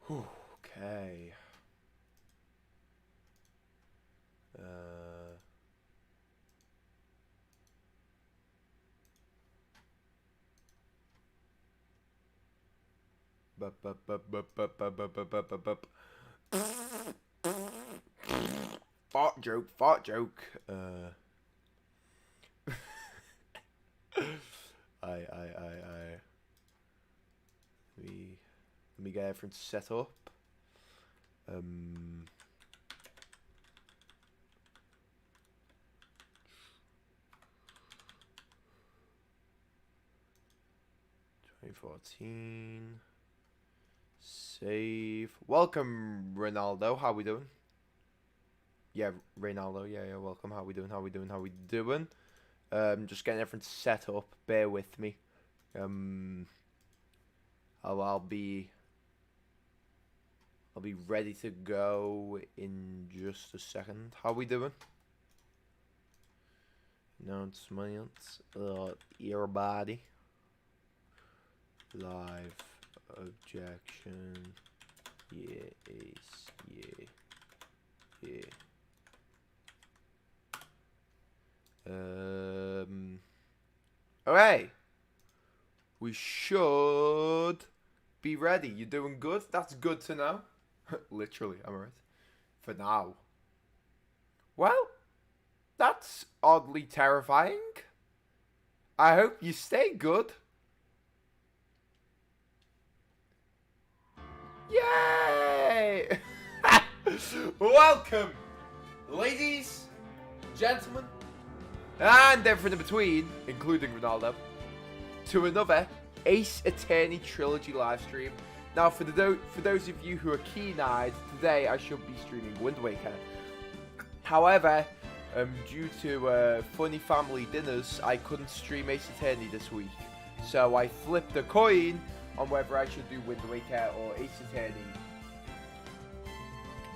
Okay. Fart joke, fart joke. I. Let me get everything set up. 2014. Save. Welcome, Ronaldo. How we doing? Yeah, Ronaldo. Yeah. Welcome. How we doing? How we doing? How we doing? Just getting everything set up. Bear with me. I'll be ready to go in just a second. How we doing? Announcements. Everybody. Live objection. Yes. Yeah. Okay. We should be ready. You doing good? That's good to know. Literally, am I right? For now. Well, that's oddly terrifying. I hope you stay good. Yay! Welcome, ladies, gentlemen, and everything in between, including Ronaldo, to another Ace Attorney Trilogy live stream. Now, for those of you who are keen-eyed, today I should be streaming Wind Waker. However, due to funny family dinners, I couldn't stream Ace Attorney this week. So I flipped a coin on whether I should do Wind Waker or Ace Attorney.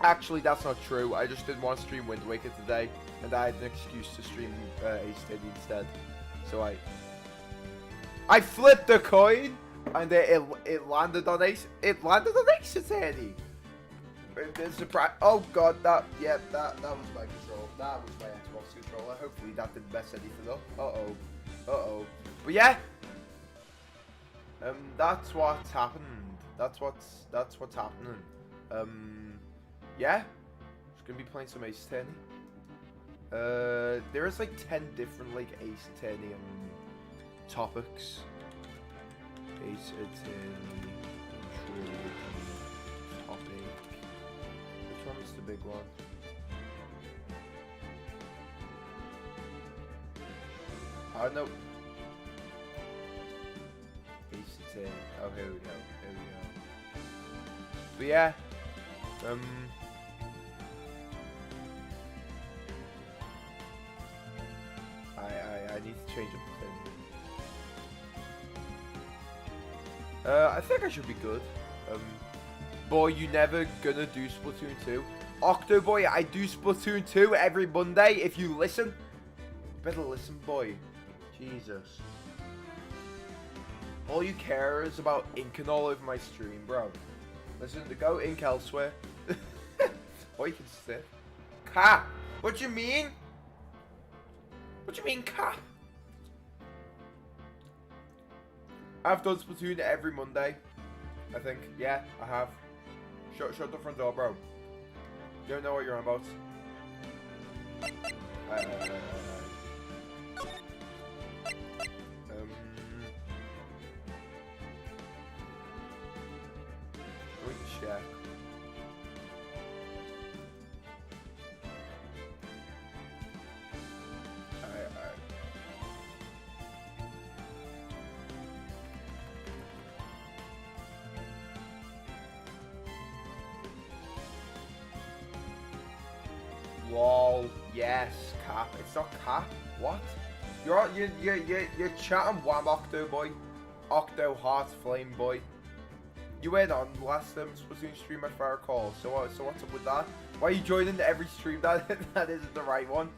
Actually, that's not true. I just didn't want to stream Wind Waker today, and I had an excuse to stream Ace Attorney instead. So I flipped the coin, and it landed on Ace. It landed on Ace Attorney. Surprise! Oh god, that was my control. That was my Xbox controller. Hopefully that didn't mess anything up. Uh oh. But yeah. That's what's happened. That's what's happening. Yeah. Just gonna be playing some Ace Attorney. There is like 10 different like Ace Attorney topics. Ace Attorney Trilogy topic. Which one is the big one? Oh no. Oh, here we go. But yeah, I need to change up the thing. I think I should be good. Boy, you never gonna do Splatoon 2. Octoboy, I do Splatoon 2 every Monday. If you listen, you better listen, boy. Jesus. All you care is about inking all over my stream, bro. Listen, to go ink elsewhere. Or you can sit. Ka! What you mean? What you mean, Ka? I've done Splatoon every Monday. I think. Yeah, I have. Shut the front door, bro. You don't know what you're on about. Check. Alright. Lol. Yes, Cap. It's not Cap. What? You're chatting Wham Octo boy. Octo Heart Flame boy. You went on last Splatoon stream if I recall. So what's up with that? Why are you joining every stream that isn't the right one?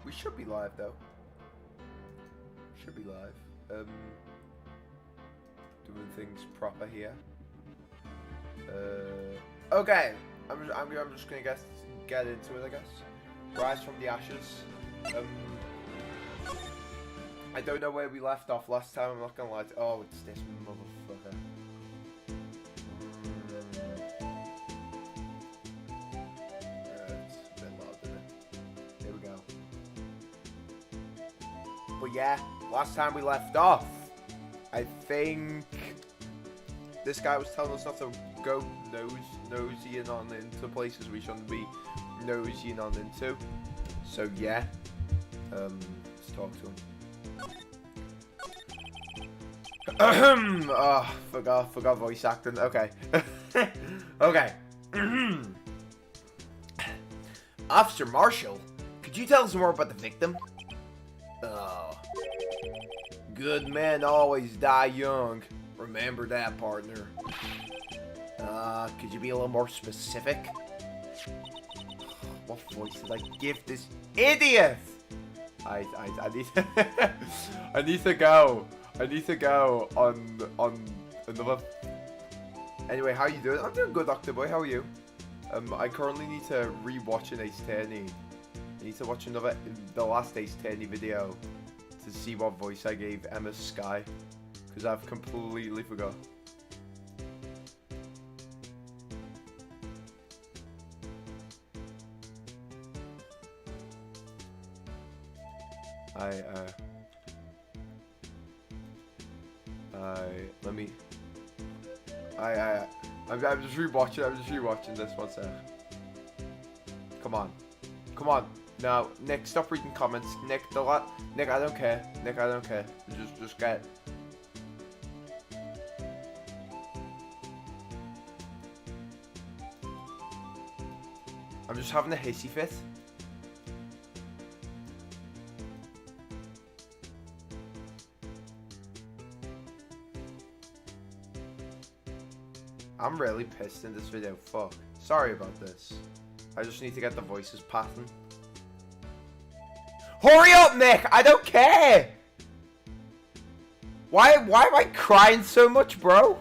We should be live though. Should be live. doing things proper here. Okay, I'm just gonna get into it, I guess. Rise from the ashes. I don't know where we left off last time. I'm not gonna lie. Oh, it's this motherfucker. It's a bit loud, isn't it? Here we go. But yeah, last time we left off, I think this guy was telling us not to go nosying on into places we shouldn't be nosying on into. So yeah, let's talk to him. Oh, forgot voice acting. Okay. Okay. Officer Marshall, could you tell us more about the victim? Oh. Good men always die young. Remember that, partner. Could you be a little more specific? What voice did I give this idiot? I need to I need to go. I need to go on another. Anyway, how you doing? I'm doing good, Doctor Boy. How are you? I currently need to rewatch an Ace Attorney. I need to watch the last Ace Attorney video to see what voice I gave Emma Sky, because I've completely forgot. I'm just rewatching this one sec. Come on. No, Nick, stop reading comments. Nick, Nick, I don't care. Nick, I don't care. Just get. I'm just having a hissy fit. I'm really pissed in this video. Fuck. Sorry about this. I just need to get the voices pattern. Hurry up, Nick! I don't care! Why am I crying so much, bro?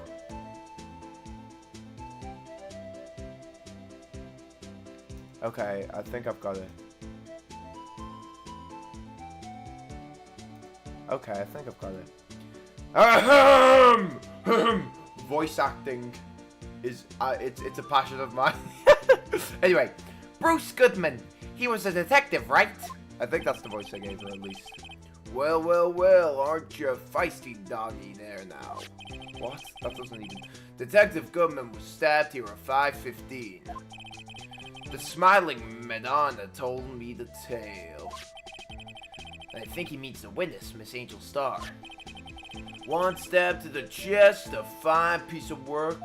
Okay, I think I've got it. Okay, I think I've got it. Voice acting is it's a passion of mine. Anyway, Bruce Goodman. He was a detective, right? I think that's the voice I gave her, at least. Well, aren't you a feisty doggy there now? What? That doesn't even... Detective Goodman was stabbed here at 5:15. The smiling Madonna told me the tale. I think he means the witness, Miss Angel Starr. One stab to the chest, a fine piece of work.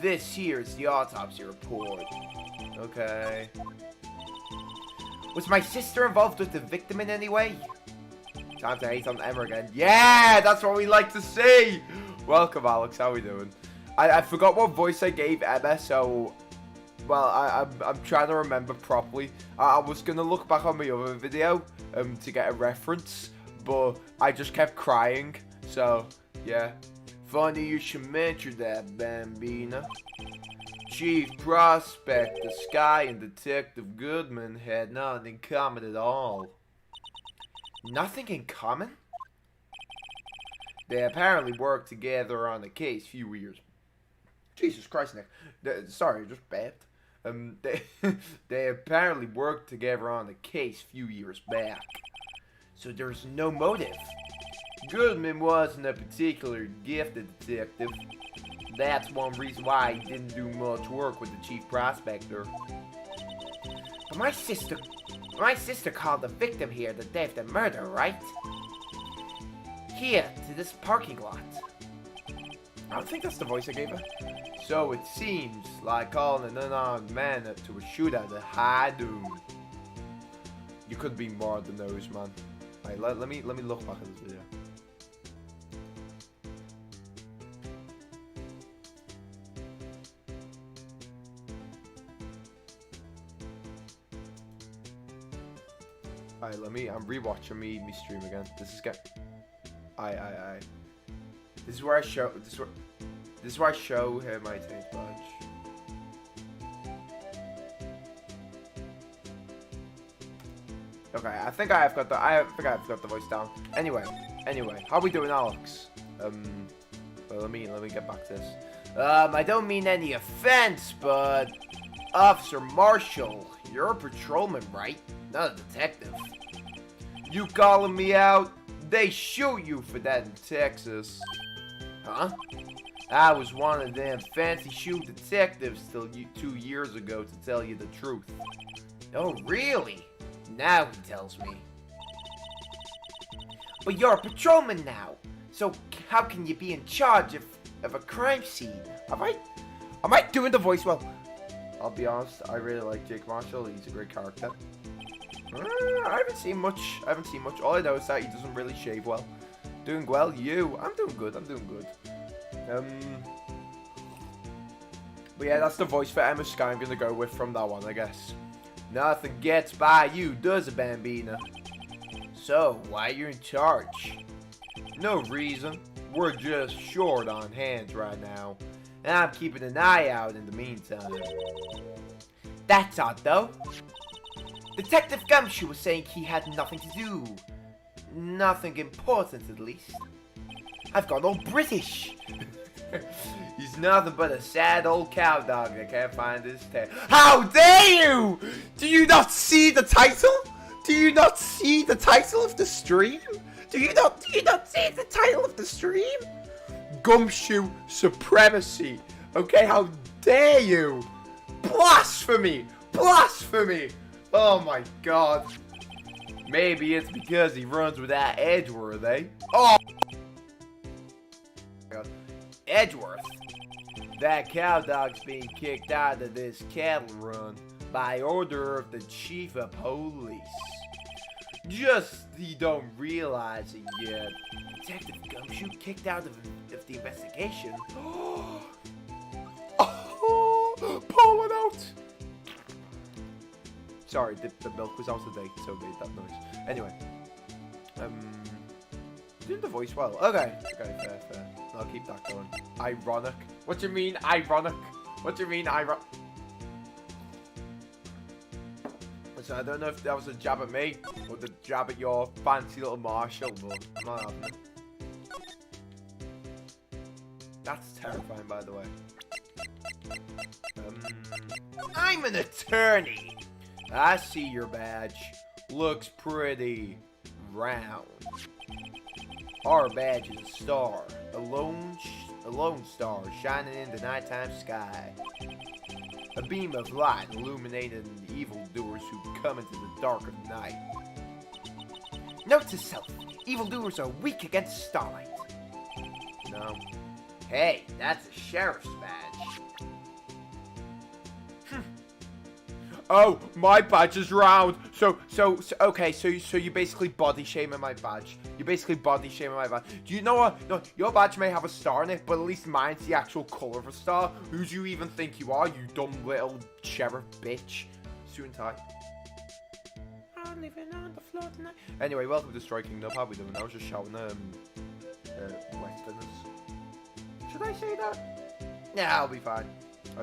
This here is the autopsy report. Okay. Was my sister involved with the victim in any way? Time to hate on Emma again. Yeah, that's what we like to see. Welcome, Alex. How we doing? I forgot what voice I gave Emma, so... Well, I'm trying to remember properly. I was going to look back on my other video to get a reference, but I just kept crying. So, yeah. Funny you should mention that, Bambina. Chief Prospector Sky and Detective Goodman had nothing in common at all. Nothing in common? They apparently worked together on a case a few years. Jesus Christ, Nick. Sorry, just babbed. They apparently worked together on a case a few years back. So there's no motive. Goodman wasn't a particularly gifted detective. That's one reason why he didn't do much work with the chief prospector. But my sister called the victim here the day of the murder, right? Here, to this parking lot. I don't think that's the voice I gave her. So it seems like calling an unarmed man up to a shootout at high noon. You could be more than those, man. Right, let me look back at this video. Alright, I'm rewatching me stream again. This is I. This is where I show. This is where I show him my taste badge. Okay, I think I've got the voice down. Anyway, how we doing, Alex? Well, let me get back to this. I don't mean any offense, but Officer Marshall, you're a patrolman, right? Not a detective. You calling me out? They shoot you for that in Texas. Huh? I was one of them fancy shoe detectives till 2 years ago, to tell you the truth. Oh, really? Now he tells me. But you're a patrolman now, so how can you be in charge of a crime scene? Am I doing the voice well? I'll be honest, I really like Jake Marshall. He's a great character. I haven't seen much. All I know is that he doesn't really shave well. Doing well, you? I'm doing good. But yeah, that's the voice for Emma Sky I'm gonna go with from that one, I guess. Nothing gets by you, does it, Bambina? So, why are you in charge? No reason. We're just short on hands right now. And I'm keeping an eye out in the meantime. That's odd, though. Detective GUMSHOE was saying he had nothing to do. Nothing important, at least. I've gone all British. He's nothing but a sad old cow dog that can't find his tail. How dare you! Do you not see the title? Do you not see the title of the stream? Do you not see the title of the stream? GUMSHOE Supremacy. Okay, how dare you? Blasphemy! Blasphemy! Oh my god. Maybe it's because he runs with that Edgeworth, eh? Oh! Edgeworth? That cow dog's being kicked out of this cattle run by order of the chief of police. Just you don't realize it yet. Detective GUMSHOE kicked out of the investigation. Oh, pull it out! Sorry, the milk was out of date, so it made that noise. Anyway, doing the voice well. Okay, fair. I'll keep that going. Ironic. What do you mean, ironic? What do you mean, ironic? So I don't know if that was a jab at me or the jab at your fancy little Marshall, but I'm not having it. That's terrifying, by the way. I'm an attorney. I see your badge. Looks pretty round. Our badge is a star, a lone star shining in the nighttime sky. A beam of light illuminating the evildoers who come into the dark of night. Note to self, evildoers are weak against starlight. No. Hey, that's a sheriff's badge. Oh, my badge is round. Okay, so you basically body shaming my badge. You're basically body shaming my badge. Do you know what? No, your badge may have a star in it, but at least mine's the actual color of a star. Who do you even think you are, you dumb little sheriff bitch? Suit and tie. I'm living on the floor tonight. Anyway, welcome to Strike Kingdom. How we doing? I was just shouting Westerners. Should I say that? Yeah, I'll be fine.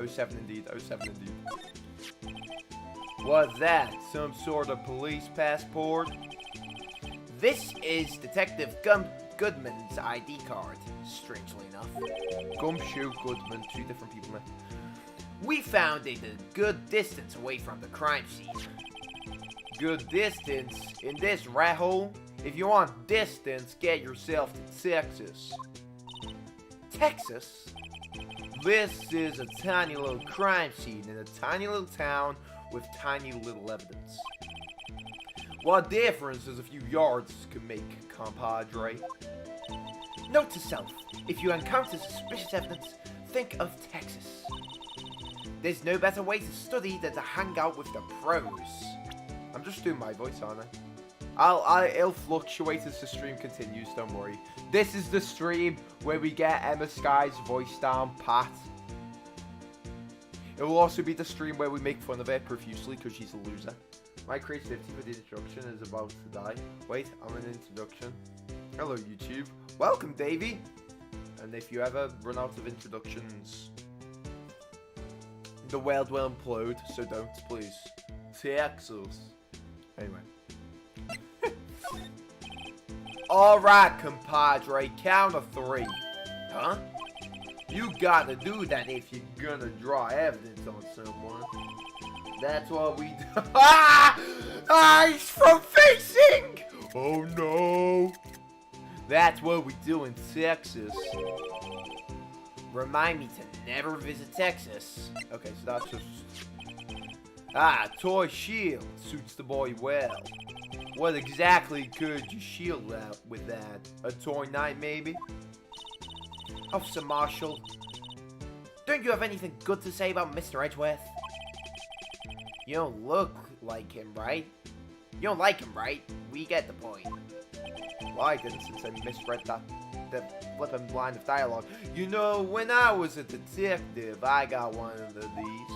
07 indeed. 07 indeed. What's that? Some sort of police passport? This is Detective Goodman's ID card, strangely enough. GUMSHOE, Goodman, two different people now. We found it a good distance away from the crime scene. Good distance? In this rat hole? If you want distance, get yourself to Texas. Texas? This is a tiny little crime scene in a tiny little town with tiny little evidence. What difference does a few yards can make, compadre? Note to self, if you encounter suspicious evidence, think of Texas. There's no better way to study than to hang out with the pros. I'm just doing my voice, aren't I? It'll fluctuate as the stream continues, don't worry. This is the stream where we get Emma Sky's voice down pat. It will also be the stream where we make fun of her profusely because she's a loser. My creativity for the introduction is about to die. Wait, I'm in introduction. Hello YouTube. Welcome, Davey. And if you ever run out of introductions, the world will implode, so don't, please. Texas. Anyway. Alright, compadre, count of 3. Huh? You gotta do that if you're gonna draw evidence on someone. That's what we do. He's from facing! Oh no! That's what we do in Texas. Remind me to never visit Texas. Okay, so that's just... toy shield. Suits the boy well. What exactly could you shield out with that? A toy knife, maybe? Officer Marshall, don't you have anything good to say about Mr. Edgeworth? You don't look like him, right? You don't like him, right? We get the point. Well, I didn't, since I misread the flippin' line of dialogue. You know, when I was a detective, I got one of these.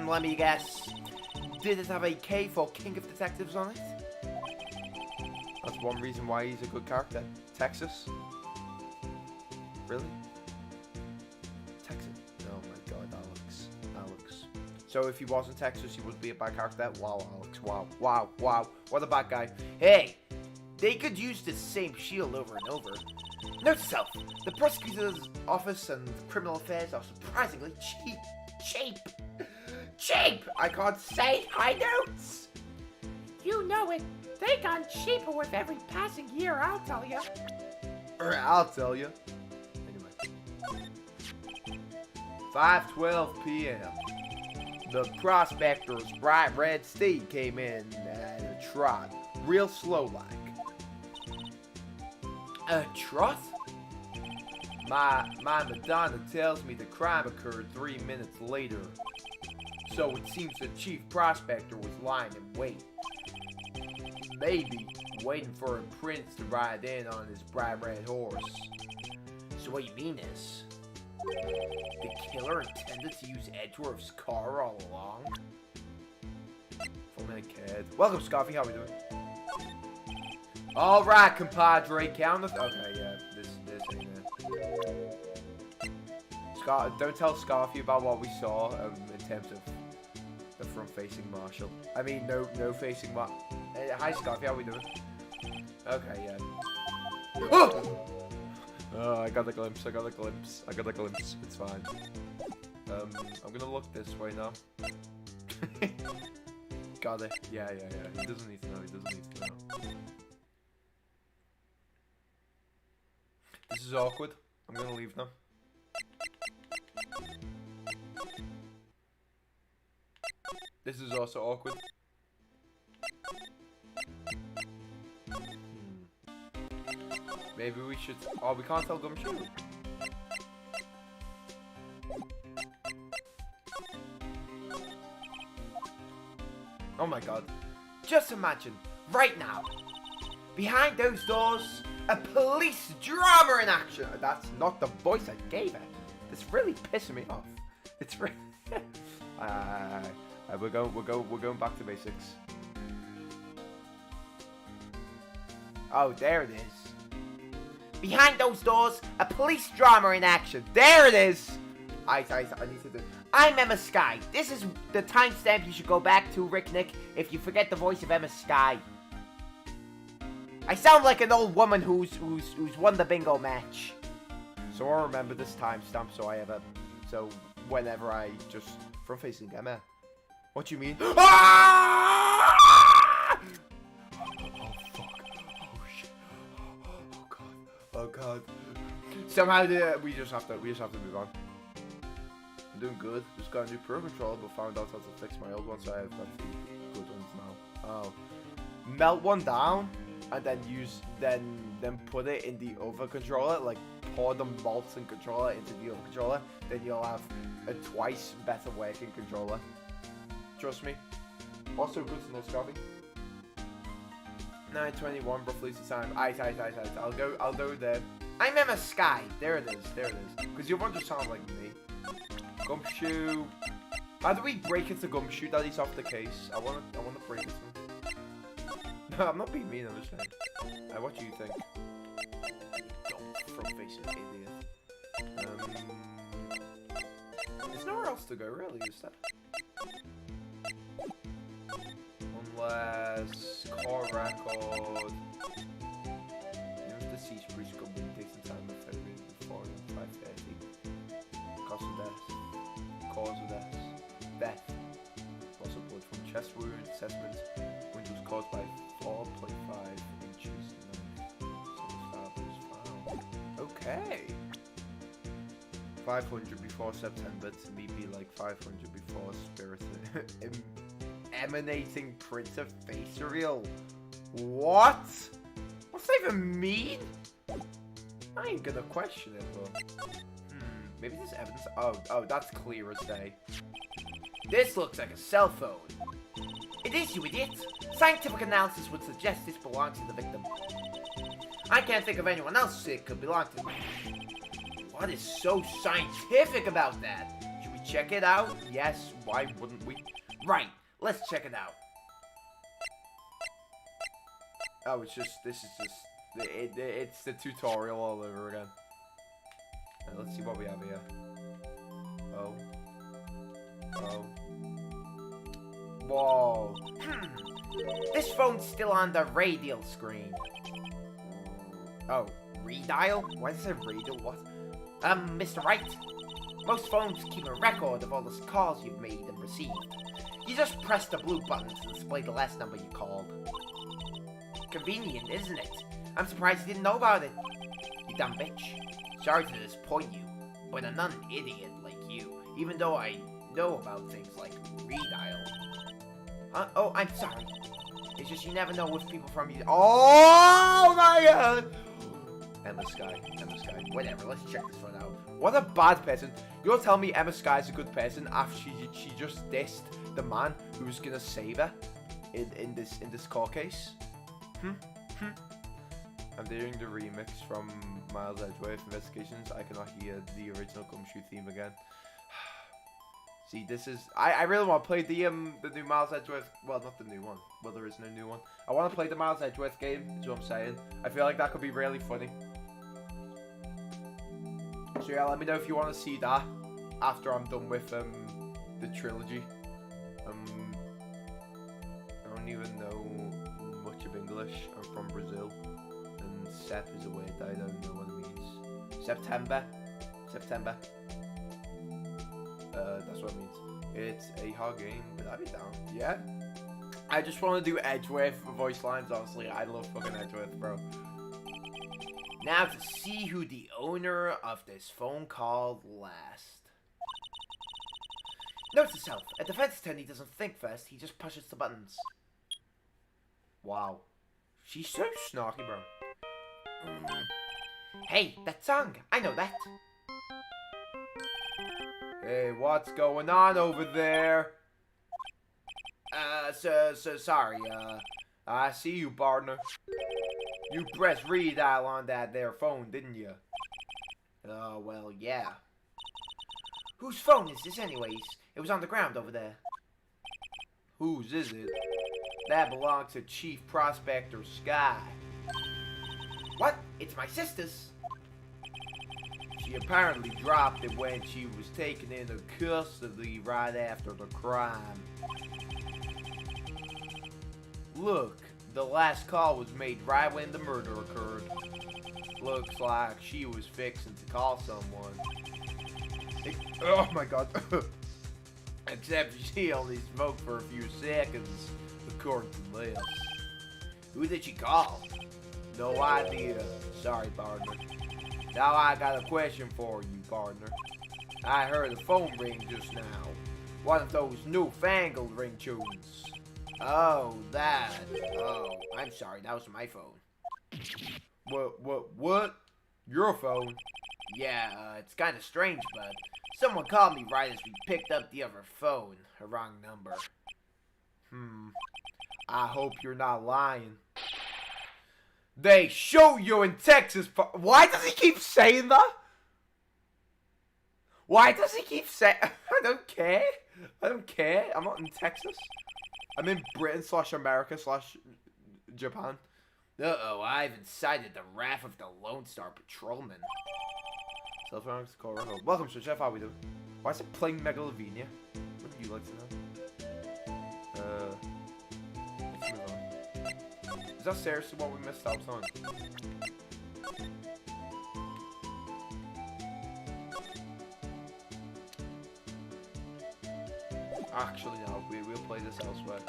Let me guess. Did it have a K for King of Detectives on it? That's one reason why he's a good character. Texas? Really? Texas? Oh my god, Alex. So if he wasn't Texas, he would be a bad character? Wow, Alex. Wow. What a bad guy. Hey! They could use the same shield over and over. Note to self, the prosecutor's office and criminal affairs are surprisingly cheap. I can't say high notes. You know it. They gone cheaper with every passing year, I'll tell you. I'll tell you. Anyway. 5:12 p.m. The prospector's bright red steed came in at a trot, real slow like. A trot? My Madonna tells me the crime occurred 3 minutes later. So it seems the chief prospector was lying in wait. Maybe waiting for a prince to ride in on his bright red horse. So what you mean is, the killer intended to use Edgeworth's car all along? For a kid. Welcome, Scoffy. How we doing? All right, compadre. Count of... Okay, yeah. This ain't it. Don't tell Scarfy about what we saw in terms of the front-facing Marshall. I mean, no facing Marshall. Hi, Scarfy. How we doing? Okay, yeah. Oh, I got a glimpse. It's fine. I'm gonna look this way now. Got it. Yeah. He doesn't need to know. This is awkward. I'm gonna leave now. This is also awkward. Maybe we should... Oh, we can't tell GUMSHOE. Oh my god. Just imagine, right now, behind those doors, a police drama in action. That's not the voice I gave it. It's really pissing me off. It's really... we're going back to basics. Oh, there it is. Behind those doors, a police drama in action. There it is. I need to do. I'm Emma Skye. This is the timestamp you should go back to, Rick Nick, if you forget the voice of Emma Skye. I sound like an old woman who's won the bingo match. So I'll remember this timestamp so whenever I just front facing Emma. What do you mean? Ah! Oh fuck. Oh shit. Oh god. Oh god. Somehow we just have to move on. I'm doing good. Just got a new Pro Controller, but found out how to fix my old one, so I've got the good ones now. Oh. Melt one down and then put it in the other controller, like pour the molten controller into the other controller, then you'll have a twice better working controller. Trust me. Also good to know, Scotty. 9:21, roughly the time. Aight. I'll go there. I'm Emma Skye. There it is. Because you won't just sound like me. GUMSHOE. How do we break into GUMSHOE that he's off the case? I wanna break it to him. No, I'm not being mean, I'm just saying. What do you think? front facing idiot. There's nowhere else to go, really, is there? Unless car record. The cease breach company takes some time to February before 5:30. Cause of death. Cause of death. Death. Also blood from chest wound assessment. Windows caused by 4.5 inches. Okay. 500 before September to maybe like 500 before Spirit emanating print of face reveal. What? What's that even mean? I ain't gonna question it, but maybe there's evidence. Oh, that's clear as day. This looks like a cell phone. It is, you idiot. Scientific analysis would suggest this belongs to the victim. I can't think of anyone else it could belong to. What is so scientific about that? Should we check it out? Yes, why wouldn't we? Right, let's check it out. Oh, it's the tutorial all over again. And let's see what we have here. Oh. Whoa. This phone's still on the radial screen. Oh, redial? Why does it say radial? What? Mr. Wright. Most phones keep a record of all the calls you've made and received. You just press the blue button to display the last number you called. Convenient, isn't it? I'm surprised you didn't know about it. You dumb bitch. Sorry to disappoint you, but I'm not an idiot like you, even though I know about things like redial. Oh, I'm sorry. It's just you never know if people from you. Oh my god! Emma Sky. Whatever, let's check this one out. What a bad person. You're telling me Emma Sky's a good person after she just dissed the man who was gonna save her in this court case? I'm doing the remix from Miles Edgeworth Investigations. I cannot hear the original GUMSHOE theme again. See, this is... I really want to play the new Miles Edgeworth... Well, not the new one. Well, there is no new one. I want to play the Miles Edgeworth game, is what I'm saying. I feel like that could be really funny. So yeah, let me know if you want to see that after I'm done with the trilogy. I don't even know much of English. I'm from Brazil. And Sep is a word that I don't know what it means. September. That's what it means. It's a hard game, but I'd be down. Yeah. I just want to do Edgeworth voice lines, honestly. I love fucking Edgeworth, bro. Now to see who the owner of this phone called last. Note to self, a defense attorney doesn't think first, he just pushes the buttons. Wow. She's so snarky, bro. Hey, that song, I know that. Hey, what's going on over there? Sorry, I see you, partner. You pressed redial on that there phone, didn't you? Well, yeah. Whose phone is this anyways? It was on the ground over there. Whose is it? That belongs to Chief Prospector Sky. What? It's my sister's. She apparently dropped it when she was taken into custody right after the crime. Look, the last call was made right when the murder occurred. Looks like she was fixing to call someone. Oh my god. Except she only spoke for a few seconds, according to this. Who did she call? No idea. Sorry, partner. Now I got a question for you, partner. I heard the phone ring just now. One of those newfangled ringtones. Oh, that. Oh, I'm sorry. That was my phone. What? Your phone? Yeah, it's kind of strange, but someone called me right as we picked up the other phone. A wrong number. I hope you're not lying. They show you in Texas. Why does he keep saying that? Why does he keep saying... I don't care. I'm not in Texas. I'm in Britain / America / Japan. Uh-oh, I've incited the wrath of the Lone Star Patrolman. Cell phone call Ronald. Welcome, Sir Chef. How are we doing? Why is it playing Megalovania? Wouldn't you like to know? Let's move on. Is that seriously what we missed out on? Actually, no. We'll play this elsewhere.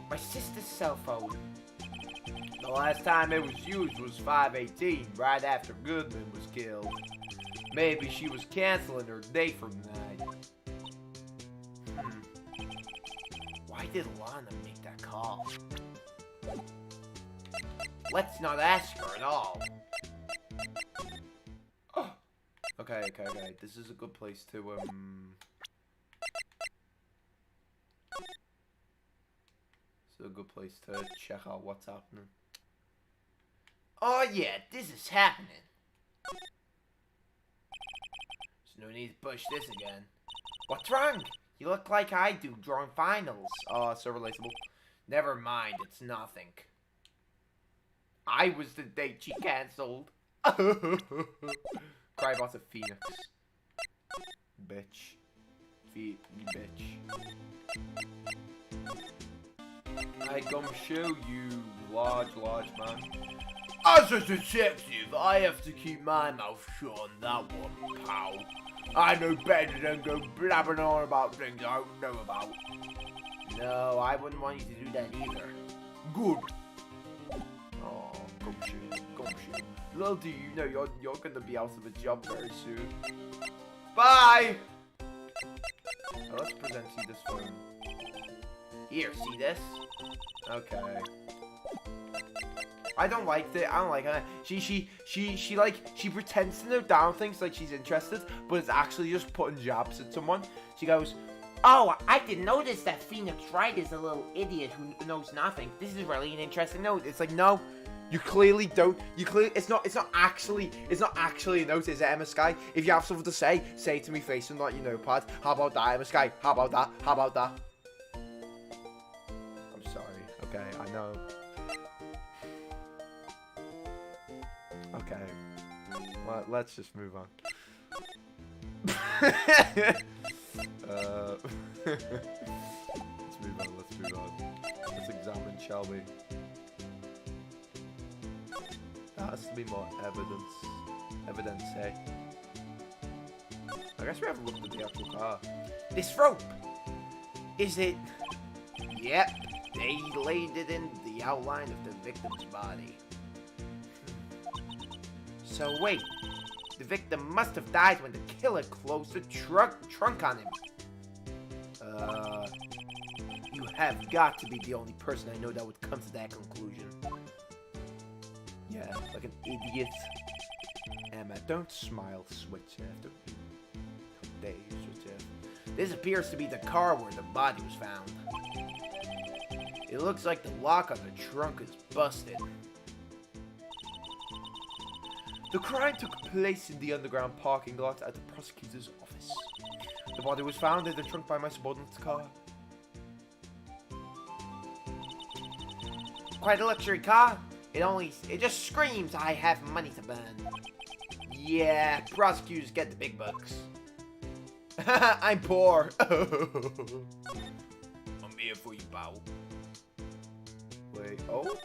My sister's cell phone. The last time it was used was 5/18, right after Goodman was killed. Maybe she was canceling her day from that. Why did Lana make that call? Let's not ask her at all. Oh. Okay. This is a good place to, It's a good place to check out what's happening. Oh yeah, this is happening. There's no need to push this again. What's wrong? You look like I do drawing finals. Oh, so relatable. Never mind, it's nothing. I was the date she cancelled. Crybot's a Pheonix. Bitch. Bitch. I GUMSHOE, you large man. As a detective, I have to keep my mouth shut on that one, pal. I know better than go blabbing on about things I don't know about. No, I wouldn't want you to do that either. Good. Oh, GUMSHOE. Little do you know you're gonna be out of a job very soon. Bye! Now let's present you this phone. Here, see this? Okay. I don't like it. I don't like her. She pretends to know down things like she's interested, but it's actually just putting jabs at someone. She goes, "Oh, I didn't notice that Pheonix Wright is a little idiot who knows nothing. This is really an interesting note." It's like, no, you clearly don't. It's not actually a note, is it, Emma Sky? If you have something to say it to me face and not your notepad. How about that, Emma Sky? How about that? I'm sorry. Okay, I know. Okay. Well, let's just move on. Let's move on. Let's examine, shall we? There has to be more evidence, hey? I guess we haven't looked at the actual car. This rope! Is it? Yep. They laid it in the outline of the victim's body. So wait, the victim must have died when the killer closed the trunk on him. You have got to be the only person I know that would come to that conclusion. Yeah, like an idiot. Emma, don't smile, Switch after. This appears to be the car where the body was found. It looks like the lock on the trunk is busted. The crime took place in the underground parking lot at the prosecutor's office. The body was found in the trunk by my subordinate's car. Quite a luxury car. It just screams I have money to burn. Yeah, prosecutors get the big bucks. I'm poor. I'm here for you, pal. Wait, oh?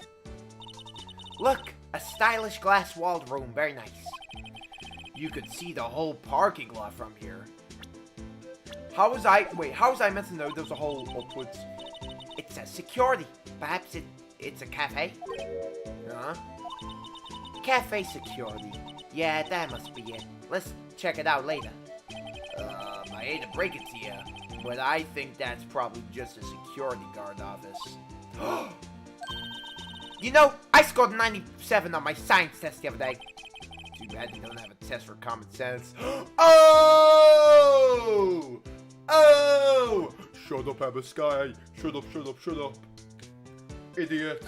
Look, a stylish glass-walled room, very nice. You could see the whole parking lot from here. How was I meant to know there's a hole upwards? It says security. Perhaps it's a cafe? Huh? Cafe security. Yeah, that must be it. Let's check it out later. I hate to break it to you, but I think that's probably just a security guard office. You know, I scored 97 on my science test the other day. Too bad you don't have a test for common sense. Oh! Shut up, Emma Sky. Shut up. Idiot.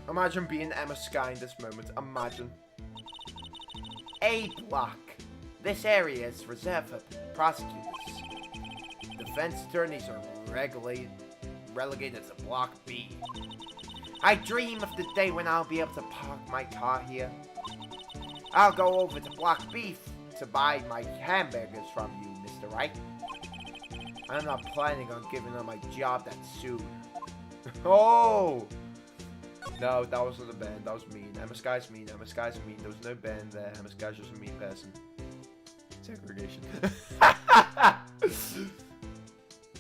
Imagine being Emma Sky in this moment. Imagine. A block. This area is reserved for prosecutors. Defense attorneys are relegated to Block B. I dream of the day when I'll be able to park my car here. I'll go over to Block B to buy my hamburgers from you, Mr. Wright. I'm not planning on giving up my job that soon. Oh! No, that wasn't a band. That was mean. MSK's mean. MSK's mean. There was no band there. MSK's just a mean person. Segregation.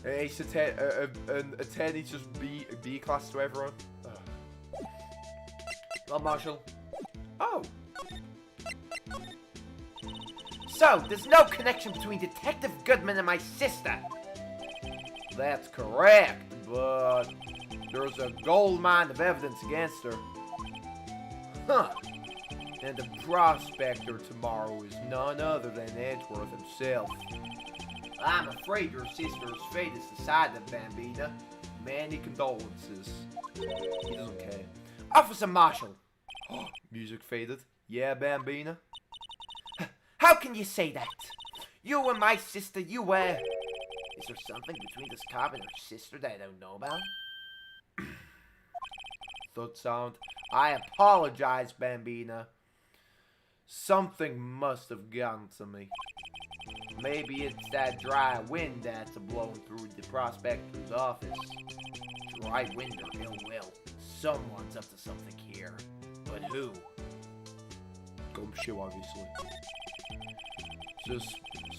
Ace attorney just B class to everyone. Oh, Marshall. Oh. So, there's no connection between Detective Goodman and my sister. That's correct, but there's a gold mine of evidence against her. Huh. And the prospector tomorrow is none other than Edgeworth himself. I'm afraid your sister's fate is decided, Bambina. Many condolences. He doesn't care. Officer Marshall. Music faded. Yeah, Bambina? How can you say that? You and my sister, you were... Is there something between this cop and her sister that I don't know about? Thud sound. I apologize, Bambina. Something must have gotten to me. Maybe it's that dry wind that's blowing through the prospector's office. Dry wind or ill will. Someone's up to something here. But who? GUMSHOE, obviously.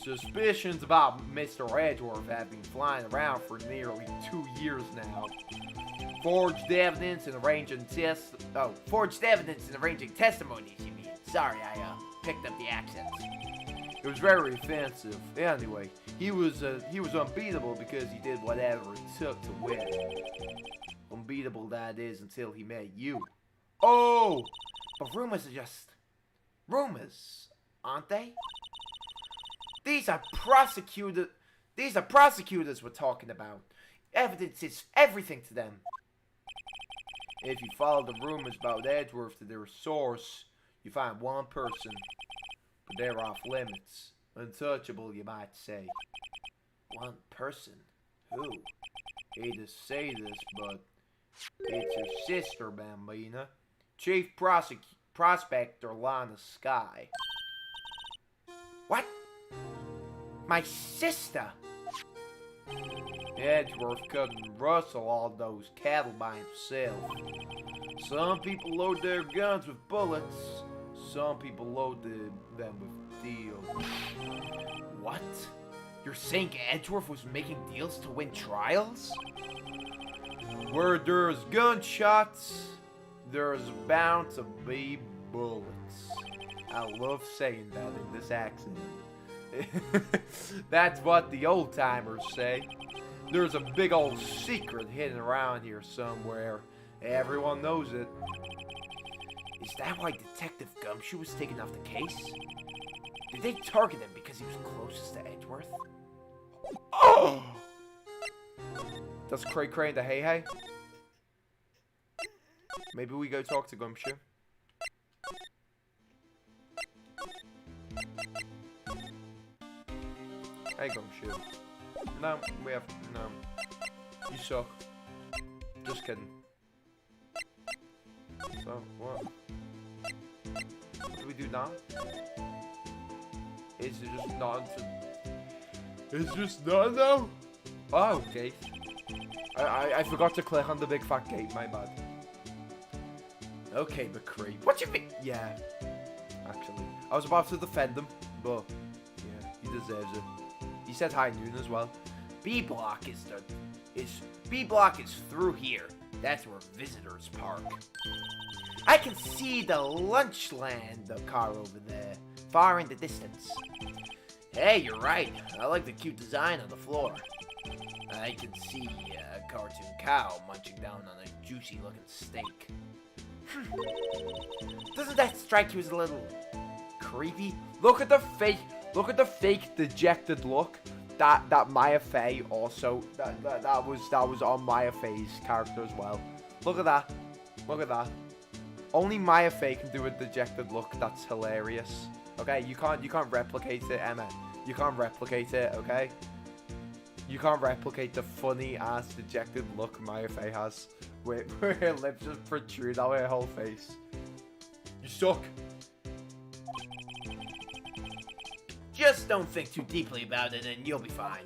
Suspicions about Mr. Edgeworth have been flying around for nearly 2 years now. Forged evidence and arranging testimonies, you mean. Sorry, I picked up the accent. It was very offensive. Anyway, he was unbeatable because he did whatever it took to win. Unbeatable, that is, until he met you. Oh! But rumors are just... rumors, aren't they? These are prosecutors we're talking about. Evidence is everything to them. If you follow the rumors about Edgeworth to their source, you find one person. But they're off limits. Untouchable, you might say. One person? Who? Hate to say this, but it's your sister, Bambina. Chief Prospector Lana Sky. What? My sister? Edgeworth couldn't rustle all those cattle by himself. Some people load their guns with bullets. Some people load them with deals. What? You're saying Edgeworth was making deals to win trials? Where there's gunshots, there's bound to be bullets. I love saying that in this accent. That's what the old-timers say. There's a big old secret hidden around here somewhere. Everyone knows it. Is that why Detective GUMSHOE was taken off the case? Did they target him because he was closest to Edgeworth? Oh! That's Cray Cray and the Hey Hey? Maybe we go talk to GUMSHOE. Hey GUMSHOE. No, we have... no. You suck. Just kidding. So, what? What do we do now? Is it just not to... It's just not now? Oh, okay. I forgot to click on the big fat gate, my bad. Okay, McCree. What do you mean? Yeah. Actually. I was about to defend him, but... yeah, he deserves it. He said high noon as well. B-Block B-Block is through here. That's where visitors park. I can see the Lunchland car over there, far in the distance. Hey, you're right. I like the cute design on the floor. I can see a cartoon cow munching down on a juicy-looking steak. Doesn't that strike you as a little creepy? Look at the fake dejected look. That Maya Fey also that was on Maya Fey's character as well. Look at that. Look at that. Only Maya Fey can do a dejected look. That's hilarious. Okay, you can't replicate it, Emma. You can't replicate it, okay? You can't replicate the funny ass dejected look Maya Faye has, where her lips just protrude out her whole face. You suck. Just don't think too deeply about it and you'll be fine.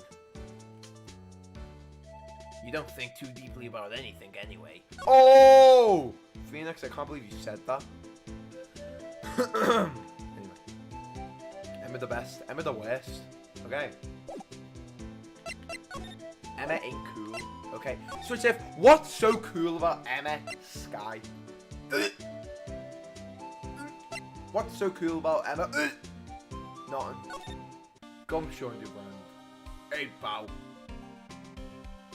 You don't think too deeply about anything anyway. Oh! Pheonix, I can't believe you said that. Anyway. Emma the best, Emma the worst. Okay. Emma ain't cool. Okay. Switch if what's so cool about Emma? Sky. What's so cool about Emma? Nothing. GUMSHOE in your brand. Hey, pal.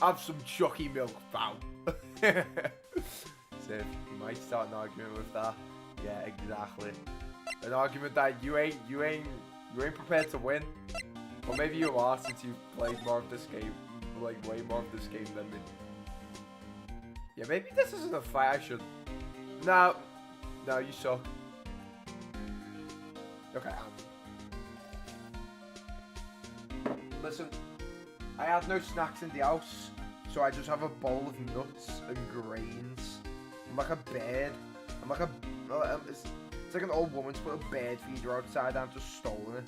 Have some chucky milk, pal. So you might start an argument with that. Yeah, exactly. An argument that you ain't prepared to win. Or maybe you are, since you've played more of this game, like way more of this game than me. Yeah, maybe this isn't a fight. I should. No, you suck. Okay. Listen, I had no snacks in the house, so I just have a bowl of nuts and grains. I'm like a bird. I'm like a. It's like an old woman's put a bird feeder outside and I've just stolen it.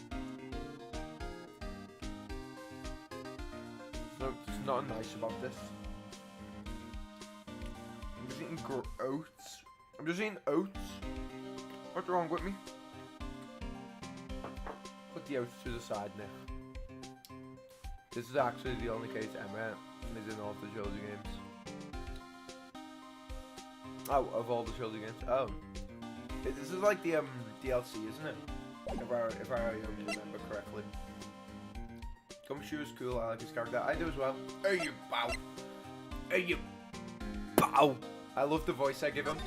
So there's nothing nice about this. I'm just eating oats. I'm just eating oats. What's wrong with me? Put the oats to the side now. This is actually the only case Emma is in all of the Trilogy games. Oh, of all the Trilogy games. Oh. This is like the DLC, isn't it? If I remember correctly. GUMSHOE is cool, I like his character. I do as well. Hey you bow. Hey you bow. I love the voice I give him.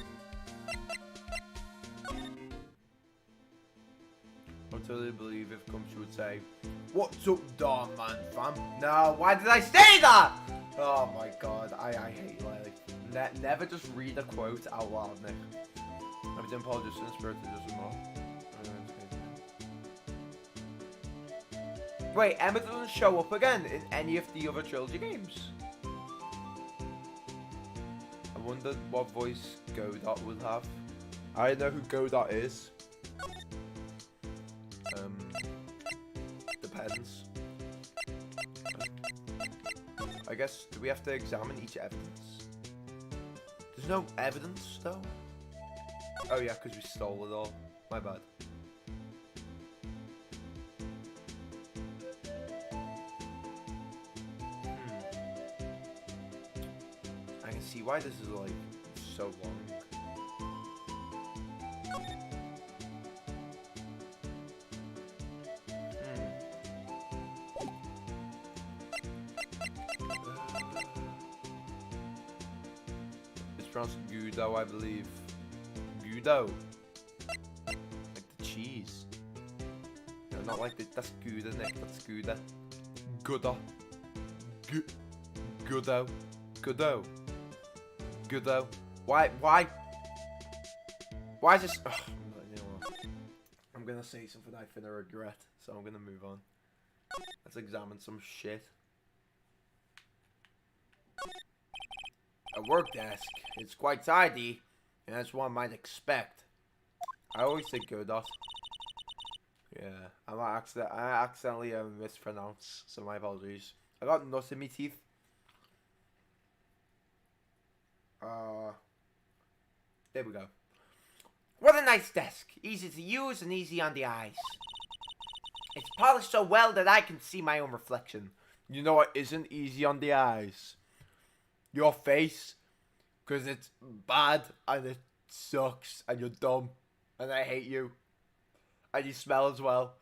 I totally believe if GUMSHOE would say, "What's up, darn man, fam?" No, why did I say that? Oh my god, I hate like never just read a quote out loud, Nick. I've been apologized in spirit to just more. Wait, Emma doesn't show up again in any of the other Trilogy games. I wondered what voice Godot would have. I know who Godot is. Depends. I guess, do we have to examine each evidence? There's no evidence, though. Oh yeah, because we stole it all. My bad. I can see why this is like so long. It's pronounced Gudo, I believe. Gudo. Like the cheese. No, not like the. That's Gouda, Nick. That's Gouda. Gouda. Gudo. Gudo. Gudo. Why is this? Ugh, you know what? I'm gonna say something I finna regret, so I'm gonna move on. Let's examine some shit. A work desk. It's quite tidy, and that's what one might expect. I always say Godot. Yeah, I accidentally mispronounce, so my apologies. I got nuts in my teeth. There we go. What a nice desk. Easy to use and easy on the eyes. It's polished so well that I can see my own reflection. You know what isn't easy on the eyes? Your face. Because it's bad and it sucks and you're dumb. And I hate you. And you smell as well.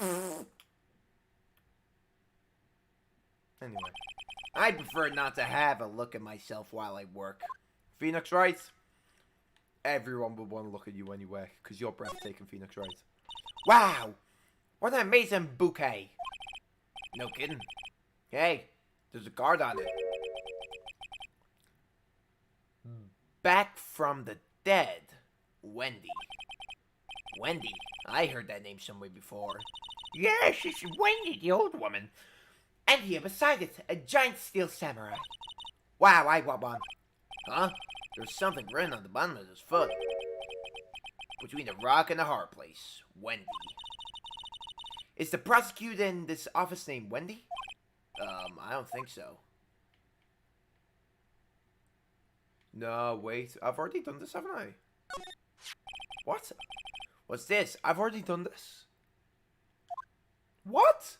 Anyway. I prefer not to have a look at myself while I work. Pheonix, right? Everyone would want to look at you when you work, because you're breathtaking, Pheonix, right? Wow! What an amazing bouquet! No kidding. Hey, there's a guard on it. Back from the dead. Wendy. Wendy? I heard that name somewhere before. Yes, it's Wendy, the old woman. And here beside it, a giant steel samurai. Wow, I want one. Huh? There's something written on the bottom of his foot. Between a rock and a hard place. Wendy. Is the prosecutor in this office named Wendy? I don't think so. No, wait. I've already done this, haven't I? What? What's this? I've already done this. What?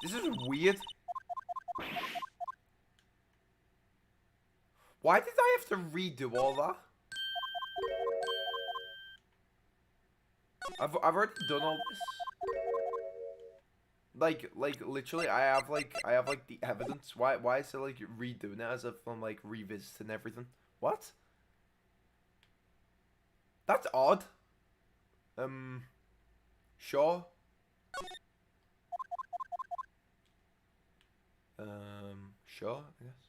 This is weird. Why did I have to redo all that? I've already done all this. Like literally, I have like the evidence. Why is it like redoing it as if I'm like revisiting everything? What? That's odd. Sure. Sure, I guess.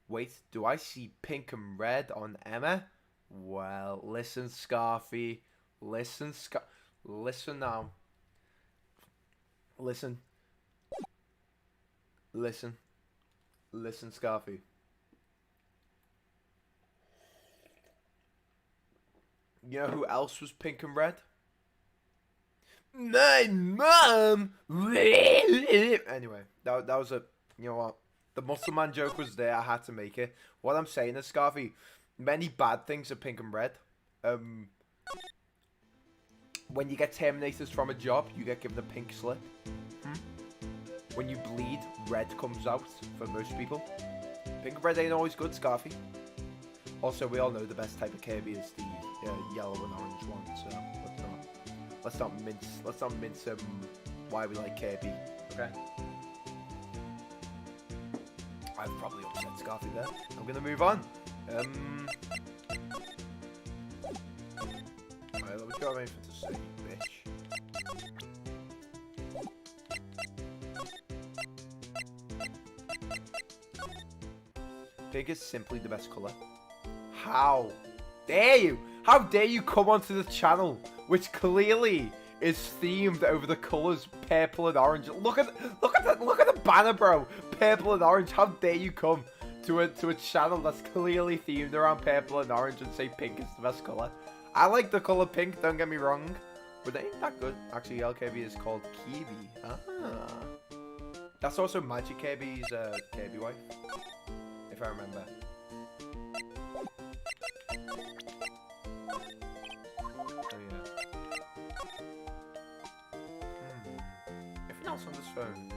Wait, do I see pink and red on Emma? Well, listen, Scarfy. Listen now. Listen, Scarfy. You know who else was pink and red? My mom! Anyway, that was a... You know what? The Muscle Man joke was there. I had to make it. What I'm saying is, Scarfy, many bad things are pink and red. When you get terminated from a job, you get given a pink slip. When you bleed, red comes out for most people. Pink and red ain't always good, Scarfy. Also, we all know the best type of Kirby is the yellow and orange one. So let's not mince why we like Kirby. Okay. I've probably upset Scarfy there. I'm gonna move on. Alright, let me go have anything to say, bitch. Pink is simply the best colour. How dare you? How dare you come onto the channel, which clearly is themed over the colours purple and orange. Look at the banner, bro. Purple and orange. How dare you come to a channel that's clearly themed around purple and orange and say pink is the best colour? I like the colour pink, don't get me wrong, but they ain't that good. Actually, LKB is called Kiwi. Ah. That's also Magic Kirby's Kirby wife, if I remember. Anything else on this phone?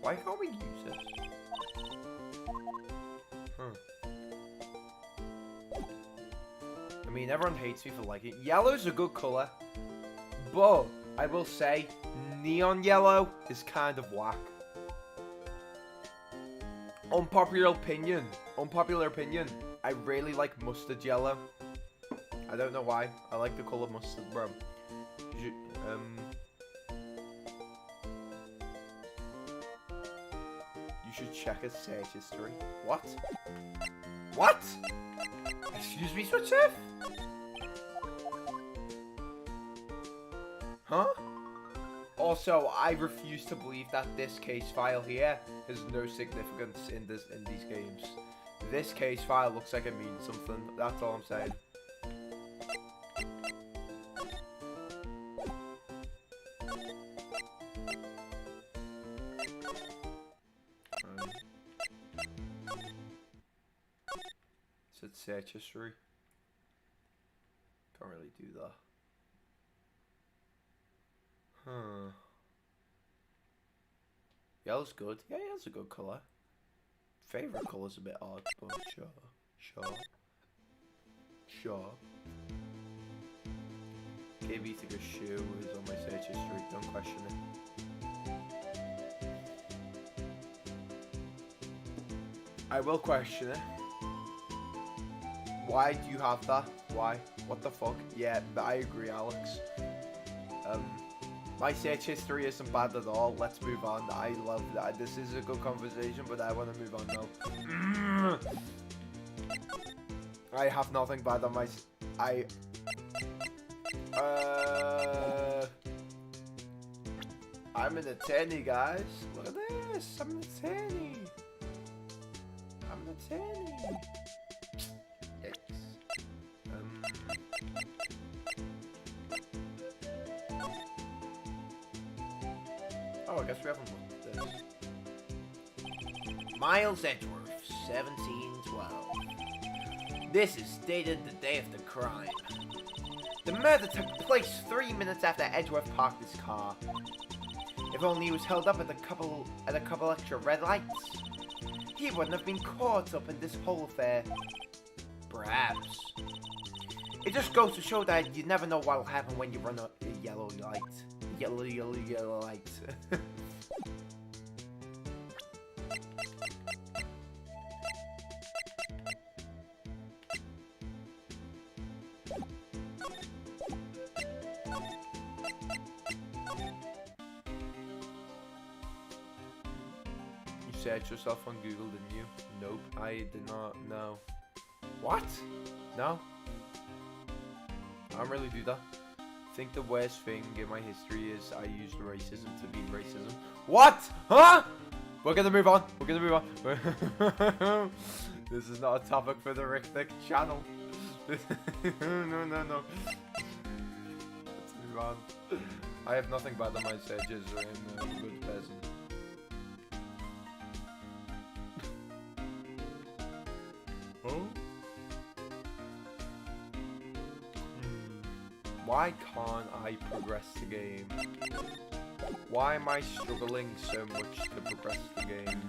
Why can't we use it? I mean, everyone hates me for liking it. Yellow's a good colour, but I will say neon yellow is kind of whack. Unpopular opinion, I really like mustard yellow. I don't know why. I like the colour mustard, bro. You should check his search history. What? What? Excuse me, Switch Chef? Huh? Also, I refuse to believe that this case file here has no significance in these games. This case file looks like it means something. That's all I'm saying. Said search history. Can't really do that. Huh. Yellow's good. Yeah, yellow's a good colour. Favourite colour's a bit odd, but sure. KB to go shoe is on my search history, don't question it. I will question it. Why do you have that? Why? What the fuck? Yeah, I agree, Alex. My search history isn't bad at all. Let's move on. I love that. This is a good conversation, but I want to move on now. I have nothing bad on my... I'm an attorney, guys. Look at this. I'm an attorney. I'm an attorney. Yikes. Oh, I guess we haven't looked at this. Miles Edgeworth, 1712. This is dated the day of the crime. The murder took place 3 minutes after Edgeworth parked his car. If only he was held up at a couple extra red lights, he wouldn't have been caught up in this whole affair. Perhaps. It just goes to show that you never know what'll happen when you run a yellow light. Yellow light. You searched yourself on Google, didn't you? Nope, I did not. No. What? No. I don't really do that. I think the worst thing in my history is I used racism to beat racism. What? Huh? We're gonna move on. We're gonna move on. This is not a topic for the Rick Thick channel. No. Let's move on. I have nothing bad on my searches. I'm a good person. Oh? Why can't I progress the game? Why am I struggling so much to progress the game?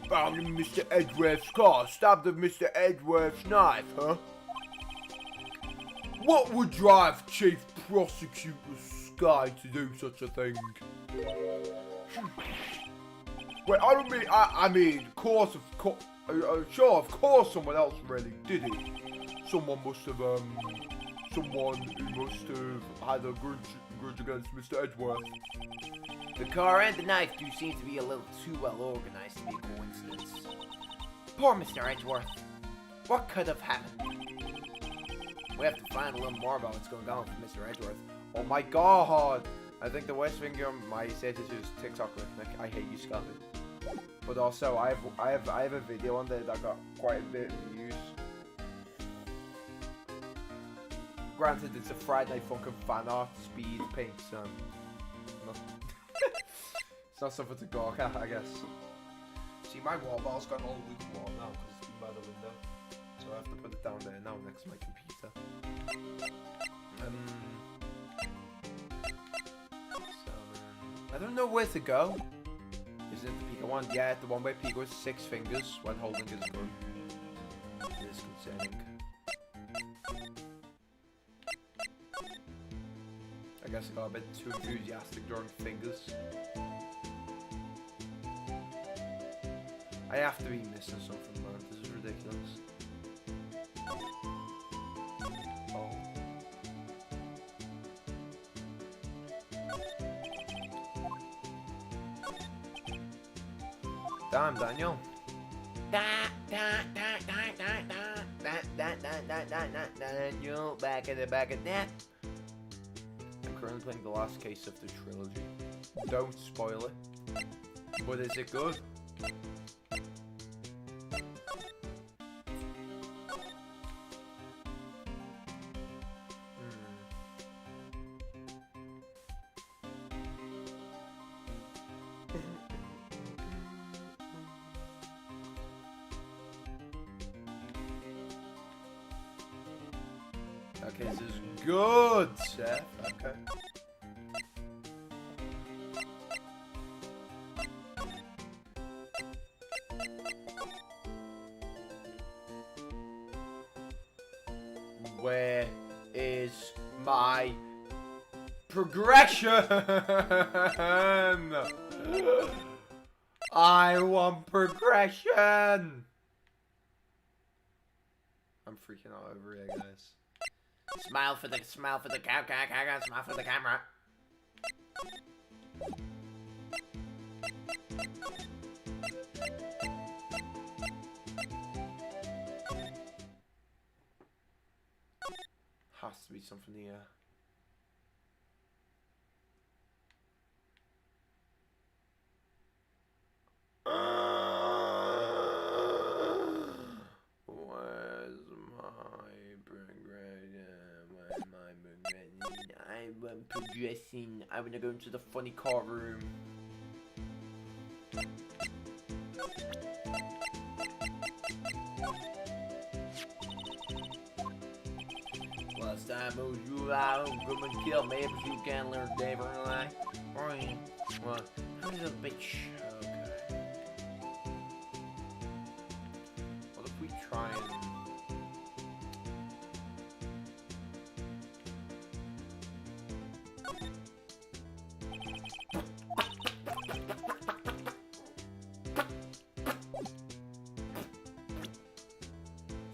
Found in Mr. Edgeworth's car, stabbed with Mr. Edgeworth's knife, huh? What would drive Chief Prosecutor Sky to do such a thing? Wait, I mean, sure, of course someone else really did it. Someone who must have had a grudge against Mr. Edgeworth. The car and the knife do seem to be a little too well organized to be a coincidence. Poor Mr. Edgeworth. What could have happened? We have to find a little more about what's going on with Mr. Edgeworth. Oh my god! I think the worst thing on my status is TikTok rhythmic. I hate you, Scotty. But also, I have a video on there that got quite a bit of views. Granted, it's a Friday Night Funkin' fan art, speed paint, so it's not something to gawk at, I guess. See, my wall ball's gone all lukewarm now because it's been by the window, so I have to put it down there now next to my computer. I don't know where to go. Is it the Pika one? Yeah, the one where Pika has 6 fingers when holding his gun. It is concerning. I guess I got a bit too enthusiastic during fingers. I have to be missing something, man. This is ridiculous. Oh. Damn, Daniel. Daniel, back of that. I'm currently playing the last case of the trilogy. Don't spoil it. But is it good? Okay, this is good, Seth. Okay. Where is my progression? I want progression. I'm freaking out over here, guys. Smile for the smile for the smile for the camera. Has to be something here. Where's my progression? Where's my progression? I'm progressing. I wanna go into the funny car room. Last time I was you out, come and kill me, but you can't learn never lie. Right. Well, who's a bitch? Okay. What if we try and...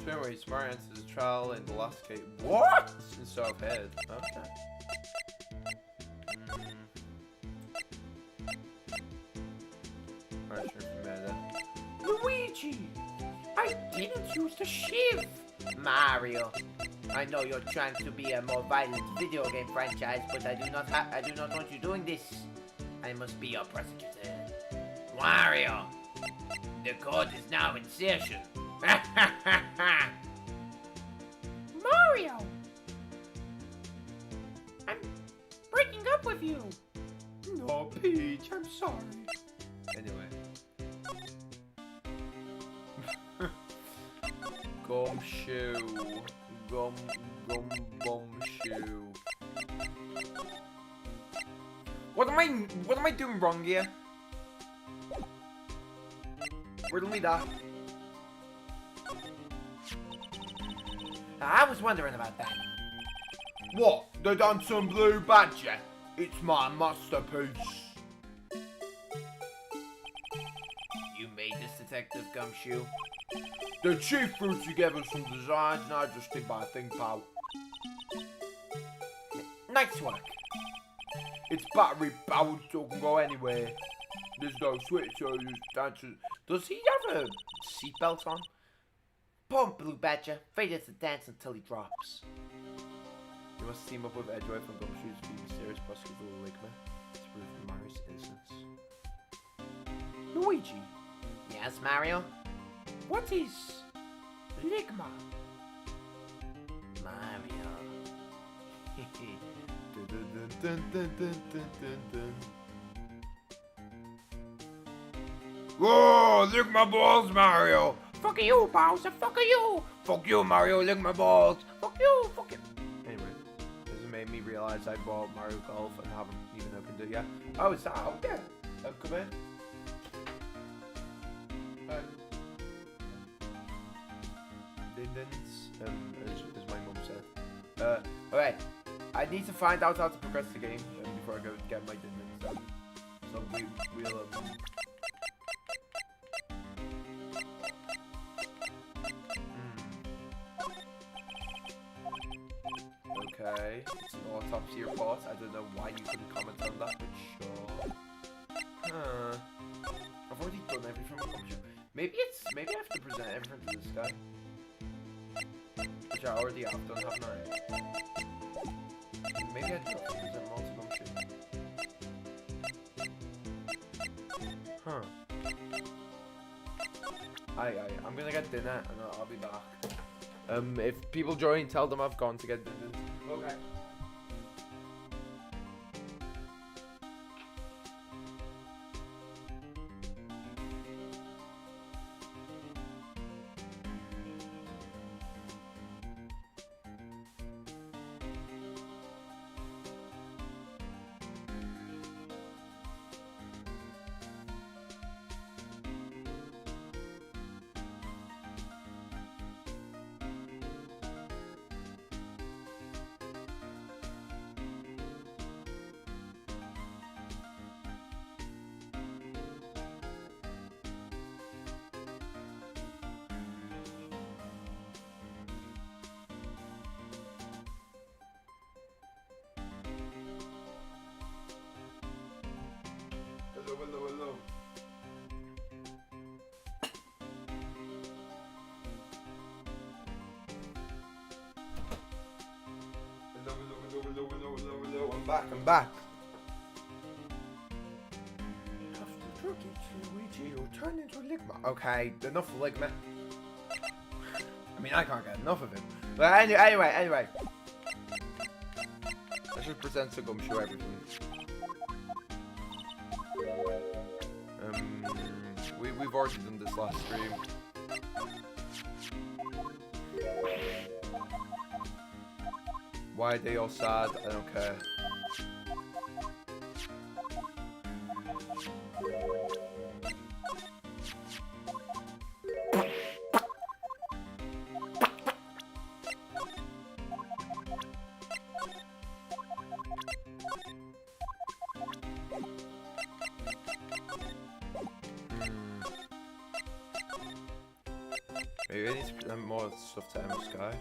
Anyway, smart answers the trial in the last case. What? Instead of head. Okay. Alright, sure from there then. Luigi! I didn't use the shiv! Mario, I know you're trying to be a more violent video game franchise, but I do not want you doing this. I must be your prosecutor. Mario, the court is now in session. Mario! I'm breaking up with you! No, Peach, I'm sorry. Anyway. Gumshoe. Gumshoe. What am I doing wrong here? Riddle me that. I was wondering about that. What? The dancing blue badger? It's my masterpiece. You made this, Detective Gumshoe. The chief threw together some designs and I just did my thing, pal. Nice work. It's battery powered so it can go anywhere. There's no switch, so you dances. Does he have a seatbelt on? Poor Blue Badger. Fate is to dance until he drops. You must team up with Edgeway from Gumshoe to be mysterious prosecutor Ligma to prove Mario's innocence. Luigi, Yes, Mario? what is Ligma? Mario. Dun, dun, dun, dun, dun, dun, dun. Whoa, lick my balls, Mario! Fuck you, Bowser, fuck you! Fuck you, Mario, lick my balls! Fuck you, fuck you! Anyway, this has made me realize I bought Mario Golf and haven't even opened it yet. Oh, is that out there? Come in. Dindins, as my mum said. Alright, I need to find out how to progress the game before I go get my dindins done. So we'll Okay, it's an autopsy report. I don't know why you couldn't comment on that, but sure. Huh. I've already done everything with GUMSHOE. Maybe I have to present everything to this guy. Which I already have done, haven't I? Maybe I do have to present more to GUMSHOE. Huh. I'm gonna get dinner and I'll be back. If people join, tell them I've gone to get dinner. Okay. I'm back. After turkey, Luigi will turn into Ligma. Okay, enough of Ligma. I mean, I can't get enough of him. But anyway. Let's just present to GUMSHOE everything. We've already done this last stream. Why are they all sad? I don't care. Maybe I need to present more stuff to Emma Sky.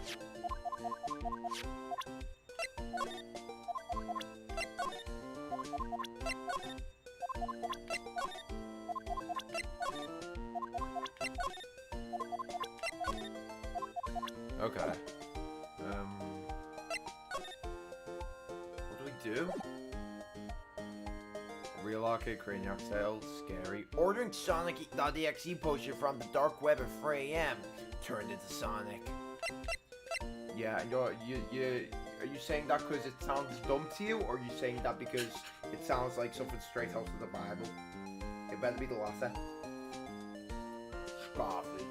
Okay. What do we do? Real arcade craniac sales, scary. Ordering Sonic.exe poster from the dark web at 4 AM turned into Sonic. Yeah, and are you saying that because it sounds dumb to you, or are you saying that because it sounds like something straight out of the Bible? It better be the latter. Coffee.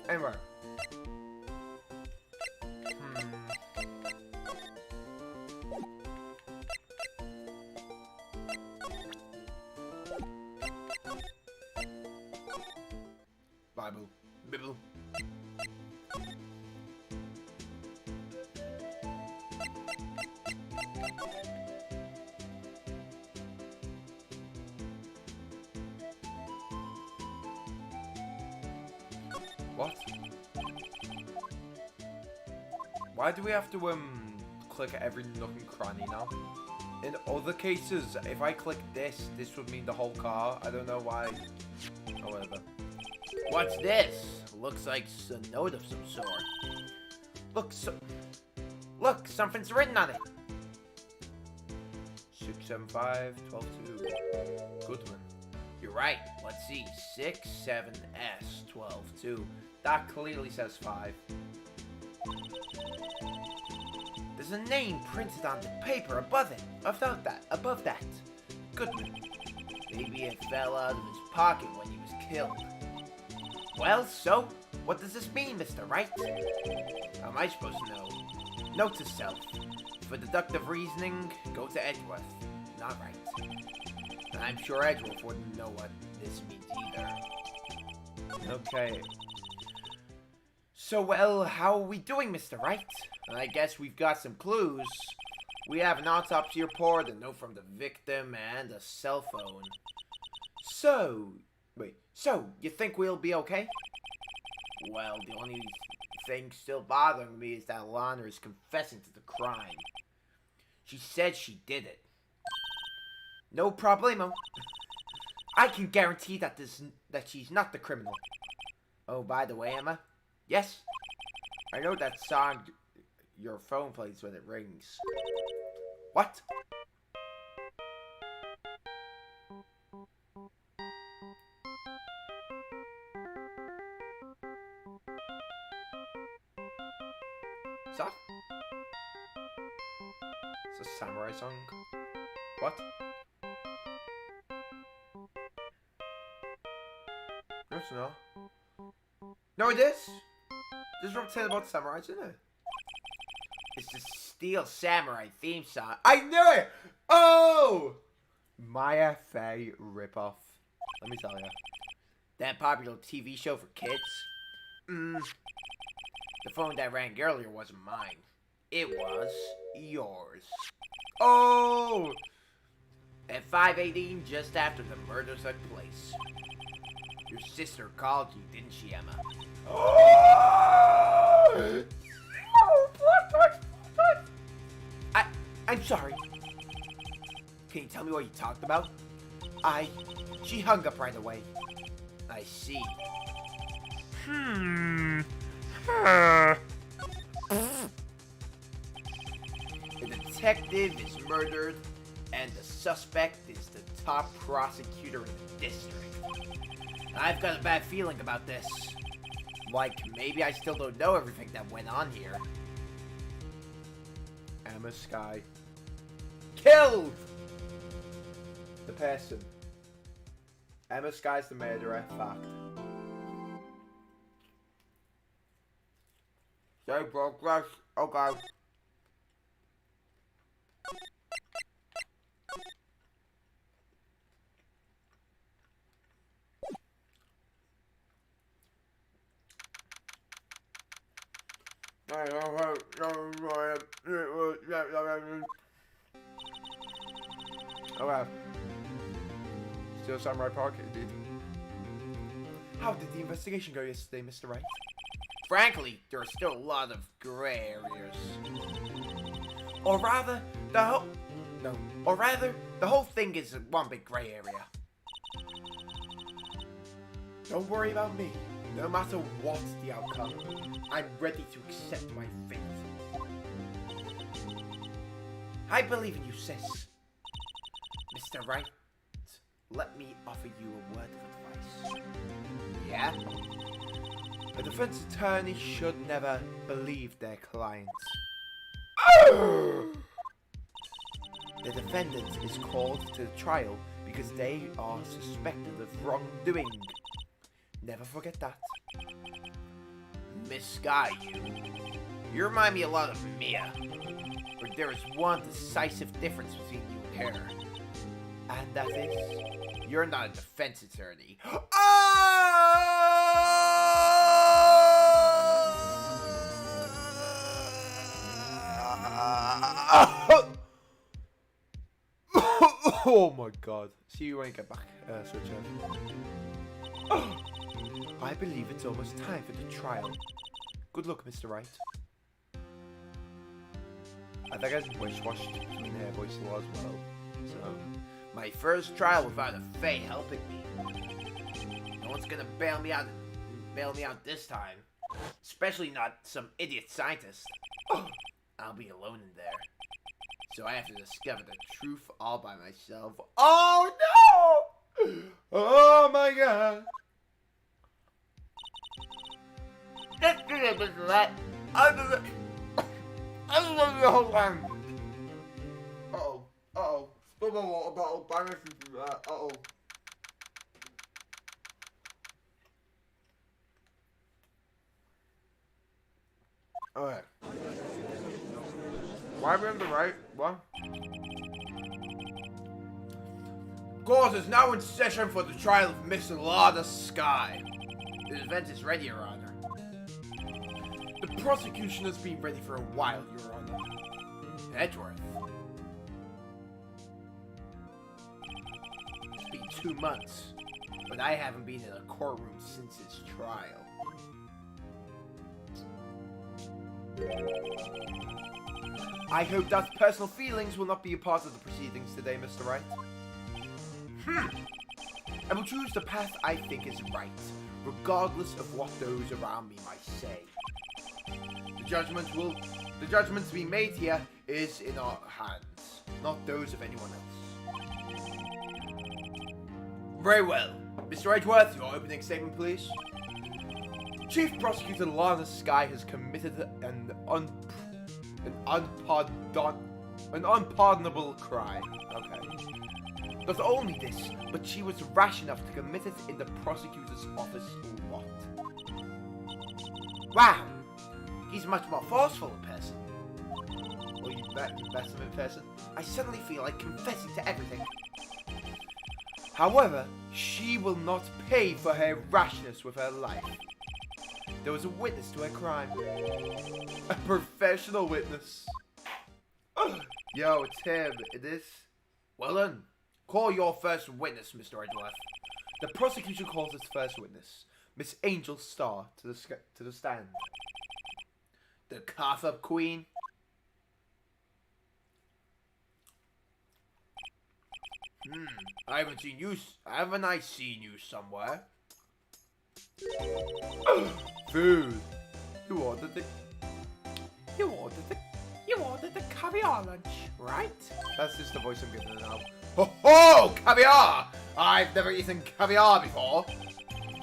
Anyway. Bible. What? Why do we have to click every nook and cranny now? In other cases, if I click this would mean the whole car. I don't know why. Oh, whatever. What's this? Looks like a note of some sort. Look, something's written on it. 675-12-2. Goodman. You're right. Let's see. 67S-12-2. That clearly says 5. There's a name printed on the paper above it. Above that. Goodman. Maybe it fell out of his pocket when he was killed. Well, so, what does this mean, Mr. Wright? How am I supposed to know? Note to self. For deductive reasoning, go to Edgeworth. Not Wright. And I'm sure Edgeworth wouldn't know what this means either. Okay. So, well, how are we doing, Mr. Wright? I guess we've got some clues. We have an autopsy report, a note from the victim, and a cell phone. So, you think we'll be okay? Well, the only thing still bothering me is that Lana is confessing to the crime. She said she did it. No problemo. I can guarantee that she's not the criminal. Oh, by the way, Emma. Yes? I know that song your phone plays when it rings. What? Is that? It's a samurai song. What? No, it's not. No, it is. This is what I'm saying about samurais, isn't it? It's the Steel Samurai theme song. I knew it! Oh! Maya Fey ripoff. Let me tell you. That popular TV show for kids? The phone that rang earlier wasn't mine. It was yours. Oh! At 5:18, just after the murder took place. Your sister called you, didn't she, Emma? Oh! I'm sorry. Can you tell me what you talked about? She hung up right away. I see. The detective is murdered, and the suspect is the top prosecutor in the district. I've got a bad feeling about this. Like, maybe I still don't know everything that went on here. Emma Sky. Killed! The person. Emma Sky's the murderer. Fact. So progress. Okay. Okay. Still Samurai Park, indeed. How did the investigation go yesterday, Mr. Wright? Frankly, there are still a lot of gray areas. Or rather, the whole thing is one big gray area. Don't worry about me. No matter what the outcome, I'm ready to accept my fate. I believe in you, sis. Mr. Wright, let me offer you a word of advice. Yeah? A defense attorney should never believe their clients. The defendant is called to the trial because they are suspected of wrongdoing. Never forget that. Miss Sky, you remind me a lot of Mia. But there is one decisive difference between you and her. And that is... You're not a defense attorney. Oh my god. See you when you get back, Switch off. I believe it's almost time for the trial. Good luck, Mr. Wright. I think I just wish-washed between her voice law as well. So, my first trial without a Fae helping me. No one's gonna bail me out this time. Especially not some idiot scientist. I'll be alone in there. So I have to discover the truth all by myself. oh no! Oh my god! Let's do it, Mr. Rat. I love the whole time. Uh-oh. Uh-oh. Spill my water bottle. Bang it through that. Uh-oh. Alright. Why are we on the right? What? Court is now in session for the trial of Miss Lada Sky. The defense is ready, Your Honor. The prosecution has been ready for a while, Your Honor. Edgeworth. It's been 2 months, but I haven't been in a courtroom since his trial. I hope that personal feelings will not be a part of the proceedings today, Mr. Wright. I will choose the path I think is right, regardless of what those around me might say. The judgment to be made here is in our hands, not those of anyone else. Very well. Mr. Edgeworth, your opening statement, please. Chief Prosecutor Lana Sky has committed an unpardonable crime. Okay. Not only this, but she was rash enough to commit it in the prosecutor's office lot. Wow. He's much more forceful in person. Well, you met him in person. I suddenly feel like confessing to everything. However, she will not pay for her rashness with her life. There was a witness to her crime. A professional witness. Yo, it's him. It is. Well then, call your first witness, Mr. Edgeworth. The prosecution calls its first witness, Miss Angel Starr, to the stand. The cough-up queen. Haven't I seen you somewhere? Food. You ordered the You ordered the caviar lunch, right? That's just the voice I'm giving it now. Ho ho! Caviar! I've never eaten caviar before.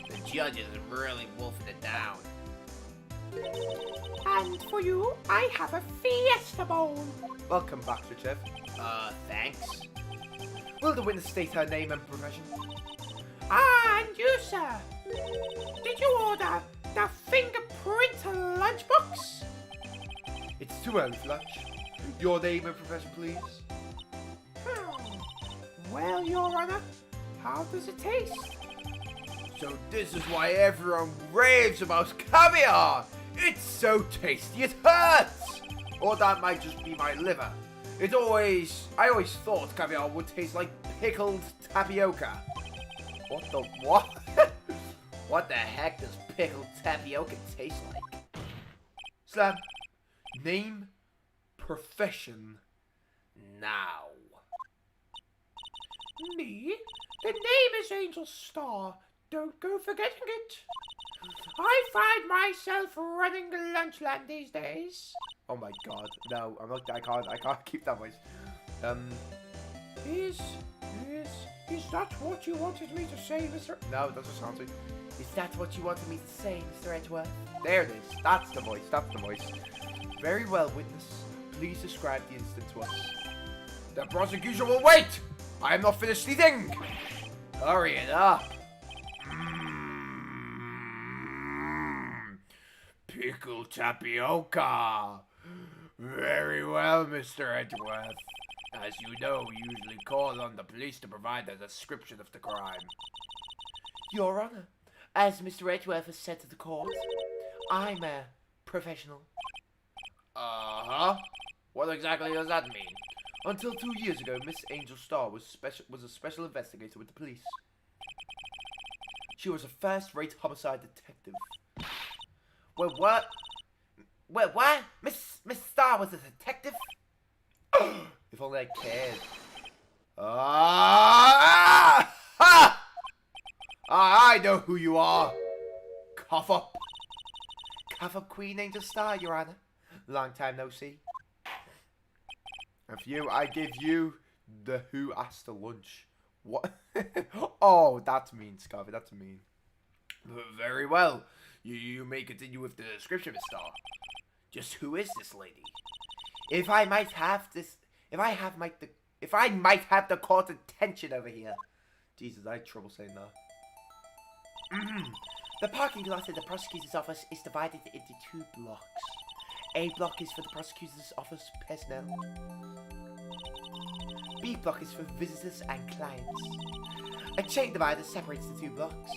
The judge is really wolfing it down. And for you, I have a fiesta bowl. Welcome back, Sir Chef. Thanks. Will the witness state her name and profession? And you, sir. Did you order the fingerprint lunchbox? It's too early for lunch. Your name and profession, please. Well, Your Honor, how does it taste? So this is why everyone raves about caviar. It's so tasty it hurts. Or that might just be my liver. I always thought caviar would taste like pickled tapioca. What the what? What the heck does pickled tapioca taste like? Slam. Name, profession, now. Me? The name is Angel Star. Don't go forgetting it. I find myself running Lunchland these days. Oh my god. No, I can't keep that voice. Is that what you wanted me to say, Mr. No, that's what sounds like. Is that what you wanted me to say, Mr. Edgeworth? There it is. That's the voice. Very well, witness. Please describe the incident to us. The prosecution will wait! I am not finished eating! Hurry it up! Pickled tapioca! Very well, Mr. Edgeworth. As you know, we usually call on the police to provide a description of the crime. Your Honor, as Mr. Edgeworth has said to the court, I'm a professional. Uh-huh. What exactly does that mean? Until 2 years ago, Miss Angel Star was a special investigator with the police. She was a first-rate homicide detective. Wait, what? Wait, what? Miss Star was a detective? If only I cared. I know who you are. Cough up. Cough up, Queen Angel Star, Your Honor. Long time no see. And for you, I give you the who asked to lunch. What? Oh, that's mean, Scarvy. That's mean. Very well. You may continue with the description, Miss Star. Just who is this lady? If I might have the court attention over here. Jesus, I had trouble saying that. The parking lot at the prosecutor's office is divided into 2 blocks. A block is for the prosecutor's office personnel. B block is for visitors and clients. A chain divider separates the 2 blocks.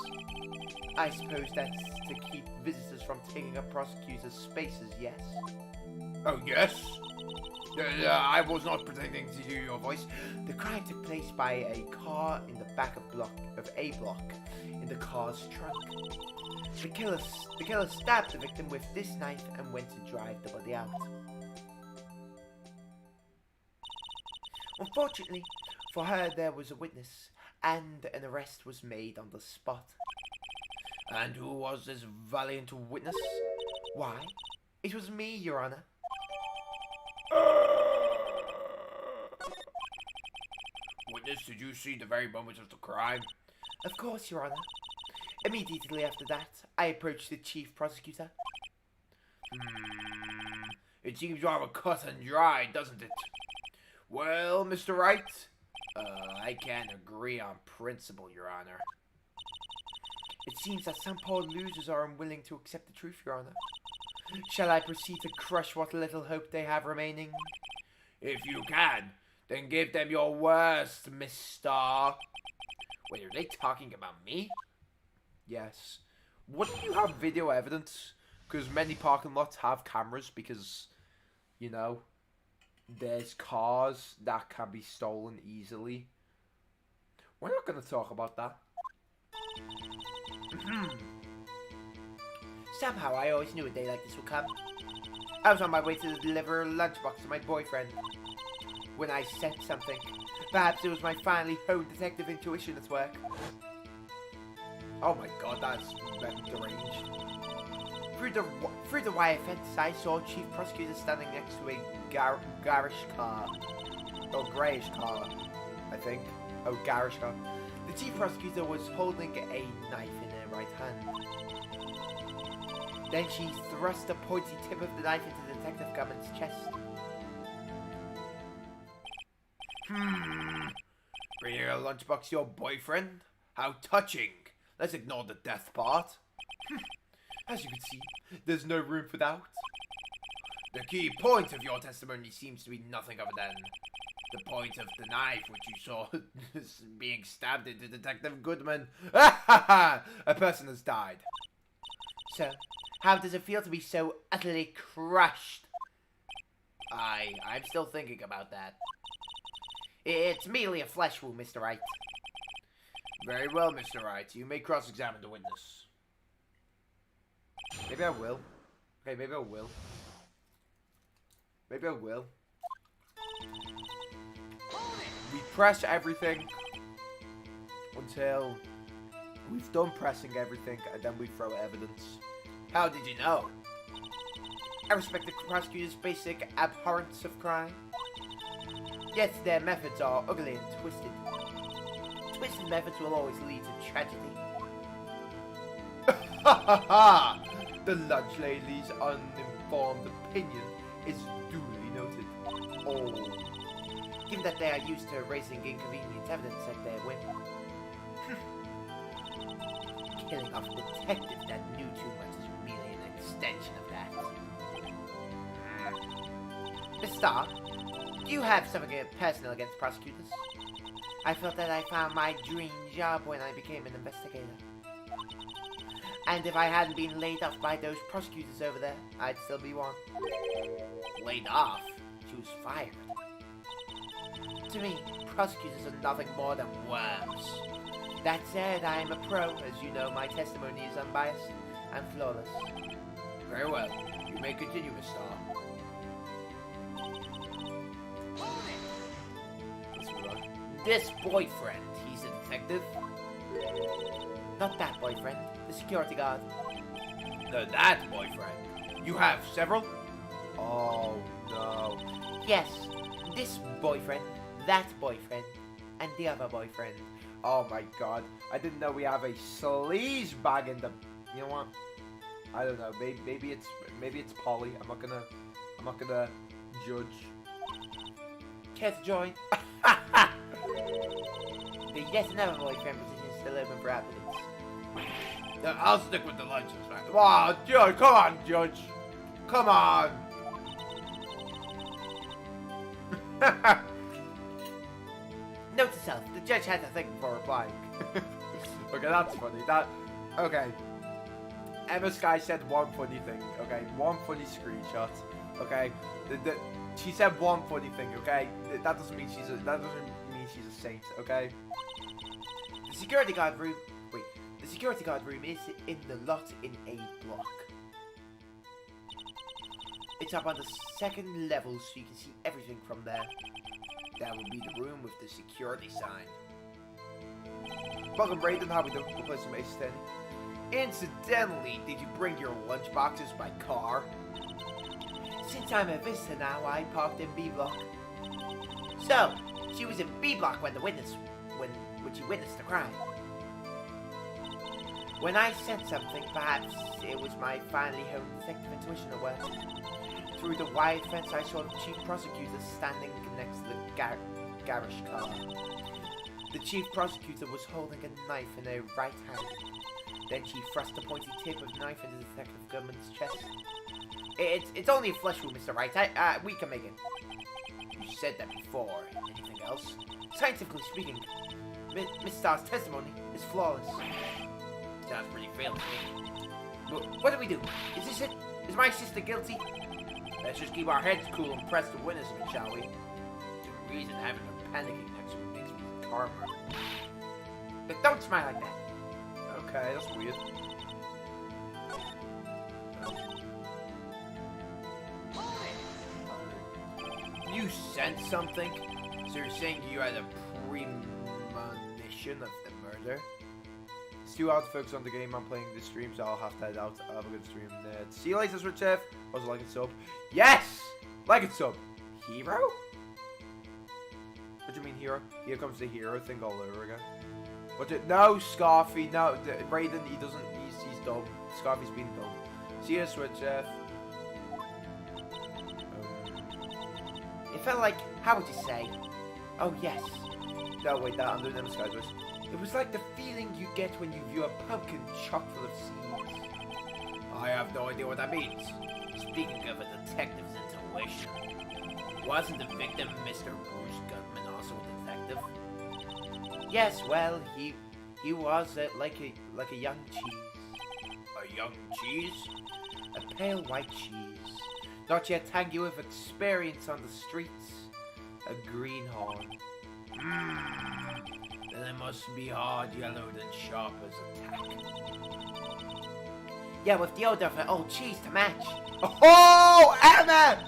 I suppose that's to keep visitors from taking up prosecutors' spaces, yes? Oh, yes? I was not pretending to hear your voice. The crime took place by a car in the back of A block, in the car's trunk. The killer stabbed the victim with this knife and went to drive the body out. Unfortunately for her, there was a witness, and an arrest was made on the spot. And who was this valiant witness? Why, it was me, Your Honor. Witness, did you see the very moment of the crime? Of course, Your Honor. Immediately after that, I approached the chief prosecutor. It seems rather cut and dry, doesn't it? Well, Mr. Wright, I can't agree on principle, Your Honor. It seems that some poor losers are unwilling to accept the truth, Your Honor. Shall I proceed to crush what little hope they have remaining? If you can, then give them your worst, Miss Star. Wait, are they talking about me? Yes. Wouldn't you have video evidence? Because many parking lots have cameras because, you know, there's cars that can be stolen easily. We're not going to talk about that. Somehow I always knew a day like this would come. I was on my way to deliver a lunchbox to my boyfriend when I said something. Perhaps it was my finely honed detective intuition at work. Oh my god, that's deranged. Through the wire fence, I saw Chief Prosecutor standing next to a garish car. Or greyish car, I think. Oh, garish car. The Chief Prosecutor was holding a knife in her right hand. Then she thrust the pointy tip of the knife into Detective Gumman's chest. Bringing a lunchbox to your boyfriend? How touching. Let's ignore the death part. As you can see, there's no room for doubt. The key point of your testimony seems to be nothing other than the point of the knife which you saw being stabbed into Detective Goodman. A person has died. So, how does it feel to be so utterly crushed? I'm still thinking about that. It's merely a flesh wound, Mr. Wright. Very well, Mr. Wright. You may cross-examine the witness. Maybe I will. Okay, maybe I will. Maybe I will. We press everything until we've done pressing everything, and then we throw evidence. How did you know? I respect the prosecutor's basic abhorrence of crime. Yet their methods are ugly and twisted. Twisted methods will always lead to tragedy. Ha ha ha! The lunch lady's uninformed opinion is duly noted. Oh. Given that they are used to erasing inconvenient evidence at their whim. Killing off a detective that knew too much is merely an extension of that. Miss Starr, do you have something personal against prosecutors? I felt that I found my dream job when I became an investigator. And if I hadn't been laid off by those prosecutors over there, I'd still be one. Laid off? She was fired. To me, prosecutors are nothing more than worms. That said, I am a pro. As you know, my testimony is unbiased and flawless. Very well. You may continue, Miss Starr. This boyfriend, he's a detective? Not that boyfriend, the security guard. That boyfriend? You have several? Oh, no. Yes, this boyfriend, that boyfriend, and the other boyfriend. Oh my god. I didn't know we have a sleaze bag in the... You know what? I don't know. Maybe it's Polly. I'm not gonna judge. Care to join? The yet another boyfriend position is still open for applicants. I'll stick with the lunches, man. Oh, Judge, come on, Judge. Come on. Note to self, the judge had to think before replying. Okay, that's funny. Okay. Emma Sky said one funny thing, okay? One funny screenshot, okay? She said one funny thing, okay? That doesn't mean she's a saint, okay? The security guard room is in the lot in A block. It's up on the second level, so you can see everything from there. That would be the room with the security sign. Welcome, Brayden. How we doing? We'll play some Ace 10. Incidentally, did you bring your lunch boxes by car? Since I'm a visitor now, I parked in B block. So, she was in B block when she witnessed the crime. When I said something, perhaps it was my finely honed detective intuition at work. Through the wire fence, I saw the chief prosecutor standing next to the garish car. The chief prosecutor was holding a knife in her right hand. Then she thrust the pointy tip of the knife into Detective Goodman's chest. It's only a flesh wound, Mr. Wright. We can make it. You said that before. Anything else? Scientifically speaking, Miss Starr's testimony is flawless. Sounds pretty fair to me. What do we do? Is this it? Is my sister guilty? Let's just keep our heads cool and press the winners of it, shall we? The reason having her panicking next to me makes me karma. But don't smile like that. Okay, that's weird. You sensed something? So you're saying you had a premonition of the murder? It's too hard to focus on the game I'm playing this stream, so I'll have to head out. Have a good stream. See you later, Switch Chef. Also, like and sub. Yes! Like and sub. Hero? What do you mean, hero? Here comes the hero thing all over again. What? No, Scarfy. No, Raiden. He doesn't. He's dumb. Scarfy's being dumb. See you, Switch Chef. It felt like, how would you say? Oh yes. No, wait, I'm doing them Skywars. It was like the feeling you get when you view a pumpkin chock full of seeds. I have no idea what that means. Speaking of a detective's intuition, wasn't the victim Mr. Bruce Gutman also a detective? Yes, well, he was like a young cheese. A young cheese? A pale white cheese. Not yet tangy with experience on the streets. A greenhorn. Then it must be hard yellowed and sharp as a tack. Yeah, with the odor of an old cheese to match. Oh, Emma!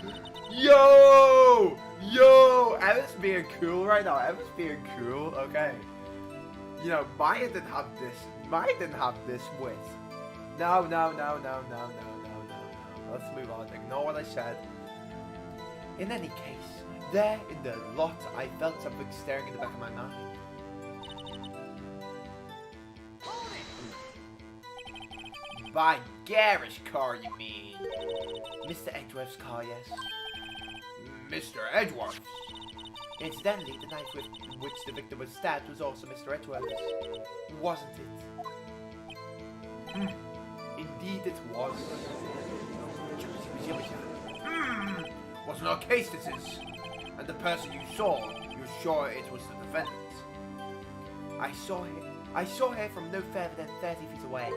Yo! Emma's being cool right now. Emma's being cool. Okay. You know, Maya didn't have this. Maya didn't have this width. No. Let's move on. Ignore what I said. In any case, there in the lot, I felt something staring in the back of my mind. By garish car, you mean? Mr. Edgeworth's car, yes. Mr. Edgeworth? Incidentally, the knife with which the victim was stabbed was also Mr. Edgeworth's. Wasn't it? Indeed it was. What an odd case this is. And the person you saw, you're sure it was the defendant? I saw her from no further than 30 feet away.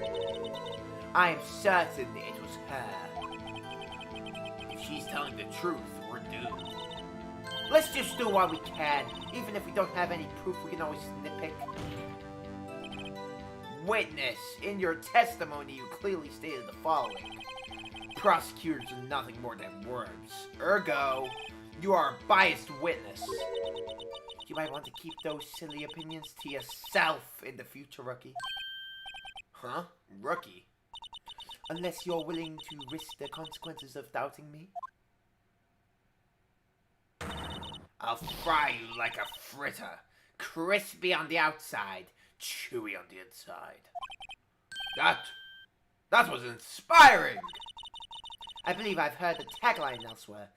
I am certain it was her. If she's telling the truth, we're doomed. Let's just do what we can. Even if we don't have any proof, we can always nitpick. Witness, in your testimony you clearly stated the following. Prosecutors are nothing more than words. Ergo, you are a biased witness. You might want to keep those silly opinions to yourself in the future, Rookie. Huh? Rookie? Unless you're willing to risk the consequences of doubting me. I'll fry you like a fritter. Crispy on the outside, chewy on the inside. That was inspiring! I believe I've heard the tagline elsewhere.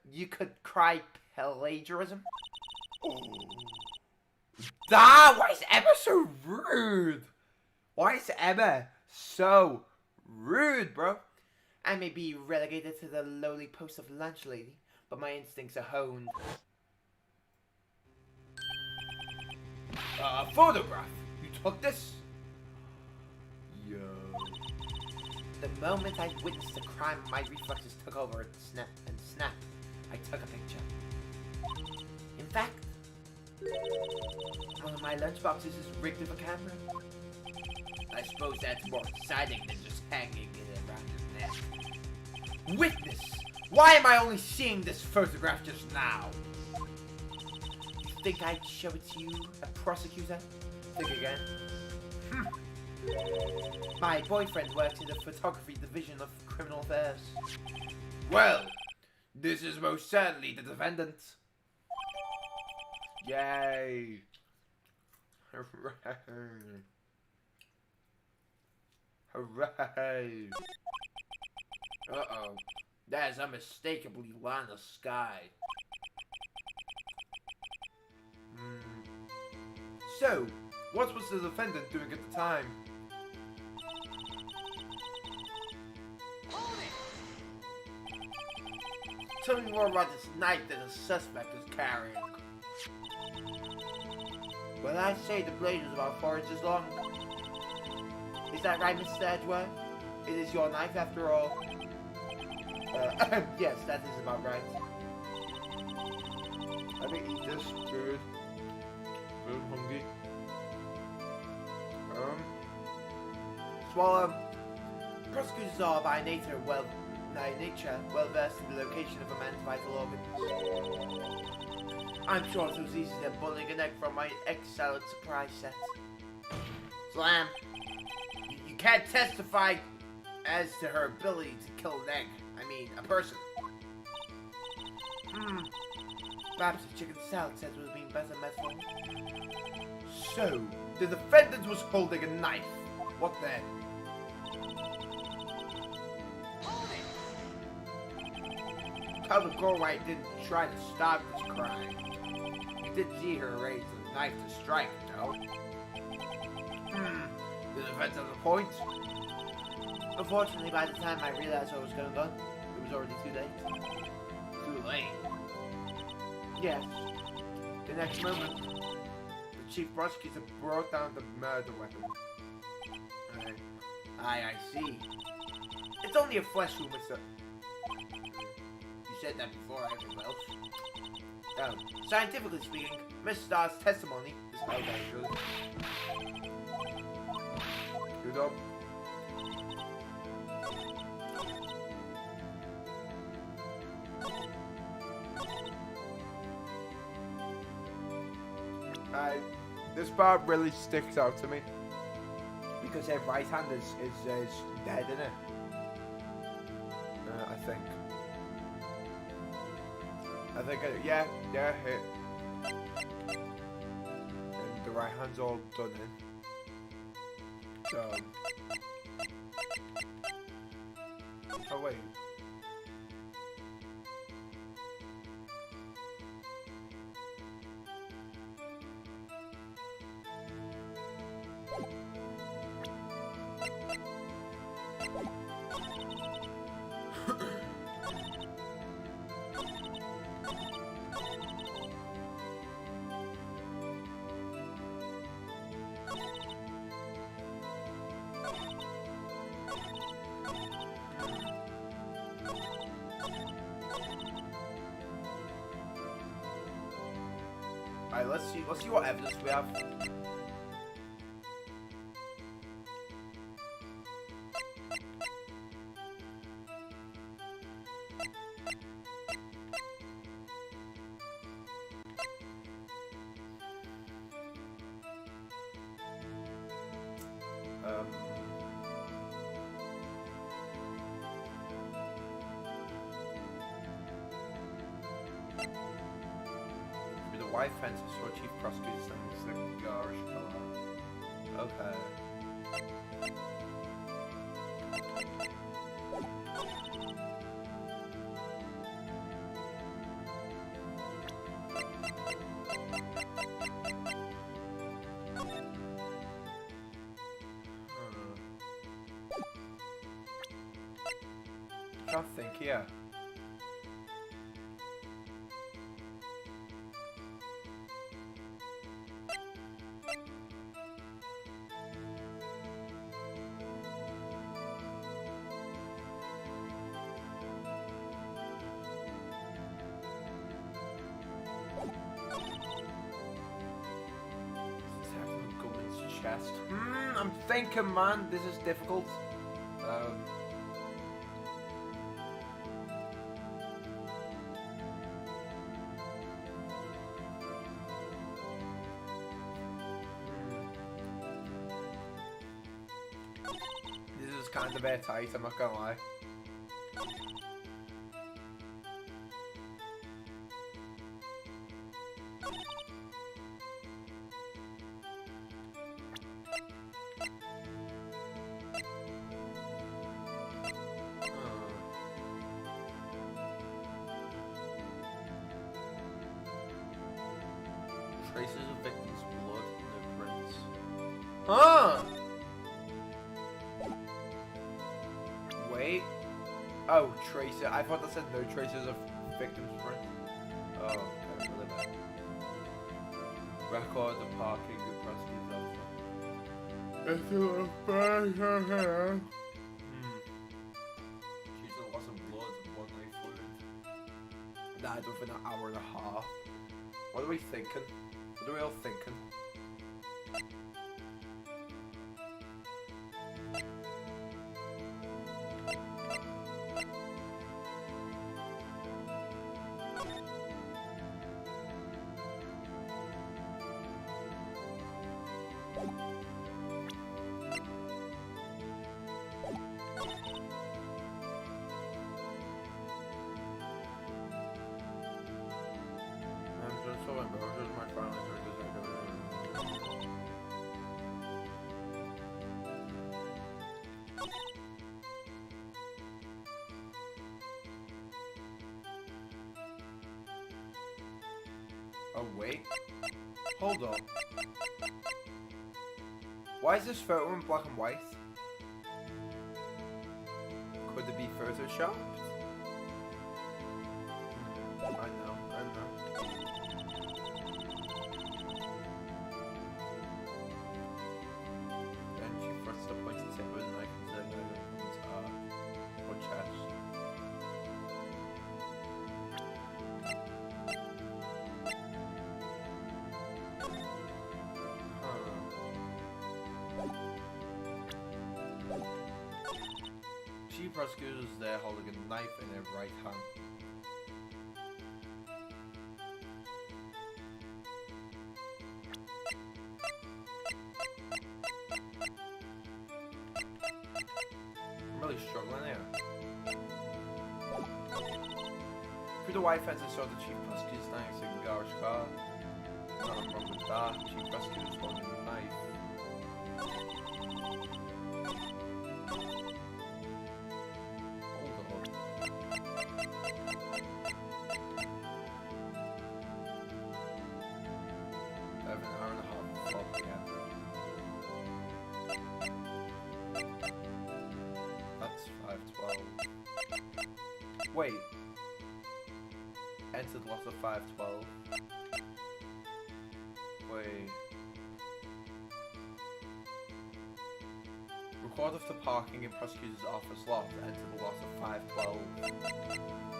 You could cry plagiarism? Why is Emma so rude? Why is Emma so rude, bro? I may be relegated to the lowly post of lunch lady, but my instincts are honed. A photograph? You took this? Yo. The moment I witnessed the crime, my reflexes took over and snap. I took a picture. In fact, one of my lunchboxes is rigged with a camera. I suppose that's more exciting than just hanging it around your neck. Witness! Why am I only seeing this photograph just now? You think I'd show it to you, a prosecutor? Think again. My boyfriend works in the photography division of criminal affairs. Well, this is most certainly the defendant. Yay. Hooray. Hooray. Uh-oh. That is unmistakably Lana Sky. So, what was the defendant doing at the time? Tell me more about this knife that the suspect is carrying. Well, I say the blade is about 4 inches long. Is that right, Mr. Edgeworth? It is your knife after all. Yes, that is about right. I think eat this food. I'm hungry. Swallow. Prosecutors are by nature well versed in the location of a man's vital organs. I'm sure it was easier than pulling an egg from my egg salad surprise set. Slam. can't testify as to her ability to kill an egg. I mean, a person. Perhaps the chicken salad set would have been better met for me. So, the defendant was holding a knife. What then? Tell the girl Wright didn't try to stop this crime. You did see her raise the knife to strike, no? The defense has a point. Unfortunately, by the time I realized what was going on, it was already too late. Too late. Yes. The next moment, the chief prosecutor Brought down the murder weapon. I see. It's only a flesh wound, Mr. You said that before, everyone else. Scientifically speaking, Miss Starr's testimony is held actually. Good job. This part really sticks out to me because her right hand is dead, isn't it? I think, yeah, hit. And the right hand's all done in. So, oh wait. Alright, let's see what evidence we have. The white fence is for chief prosecutors and the garish color. Okay. I can't think here. Chest. I'm thinking, man, this is difficult. This is kind of airtight, I'm not gonna lie. Traces of victims' blood in their prints. Huh! Wait. Oh, traces. I thought that said no traces of victims' prints. Oh, okay. Record the parking of prosecutor's officer. She's a loss of blood and bodily fluid. Died within an hour and a half. What are we thinking? What are we all thinking? Oh, wait. Hold on. Why is this photo in black and white? Could it be photoshopped? I know. Then she first up points the tip with a knife and then or chest. Chief prosecutor is there holding a knife in her right hand. I'm really struggling here. Through the white fence I saw the chief prosecutor standing next to a garage car. Nothing wrong with that. Chief prosecutor is holding a knife. Wait. Entered lot of 512. Wait. Record of the parking in prosecutor's office lot. Entered the lot of 512.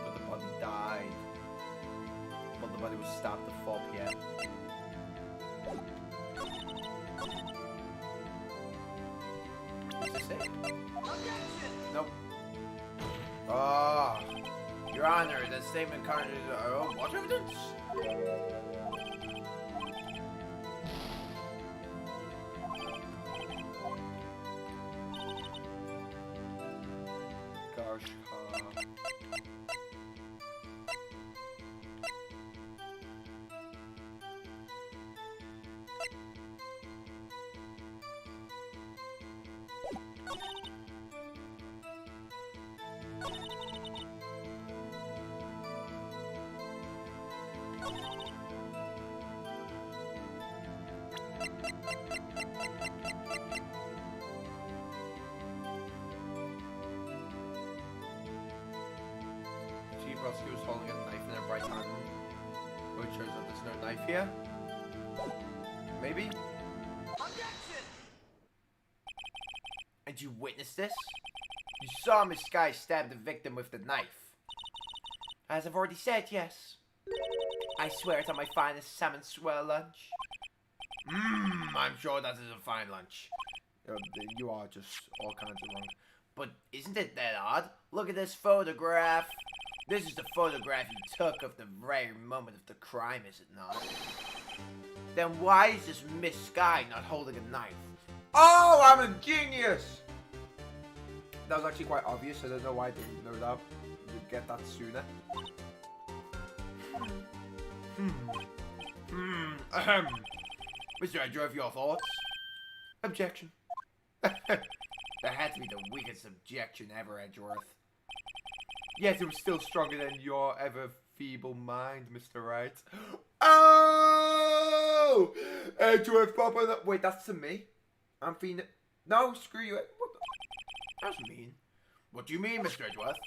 But the body died. But the body was stabbed at 4 PM. Is this it? Nope. Ah. Your Honor, the statement conjures what evidence? Gosh, Chief prosecutor was holding a knife in her right hand, which shows that there's no knife here. Maybe? Objection! And you witnessed this? You saw Miss Sky stab the victim with the knife. As I've already said, yes. I swear it's on my finest salmon swell lunch. I'm sure that is a fine lunch. You are just all kinds of wrong. But isn't it that odd? Look at this photograph. This is the photograph you took of the very moment of the crime, is it not? Then why is this Miss Sky not holding a knife? Oh, I'm a genius! That was actually quite obvious. I don't know why I didn't know that. You'd get that sooner. Mr. Edgeworth, your thoughts? Objection. That had to be the weakest objection ever, Edgeworth. Yet it was still stronger than your ever feeble mind, Mr. Wright. Oh! Edgeworth, Papa. Wait, that's to me? I'm Pheonix. No, screw you. What the? That's mean. What do you mean, Mr. Edgeworth?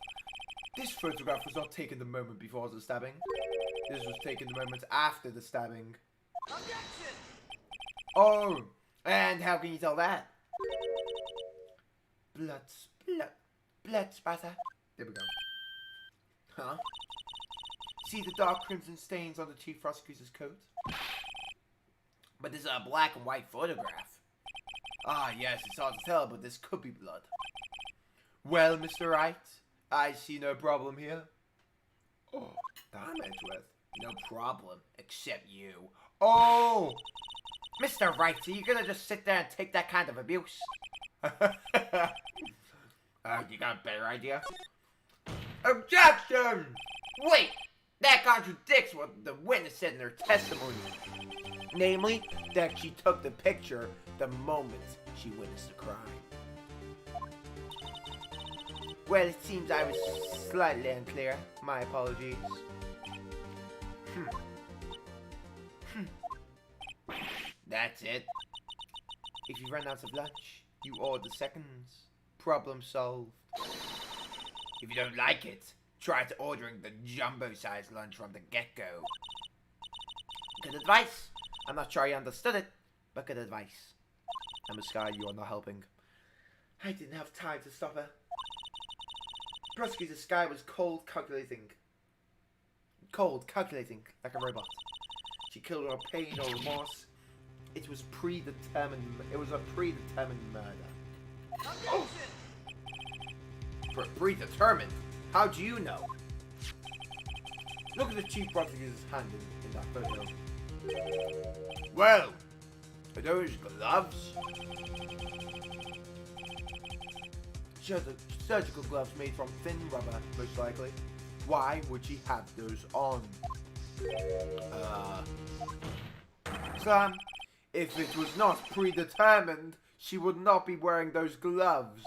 This photograph was not taken the moment before the stabbing. This was taken the moment after the stabbing. Objection! Oh, and how can you tell that? Blood spatter. There we go. Huh? See the dark crimson stains on the chief prosecutor's coat? But this is a black and white photograph. Ah, yes, it's hard to tell, but this could be blood. Well, Mr. Wright, I see no problem here. Oh, damn, Edgeworth. No problem, except you. Oh! Mr. Wright, are you gonna just sit there and take that kind of abuse? You got a better idea? Objection! Wait! That contradicts what the witness said in their testimony. Namely, that she took the picture the moment she witnessed the crime. Well, it seems I was slightly unclear. My apologies. That's it. If you run out of lunch, you order seconds. Problem solved. If you don't like it, try to ordering the jumbo-sized lunch from the get-go. Good advice. I'm not sure I understood it, but good advice. I'm a Sky, you are not helping. I didn't have time to stop her. Prosecutor Sky was cold, calculating, like a robot. She killed without pain or remorse. It was predetermined. It was a predetermined murder. Oh! Predetermined? How do you know? Look at the chief prosecutor's hand in that photo. Well, are those gloves? Surgical gloves made from thin rubber, most likely. Why would she have those on? Sam, if it was not predetermined, she would not be wearing those gloves.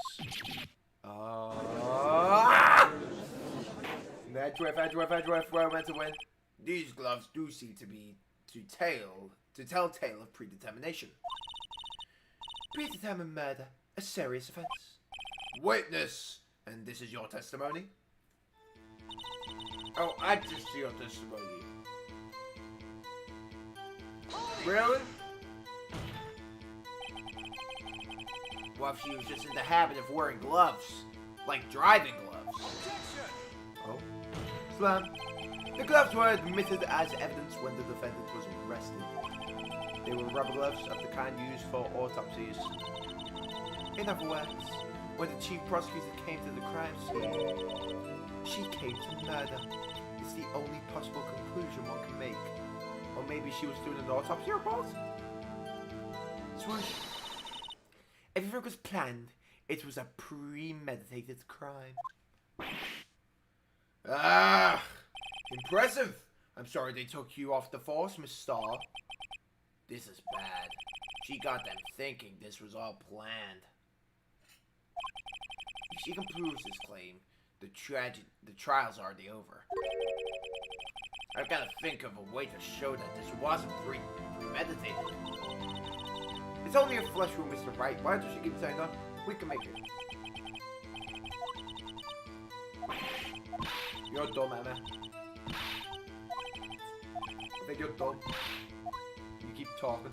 Edgeworth, where I meant to win. These gloves do seem to be to tell tale of predetermination. Predetermined murder, a serious offence. Witness, and this is your testimony? Oh, I just see your testimony. Really? What if she was just in the habit of wearing gloves? Like driving gloves? Oh. Slam. The gloves were admitted as evidence when the defendant was arrested. They were rubber gloves of the kind used for autopsies. In other words, when the chief prosecutor came to the crime scene, she came to murder. It's the only possible conclusion one can make. Or maybe she was doing an autopsy report? Swoosh. Everything was planned. It was a premeditated crime. Ah, impressive. I'm sorry they took you off the force, Miss Starr. This is bad. She got them thinking this was all planned. If she can prove this claim, the trial's already over. I've got to think of a way to show that this wasn't premeditated. It's only a flesh wound, Mr. Wright. Why don't you keep saying that? We can make it. You're dumb, Emma. I think you're dumb. You keep talking.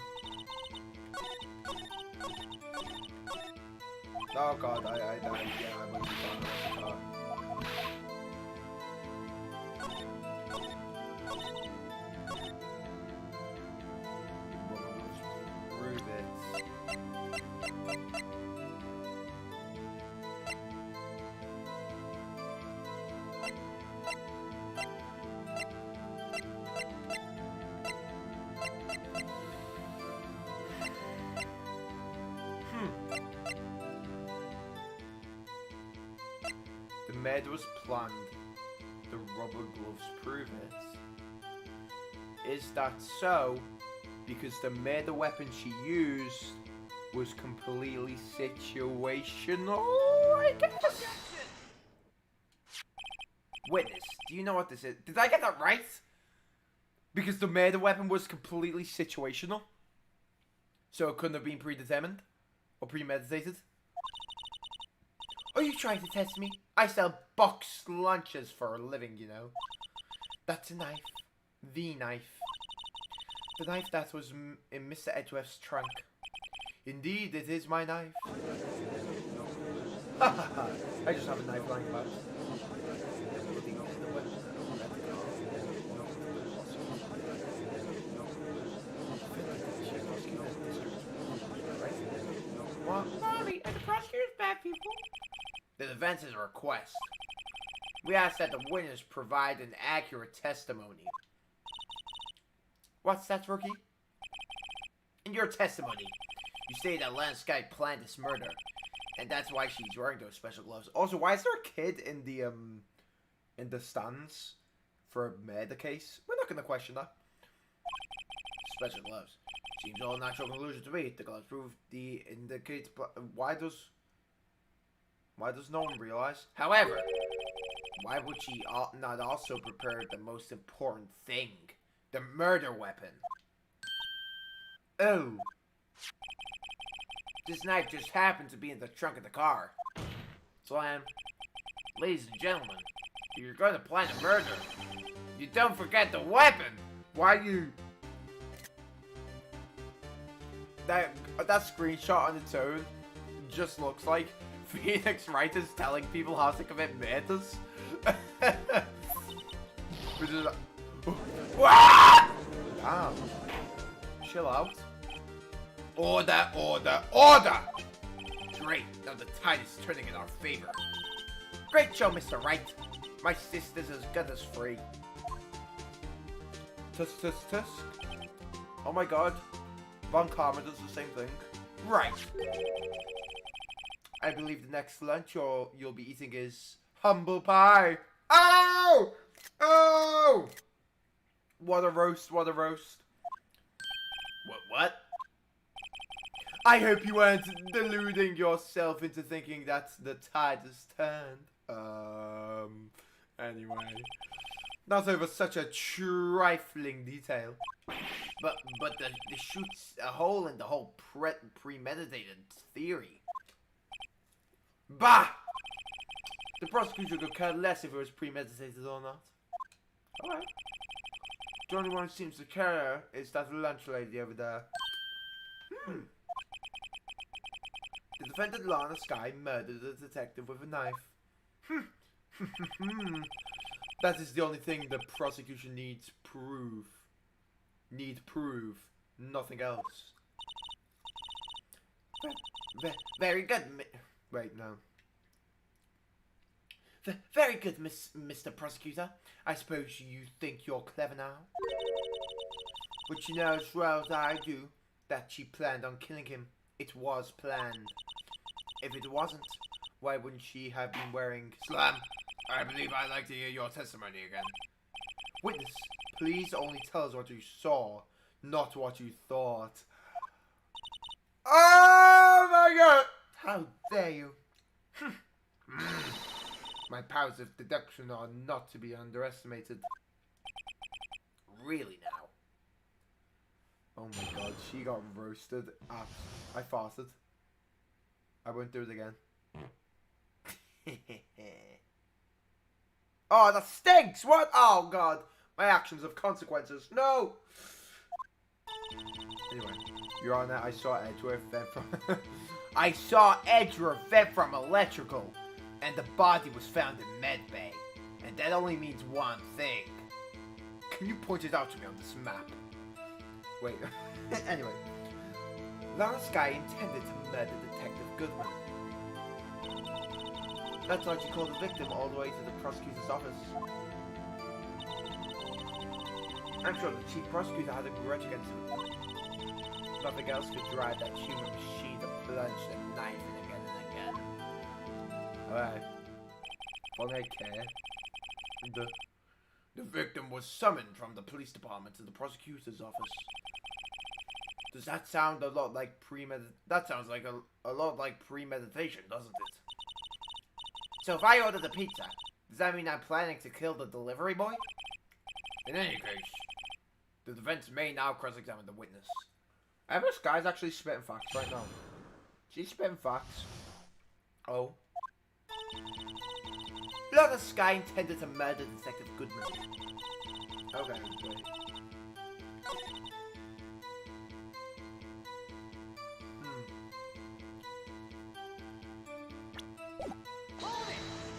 Oh god, I died. Yeah, I might be talking. Prove it. The murder was planned. The rubber gloves prove it. Is that so? Because the murder weapon she used was completely situational, I guess? Witness, do you know what this is? Did I get that right? Because the murder weapon was completely situational? So it couldn't have been predetermined? Or premeditated? Are you trying to test me? I sell boxed lunches for a living, you know. That's a knife. The knife. The knife that was in Mr. Edgeworth's trunk. Indeed, it is my knife. I just have a knife lying about. What? Sorry, are the prosecutors bad people? The defense is a request. We ask that the witness provide an accurate testimony. What's that, Rookie? In your testimony, you say that Lance Sky planned this murder, and that's why she's wearing those special gloves. Also, why is there a kid in the stands for a murder case? We're not gonna question that. Special gloves. Seems all natural conclusion to me. The gloves prove the indicates. Why does no one realize? However, why would she not also prepare the most important thing? The murder weapon. Oh. This knife just happened to be in the trunk of the car. Slam. Ladies and gentlemen, if you're going to plan a murder, you don't forget the weapon. Why you? That screenshot on its own just looks like Pheonix Wright is telling people how to commit murders. Which is Damn. Chill out. Order, order, order! Great, now the tide is turning in our favor. Great show, Mr. Wright. My sister's as good as free. Tusk, tusk, tusk. Oh my god. Von Karma does the same thing. Right. I believe the next lunch you'll be eating is humble pie. Oh! Oh! What a roast, what a roast. What? I hope you weren't deluding yourself into thinking that the tide has turned. Anyway. Not over such a trifling detail. But the shoots a hole in the whole premeditated theory. Bah! The prosecutor could care less if it was premeditated or not. Alright. The only one who seems to care is that lunch lady over there. The defendant Lana Sky murdered a detective with a knife. That is the only thing the prosecution needs proof. Nothing else. Very good, Wait, no. Very good, Mr. Prosecutor. I suppose you think you're clever now? But you know as well as I do that she planned on killing him. It was planned. If it wasn't, why wouldn't she have been wearing... Slam, I believe I'd like to hear your testimony again. Witness, please only tell us what you saw, not what you thought. Oh my god! How dare you? My powers of deduction are not to be underestimated. Really now? Oh my god, she got roasted. I farted. I won't do it again. Oh, that stinks! What? Oh god. My actions have consequences. No! Anyway, Your Honor, I saw Edgeworth vent from... I saw Edgeworth vent from electrical, and the body was found in medbay. And that only means one thing. Can you point it out to me on this map? Wait. Anyway. Last guy intended to murder Detective Goodman. That's why she called the victim all the way to the prosecutor's office. I'm sure the chief prosecutor had a grudge against him. Nothing else could drive that human machine to plunge the knife in again and again. Alright. Well, I care. The victim was summoned from the police department to the prosecutor's office. Does that sound a lot like That sounds like a lot like premeditation, doesn't it? So if I order the pizza, does that mean I'm planning to kill the delivery boy? In any case, the defense may now cross-examine the witness. This guy's actually spitting facts right now. She's spitting facts. Oh. Lana Sky intended to murder Detective Goodman. Okay, wait.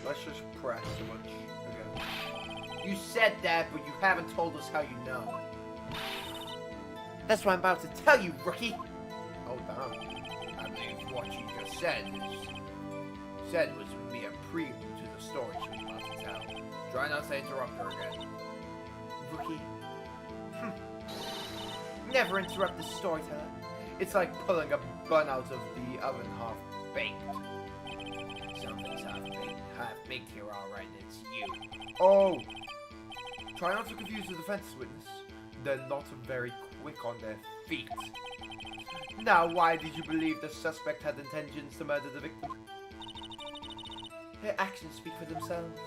Let's just press a bunch again. You said that, but you haven't told us how you know. That's what I'm about to tell you, rookie. Oh, damn. I believe what you just said was mere prelude to the story she was about to tell. Try not to interrupt her again. Rookie. Never interrupt the storyteller. It's like pulling a bun out of the oven half baked. Something's half baked here, alright, it's you. Oh! Try not to confuse the defense witness. They're not very quick on their feet. Now, why did you believe the suspect had intentions to murder the victim? Her actions speak for themselves.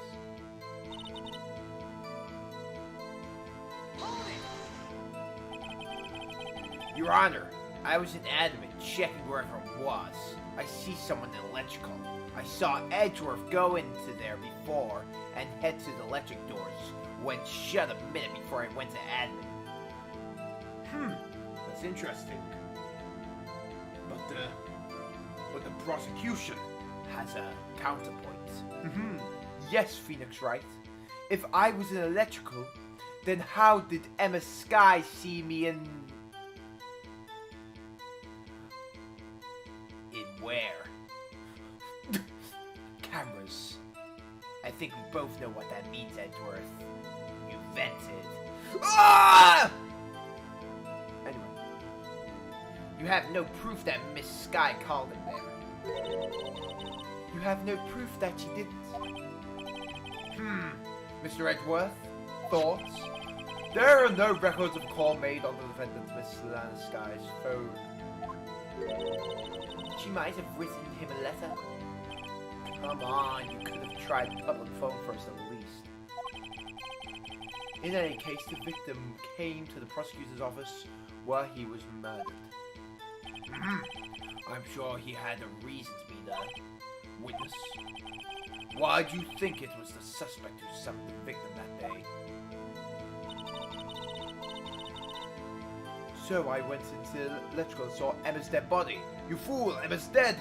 Your Honor, I was in admin checking wherever it was. I see someone in electrical. I saw Edgeworth go into there before and head to the electric doors. Went shut a minute before I went to admin. That's interesting. But the prosecution Has a counterpoint. Yes, Pheonix Wright. If I was in electrical, then how did Emma Sky see me in Where? Cameras. I think we both know what that means, Edgeworth. You vented. Ah! Anyway. You have no proof that Miss Sky called him there. You have no proof that she didn't. Mr. Edgeworth, thoughts? There are no records of a call made on the defendant, Miss Lana Sky's phone. She might have written him a letter. Come on, you could have tried public phone first at least. In any case, the victim came to the prosecutor's office where he was murdered. I'm sure he had a reason to be there. Witness, why do you think it was the suspect who summoned the victim that day? So I went into the electrical and saw Emma's dead body. You fool, Emma's dead!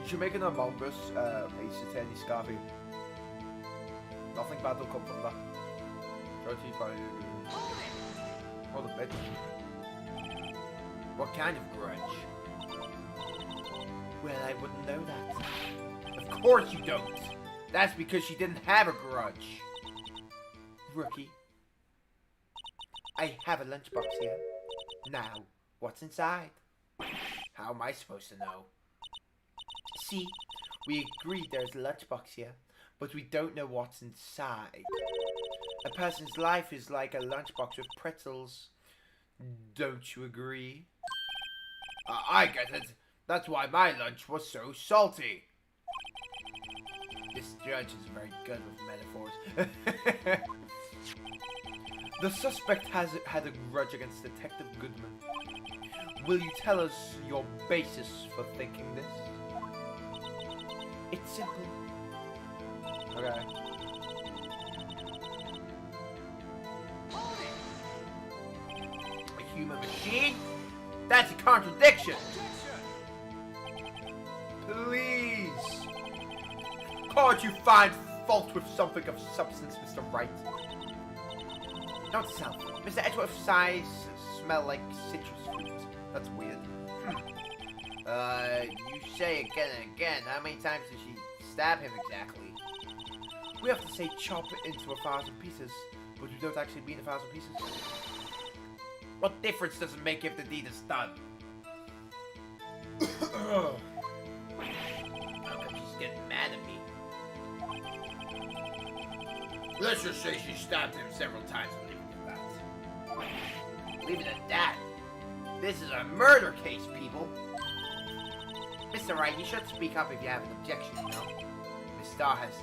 You should make an Among Us, Ace Attorney Scarfy. Nothing bad will come from that. Try to find hold a bit. What kind of grudge? Well, I wouldn't know that. Of course you don't! That's because she didn't have a grudge. Rookie. I have a lunchbox here. Now, what's inside? How am I supposed to know? See, we agreed there's a lunchbox here, but we don't know what's inside. A person's life is like a lunchbox with pretzels. Don't you agree? I get it. That's why my lunch was so salty. This judge is very good with metaphors. The suspect has had a grudge against Detective Goodman. Will you tell us your basis for thinking this? It's simple. Okay. A human machine? That's a contradiction. Please! Can't you find fault with something of substance, Mr. Wright? Not self. Mr. Edgeworth's eyes smell like citrus fruit. That's weird. You say again and again. How many times did she stab him exactly? We have to say chop it into 1,000 pieces, but we don't actually mean 1,000 pieces. What difference does it make if the deed is done? How come she's getting mad at me? Let's just say she stabbed him several times and leave it at that. Leave it at that? This is a murder case, people. Mr. Wright, you should speak up if you have an objection, you know? Miss Starr has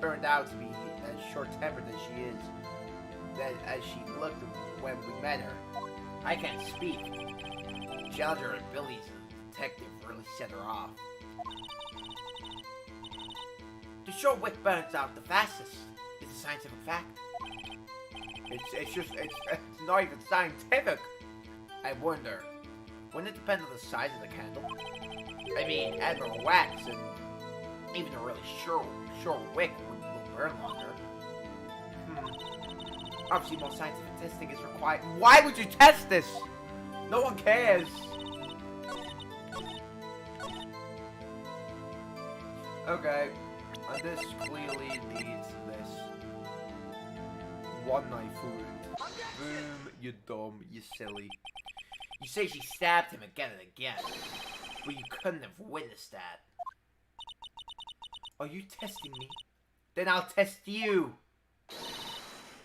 turned out to be as short-tempered as she is, as she looked when we met her. I can't speak. Challenge her abilities as a detective really set her off. The short wick burns out the fastest. It's a scientific fact. It's not even scientific. I wonder, wouldn't it depend on the size of the candle? I mean, Admiral wax and even a really short wick will burn longer. Obviously, more scientific testing is required. Why would you test this? No one cares. Okay, and this clearly needs this. One knife wound. Boom, you dumb, you silly. You say she stabbed him again and again, but you couldn't have witnessed that. Are you testing me? Then I'll test you.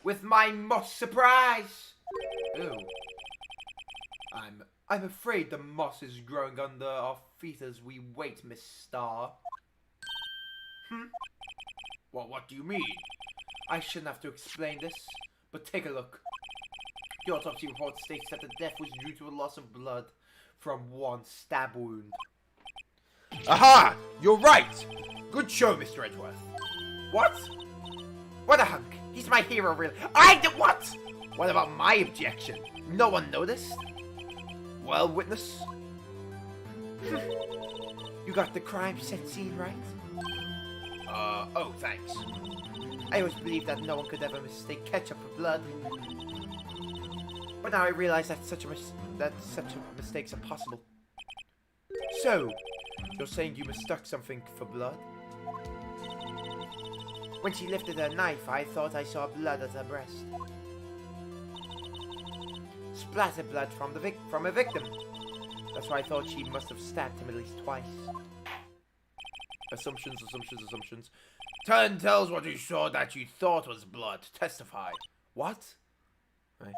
With my moss surprise. Ew. I'm afraid the moss is growing under our feet as we wait, Miss Starr. Well, what do you mean? I shouldn't have to explain this, but take a look. The autopsy report states that the death was due to a loss of blood from one stab wound. Aha! You're right! Good show, Mr. Edgeworth. What? What a hunk. He's my hero, really. What? What about my objection? No one noticed? Well, witness? You got the crime scene right? Oh, thanks. I always believed that no one could ever mistake ketchup for blood. But now I realize that such mistakes are possible. So, you're saying you mistook something for blood? When she lifted her knife, I thought I saw blood at her breast. Splattered blood from a victim. That's why I thought she must have stabbed him at least twice. Assumptions. Turn tells what you saw that you thought was blood. Testify. What? Right.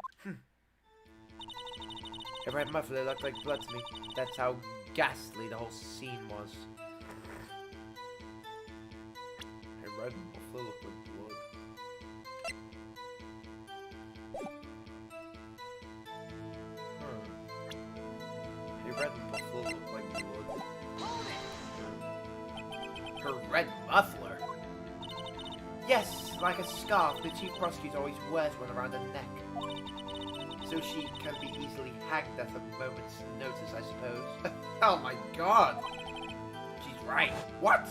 A red muffler looked like blood to me. That's how ghastly the whole scene was. A red muffler looked like blood. A red muffler looked like blood. Her red muffler? Yes, like a scarf the chief prosecutor always wears one around her neck. So she can be easily hacked at a moment's notice, I suppose. Oh my god! She's right. What?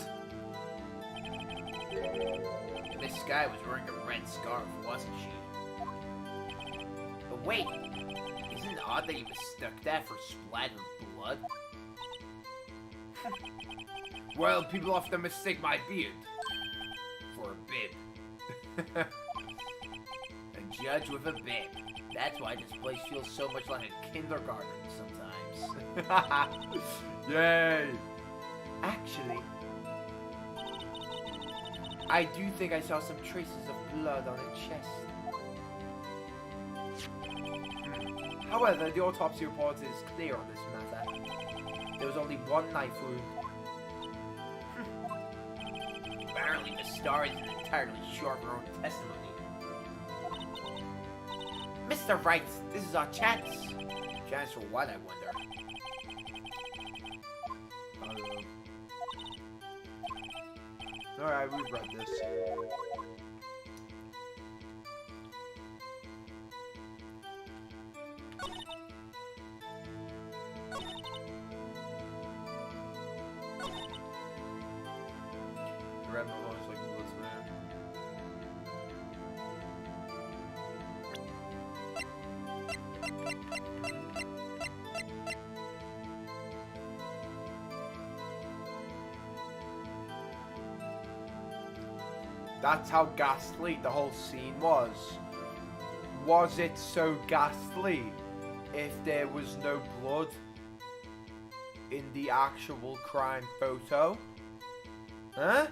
This guy was wearing a red scarf, wasn't she? But wait, isn't it odd that you mistook that for splattered blood? Well, people often mistake my beard for a bib. A judge with a bib. That's why this place feels so much like a kindergarten sometimes. Yay! Actually, I do think I saw some traces of blood on her chest. However, the autopsy report is clear on this matter. There was only one knife wound. Apparently, Miss Starr isn't entirely sure of her own testimony. Mr. Wright, this is our chance. Chance for what, I wonder? I don't know. Alright, we've read this. Read my voice like a blitzman. That's how ghastly the whole scene was. Was it so ghastly if there was no blood in the actual crime photo? Huh?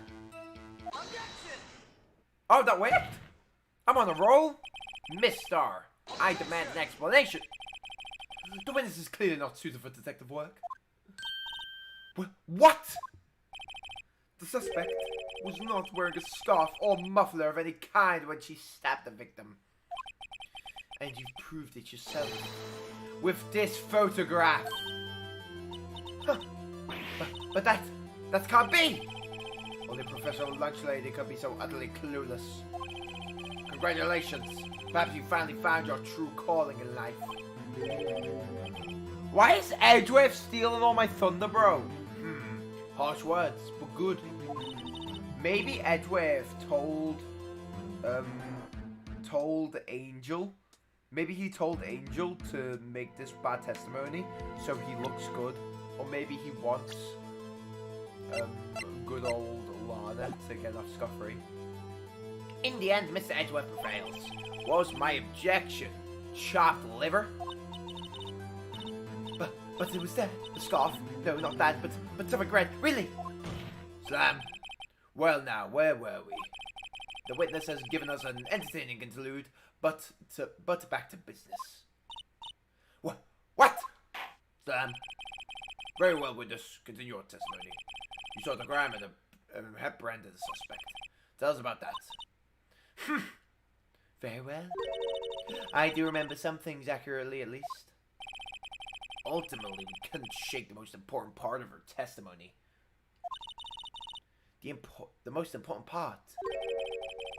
Objection! Oh, that wait! I'm on a roll! Miss Starr, I demand an explanation. The witness is clearly not suited for detective work. What? The suspect was not wearing a scarf or muffler of any kind when she stabbed the victim. And you proved it yourself with this photograph. Huh. But that can't be! Only professional lunch lady could be so utterly clueless. Congratulations. Perhaps you finally found your true calling in life. Why is Edgeworth stealing all my thunder, bro? Harsh words, but good. Maybe Edgeworth told Angel. Maybe he told Angel to make this bad testimony so he looks good. Or maybe he wants good old Lana to get off scot-free. In the end, Mr. Edgeworth prevails. What was my objection? Chopped liver? But it was there. The scarf. No, not that, but something red. Really? Slam. Well now, where were we? The witness has given us an entertaining interlude, but back to business. What? Slam. Very well, witness. Continue your testimony. You saw the crime and have branded the suspect. Tell us about that. Very well. I do remember some things accurately, at least. Ultimately, we couldn't shake the most important part of her testimony. The most important part.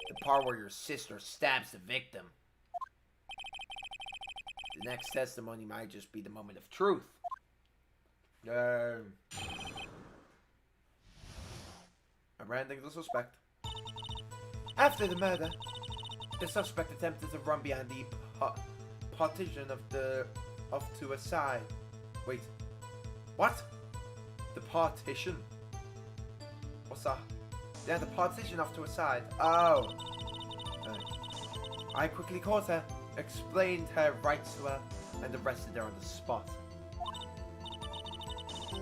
The part where your sister stabs the victim. The next testimony might just be the moment of truth. Arresting the suspect. After the murder, the suspect attempted to run behind the partition off to a side. Wait. What? The partition? What's that? Yeah, the partition off to a side. Oh. I quickly caught her, explained her rights to her, and arrested her on the spot.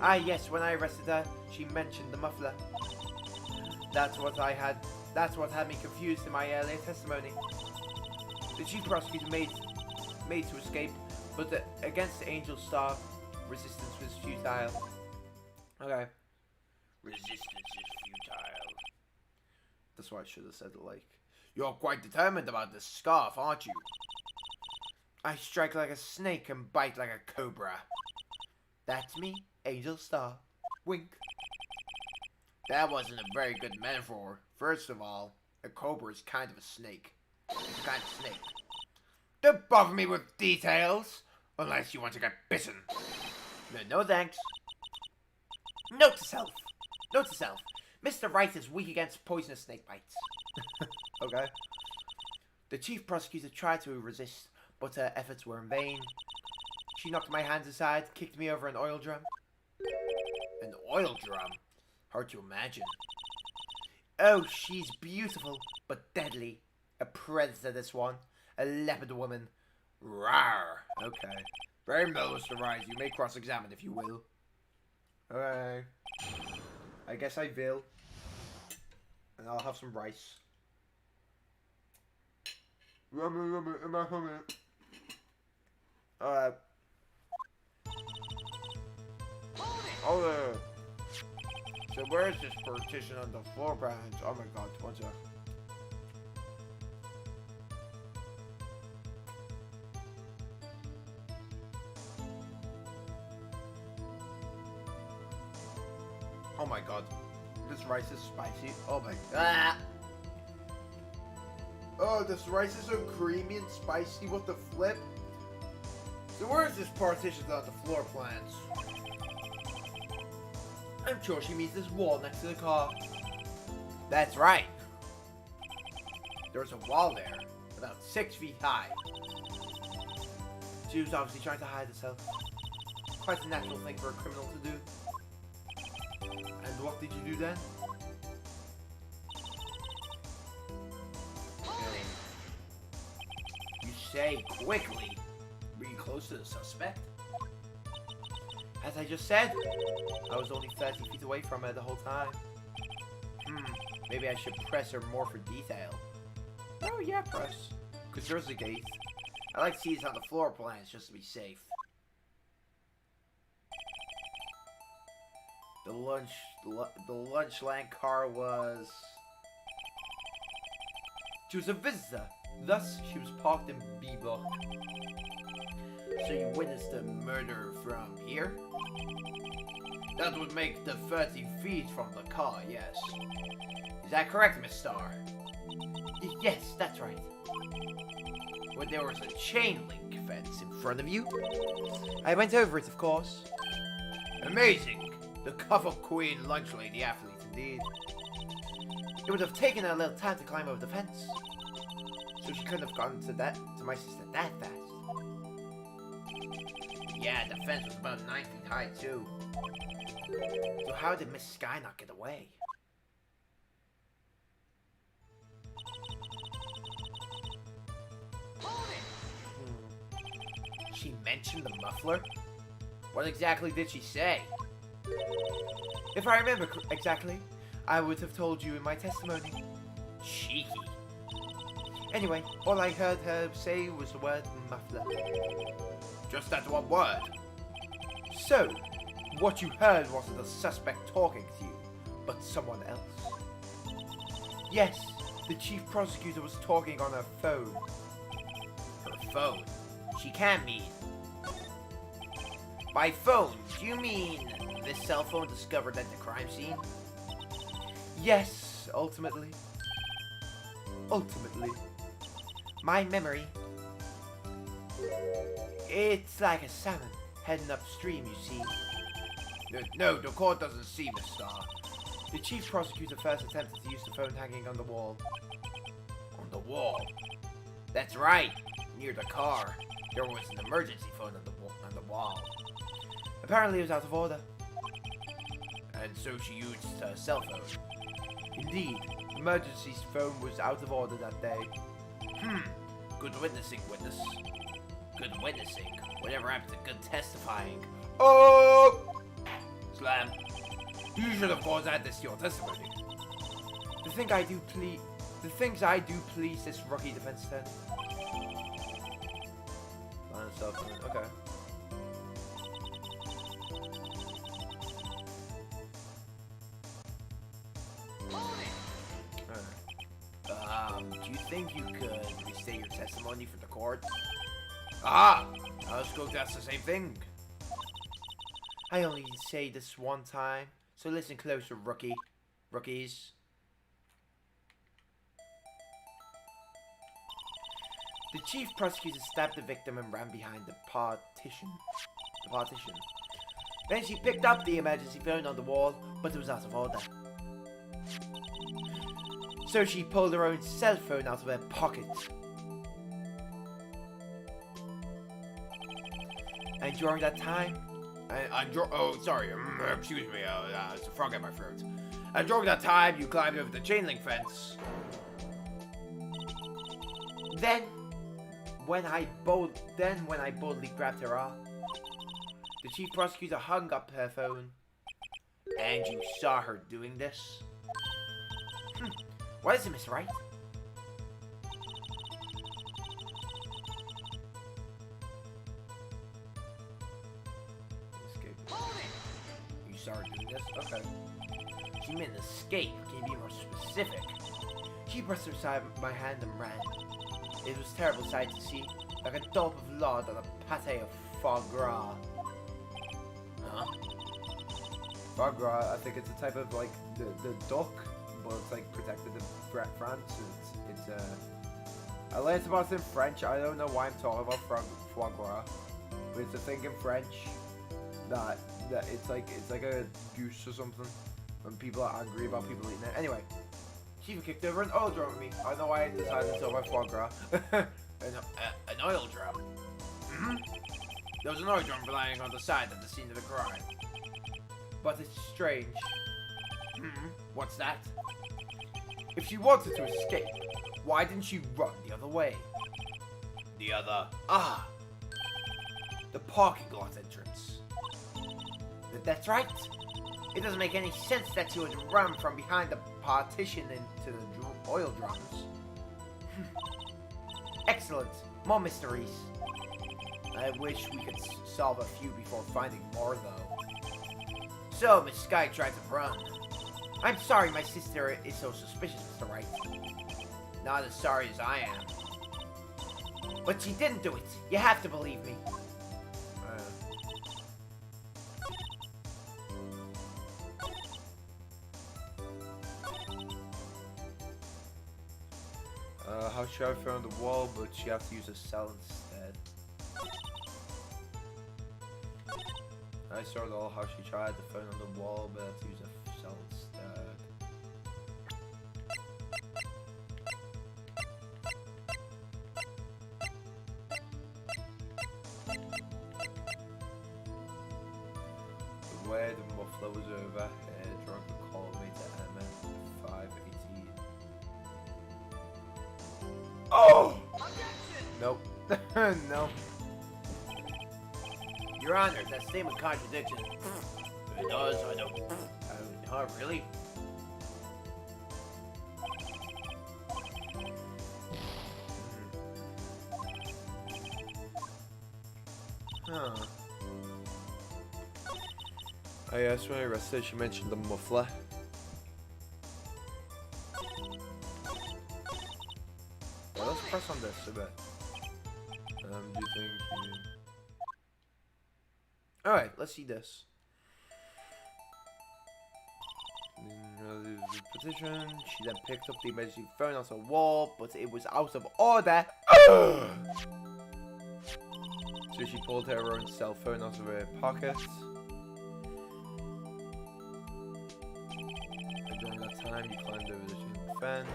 Ah, yes, when I arrested her, she mentioned the muffler. That's what had me confused in my earlier testimony. The chief prosecutor made to escape, but against the Angel Star, resistance was futile. Okay. Resistance is futile. That's why I should have said it like. You're quite determined about this scarf, aren't you? I strike like a snake and bite like a cobra. That's me, Angel Star. Wink. That wasn't a very good metaphor. First of all, a cobra is kind of a snake. It's a kind of snake. Don't bother me with details, unless you want to get bitten. No thanks. Note to self. Note to self. Mr. Wright is weak against poisonous snake bites. Okay. The chief prosecutor tried to resist, but her efforts were in vain. She knocked my hands aside, kicked me over an oil drum. An oil drum? Hard to imagine. Oh, she's beautiful, but deadly. A predator, this one. A leopard woman. Rawr. Okay. Very well, Mr. Wright. You may cross-examine if you will. Okay. I guess I will. And I'll have some rice. Alright. Oh, so where is this partition on the floor plans? Oh my god, one sec. Oh my god. This rice is spicy. Oh my god. Oh, this rice is so creamy and spicy. What the flip? So where is this partition on the floor plans? I'm sure she means this wall next to the car. That's right. There's a wall there, about 6 feet high. She was obviously trying to hide herself. Quite a natural thing for a criminal to do. And what did you do then? You say quickly. Were you close to the suspect? As I just said, I was only 30 feet away from her the whole time. Maybe I should press her more for detail. Oh yeah, press. Because there's a gate. I like to see this on the floor plans just to be safe. The lunch line car was... She was a visitor. Thus, she was parked in B block. So you witnessed the murder from here? That would make the 30 feet from the car, yes. Is that correct, Miss Starr? Yes, that's right. When there was a chain link fence in front of you? I went over it, of course. Amazing! The cover queen lunch lady athlete, indeed. It would have taken her a little time to climb over the fence. So she couldn't have gotten to my sister that fast. Yeah, the fence was about 9 feet high, too. So how did Miss Sky not get away? She mentioned the muffler? What exactly did she say? If I remember exactly, I would have told you in my testimony. Cheeky. Anyway, all I heard her say was the word muffler. Just that one word. So, what you heard wasn't the suspect talking to you, but someone else? Yes, the chief prosecutor was talking on her phone. Her phone. She can mean. By phone, do you mean this cell phone discovered at the crime scene? Yes, ultimately. Ultimately. My memory. It's like a salmon heading upstream, you see. No, the court doesn't see, Miss Starr. The chief prosecutor first attempted to use the phone hanging on the wall. On the wall? That's right, near the car. There was an emergency phone on the wall. Apparently it was out of order. And so she used a cell phone. Indeed, emergency phone was out of order that day. Good witnessing, witness. Good witnessing. Whatever happened to good testifying? Oh! Slam. You should have caused that to your testimony. The things I do please this rookie defense attorney. Line of cell phone, okay. Do you think you could restate your testimony for the court? I was going to ask the same thing. I only say this one time, so listen closer, rookies. The chief prosecutor stabbed the victim and ran behind the partition. Then she picked up the emergency phone on the wall, but it was out of order. So she pulled her own cell phone out of her pocket. And during that time, excuse me, it's a frog in my throat. And during that time, you climbed over the chain link fence. Then when I boldly grabbed her arm, the chief prosecutor hung up her phone. And you saw her doing this? What is it, Miss Wright? Escape. You saw her doing this? Okay. She meant escape. Can you be more specific? She pressed aside my hand and ran. It was a terrible sight to see, like a dollop of lard on a pate of foie gras. Huh? Foie gras, I think it's a type of like the duck, but it's like protected in France. It's I learned about it in French. I don't know why I'm talking about foie gras, but it's a thing in French that it's like a goose or something. When people are angry about people eating it. Anyway, she even kicked over an oil drum at me. I don't know why I decided to talk about foie gras. An oil drum? There was an oil drum lying on the side at the scene of the crime. But it's strange. What's that? If she wanted to escape, why didn't she run the other way? The other... The parking lot entrance. That's right. It doesn't make any sense that you would run from behind the partition into the oil drums. Excellent. More mysteries. I wish we could solve a few before finding more, though. So, Miss Sky tried to run. I'm sorry my sister is so suspicious, Mr. Wright. Not as sorry as I am. But she didn't do it. You have to believe me. How she had found the wall, but she had to use a cell instead. I saw it all how she tried to phone on the wall, but had to use a cell instead. The way the muffler was over, drunk a call me to MN 518. Oh! Nope. No. Your Honor, that statement contradicts it. It does, I don't... Oh, really? Huh. I asked when I arrested, she mentioned the muffler. Let's press on this a bit. Do you think you... Alright, let's see this. Petition. She then picked up the emergency phone off the wall, but it was out of order. So she pulled her own cell phone out of her pocket. And during that time, you climbed over the chain fence.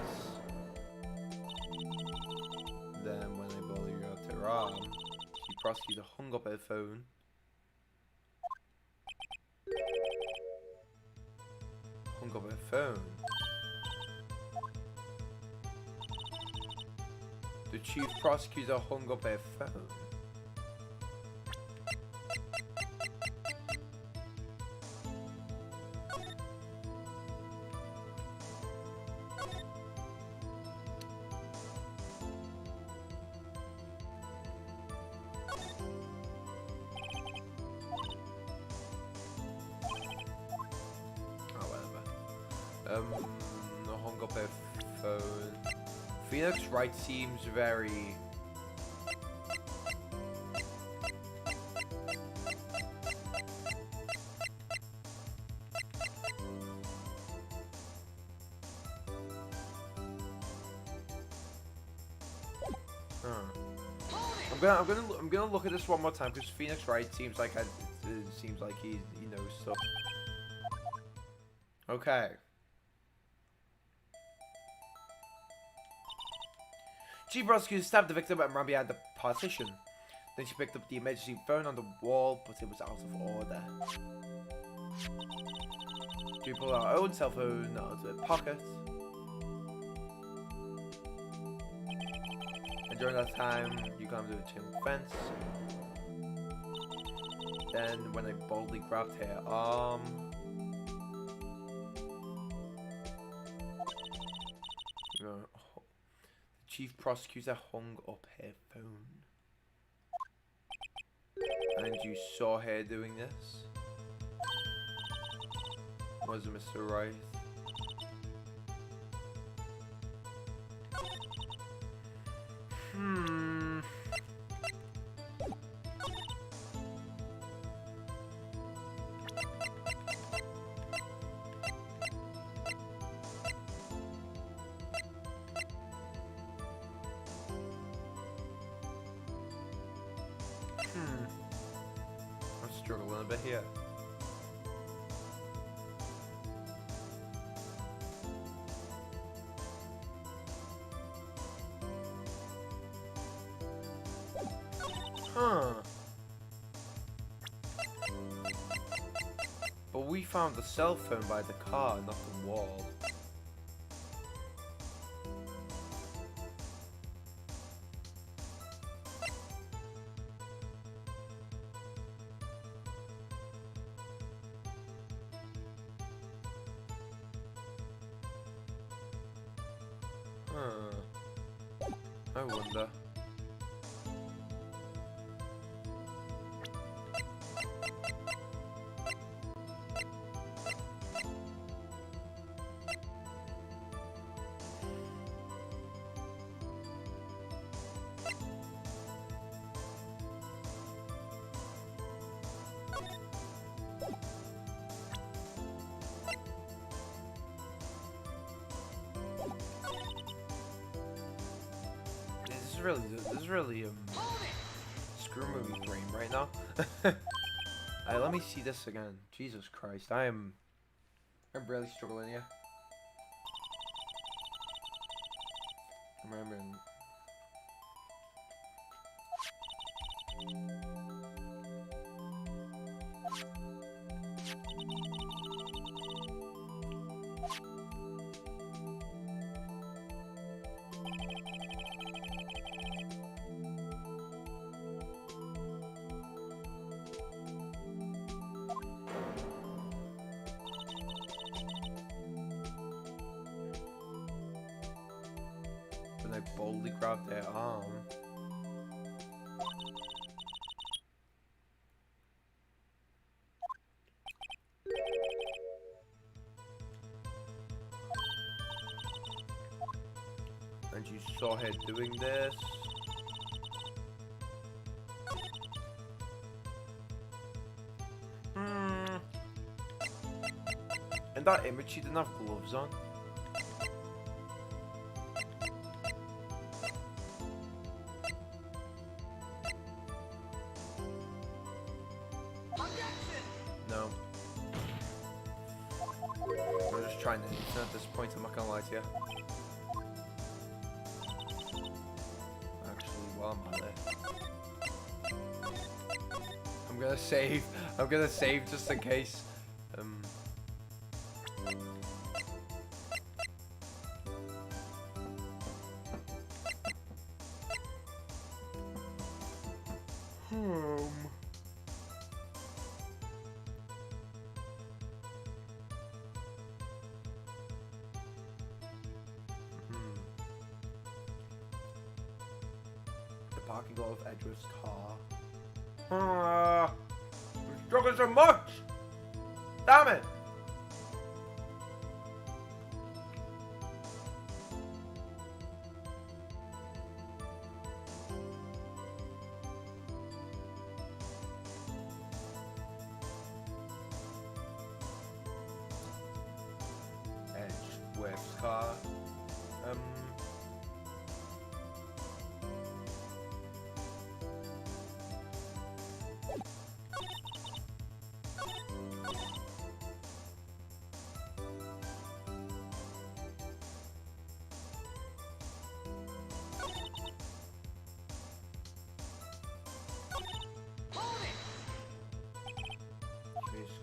Then, when they both grabbed her arm, the prosecutor hung up her phone. Hung up her phone. The chief prosecutor hung up her phone. Hung up her phone. Pheonix Wright seems very... I'm gonna look at this one more time because Pheonix Wright seems like it seems like he knows stuff. Okay. Chief prosecutor stabbed the victim and ran behind the partition. Then she picked up the emergency phone on the wall, but it was out of order. She pulled out her own cell phone out of her pocket. And during that time, you climbed over the chain fence. Then, when I boldly grabbed her arm, the chief prosecutor hung up her phone. And you saw her doing this? Was it Mr. Wright? I'm struggling a bit here. But we found the cell phone by the car, not the wall. I wonder. This is really screw movie brain right now. Alright, let me see this again. Jesus Christ, I'm really struggling here. Remembering. When I boldly grabbed their arm. And you saw her doing this. In that image, she didn't have gloves on. No. We're just trying to instant at this point, I'm not gonna lie to you. Actually, while I'm at it, I'm gonna save. I'm gonna save just in case. The parking lot of Edward's car. I'm struggling so much! Damn it! Edgeworth's car.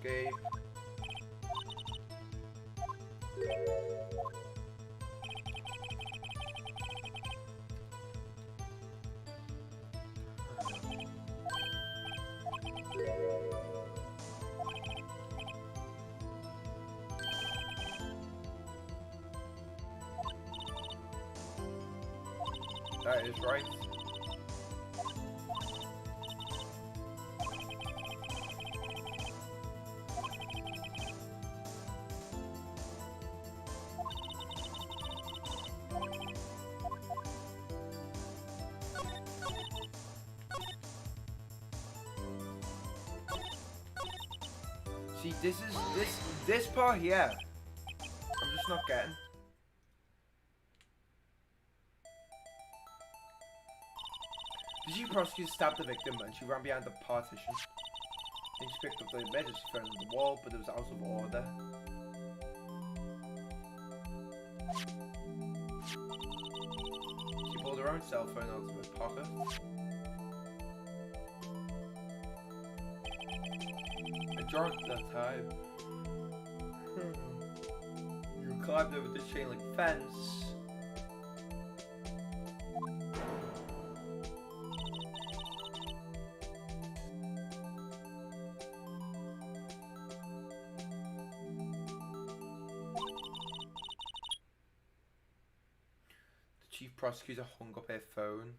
Escape. That is right. See, this part here, I'm just not getting. The chief prosecutor stabbed the victim and she ran behind the partition. Then she picked up the emergency phone on the wall, but it was out of order. She pulled her own cell phone out of her pocket. Majority of that time, you climbed over this chain link fence. The chief prosecutor hung up her phone.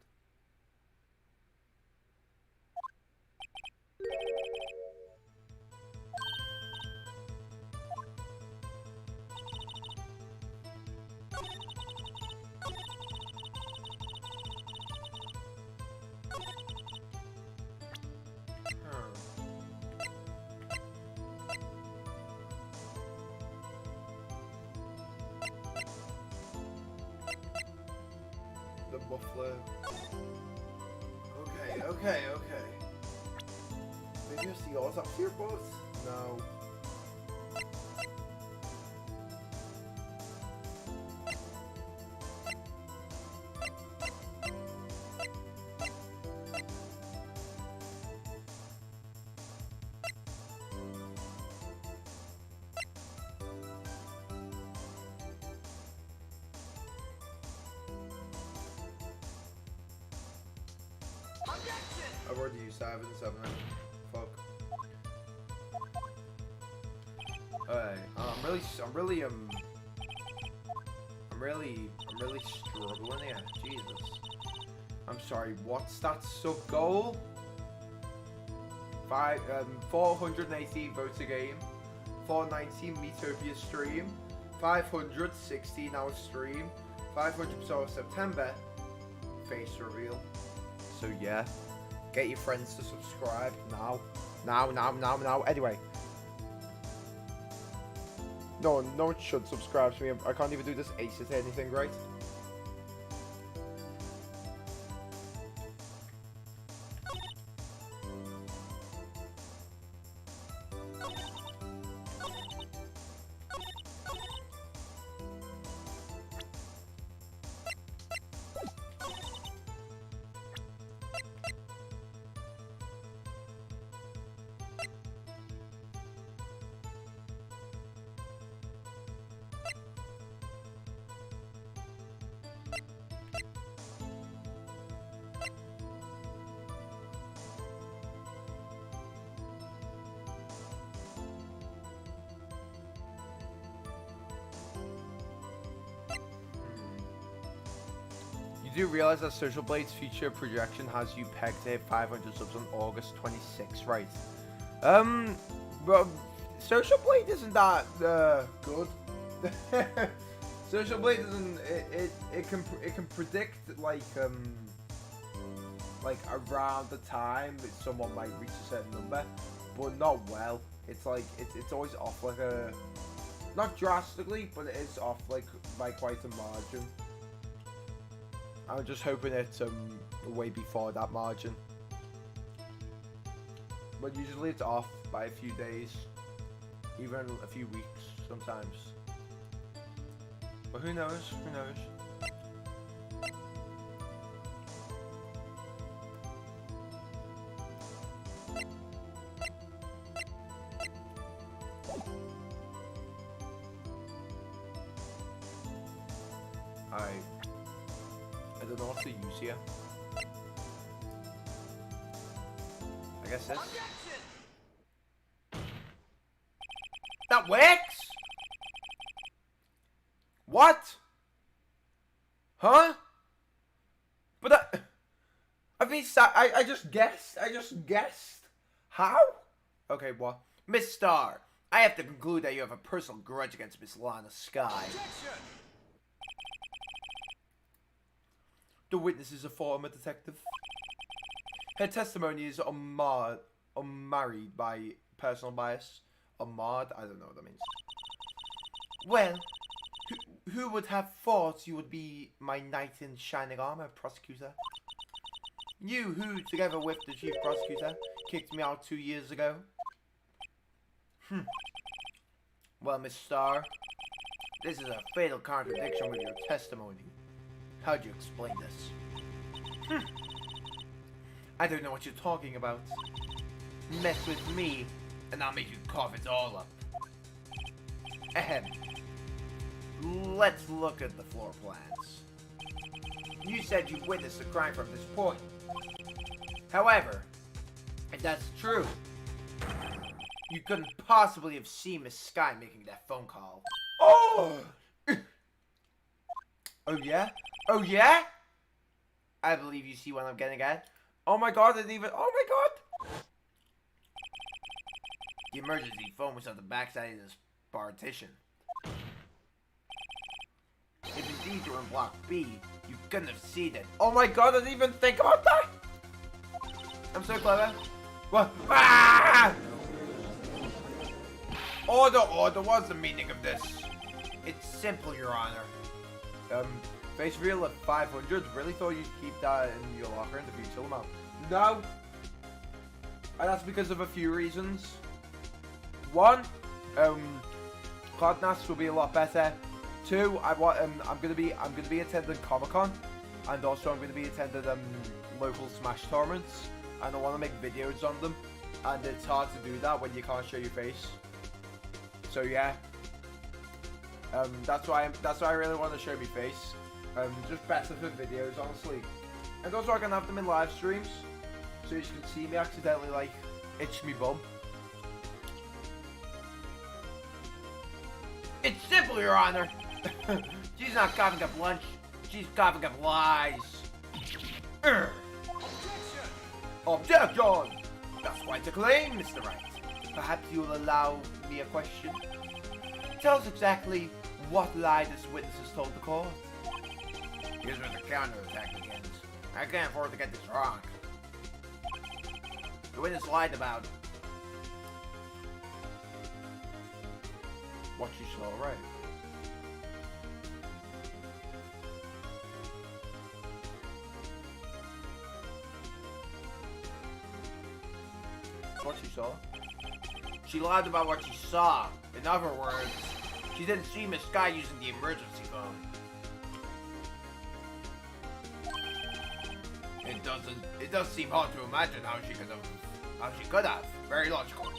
The muffler. Okay. Maybe it's the yours up here, boss? No. I've already used 7 and 7. Fuck. Alright, I'm really struggling here. Jesus. I'm sorry, what's that sub goal? 480 votes a game, 419 Metopia stream, 500 16-hour stream, 500 of September face reveal. So yeah, get your friends to subscribe now. Anyway, no one should subscribe to me. I can't even do this ace at anything, right? You do realize that Social Blade's future projection has you pegged to hit 500 subs on August 26th, right? But Social Blade isn't that good. Social Blade doesn't. It can predict like around the time that someone might reach a certain number, but not well. It's like it's always off like not drastically, but it is off like by quite a margin. I'm just hoping it's way before that margin. But usually it's off by a few days, even a few weeks sometimes. But who knows? Who knows? I don't know what to use here. I guess this. That works? What? Huh? But I just guessed. I just guessed. How? Okay, what? Miss Star, I have to conclude that you have a personal grudge against Miss Lana Sky. Objection! The witness is a former detective. Her testimony is unmarried by personal bias. Unmarred? I don't know what that means. Well, who would have thought you would be my knight in shining armor, prosecutor? You who, together with the chief prosecutor, kicked me out 2 years ago. Well, Miss Star, this is a fatal contradiction with your testimony. How'd you explain this? I don't know what you're talking about. Mess with me, and I'll make you cough it all up. Ahem. Let's look at the floor plans. You said you witnessed the crime from this point. However, if that's true, you couldn't possibly have seen Miss Sky making that phone call. Oh! Oh yeah? Oh yeah? I believe you see what I'm getting at. Oh my god, I didn't even. Oh my god! The emergency phone was on the backside of this partition. If indeed you were in block B, you couldn't have seen it. Oh my god, I didn't even think about that! I'm so clever. What? Ah! Order, what's the meaning of this? It's simple, Your Honor. Face reveal at 500. Really thought you'd keep that in your locker in the future amount. No! And that's because of a few reasons. One, Cloudnast will be a lot better. Two, I'm gonna be attending Comic-Con, and also I'm gonna be attending local Smash tournaments, and I want to make videos on them, and it's hard to do that when you can't show your face. So yeah, that's why I really want to show my face. Just better for videos, honestly. And also I can have them in live streams, so you can see me accidentally like itch me bum. It's simple, Your Honor. She's not coughing up lunch. She's coughing up lies. Objection! That's quite a claim, Mr. Wright. Perhaps you'll allow me a question. Tell us exactly what lie this witness has told the court. Here's where the counterattack begins. I can't afford to get this wrong. The witness lied about What you saw, right? What she saw? She lied about what she saw. In other words, she didn't see Miss Sky using the emergency phone. It does seem hard to imagine how she could have. Very logical.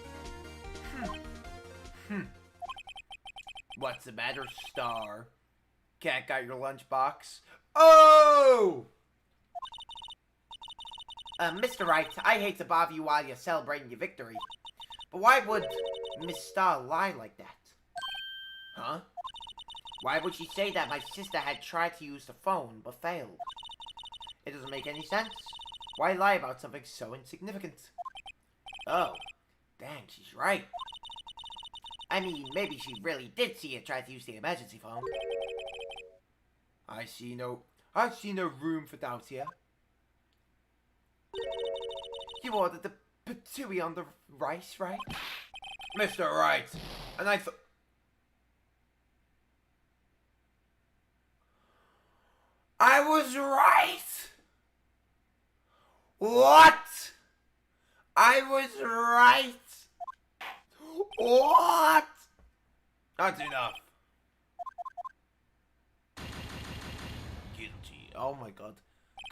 What's the matter, Star? Cat got your lunchbox? Oh! Mr. Wright, I hate to bother you while you're celebrating your victory, but why would Miss Star lie like that? Huh? Why would she say that my sister had tried to use the phone, but failed? It doesn't make any sense. Why lie about something so insignificant? Oh, dang, she's right. I mean, maybe she really did see it try to use the emergency phone. I see no room for doubt here. You ordered the patooey on the rice, right? Mr. Wright, and I thought... I was right! What? I was right! What? That's enough. Guilty. Oh my god.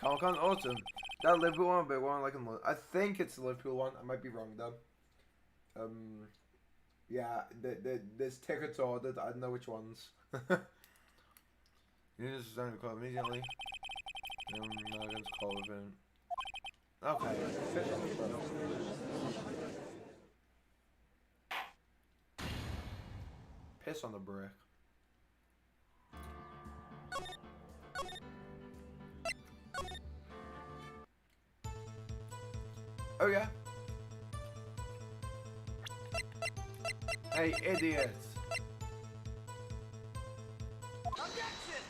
Comic-Con Autumn. That Liverpool one, but one like I think it's the Liverpool one. I might be wrong though. Yeah, there's tickets ordered. I don't know which ones. You need to send a call immediately. Not against call within. Okay. Piss on the brick. Oh yeah. Hey, idiots. Objection!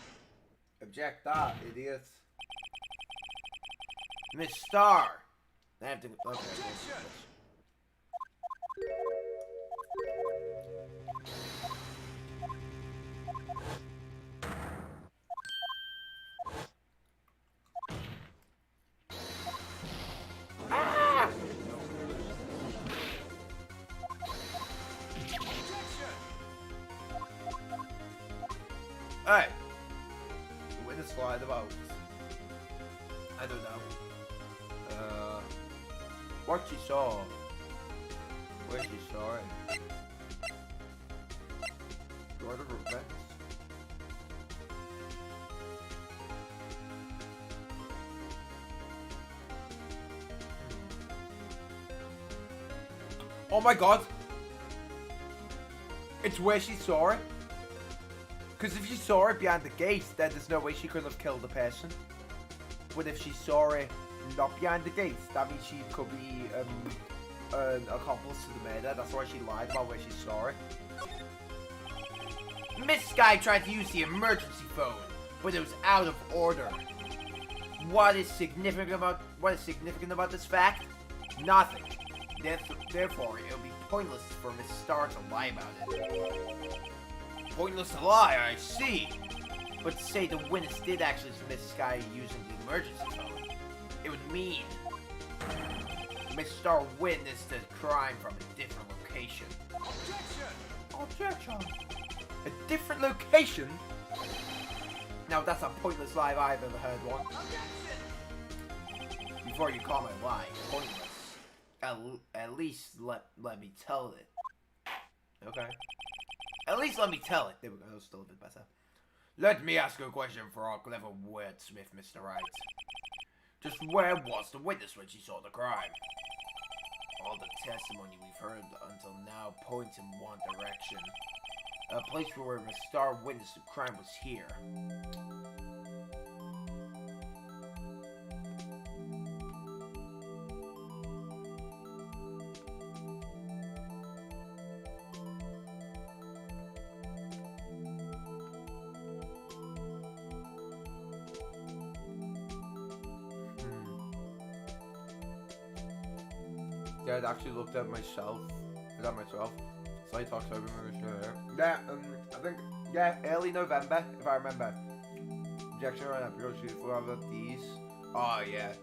Object that, idiots. Miss Star. I have to. Okay. Ah! Hey. The witness lied about. I don't know. What she saw. Where she saw it. Lord of Revenge. Oh my god! It's where she saw it. Because if she saw it behind the gate, then there's no way she could have killed the person. But if she saw it not behind the gate, that means she could be an accomplice to the murder. That's why she lied about where she saw it. Miss Sky tried to use the emergency phone, but it was out of order. What is significant about this fact? Nothing. Therefore, it would be pointless for Miss Star to lie about it. Pointless to lie, I see. But to say the witness did actually see Miss Sky using the emergency phone, it would mean Miss Star witnessed the crime from a different location. Objection! A different location? Now that's a pointless lie I've ever heard one. Before you call my lie pointless, at least let me tell it. Okay. At least let me tell it. There we go. That was still a bit better. Let me ask you a question for our clever wordsmith, Mr. Wright. Just where was the witness when she saw the crime? All the testimony we've heard until now points in one direction. A place where Miss Star witnessed the crime was here. Yeah, I'd actually looked at myself present myself. Slight October, yeah, I think, yeah, early November, if I remember. Objection, Your Honor, because she forgot these. Oh, yeah.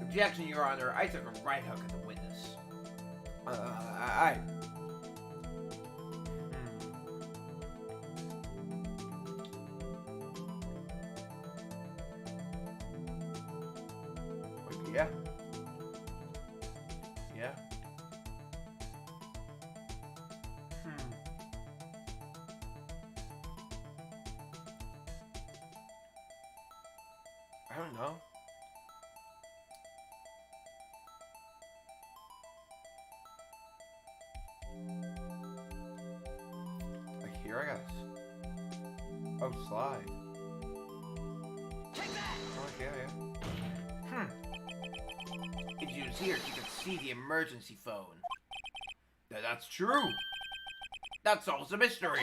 Objection, Your Honor. I took a right hook at the witness. I. Yeah. Yeah. I don't know. Like here, I guess. Oh, slide. Take that! Okay, yeah. If she was here, she could see the emergency phone. That's true. That solves the mystery.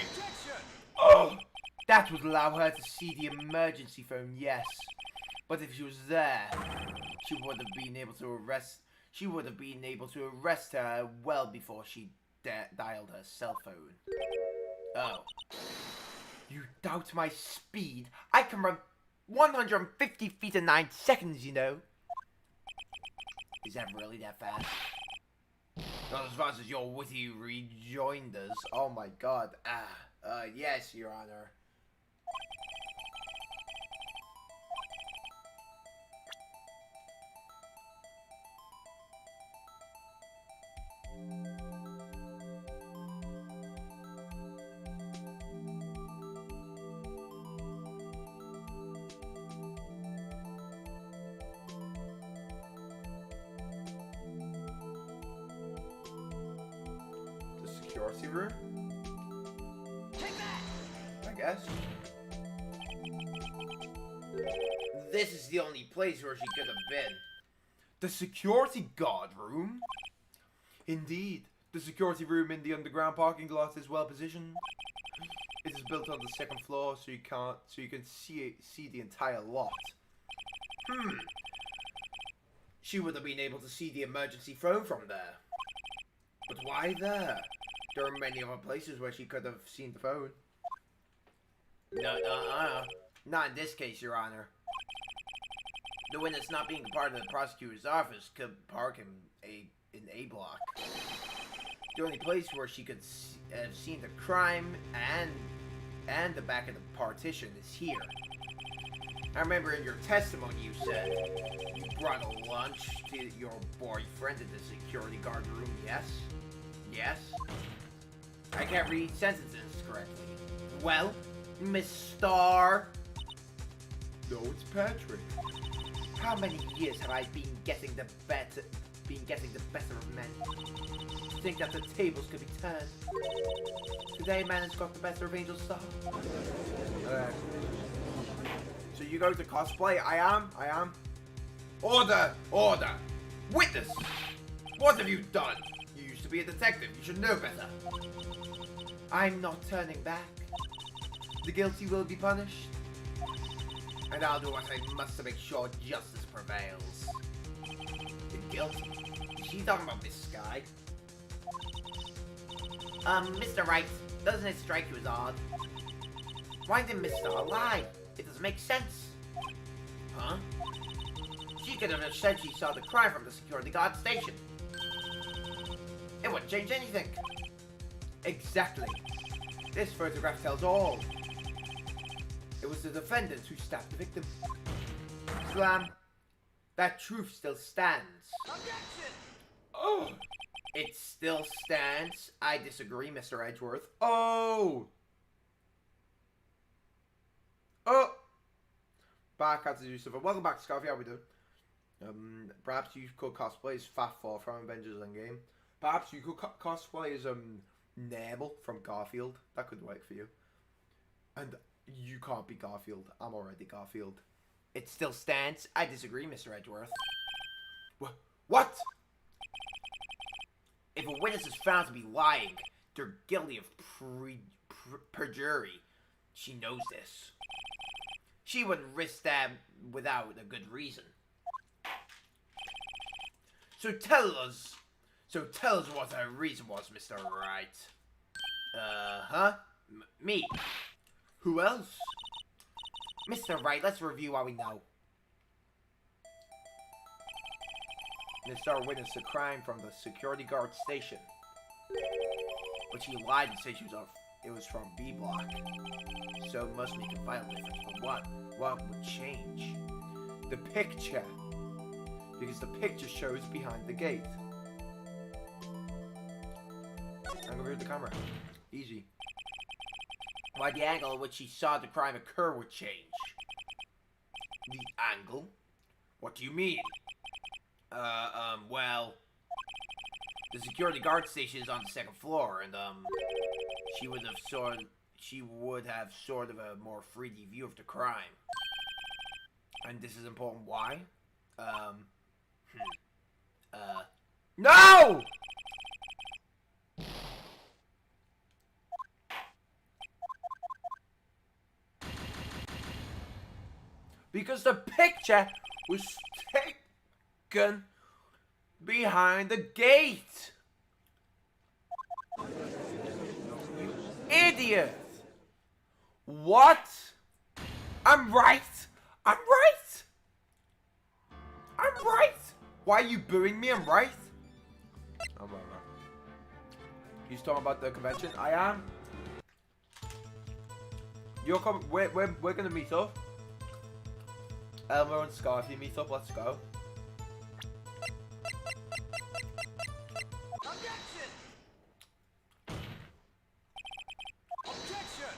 Oh, that would allow her to see the emergency phone, yes. But if she was there, she would have been able to arrest. She would have been able to arrest her well before she dialed her cell phone. Oh. You doubt my speed? I can run 150 feet in 9 seconds, you know. Is that really that fast? Not as fast as your witty rejoinders. Oh my god. Yes, Your Honor. Security room? Take that! I guess. This is the only place where she could have been. The security guard room? Indeed. The security room in the underground parking lot is well positioned. It is built on the second floor so you can see the entire lot. She would have been able to see the emergency phone from there. But why there? There are many other places where she could have seen the phone. No, not in this case, Your Honor. The witness not being a part of the prosecutor's office could park in a block. The only place where she could have seen the crime and the back of the partition is here. I remember in your testimony you said you brought a lunch to your boyfriend in the security guard room, yes? Yes? I can't read sentences correctly. Well, Miss Starr? No, it's Patrick. How many years have I been getting the better of men? To think that the tables could be turned. Today man has got the better of Angel Star. So you go to cosplay? I am. Order! Order! Witness! What have you done? You used to be a detective. You should know better. I'm not turning back. The guilty will be punished. And I'll do what I must to make sure justice prevails. The guilty? Is she talking about this guy? Mr. Wright, doesn't it strike you as odd? Why did Miss Starr lie? It doesn't make sense. Huh? She could have said she saw the crime from the security guard station. It wouldn't change anything. Exactly. This photograph tells all. It was the defendant who stabbed the victim. Slam. That truth still stands. Objection! Oh! It still stands. I disagree, Mr. Edgeworth. Oh! Oh! Back had to do something. Welcome back to Scarf. Yeah, we do. Perhaps you could cosplay as Fat Four from Avengers Endgame. Perhaps you could cosplay as Nebel from Garfield. That could work for you. And you can't be Garfield. I'm already Garfield. It still stands. I disagree, Mr. Edgeworth. What? If a witness is found to be lying, they're guilty of perjury. She knows this. She wouldn't risk that without a good reason. So tell us, So tell us what the reason was, Mr. Wright. Huh? Me. Who else? Mr. Wright, let's review what we know. Miss Star witnessed a crime from the security guard station. But she lied and said it was from B block. So it must make a vital difference. But what? What would change? The picture. Because the picture shows behind the gate. I'm gonna read the camera. Easy. Why the angle at which she saw the crime occur would change. The angle? What do you mean? Well, the security guard station is on the second floor, and, she would have sort of a more 3D view of the crime. And this is important. Why? No! Because the picture was taken behind the gate. You idiot. What? I'm right. I'm right. I'm right. Why are you booing me? I'm right. Oh, right. He's talking about the convention. I am. You're coming. We're gonna meet up. Elmo and Scarfy meet up. Let's go. Objection! Objection!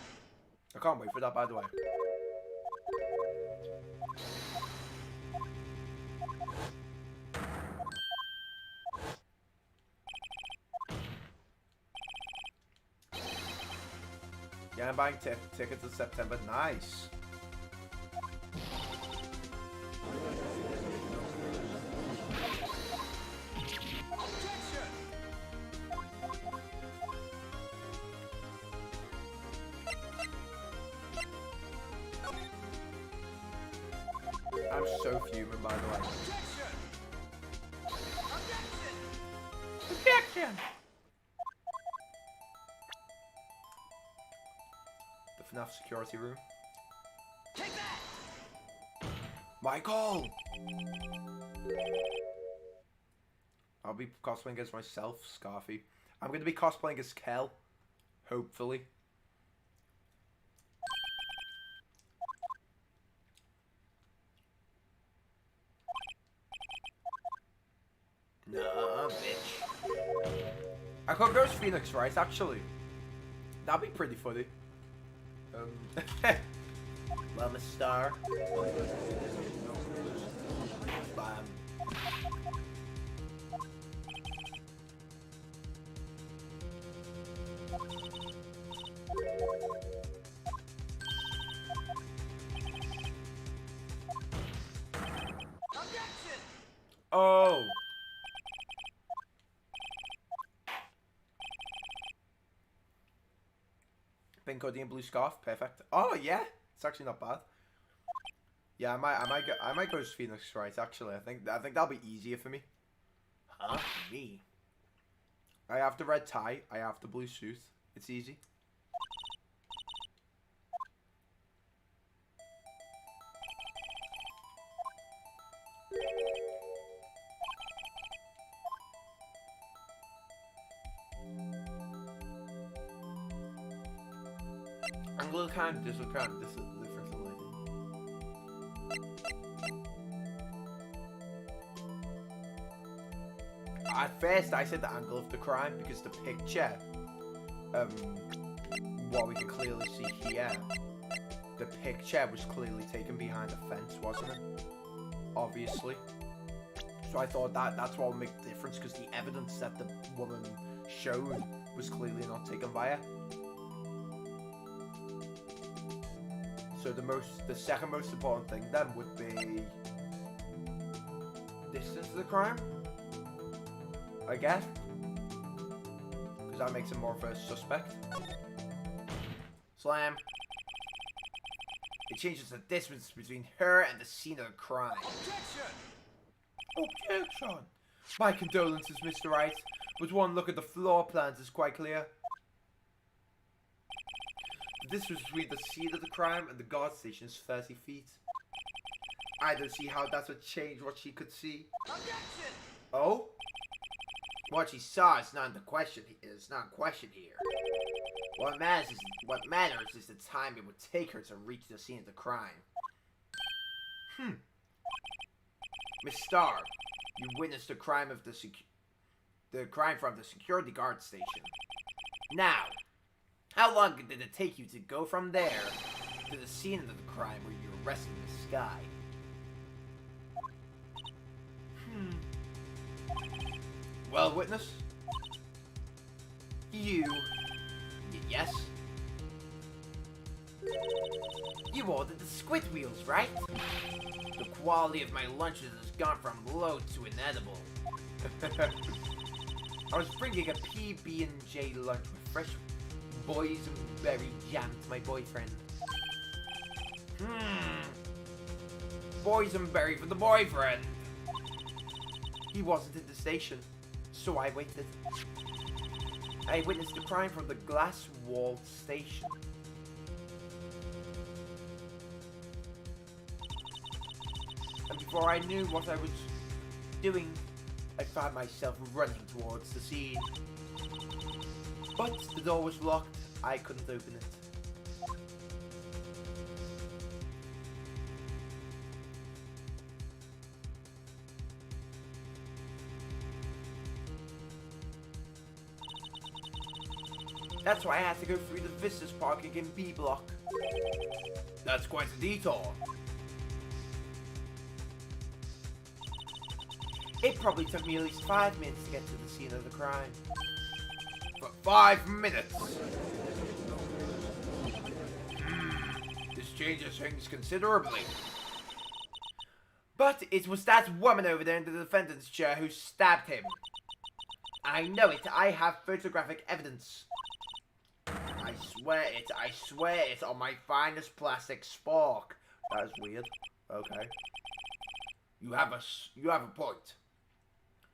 I can't wait for that, by the way. Yeah, I'm buying tickets in September. Nice. I'm so fuming, by the way. Objection! The FNAF security room. Take that! Michael! I'll be cosplaying as myself, Scarfy. I'm going to be cosplaying as Kel. Hopefully. No, bitch. I could go as Pheonix, right? Actually. That'd be pretty funny. Well, Miss Star. Objection! Oh! Pink hoodie and blue scarf, perfect. Oh yeah, it's actually not bad. Yeah, I might go as Pheonix, right? Actually, I think that'll be easier for me. Huh? Me? I have the red tie. I have the blue suit. It's easy. Angle kind, this is kind, this is the difference in lighting. At first, I said the angle of the crime because the picture, what we can clearly see here, the picture was clearly taken behind a fence, wasn't it? Obviously. So I thought that's what would make the difference because the evidence that the woman showed was clearly not taken by her. So the second most important thing then would be distance to the crime, I guess, because that makes him more of a suspect. Slam. It changes the distance between her and the scene of the crime. Objection! Objection! My condolences, Mr. Wright, but one look at the floor plans is quite clear. The distance between the scene of the crime and the guard station is 30 feet. I don't see how that would change what she could see. Objection! Oh? What she saw is not in question here. What matters is the time it would take her to reach the scene of the crime. Miss Starr, you witnessed the crime of the crime from the security guard station. Now, how long did it take you to go from there to the scene of the crime where you were arrested in the sky? Well, witness? Yes? You ordered the squid wheels, right? The quality of my lunches has gone from low to inedible. I was bringing a PB&J lunch with fresh boysenberry jam to my boyfriend. Boysenberry for the boyfriend. He wasn't in the station, so I waited. I witnessed the crime from the glass-walled station. And before I knew what I was doing, I found myself running towards the scene. But the door was locked. I couldn't open it. That's why I had to go through the visitors parking in B block. That's quite a detour. It probably took me at least 5 minutes to get to the scene of the crime. For 5 minutes. This changes things considerably. But it was that woman over there in the defendant's chair who stabbed him. I know it. I have photographic evidence. I swear it on my finest plastic spark. That's weird. Okay. You have a point.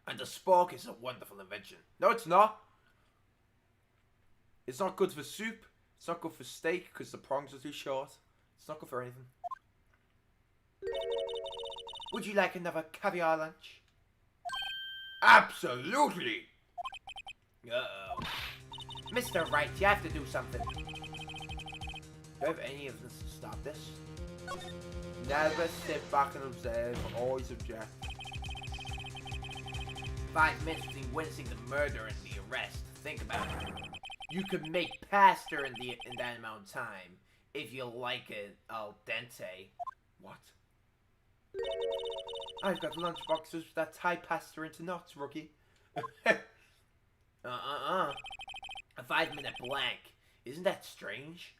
And the spark is a wonderful invention. No, it's not. It's not good for soup. It's not good for steak because the prongs are too short. It's not good for anything. Would you like another caviar lunch? Absolutely. Uh-oh. Mr. Wright, you have to do something. Do you have any of this to stop this? Never sit back and observe. Always object. 5 minutes between witnessing the murder and the arrest. Think about it. You could make Faster in that amount of time if you like it al dente. what? I've got lunch boxes that tie pasta into knots, rookie. A 5-minute blank. Isn't that strange?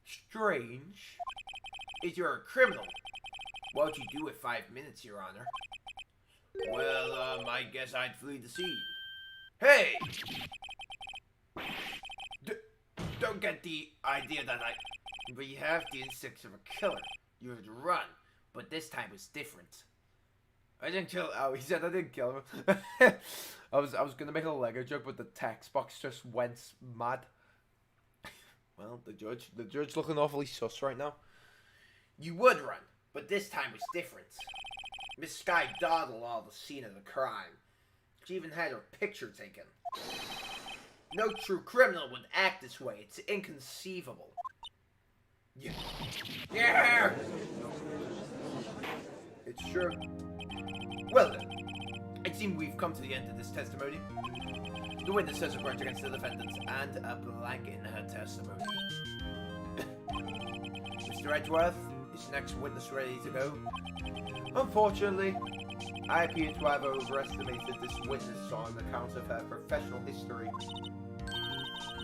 Strange. If you're a criminal, what would you do with 5 minutes, Your Honor? Well, I guess I'd flee the scene. Hey! Don't get the idea that we have the instincts of a killer. You would run, but this time was different. I didn't kill. Oh, he said I didn't kill him. I was gonna make a Lego joke, but the text box just went mad. Well, the judge looking awfully sus right now. You would run, but this time was different. Miss Sky dawdled all the scene of the crime. She even had her picture taken. No true criminal would act this way. It's inconceivable. Yeah! It's true. Well then, it seems we've come to the end of this testimony. The witness says a grudge against the defendant and a blank in her testimony. Mr. Edgeworth, is next witness ready to go? Unfortunately, I appear to have overestimated this witness on account of her professional history.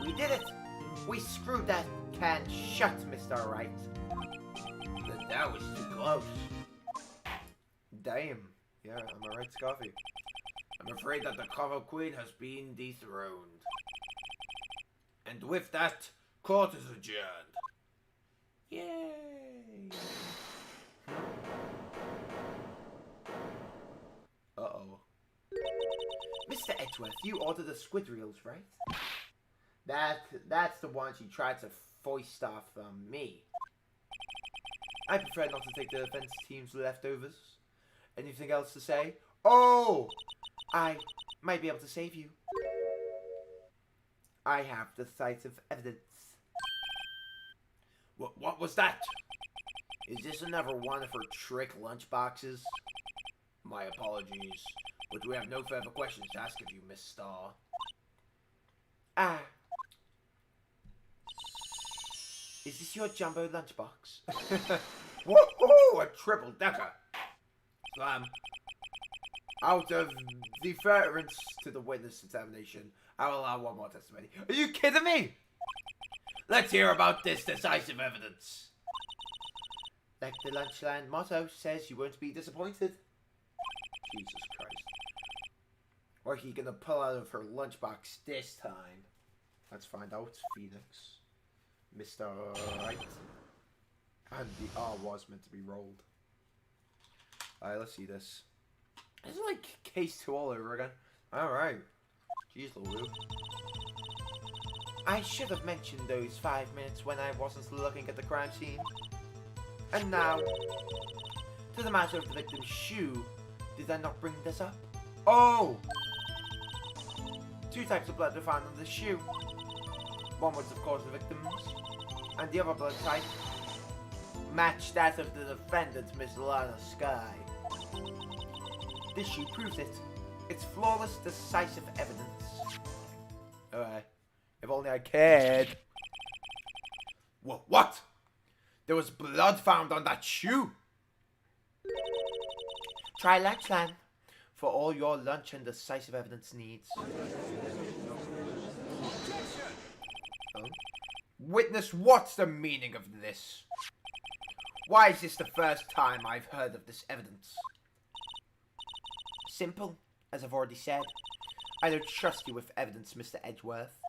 We did it! We screwed that can shut, Mr. Wright. That was too close. Damn. Yeah, am I right, Scarfy? I'm afraid that the cover queen has been dethroned. And with that, court is adjourned. Yay! Mr. Edgeworth, you ordered the squid reels, right? That's the ones you tried to foist off me. I prefer not to take the defense team's leftovers. Anything else to say? Oh! I might be able to save you. I have decisive evidence. What was that? Is this another one of her trick lunchboxes? My apologies, but we have no further questions to ask of you, Miss Starr. Ah. Is this your jumbo lunchbox? Whoa! A triple decker! Slam. Out of deference to the witness examination, I will allow one more testimony. Are you kidding me? Let's hear about this decisive evidence. Like the Lunchland motto says, you won't be disappointed. Jesus Christ. What are you gonna pull out of her lunchbox this time? Let's find out, Pheonix. Mr. Wright. And the R was meant to be rolled. Alright, let's see this. This is like case 2 all over again. Alright. Jeez Louise. I should have mentioned those 5 minutes when I wasn't looking at the crime scene. And now, to the matter of the victim's shoe. Did I not bring this up? Oh! 2 types of blood were found on the shoe. One was of course the victim's, and the other blood type matched that of the defendant, Miss Lana Sky. This shoe proves it. It's flawless, decisive evidence. Alright. If only I cared. What? There was blood found on that shoe? Try Lunchland for all your lunch and decisive evidence needs. Oh? Witness, what's the meaning of this? Why is this the first time I've heard of this evidence? Simple, as I've already said. I don't trust you with evidence, Mr. Edgeworth.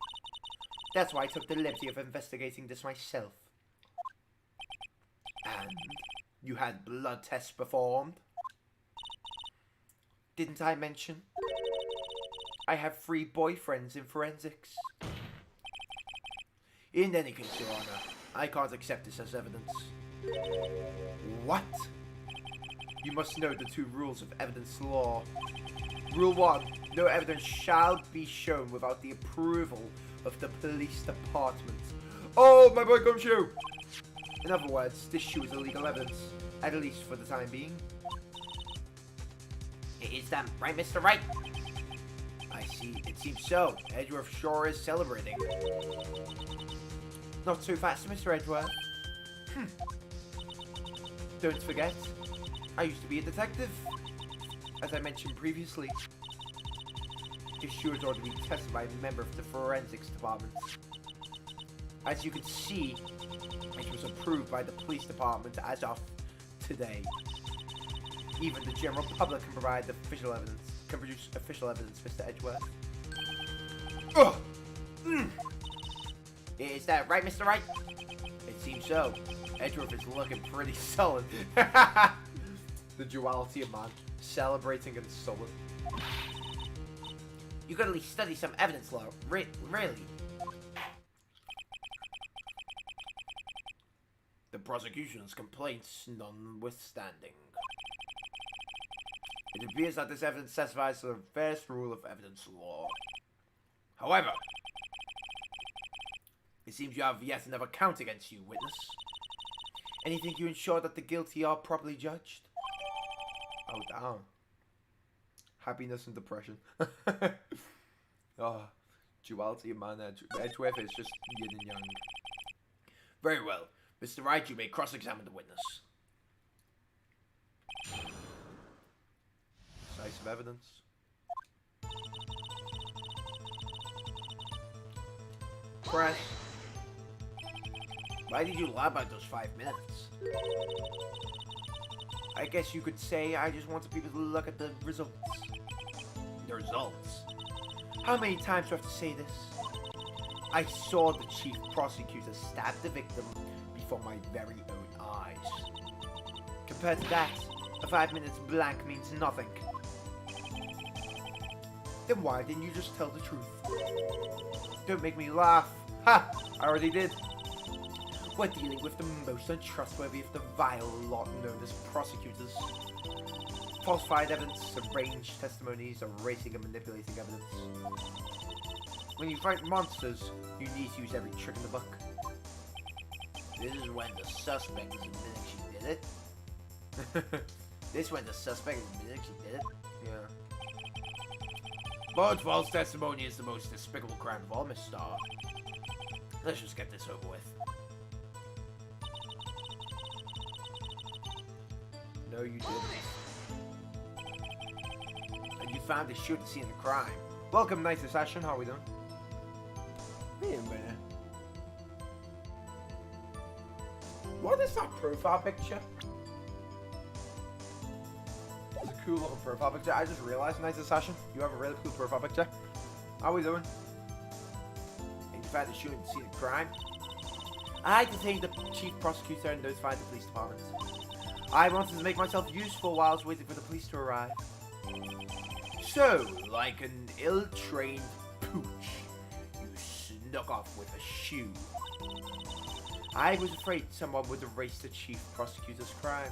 That's why I took the liberty of investigating this myself. And you had blood tests performed? Didn't I mention? I have 3 boyfriends in forensics. In any case, Your Honor, I can't accept this as evidence. What? You must know the 2 rules of evidence law. Rule 1, no evidence shall be shown without the approval of the police department. Oh, my boy GUMSHOE! In other words, this shoe is illegal evidence, at least for the time being. Is that right, Mr. Wright? I see. It seems so. Edgeworth sure is celebrating. Not too fast, Mr. Edgeworth. Don't forget, I used to be a detective. As I mentioned previously, this shoe has already been tested by a member of the forensics department. As you can see, it was approved by the police department as of today. Even the general public can provide official evidence. Can produce official evidence, Mr. Edgeworth. Is that right, Mr. Wright? It seems so. Edgeworth is looking pretty sullen. The duality of man, celebrating and sullen. You could at least study some evidence law, really. The prosecution's complaints notwithstanding. It appears that this evidence satisfies the first rule of evidence law. However, it seems you have yet another count against you, witness. Anything to ensure that the guilty are properly judged? Oh, damn. Happiness and depression. Oh, duality of man. Edgeworth is just yin and yang. Very well. Mr. Wright, you may cross-examine the witness. Decisive evidence. Press. Why did you lie about those 5 minutes? I guess you could say I just wanted people to look at the results. The results? How many times do I have to say this? I saw the chief prosecutor stab the victim before my very own eyes. Compared to that, a 5 minutes blank means nothing. Then why didn't you just tell the truth? Don't make me laugh. Ha! I already did. We're dealing with the most untrustworthy of the vile lot known as prosecutors. Falsified evidence, arranged testimonies, erasing and manipulating evidence. When you fight monsters, you need to use every trick in the book. This is when the suspect is admitting she did it. This when the suspect is admitting she did it. Yeah. But false testimony is the most despicable crime of all, Miss Starr. Let's just get this over with. No, you didn't. And you found the shoe at the scene of the crime. Welcome, nice assassin. How are we doing? Wait a minute. What is that profile picture? It's a cool looking profile picture. I just realized, nice assassin, you have a really cool profile picture. How are we doing? And you found the shoe at the scene of the crime. I detained the chief prosecutor and notified the police department. I wanted to make myself useful while I was waiting for the police to arrive. So, like an ill-trained pooch, you snuck off with a shoe. I was afraid someone would erase the chief prosecutor's crime.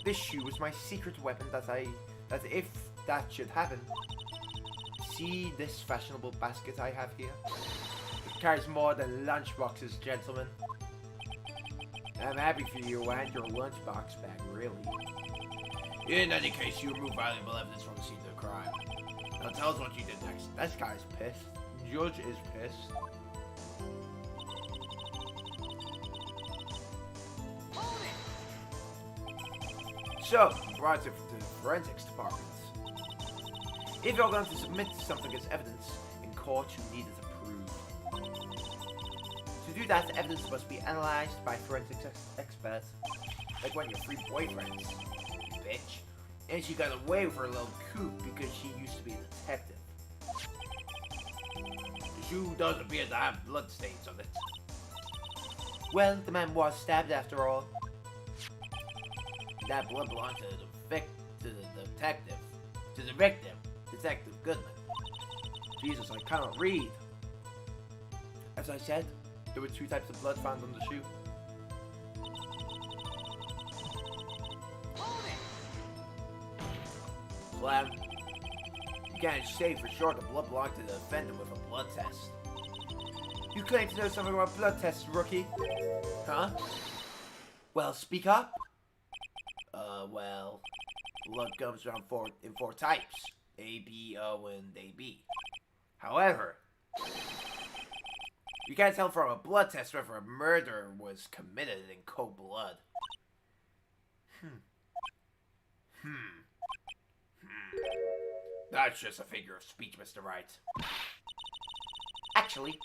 This shoe was my secret weapon that if that should happen. See this fashionable basket I have here? It carries more than lunchboxes, gentlemen. I'm happy for you and your lunchbox bag, really. In any case, you removed valuable evidence from the scene of the crime. Now tell us what you did next. This guy's pissed. Judge is pissed. So, brought it to the forensics department. If you're going to submit something as evidence in court, you need it approved. To do that, evidence must be analyzed by forensics experts. Like one of your three boyfriends, bitch. And she got away with her little coup because she used to be a detective. The shoe does appear to have bloodstains on it. Well, the man was stabbed after all. That blood belonged to the detective. To the victim, Detective Goodman. Jesus, I cannot read. As I said, there were 2 types of blood found on the shoe. Clem, you can't say for sure the blood belonged to the offender with a blood test. You claim to know something about blood tests, rookie. Huh? Well, speak up. Well, blood comes around in 4 types. A, B, O, and AB. However, you can't tell from a blood test whether a murder was committed in cold blood. That's just a figure of speech, Mr. Wright. Actually,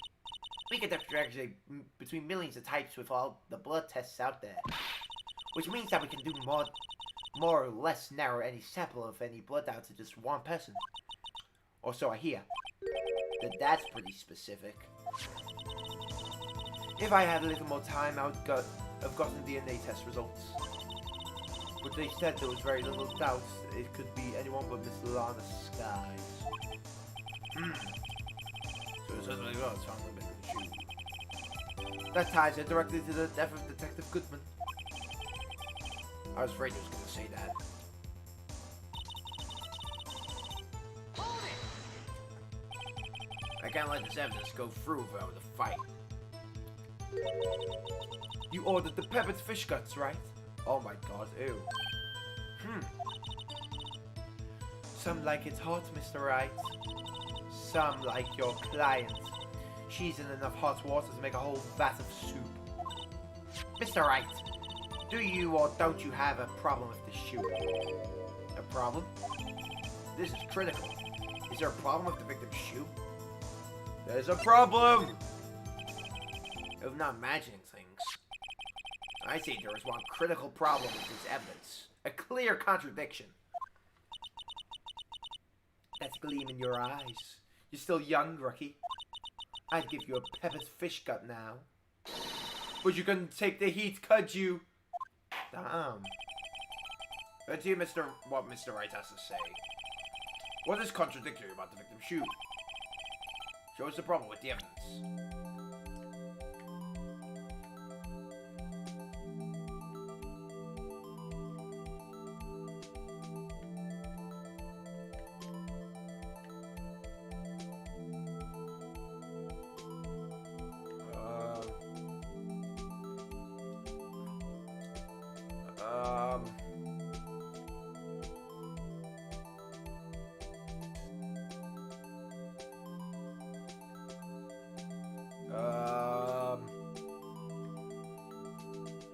we can differentiate between millions of types with all the blood tests out there. Which means that we can do more or less narrow any sample of any blood down to just one person. Or so I hear. That's pretty specific. If I had a little more time, I would have gotten DNA test results. But they said there was very little doubt it could be anyone but Miss Lana Skies. So it says like, oh, it's found in the shoe. That ties it directly to the death of Detective Goodman. I was afraid he was going to say that. I can't let this evidence go through without the fight. You ordered the peppered fish guts, right? Oh my god, ew. Some like it hot, Mr. Wright. Some like your client. She's in enough hot water to make a whole vat of soup. Mr. Wright, do you or don't you have a problem with this shoe? A problem? This is critical. Is there a problem with the victim's shoe? There's a problem! Of not imagining things. I say there is one critical problem with this evidence. A clear contradiction. That gleam in your eyes. You're still young, rookie. I'd give you a peppered fish gut now. But you couldn't take the heat, could you? Damn. Let's hear what Mr. Wright has to say. What is contradictory about the victim's shoe? Show us the problem with the evidence.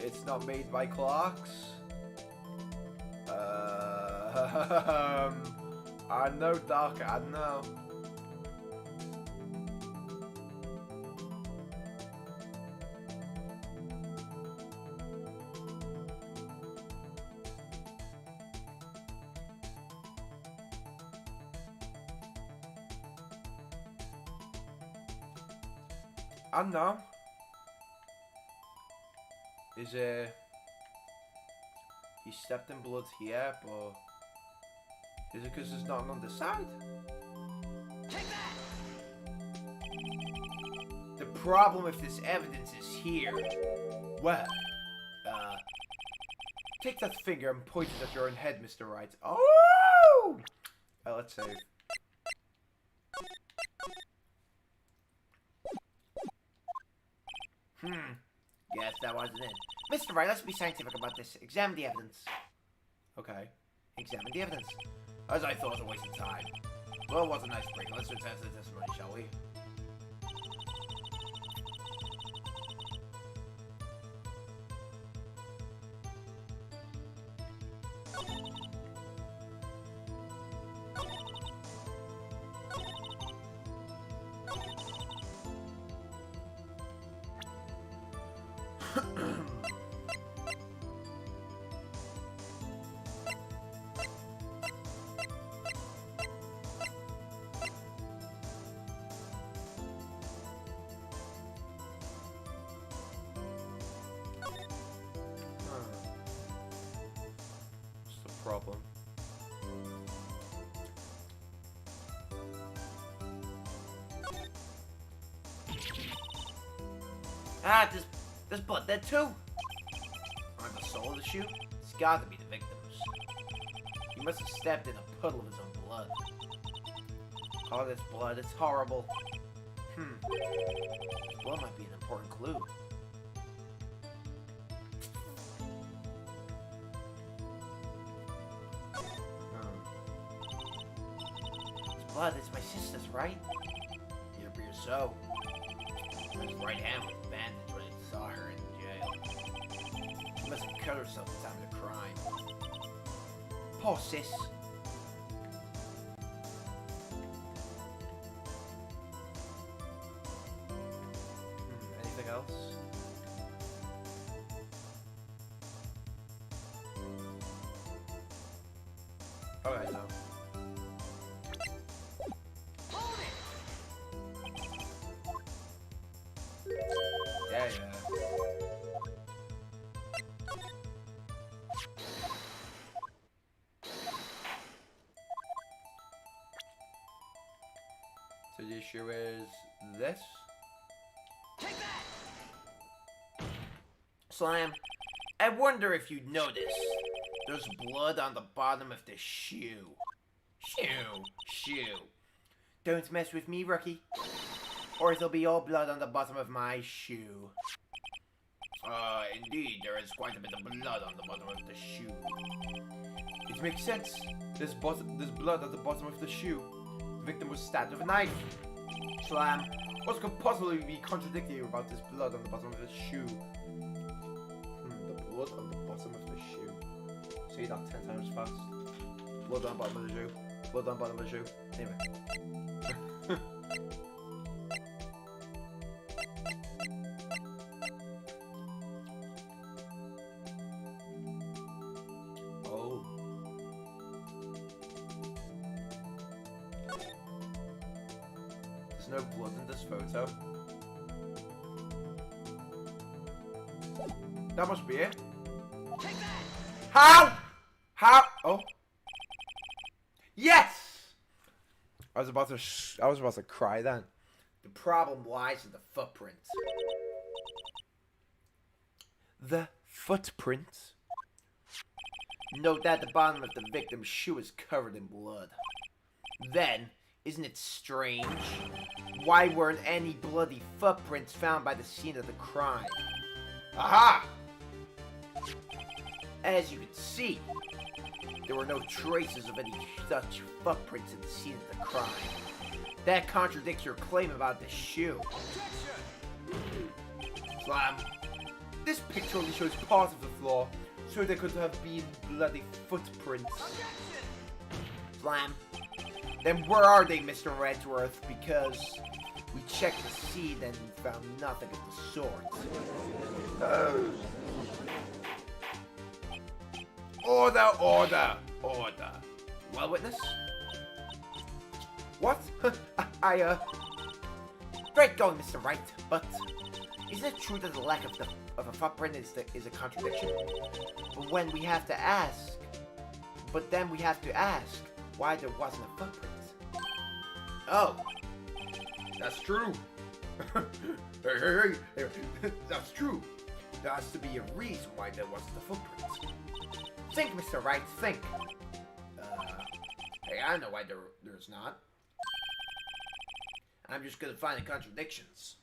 It's not made by clocks. I know, Doc. I know. I know. Is he stepped in blood here, but is it because there's nothing on the side? Take that! The problem if this evidence is here. Where? Take that finger and point it at your own head, Mr. Wright. Oh! Let's save. Yes, that wasn't it. Mr. Wright, let's be scientific about this. Examine the evidence. Okay. Examine the evidence. As I thought, it was a waste of time. Well, it was a nice break. Let's return to the testimony, shall we? What's the problem? Ah, there's blood there too. On the sole of the shoe, it's gotta be the victim's. He must have stepped in a puddle of his own blood. Oh, this blood, it's horrible. This blood might be an important clue. This blood, it's my sister's, right? It appears so. His right hand was bandaged when he saw her in jail. She must have cut herself at the time of the crime. Poor sis. Anything else? Okay, no. Yeah. So the issue is this? Take that! Slime, I wonder if you noticed. There's blood on the bottom of the shoe. Shoe. Don't mess with me, rookie. Or there'll be all blood on the bottom of my shoe. Indeed, there is quite a bit of blood on the bottom of the shoe. It makes sense. There's blood at the bottom of the shoe. The victim was stabbed with a knife. Slam. What could possibly be contradictory about this blood on the bottom of the shoe? The blood on the bottom of the shoe. Say that 10 times fast. Blood on the bottom of the shoe. Blood on the bottom of the shoe. Anyway. Oh. There's no blood in this photo. That must be it. Take that! How? Oh. Yes! was about to cry then. The problem lies in the footprints. The footprints? Note that the bottom of the victim's shoe is covered in blood. Then, isn't it strange? Why weren't any bloody footprints found by the scene of the crime? Aha! As you can see, there were no traces of any such footprints in the scene of the crime. That contradicts your claim about the shoe. Slam. This picture only shows part of the floor, so there could have been bloody footprints. Slam. Then where are they, Mr. Redworth? Because we checked the scene and found nothing of the sort. Order, order, order. Well, witness? What? Great going, Mr. Wright, but isn't it true that the lack of a footprint is a contradiction? But then we have to ask why there wasn't a footprint. Oh, That's true. Hey, that's true. There has to be a reason why there wasn't a footprint. think, Mr. Wright, think. Hey, I know why there's not. I'm just gonna find the contradictions.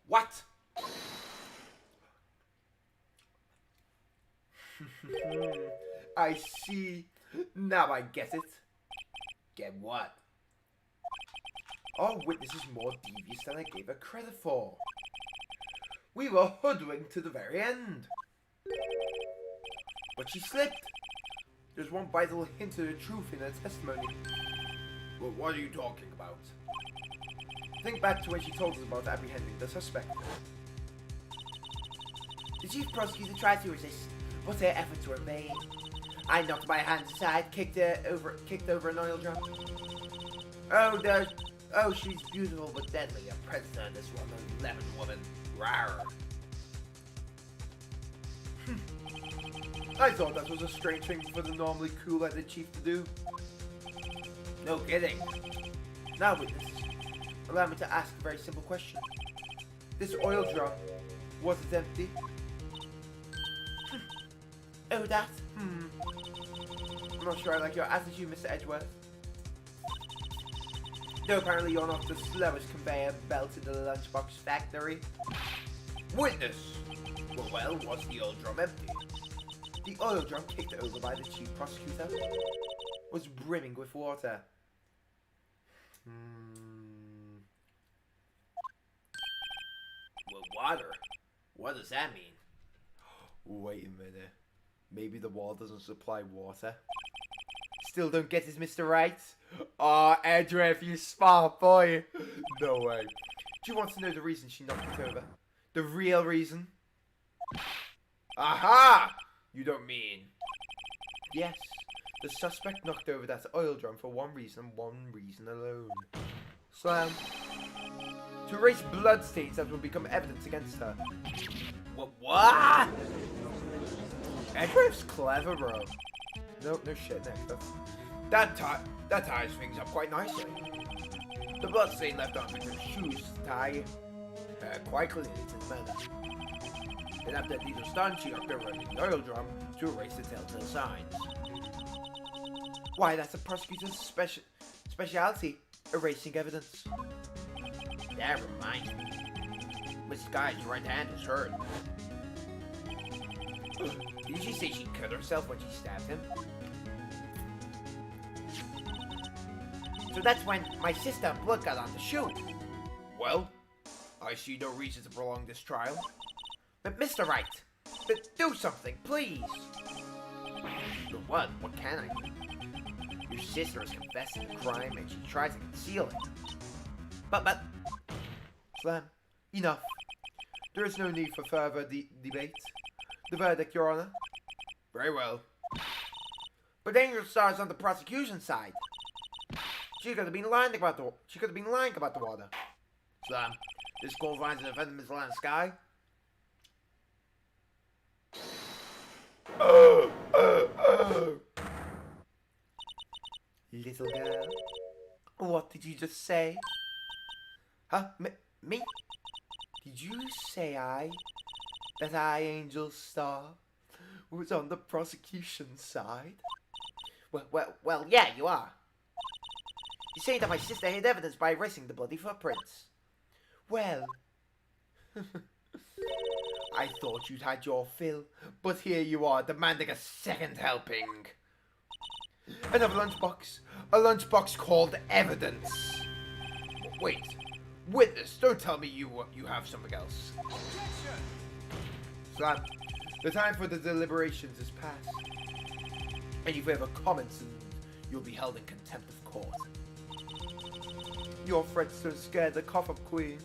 What? I see. Now I get it. Get what? Our witness is more devious than I gave her credit for. We were hoodwinked to the very end. But she slipped. There's one vital hint of the truth in her testimony. Well, what are you talking about? Think back to when she told us about apprehending the suspect. The chief prosecutor tried to resist, but her efforts were vain. I knocked my hands aside, kicked over an oil drum. Oh, she's beautiful but deadly. A predator, this woman, lemon woman. Rawr. I thought that was a strange thing for the normally cool-headed chief to do. No kidding. Now, witness, allow me to ask a very simple question. This oil drum, was it empty? Oh, that? I'm not sure I like your attitude, Mr. Edgeworth. Though apparently you're not the slowest conveyor belt in the lunchbox factory. Witness! Well, was the oil drum empty? The oil drum kicked over by the chief prosecutor was brimming with water. Well, water? What does that mean? Wait a minute. Maybe the wall doesn't supply water. Still don't get it, Mr. Wright? Aw, Edgeworth, you smart boy. No way. Do you want to know the reason she knocked it over? The real reason? Aha! You don't mean... Yes, the suspect knocked over that oil drum for one reason alone. Slam. To erase bloodstains that will become evidence against her. What? Edgeworth's clever, bro. No shit, next. That ties things up quite nicely. The bloodstain left on Victor's shoes tie quite clearly to the matter. Then after these are done, she knocked over the oil drum to erase the telltale signs. Why, that's the prosecutor's specialty, erasing evidence. That reminds me. Miss Guy's right hand is hurt. Did she say she cut herself when she stabbed him? So that's when my sister blood got on the shoe. Well, I see no reason to prolong this trial. But Mr. Wright, but do something, please. But what? What can I do? Your sister has confessed to the crime and she tries to conceal it. But... Slam, enough. There is no need for further debate. The verdict, Your Honor. Very well. But then your star's on the prosecution side. She could have been lying about the water. Slam, this qualifies the defendant, Miss Lana Sky. Little girl, What did you just say? Huh? Me? Did you say that I, Angel Star, was on the prosecution side? Well, yeah, you are. You say that my sister hid evidence by erasing the bloody footprints. Well, I thought you'd had your fill, but here you are demanding a second helping. Another lunchbox. A lunchbox called evidence. Wait, witness, don't tell me you have something else. Objection! Slam, the time for the deliberations is past. Any further comments and you'll be held in contempt of court. Your threats don't scare the cough-up queen.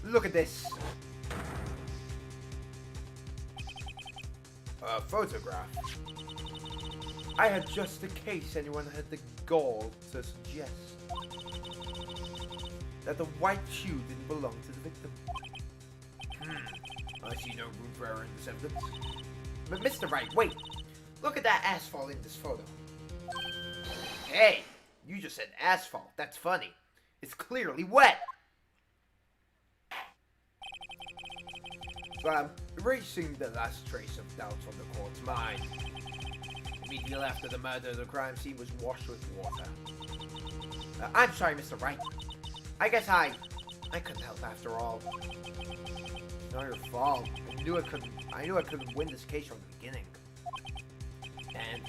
Look at this. A photograph. I had just in case anyone had the gall to suggest that the white shoe didn't belong to the victim. I see no room for error in this evidence. But Mr. Wright, wait. Look at that asphalt in this photo. Hey, you just said asphalt. That's funny. It's clearly wet. Slam, erasing the last trace of doubt from the court's mind. Immediately after the murder, the crime scene was washed with water. I'm sorry, Mr. Wright. I guess I couldn't help after all. It's not your fault. I knew I couldn't win this case from the beginning. And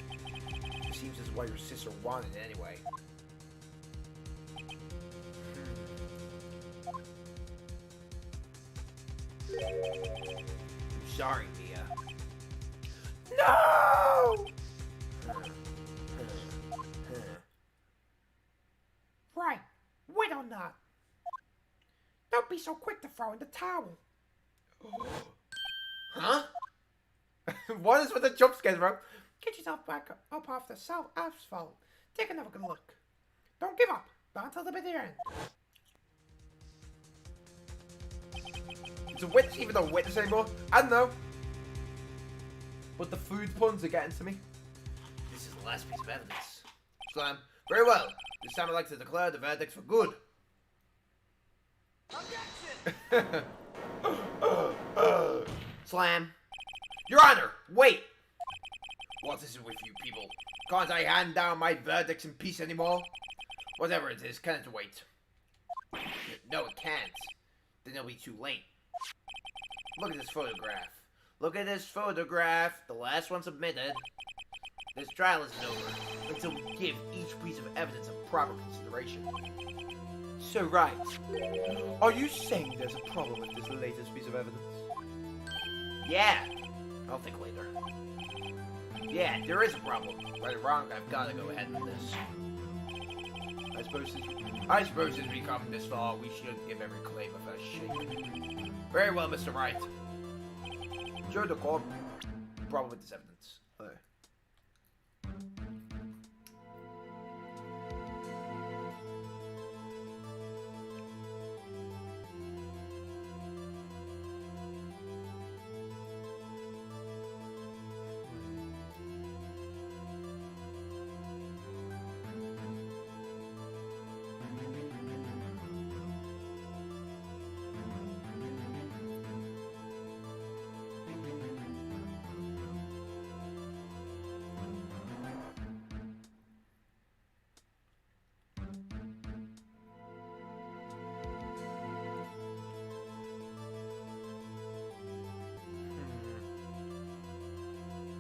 it seems this is why your sister wanted it anyway. I'm sorry, Mia. No! Right, wait on that. Don't be so quick to throw in the towel. Huh? What is with the jump scares, bro? Get yourself back up off the asphalt. Take another good look. Don't give up. Not until the bitter end. Is a witch even a witness anymore? I don't know. But the food puns are getting to me. This is the last piece of evidence. Slam. Very well. This time I'd like to declare the verdict for good. Objection! Slam. Your Honor, wait! What is it with you people? Can't I hand down my verdicts in peace anymore? Whatever it is, can it wait? No, it can't. Then it'll be too late. Look at this photograph. Look at this photograph. The last one submitted. This trial isn't over until we give each piece of evidence a proper consideration. So, right. Are you saying there's a problem with this latest piece of evidence? Yeah. I'll think later. Yeah, there is a problem. Right or wrong, I've got to go ahead with this. I suppose since we come this far, we should give every claim a fair shake. Very well, Mr. Wright. Show the court. Problem with this evidence. Okay.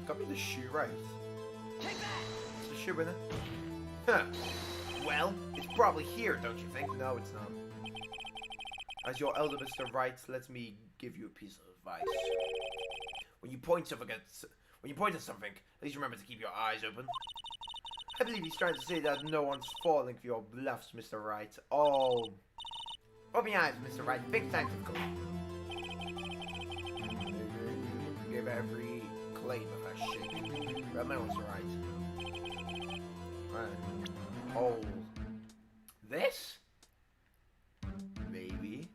Got me the shoe right. Take that! Is the shoe in it? Huh. Well, it's probably here, don't you think? No, it's not. As your elder Mr. Wright, let me give you a piece of advice. When you point at something, please remember to keep your eyes open. I believe he's trying to say that no one's falling for your bluffs, Mr. Wright. Oh. Open your eyes, Mr. Wright. Big time to go. Give every claim a fair shake. Remember, Mr. Wright. Right. Oh. This? Maybe.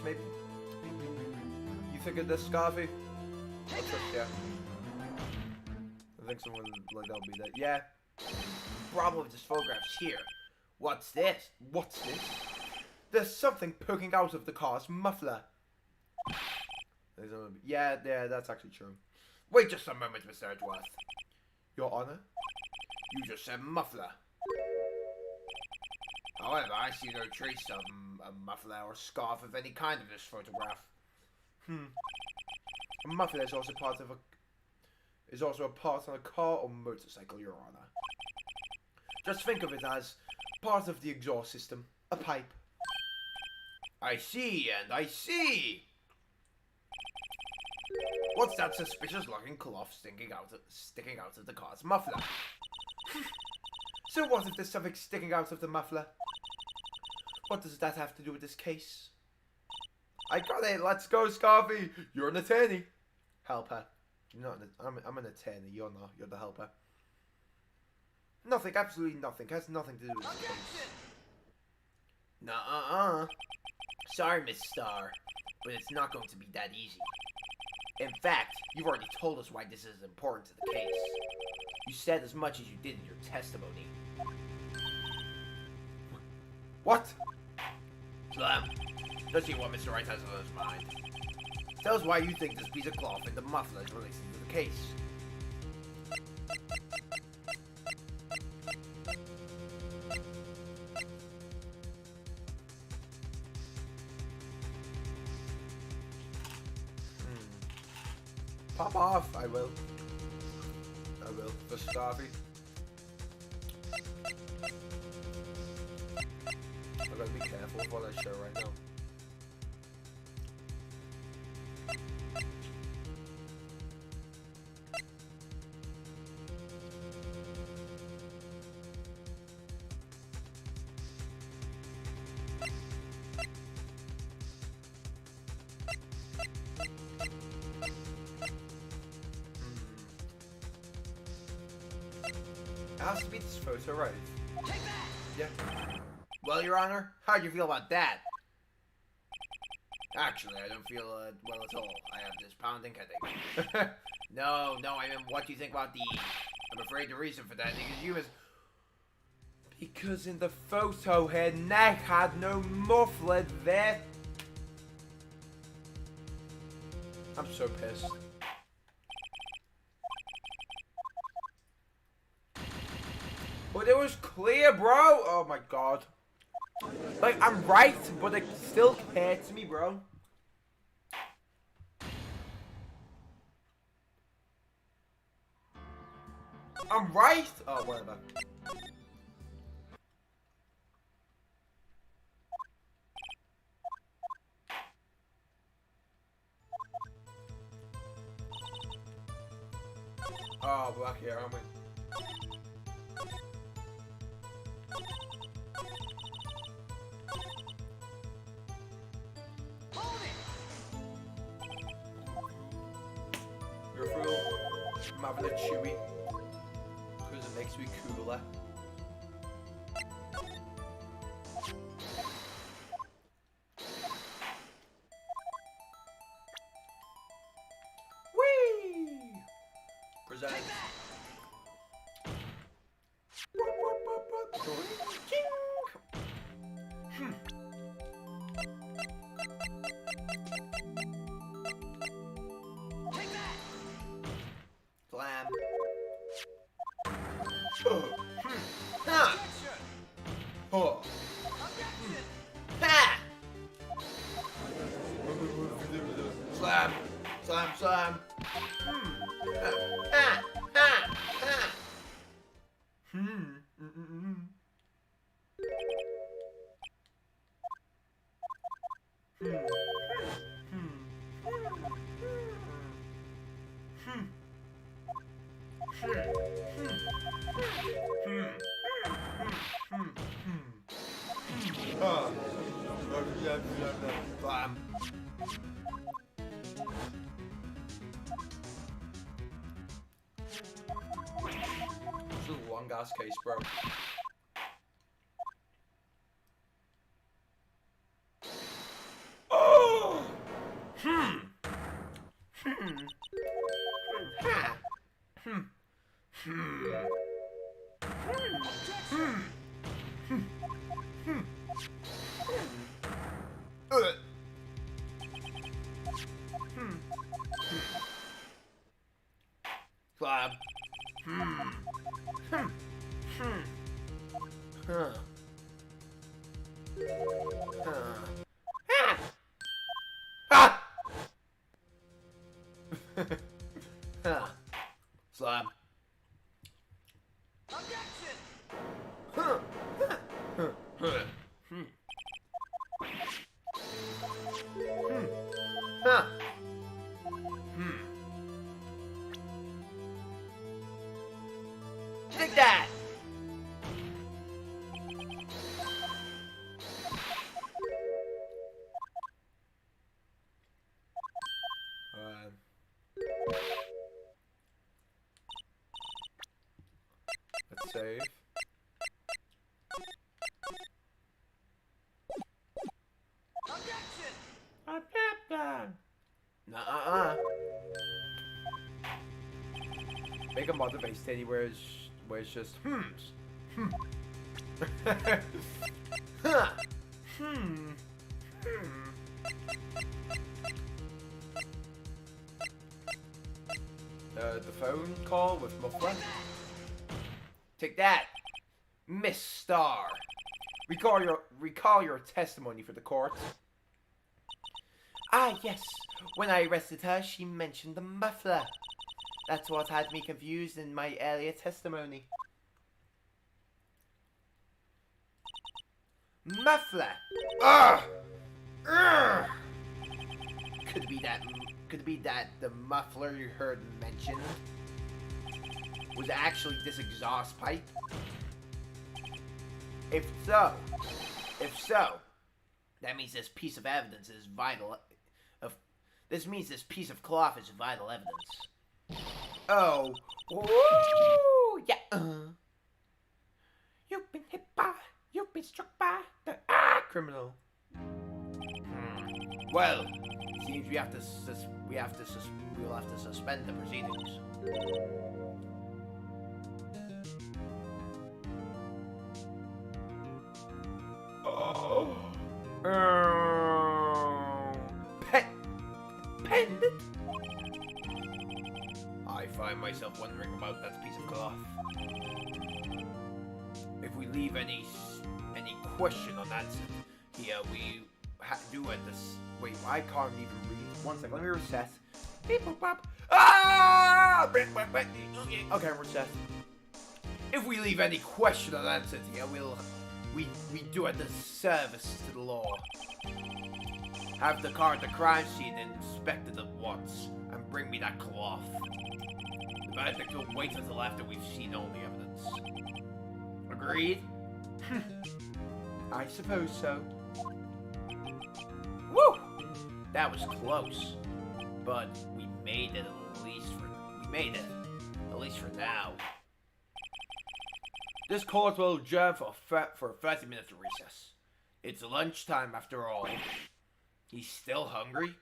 maybe? You think of this, Scarfy? I'll trust you. I think someone like that'll be that. Yeah. Problem with this photograph's here. What's this? What's this? There's something poking out of the car's muffler. Yeah, that's actually true. Wait just a moment, Mr. Edgeworth. Your Honor? You just said muffler. However, I see no trace of a muffler or scarf of any kind of this photograph. A muffler is also a part on a car or motorcycle, Your Honor. Just think of it as part of the exhaust system, a pipe. I see, and I see. What's that suspicious looking cloth sticking out of the car's muffler? So what if there's something sticking out of the muffler? What does that have to do with this case? I got it. Let's go, Scarfy. You're an attorney. Helper. I'm an attorney. You're not. You're the helper. Nothing. Absolutely nothing. Has nothing to do with this case. Nuh-uh. Sorry, Miss Starr, but it's not going to be that easy. In fact, you've already told us why this is important to the case. You said as much as you did in your testimony. What? Slam, let's see what Mr. Wright has on his mind. Tell us why you think this piece of cloth in the muffler is related to the case. Pop off. I will. For Scarfy. I gotta be careful with what I show right now. It has to be this photo, right? Take that! Yeah. Well, Your Honor, how do you feel about that? Actually, I don't feel well at all. I have this pounding headache. No, I mean, what do you think about the... I'm afraid the reason for that is you is... Because in the photo, her neck had no muffler there. I'm so pissed. But it was clear, bro. Oh my god. Like, I'm right, but it still hurts me, bro. I'm right. Oh, whatever. Oh, we're back here, aren't we? Hold it! You're a fool. I'm having a chewy. Because it makes me cooler. Whee! Present. Take that! Take that! Slam. Ha! Objection! Oh. Objection! Ha! Slam. Slam, slam. Ha! Ha! Ha! Slam. This is a long ass case, bro. Oh! Slab. Slab. Objection! Take that! Let's save. Objection! Objection. Nuh-uh. Make a motivate steady where it's just the phone call with muffler. Take that, Miss Star. Recall your testimony for the court. Ah, yes. When I arrested her, she mentioned the muffler. That's what had me confused in my earlier testimony. Muffler. Ugh! Could it be that the muffler you heard mentioned was actually this exhaust pipe? If so, that means this piece of evidence is vital. This means this piece of cloth is vital evidence. Oh, woo, yeah. You've been hit by, you've been struck by the Criminal. Well, it seems we'll have to suspend the proceedings. Pendant. I find myself wondering about that piece of cloth. If we leave any question unanswered here, we do at this. Wait, I can't even read. One second, let me reset. Beep, boop, bop. Ah! Okay, I'm reset. If we leave any question unanswered here, we do at the service to the law. Have the car at the crime scene inspected at once, and bring me that cloth. The verdict will wait until after we've seen all the evidence. Agreed? I suppose so. Woo! That was close, but we made it at least for now. This court will adjourn for 30 minutes of recess. It's lunchtime after all. He's still hungry?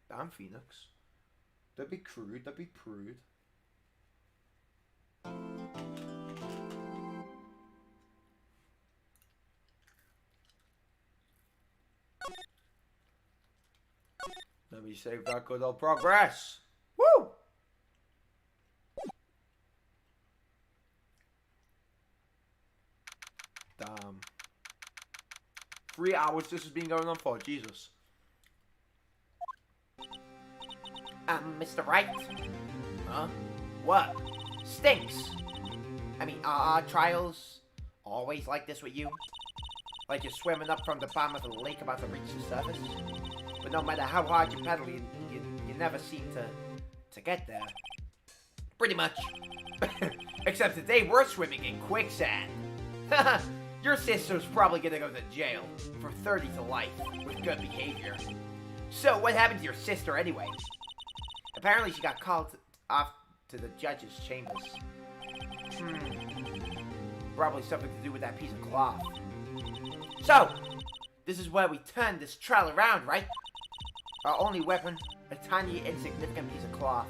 Damn, Pheonix. Don't be crude, don't be prude. Let me save that good old progress. Woo! Damn. 3 hours this has been going on for, Jesus. Mr. Wright? Huh? What? Stinks! I mean, trials always like this with you? Like you're swimming up from the bottom of the lake about to reach the surface? But no matter how hard you pedal, you never seem to get there. Pretty much. Except today we're swimming in quicksand. Your sister's probably gonna go to jail for 30 to life with good behavior. So what happened to your sister anyway? Apparently she got called off to the judge's chambers. Probably something to do with that piece of cloth. So, this is where we turn this trial around, right? Our only weapon A tiny, insignificant piece of cloth.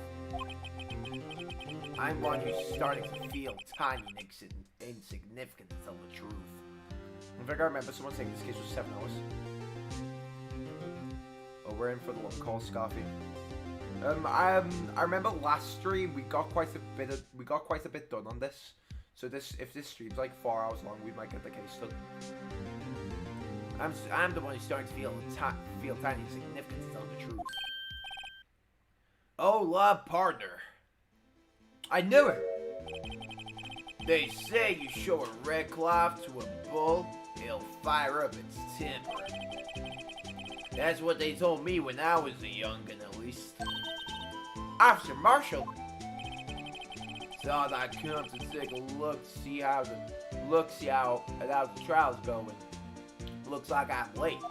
I'm one who's starting to feel tiny and insignificant, to tell the truth. I think I remember someone saying this case was 7 hours. Oh, we're in for the long call, Scarfy. I remember last stream we got quite a bit done on this. So if this stream's like 4 hours long, we might get the case done. I'm the one who's starting to feel tiny and significant, to tell the truth. Oh, love partner. I knew it! They say you show a red cloth to a bull, it'll fire up its temper. That's what they told me when I was a young'un, at least. Officer Marshall! Thought I'd come to take a look, see how the trial's going. Looks like I'm late.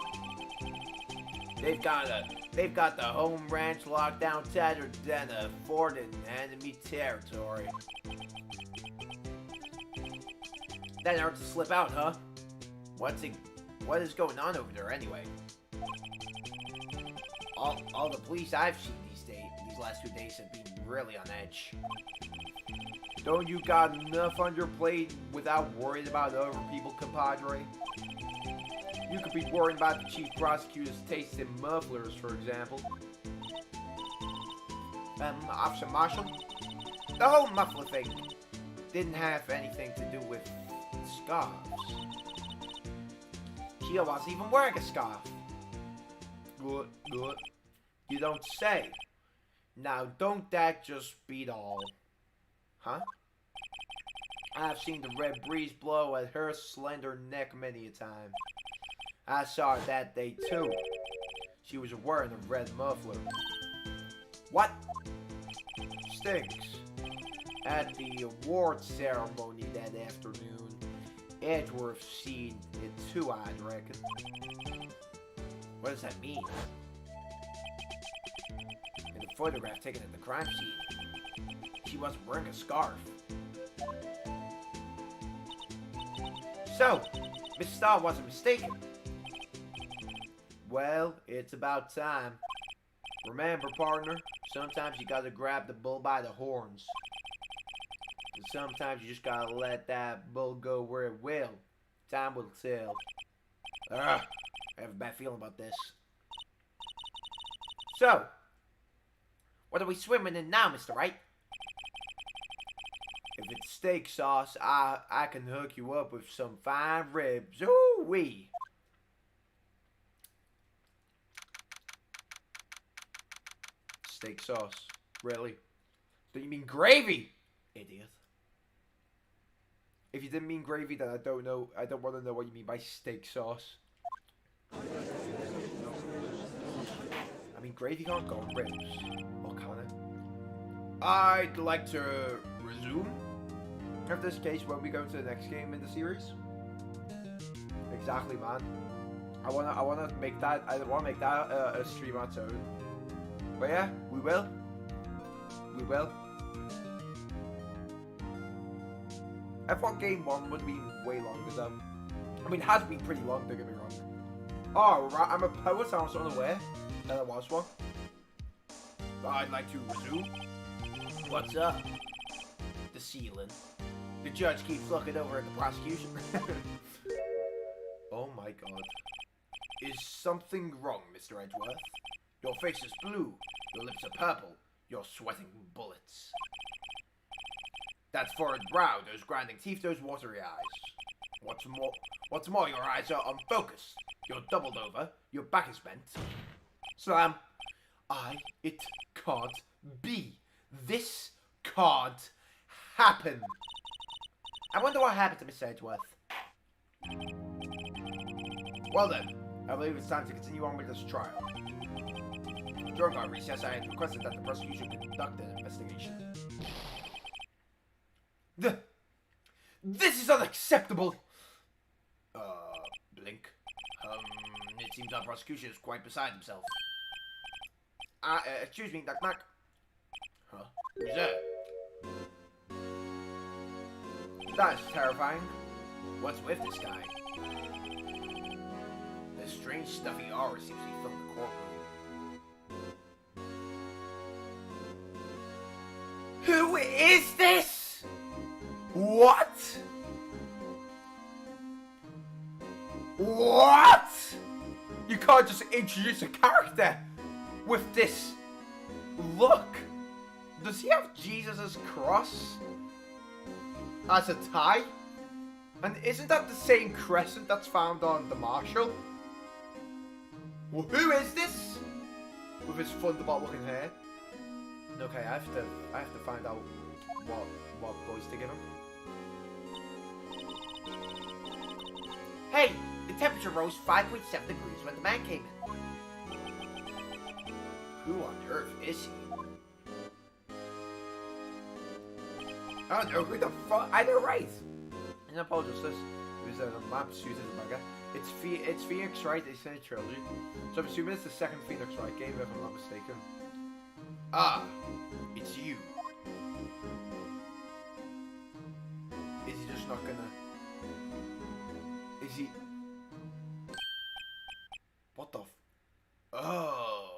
They've got the home ranch locked down tighter than a fort in enemy territory. That hard to slip out, huh? What is going on over there anyway? All the police I've seen these last 2 days have been really on edge. Don't you got enough on your plate without worrying about other people, compadre? You could be worrying about the chief prosecutor's taste in mufflers, for example. Officer Marshall? The whole muffler thing didn't have anything to do with scarves. She wasn't even wearing a scarf. Good. You don't say. Now, don't that just beat all? Huh? I've seen the red breeze blow at her slender neck many a time. I saw her that day too. She was wearing a red muffler. What? Stinks. At the award ceremony that afternoon, Edgeworth seen it too, I'd reckon. What does that mean? In the photograph taken at the crime scene, she wasn't wearing a scarf. So, Miss Starr wasn't mistaken. Well, it's about time. Remember, partner, sometimes you gotta grab the bull by the horns. And sometimes you just gotta let that bull go where it will. Time will tell. Ugh, I have a bad feeling about this. So, what are we swimming in now, Mr. Wright? If it's steak sauce, I can hook you up with some fine ribs. Ooh-wee. Steak sauce. Really? Don't you mean gravy? Idiot. If you didn't mean gravy, then I don't know. I don't want to know what you mean by steak sauce. I mean, gravy can't go on ribs. Or can it? I'd like to resume. In this case, when we go to the next game in the series. Exactly, man. I wanna make that. I wanna make that a stream on its own. But yeah, we will. We will. I thought game 1 would be way longer though. I mean, it has been pretty long, don't get me wrong. Oh, right, I'm a poet, so I was unaware that I was one. I'd like to resume. What's up? The ceiling. The judge keeps looking over at the prosecution. Oh my god. Is something wrong, Mr. Edgeworth? Your face is blue. Your lips are purple. You're sweating bullets. That furrowed brow, those grinding teeth, those watery eyes. What's more, your eyes are unfocused. You're doubled over. Your back is bent. Slam. It can't be. This can't happen. I wonder what happened to Miss Edgeworth. Well then, I believe it's time to continue on with this trial. During our recess, I had requested that the prosecution conduct an investigation. This is unacceptable. Blink. It seems our prosecution is quite beside himself. Excuse me, knock knock. Huh? Who's there? That's terrifying. What's with this guy? This strange stuffy aura seems to be filling the courtroom. Who is this? What? What? You can't just introduce a character with this look. Does he have Jesus' cross as a tie? And isn't that the same crescent that's found on the Marshal? Well, who is this? With his Thunderbolt looking hair. Okay, I have to find out what voice to give him. Hey, the temperature rose 5.7 degrees when the man came in. Who on earth is he? I don't know who the fuck. I know, right? And I apologize, this. It was a map suited as a manga. It's Pheonix, Wright? They say Trilogy. So I'm assuming it's the second Pheonix, Wright game, if I'm not mistaken. Ah, it's you. Is he just not gonna? Is he? What the? Oh.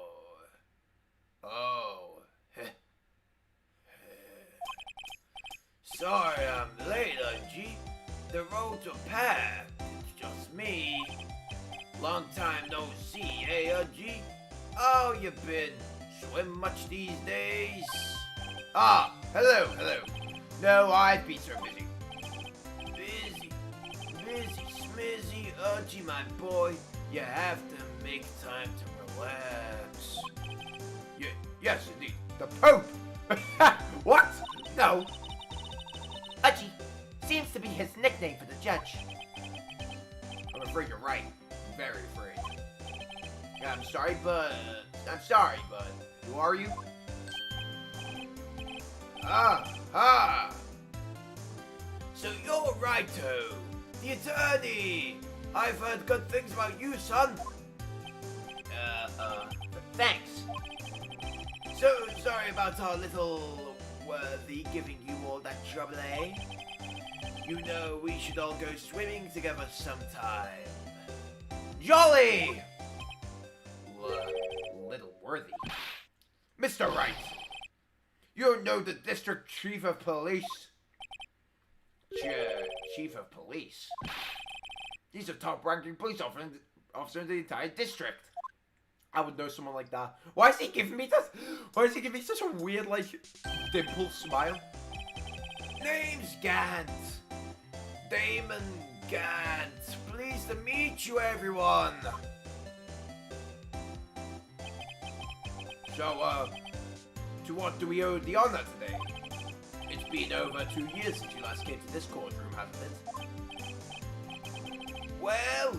Sorry I'm late, G. The roads are packed. It's just me. Long time no see, eh, G? Oh, you been swim much these days? Ah, hello. No, I'd be so busy. Busy, smizzy, G, my boy. You have to make time to relax. Yes, indeed. The Pope. What? No. Udgy seems to be his nickname for the judge. I'm afraid you're right. Very afraid. Yeah, I'm sorry, but Who are you? So you're Righto, the attorney. I've heard good things about you, son. Thanks. So sorry about our little worthy giving you all that trouble, eh? You know we should all go swimming together sometime. Jolly! Little worthy. Mr. Wright, you know the district chief of police. Chief of police? He's a top-ranking police officer in the entire district. I would know someone like that. Why is he giving me this? Why is he giving me such a weird, like, dimple smile? Name's Gant. Damon Gant. Pleased to meet you, everyone. So, to what do we owe the honor today? It's been over 2 years since you last came to this courtroom, hasn't it? Well,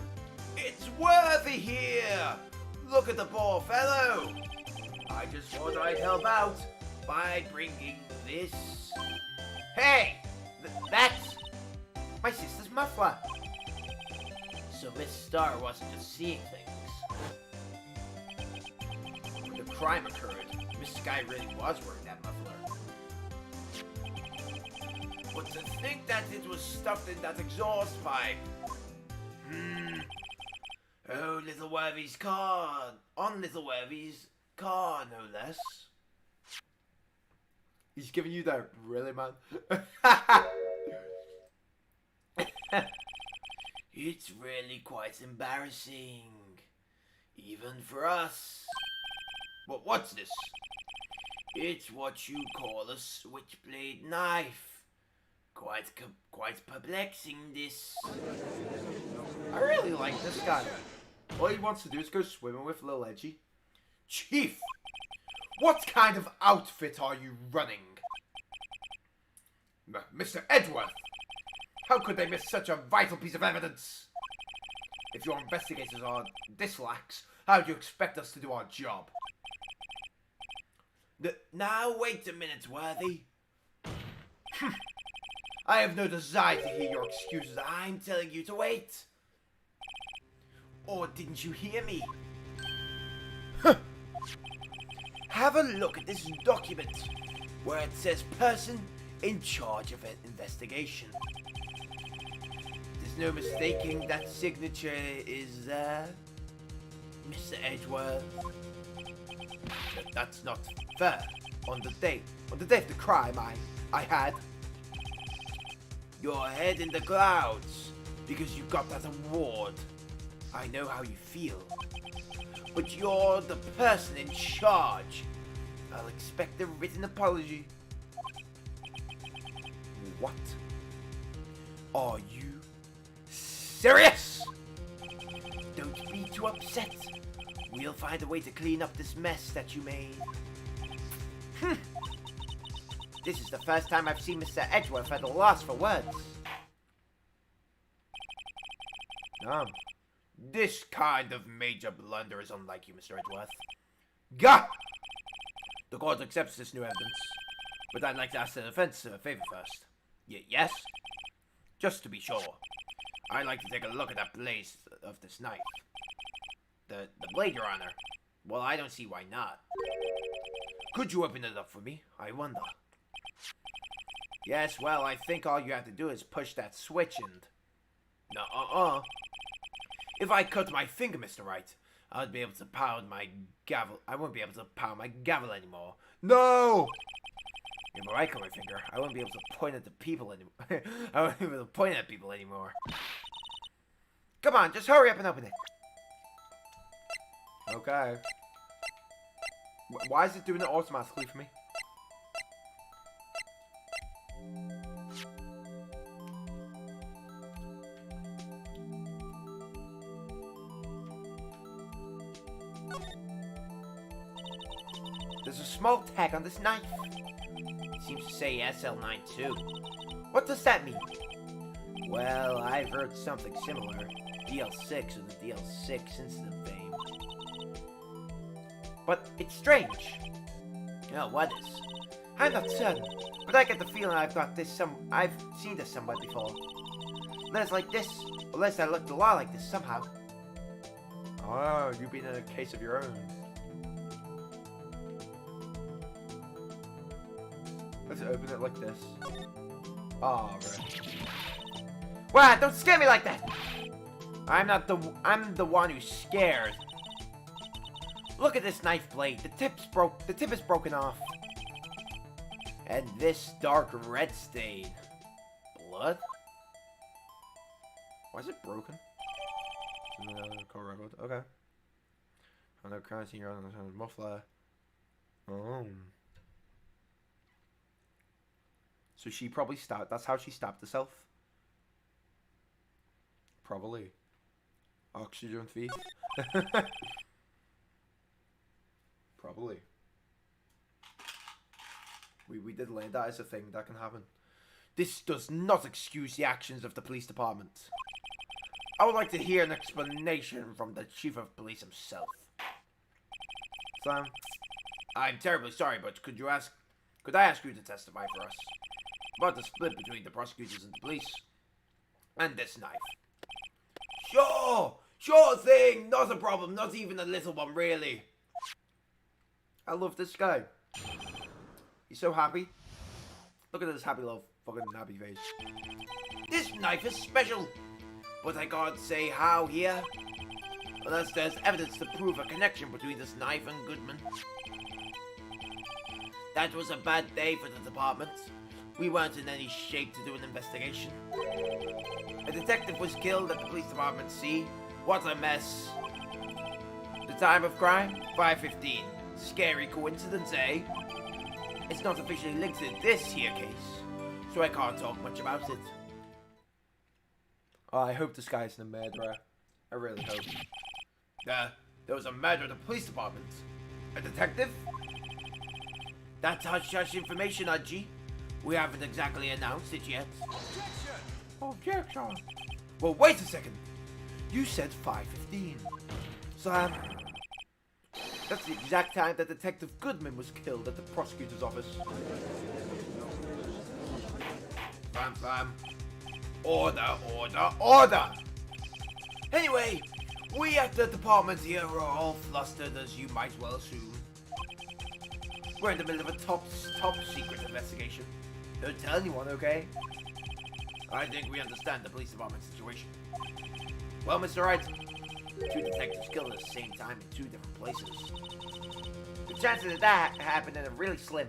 it's Worthy here. Look at the poor fellow. I just thought I'd help out by bringing this. Hey, that's my sister's muffler. So Miss Starr wasn't just seeing things. When the crime occurred, Miss Sky really was wearing that muffler. But to think that it was stuffed in that exhaust pipe. Oh, Little Worthy's car. On Little Worthy's car, no less. He's giving you that, really, man? It's really quite embarrassing. Even for us. But what's this? It's what you call a switchblade knife. Quite perplexing, this. I really like this guy. All he wants to do is go swimming with Lil Edgy. Chief, what kind of outfit are you running? Mr. Edgeworth, how could they miss such a vital piece of evidence? If your investigators are this lax, how do you expect us to do our job? Now wait a minute, Worthy. I have no desire to hear your excuses. I'm telling you to wait. Or didn't you hear me? Have a look at this document where it says person in charge of an investigation. There's no mistaking that signature is Mr. Edgeworth. That's not fair. On the day on the day of the crime I had. Your head in the clouds because you got that award. I know how you feel. But you're the person in charge. I'll expect a written apology. What? Are you serious? Don't be too upset. We'll find a way to clean up this mess that you made. This is the first time I've seen Mr. Edgeworth at a loss for words. This kind of major blunder is unlike you, Mr. Edgeworth. Gah! The court accepts this new evidence, but I'd like to ask the defense a favor first. Yes? Just to be sure, I'd like to take a look at that blade of this knife. The blade, Your Honor. Well, I don't see why not. Could you open it up for me? I wonder. Yes, well, I think all you have to do is push that switch and... No, If I cut my finger, Mr. Wright, I'd be able to pound my gavel. I won't be able to pound my gavel anymore. No! If I cut my finger, I won't be able to point at the people anymore. I won't be able to point at people anymore. Come on, just hurry up and open it. Okay. Why is it doing it automatically for me? There's a small tag on this knife. It seems to say SL92. What does that mean? Well, I've heard something similar. DL6 or the DL6 incident fame. But it's strange. Oh, what is? I'm not certain, but I get the feeling I've seen this somewhere before. Letters like this, or letters that look a lot like this somehow. Oh, you've been in a case of your own. Let's open it like this. Oh, right. Wow, don't scare me like that! I'm the one who's scared. Look at this knife blade. The tip is broken off. And this dark red stain. Blood? Why is it broken? Okay. I know currency here on the muffler. Oh. So she probably stabbed. That's how she stabbed herself. Probably. Oxygen thief. Probably. We did learn that is a thing that can happen. This does not excuse the actions of the police department. I would like to hear an explanation from the chief of police himself. Sam? I'm terribly sorry, but could I ask you to testify for us about the split between the prosecutors and the police and this knife? Sure thing, not a problem, not even a little one, really. I love this guy. He's so happy. Look at this happy little fucking happy face. This knife is special, but I can't say how here, unless there's evidence to prove a connection between this knife and Goodman. That was a bad day for the department. We weren't in any shape to do an investigation. A detective was killed at the police department, see? What a mess. The time of crime? 5:15. Scary coincidence, eh? It's not officially linked to this here case, so I can't talk much about it. Oh, I hope this guy's a murderer. I really hope. There was a murder at the police department. A detective? That's hush-hush information, Udgy. We haven't exactly announced it yet. Objection. Well, wait a second. You said 5:15. Sam, That's the exact time that Detective Goodman was killed at the prosecutor's office. Fam. Order! Anyway, we at the department here are all flustered, as you might well assume. We're in the middle of a top secret investigation. Don't tell anyone, okay? I think we understand the police department situation. Well, Mr. Wright, 2 detectives killed at the same time in 2 different places. The chances of that happening are really slim.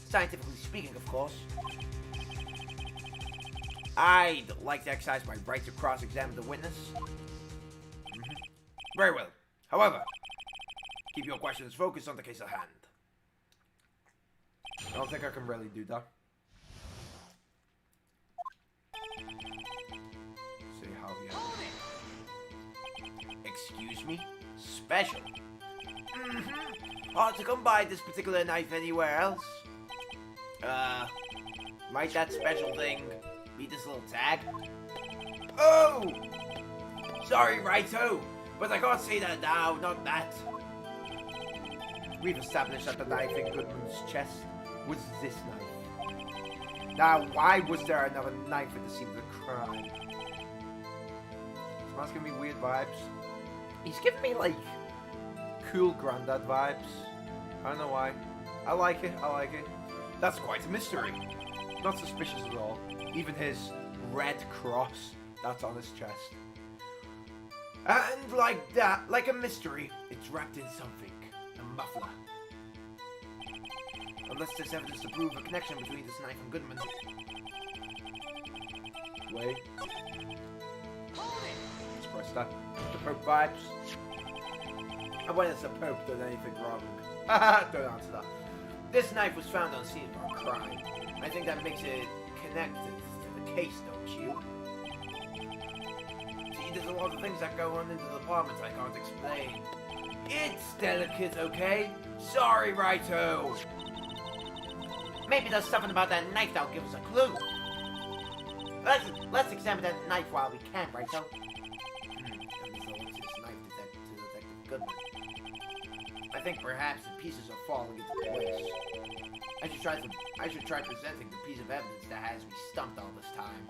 Scientifically speaking, of course. I'd like to exercise my right to cross-examine the witness. Very well. However, keep your questions focused on the case at hand. I don't think I can really do that. See how he Hold it. Excuse me? Special? Hard to come by this particular knife anywhere else. Might that special thing be this little tag? Oh! Sorry, righto, but I can't say that now, not that. We've established that the knife in Goodman's chest was this knife. Now, why was there another knife at the scene of the crime? This man's giving me weird vibes. He's giving me, like, cool granddad vibes. I don't know why. I like it, I like it. That's quite a mystery. Not suspicious at all. Even his red cross that's on his chest. And like that, like a mystery, it's wrapped in something. A muffler. Unless there's evidence to prove a connection between this knife and Goodman. Wait, Hold it. let's press that. The Pope vibes. And when it's the Pope done anything wrong? Don't answer that. This knife was found on scene of a crime. I think that makes it connected to the case, don't you? See, there's a lot of things that go on into the department I can't explain. It's delicate, okay? Sorry, righto. Maybe there's something about that knife that'll give us a clue. Let's examine that knife while we can, righto. This knife Detective Goodman. I think perhaps the pieces are falling into place. I should try presenting the piece of evidence that has me stumped all this time.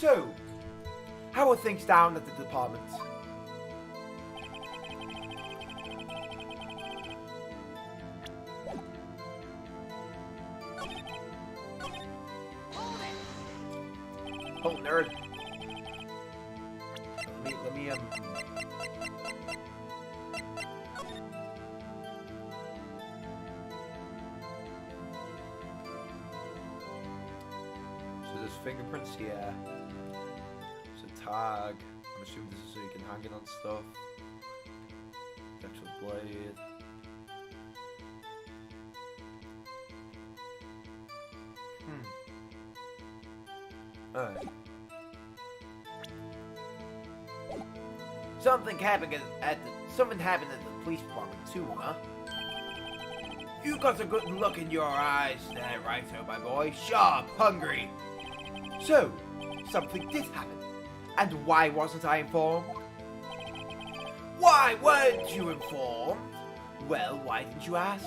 So, how are things down at the department? Hold it. Oh, nerd. Let me So there's fingerprints here. There's a tag. I'm assuming this is so you can hang it on stuff. The actual blade. Alright. Something happened at the police department too, huh? You got a good look in your eyes there, righto, my boy. Sharp, hungry. So, something did happen. And why wasn't I informed? Why weren't you informed? Well, why didn't you ask?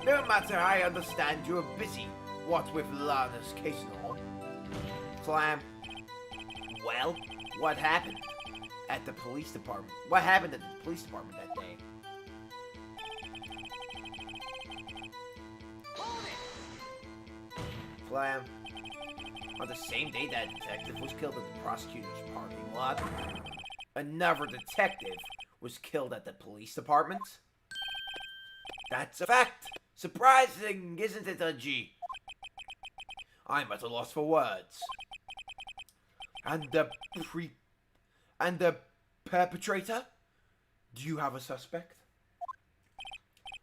No matter, I understand you're busy. What with Lana's case and all. Clam. Well, what happened at the police department? What happened at the police department that day? Hold it. Clam. On the same day that detective was killed at the prosecutor's parking lot, another detective was killed at the police department? That's a fact. Surprising, isn't it, G? I'm at a loss for words. And the perpetrator? Do you have a suspect?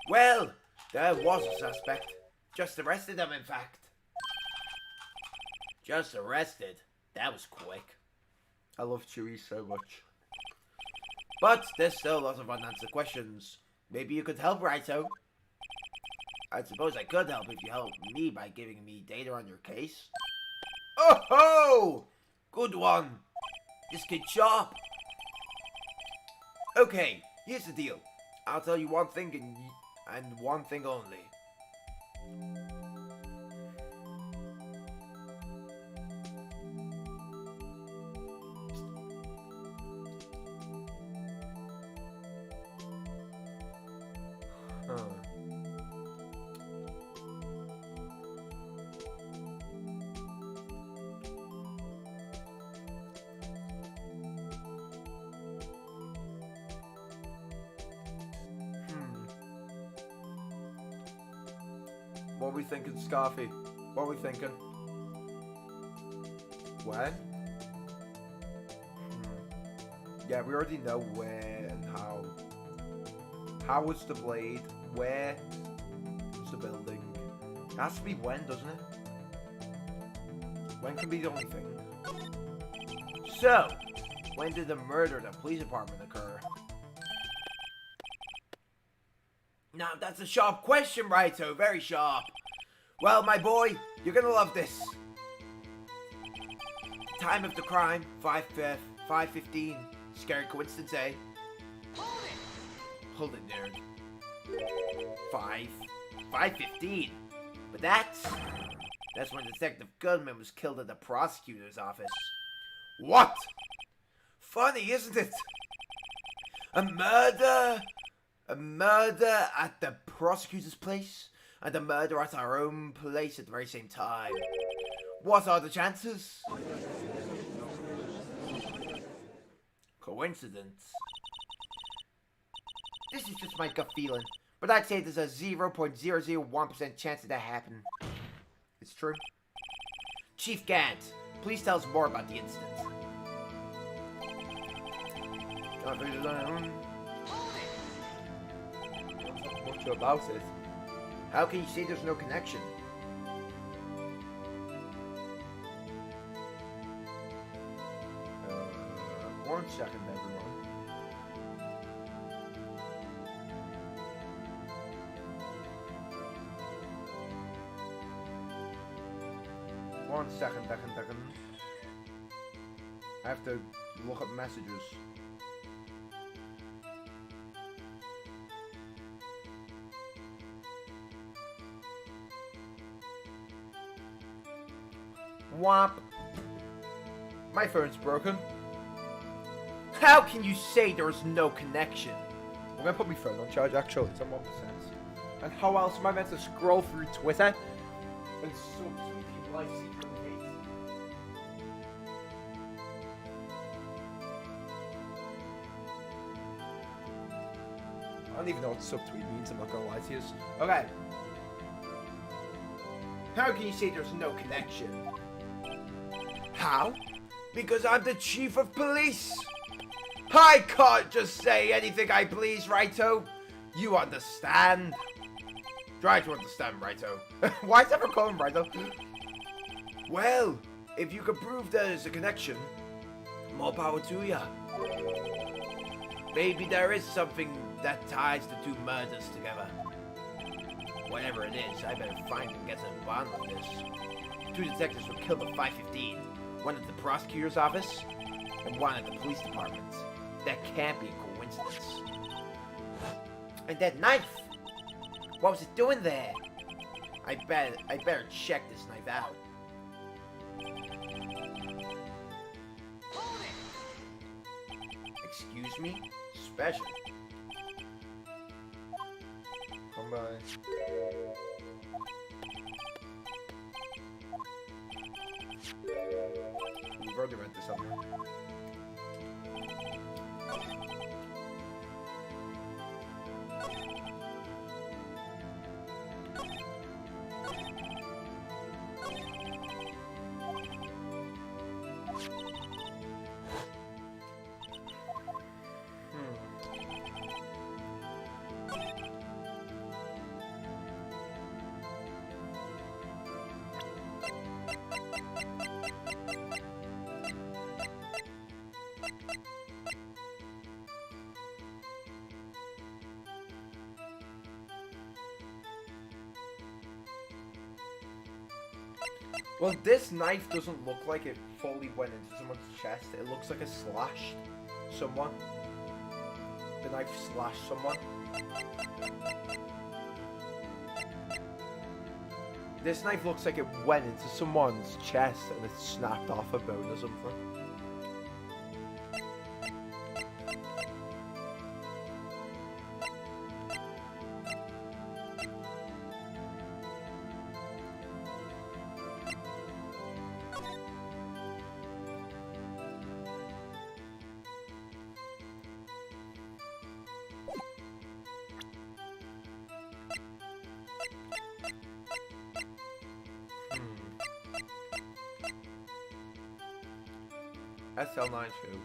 Well, there was a suspect. Just arrested him, in fact. Just arrested? That was quick. I love Chewie so much. But there's still lots of unanswered questions. Maybe you could help, righto? I suppose I could help if you help me by giving me data on your case. Oh ho! Good one. This kid's sharp. Okay, here's the deal. I'll tell you one thing and one thing only. What are we thinking, Scarfy? What are we thinking? When? Yeah, we already know where and how. How was the blade? Where was the building? It has to be when, doesn't it? When can be the only thing. So, when did the murder at the police department occur? Now, that's a sharp question, Righto. Very sharp. Well, my boy, you're gonna love this. Time of the crime, 5:15. Scary coincidence, eh? Hold it, nerd. 5:15. But that's when Detective Goodman was killed at the prosecutor's office. What? Funny, isn't it? A murder at the prosecutor's place, and a murder at our own place at the very same time. What are the chances? Coincidence. This is just my gut feeling, but I'd say there's a 0.001% chance of that happening. It's true. Chief Gant, please tell us more about the incident. Much about it. How can you say there's no connection? One second, everyone. One second. I have to look up messages. Whomp. My phone's broken. How can you say there's no connection? I'm gonna put my phone on charge actually, it's on 1%. And how else am I meant to scroll through Twitter and subtweet people I secretly hate? I don't even know what subtweet means, I'm not gonna lie to you. Okay. How can you say there's no connection? How? Because I'm the chief of police. I can't just say anything I please, Righto. You understand? Try to understand, Righto. Why is everyone calling him Righto? Well, if you can prove there's a connection, more power to ya. Maybe there is something that ties the two murders together. Whatever it is, I better find and get to the bottom of this. 2 detectives were killed at 5:15. One at the prosecutor's office, and one at the police department. That can't be a coincidence. And that knife! What was it doing there? I better check this knife out. Excuse me? Special. Come by. We've already read this up. Well, this knife doesn't look like it fully went into someone's chest. It looks like it slashed someone. The knife slashed someone. This knife looks like it went into someone's chest and it snapped off a bone or something. SL92.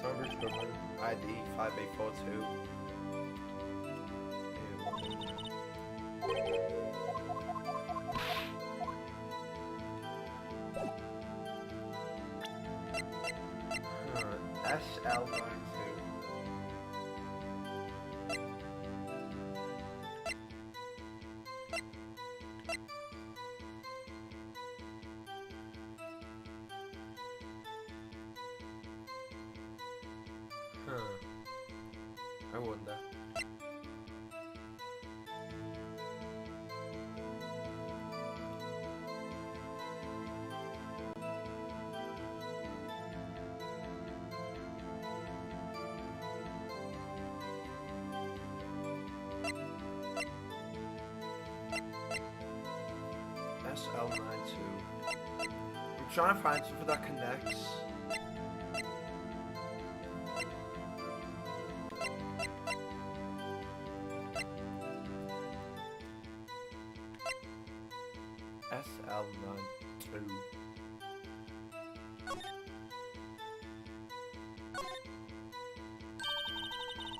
Tunbridge Government ID 5842. SL92. I wonder. SL92. I'm trying to find something that connects. SL92.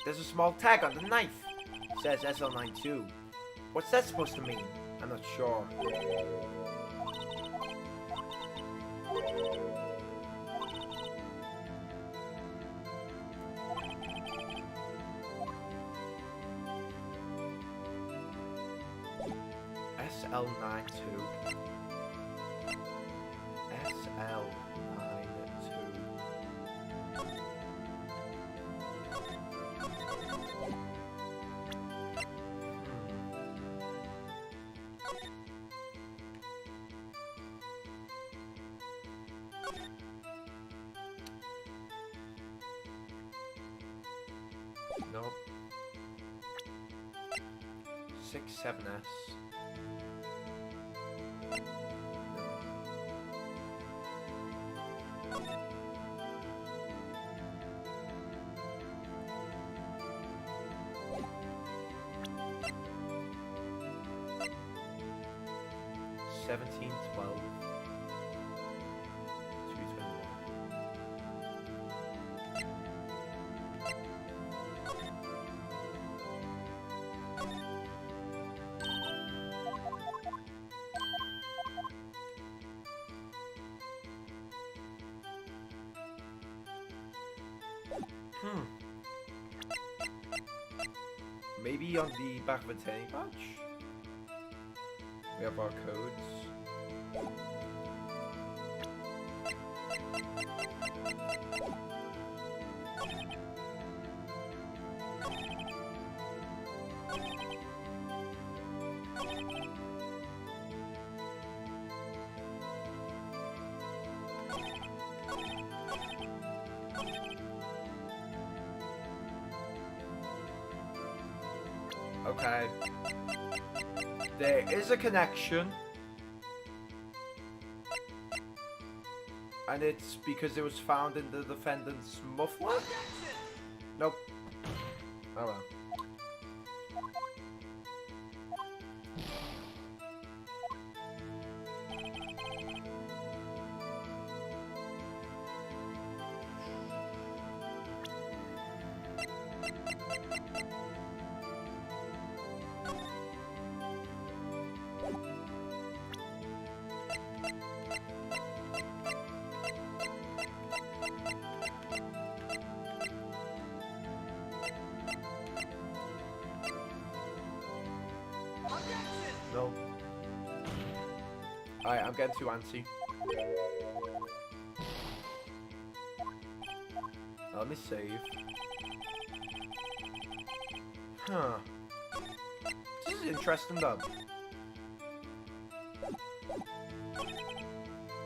There's a small tag on the knife. It says SL92. What's that supposed to mean? I'm not sure. SL92. SL92. Nope. 67S. Seventeen 12. 221. Maybe on the back of a tanny patch? We have our codes. Okay. There is a connection. And it's because it was found in the defendant's muffler? Nope. Oh well. No. Alright, I'm getting too antsy. Let me save. Huh. This is interesting though.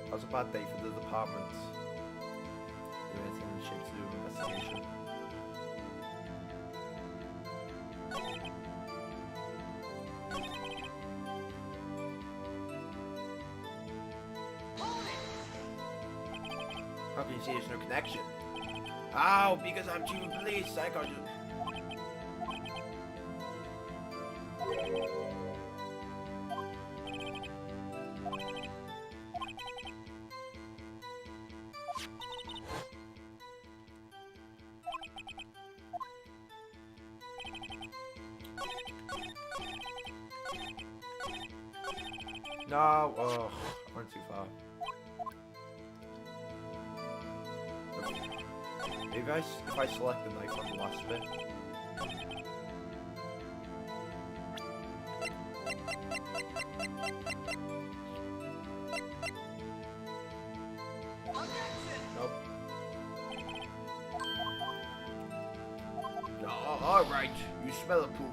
That was a bad day for the department. There isn't any shit to do with investigation. How can you see there's no connection? Oh, because I'm chief of police, I can't just... No, oh, I went too far. Maybe if I select the knife on the last bit. Nope. No, all right. You smell a poop.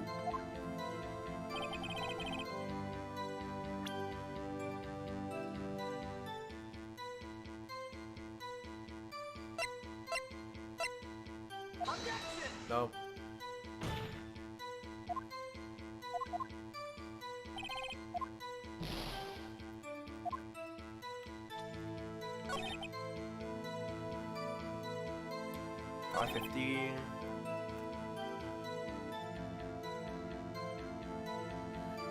No. $5.15.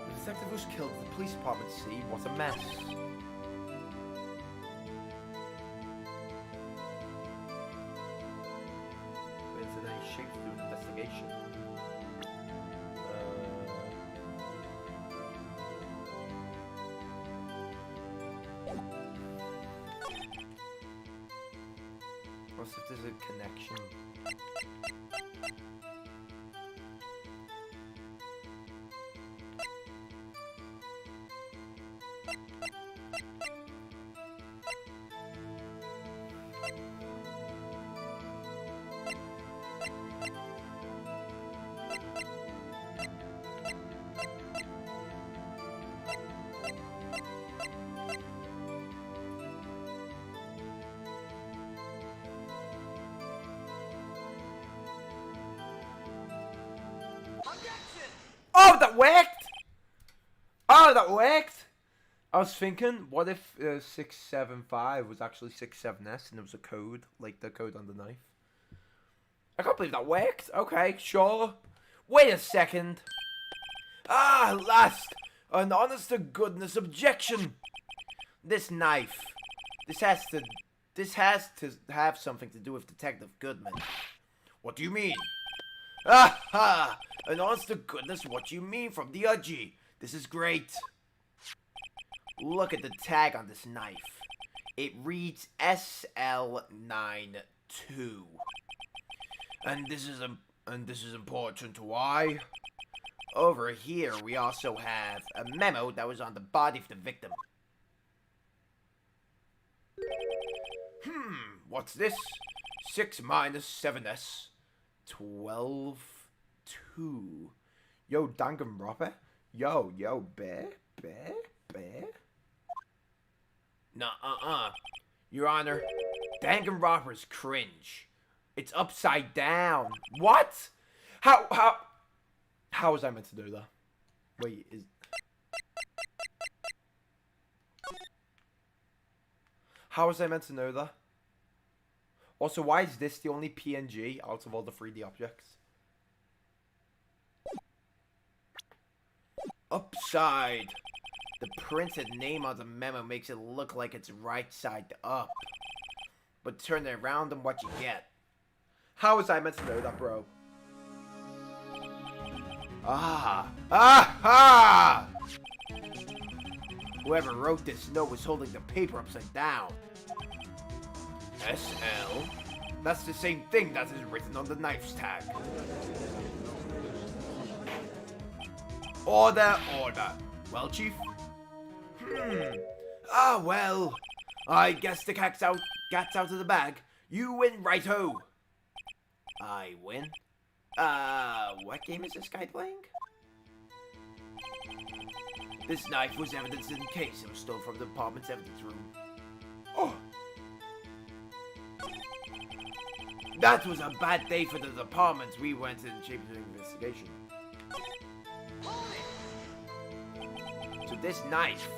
The detective was killed at the police department scene. What a mess. Is there any shape to do an investigation? What's if there's a connection? Oh, that worked! Oh, that worked! I was thinking, what if 675 was actually 67S and there was a code, like the code on the knife? I can't believe that worked. Okay, sure. Wait a second. Ah, at last! An honest-to-goodness objection! This knife. This has to have something to do with Detective Goodman. What do you mean? Aha! And honest to goodness, what do you mean from the Udgy? This is great. Look at the tag on this knife. It reads SL92. And this is important. Why? Over here, we also have a memo that was on the body of the victim. What's this? 6 minus 7S. 12, 2. Yo, Danganronpa. Yo, bear. Nah, Your Honor, Danganronpa's cringe. It's upside down. What? How was I meant to do that? Wait, how was I meant to know that? Also, why is this the only PNG out of all the 3D objects? Upside. The printed name on the memo makes it look like it's right side up. But turn it around and what you get. How was I meant to know that, bro? Aha! Whoever wrote this note was holding the paper upside down. SL? That's the same thing that is written on the knife's tag. Order. Well, Chief? Well. I guess the cat's out of the bag. You win, righto. I win? What game is this guy playing? This knife was evidence in the case. It was stolen from the department's evidence room. Oh. That was a bad day for the department. We went in shape of an investigation. So this knife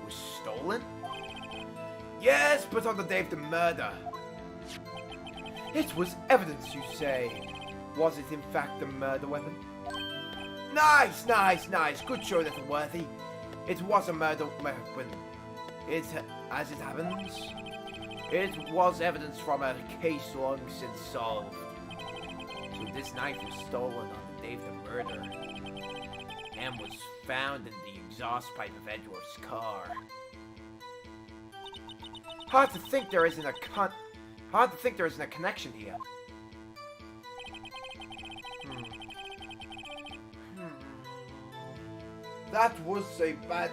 was stolen? Yes, but on the day of the murder. It was evidence, you say. Was it in fact the murder weapon? Nice. Good show, little worthy. It was a murder weapon. As it happens, it was evidence from a case long since solved. So this knife was stolen on the day of the murder and was found in the exhaust pipe of Edward's car. Hard to think there isn't a connection here. That was a bad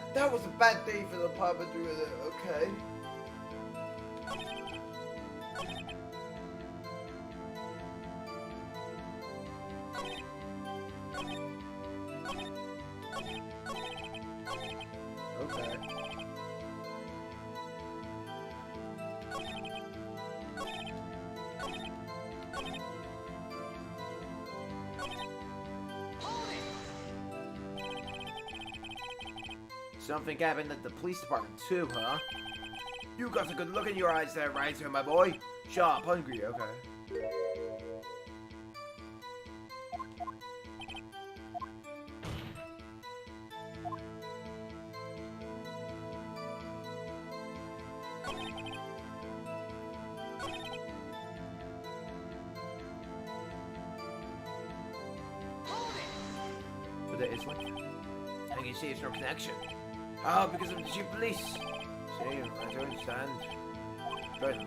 day for the pub doing it, okay. Okay. Something happened at the police department too, huh? You got a good look in your eyes there, Wright, my boy. Sharp, hungry, okay. But there is one. How can you say there's no connection? Oh, because of the cheap police. See, I don't understand. Right.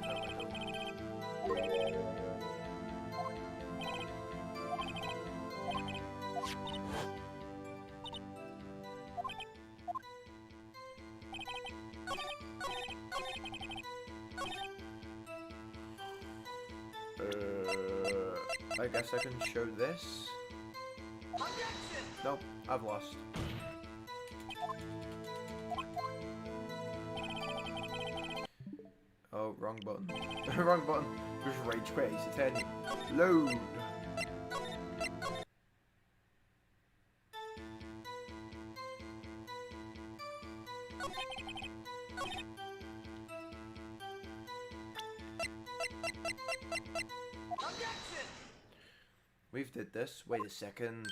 I guess I can show this. Nope, I've lost. Oh, wrong button. Wrong button. Just rage quit, it's a 10. Load. We've did this. Wait a second.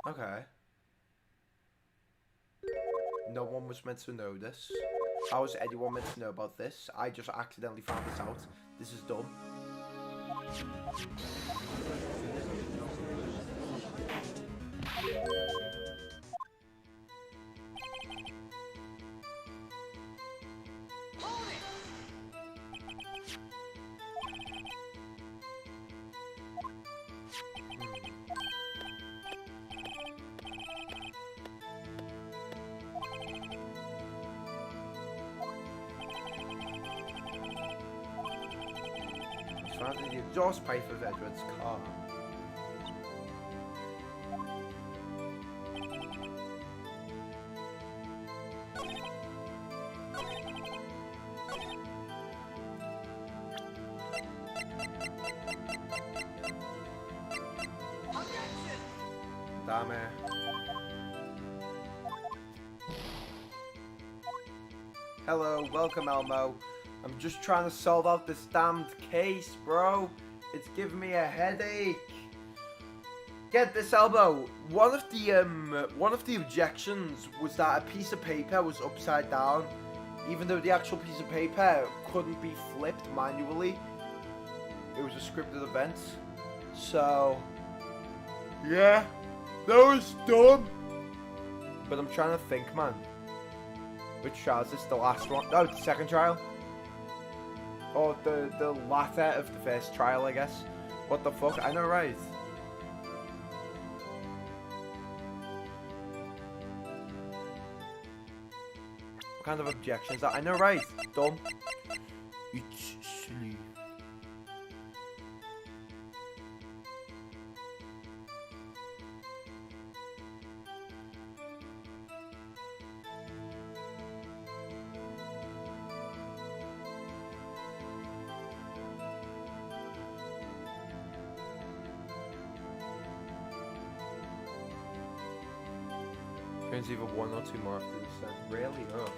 Okay. No one was meant to know this. How was anyone meant to know about this? I just accidentally found this out. This is dumb. Found in the exhaust pipe of Edward's car. Damn it. Hello, welcome Elmo. I'm just trying to solve out this damned case, bro. It's giving me a headache. Get this, Elmo. One of the objections was that a piece of paper was upside down, even though the actual piece of paper couldn't be flipped manually. It was a scripted event. So, yeah, that was dumb. But I'm trying to think, man. Which trial is this? The last one? No, the second trial. Or the latter of the first trial, I guess. What the fuck? I know, right? What kind of objection is that? I know, right? Dumb. It's silly. Turns either one or two more after this then. Really? Ugh.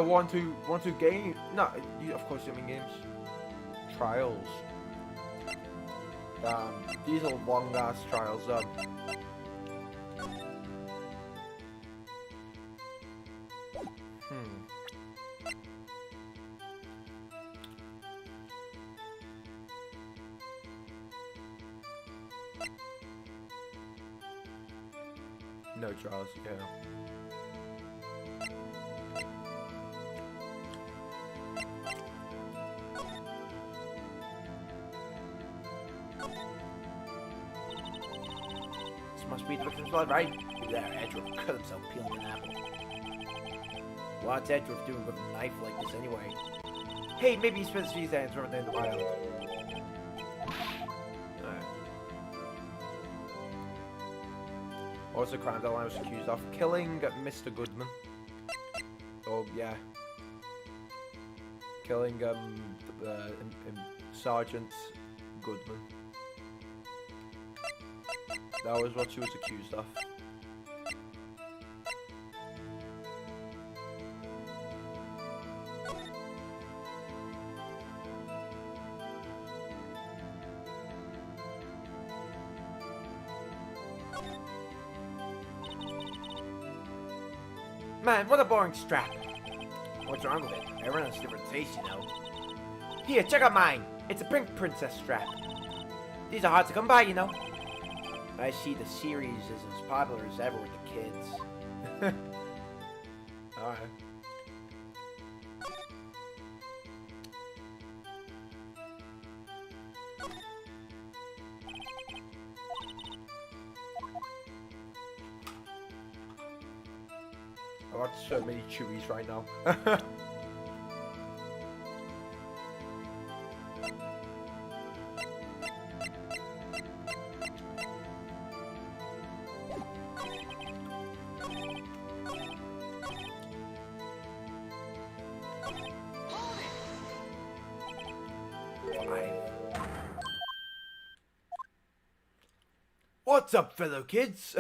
Want to game? No, of course you mean games. Trials. These are long ass trials. No Charles, yeah. This must be the victim's blood, right? There, Edgeworth cut himself peeling an apple. What's Edgeworth doing with a knife like this anyway? Hey, maybe he spent his hands running in the wild. Alright. What was the crime that I was accused of? Killing Mr. Goodman. Oh, yeah. Killing Sergeant Goodman. That was what she was accused of. Man, what a boring strap. What's wrong with it? Everyone has different tastes, you know. Here, check out mine. It's a pink princess strap. These are hard to come by, you know. I see the series is as popular as ever with the kids. Alright. I got so many chewies right now. What's up, fellow kids?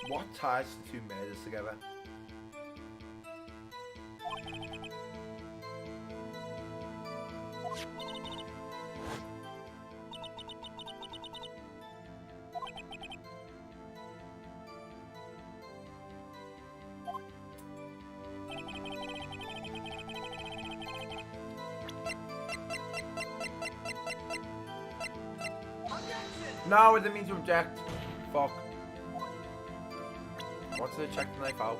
What ties the two murders together? No, it didn't mean to object. Fuck. What's to check the knife out?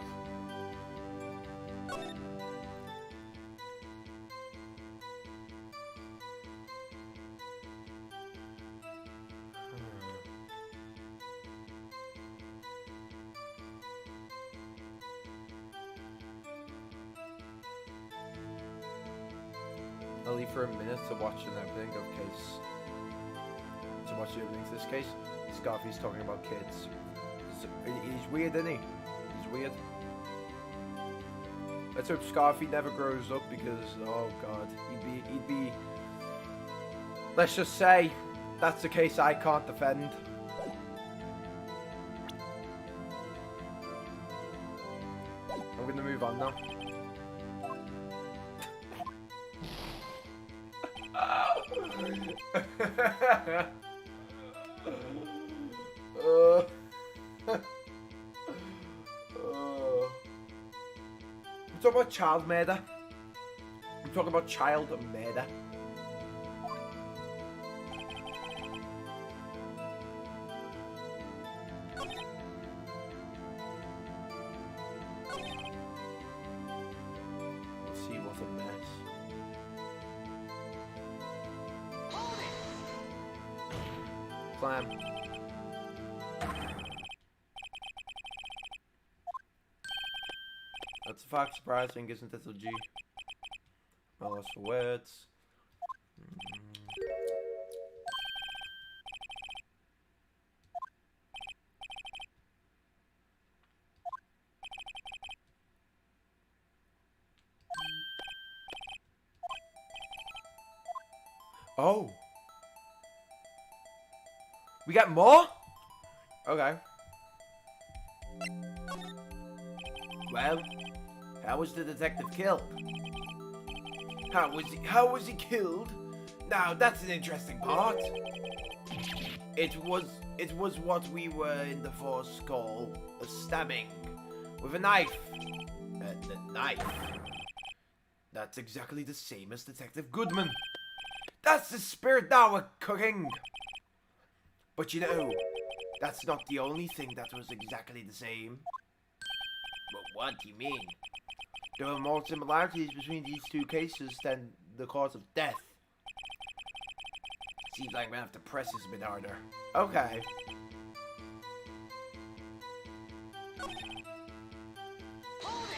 I'll leave for a minute to watch an opening of case. To watch the opening to this case. Scarfy's talking about kids. He's weird, isn't he? He's weird. Let's hope Scarfy never grows up because, oh god, he'd be. Let's just say that's the case I can't defend. I'm gonna move on now. I'm talking about child murder. I'm talking about child murder. Let's see what's a mess. Clam. That's a fact surprising, isn't it, G? My loss for words. Oh. We got more? Okay. Well, how was the detective killed? How was he killed? Now that's an interesting part. It was what we were in the force call a stabbing with a knife. The knife. That's exactly the same as Detective Goodman. That's the spirit now we're cooking. But you know, that's not the only thing that was exactly the same. But what do you mean? There are more similarities between these two cases than the cause of death. Seems like I'm gonna have to press this a bit harder. Okay. Hold it.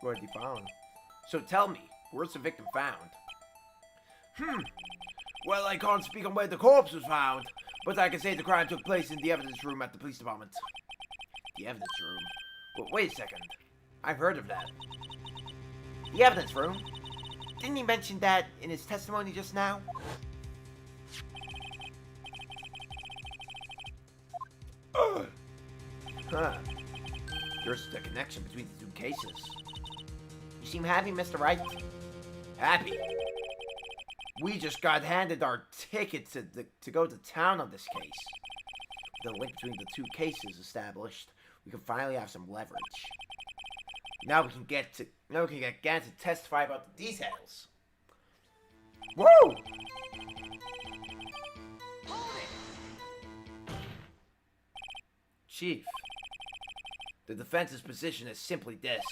Where'd he found? So tell me, where's the victim found? Well, I can't speak on where the corpse was found, but I can say the crime took place in the evidence room at the police department. The evidence room? Well, wait a second. I've heard of that. The evidence room? Didn't he mention that in his testimony just now? Huh. There's the connection between the two cases. You seem happy, Mr. Wright? Happy? We just got handed our ticket to go to town on this case. The link between the two cases established, we can finally have some leverage. Now we can get Gann to testify about the details. Whoa! Hold it. Chief, the defense's position is simply this.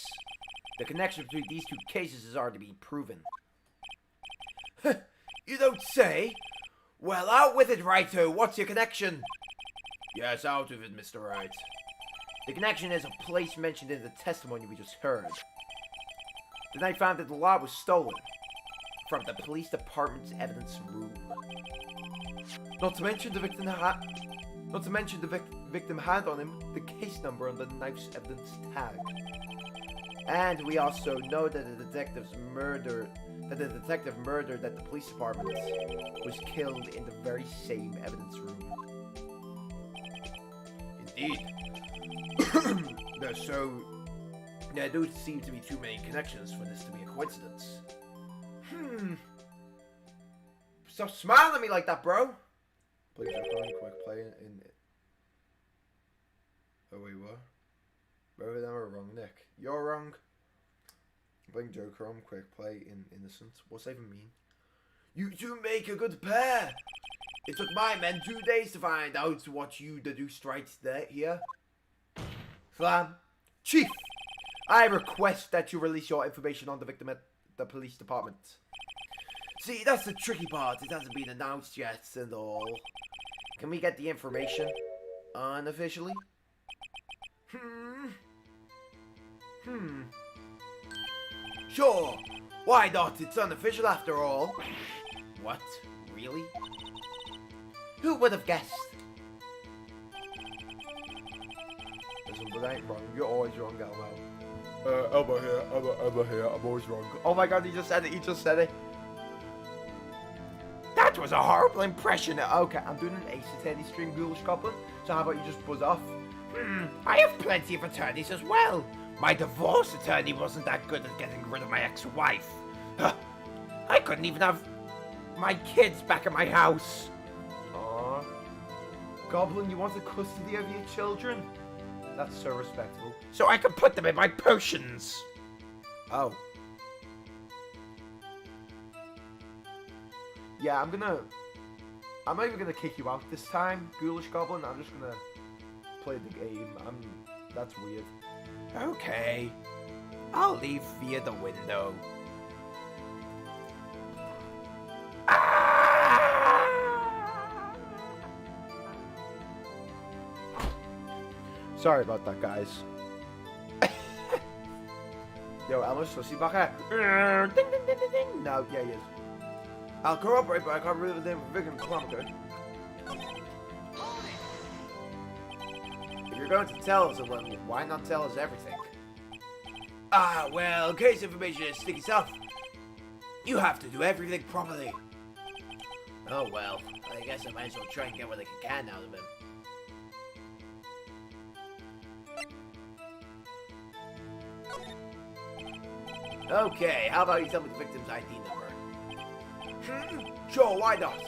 The connection between these two cases is already being proven. You don't say? Well, out with it, Wrighto. What's your connection? Yes, out with it, Mr. Wright. The connection is a place mentioned in the testimony we just heard. The night found that the lot was stolen from the police department's evidence room. Not to mention the victim had on him the case number on the knife's evidence tag. And we also know that the detective murdered at the police department was killed in the very same evidence room. Indeed. There do seem to be too many connections for this to be a coincidence. Stop smiling at me like that, bro! Play Joker quick play in... Oh wait, what? Both of them are wrong, Nick. You're wrong. Playing Joker on quick play in Innocence. What's that even mean? You two make a good pair! It took my men 2 days to find out what you deduced right there here. Flam. Chief! I request that you release your information on the victim at the police department. See, that's the tricky part. It hasn't been announced yet and all. Can we get the information unofficially? Sure. Why not? It's unofficial after all. What? Really? Who would have guessed? Listen, but I ain't wrong. You're always wrong, Elmo. Elmo here. I'm always wrong. Oh my god, he just said it. He just said it. That was a horrible impression. Okay, I'm doing an Ace Attorney stream, Ghoulish Goblin. So how about you just buzz off? I have plenty of attorneys as well. My divorce attorney wasn't that good at getting rid of my ex-wife. I couldn't even have my kids back at my house. Aww. Goblin, you want the custody of your children? That's so respectful. So I can put them in my potions. Oh. Yeah, I'm not even gonna kick you out this time, Ghoulish Goblin. I'm just gonna play the game. That's weird. Okay. I'll leave via the window. Sorry about that, guys. Yo, Elmo's sussy back. Ding, ding, ding, ding, ding. No, yeah, he is. I'll corroborate, but I can't really name a victim kilometer. If you're going to tell us, well, why not tell us everything? Well, case information is sticky stuff. You have to do everything properly. Oh well, I guess I might as well try and get what I can out of him. Okay, how about you tell me the victim's ID number? Sure, why not?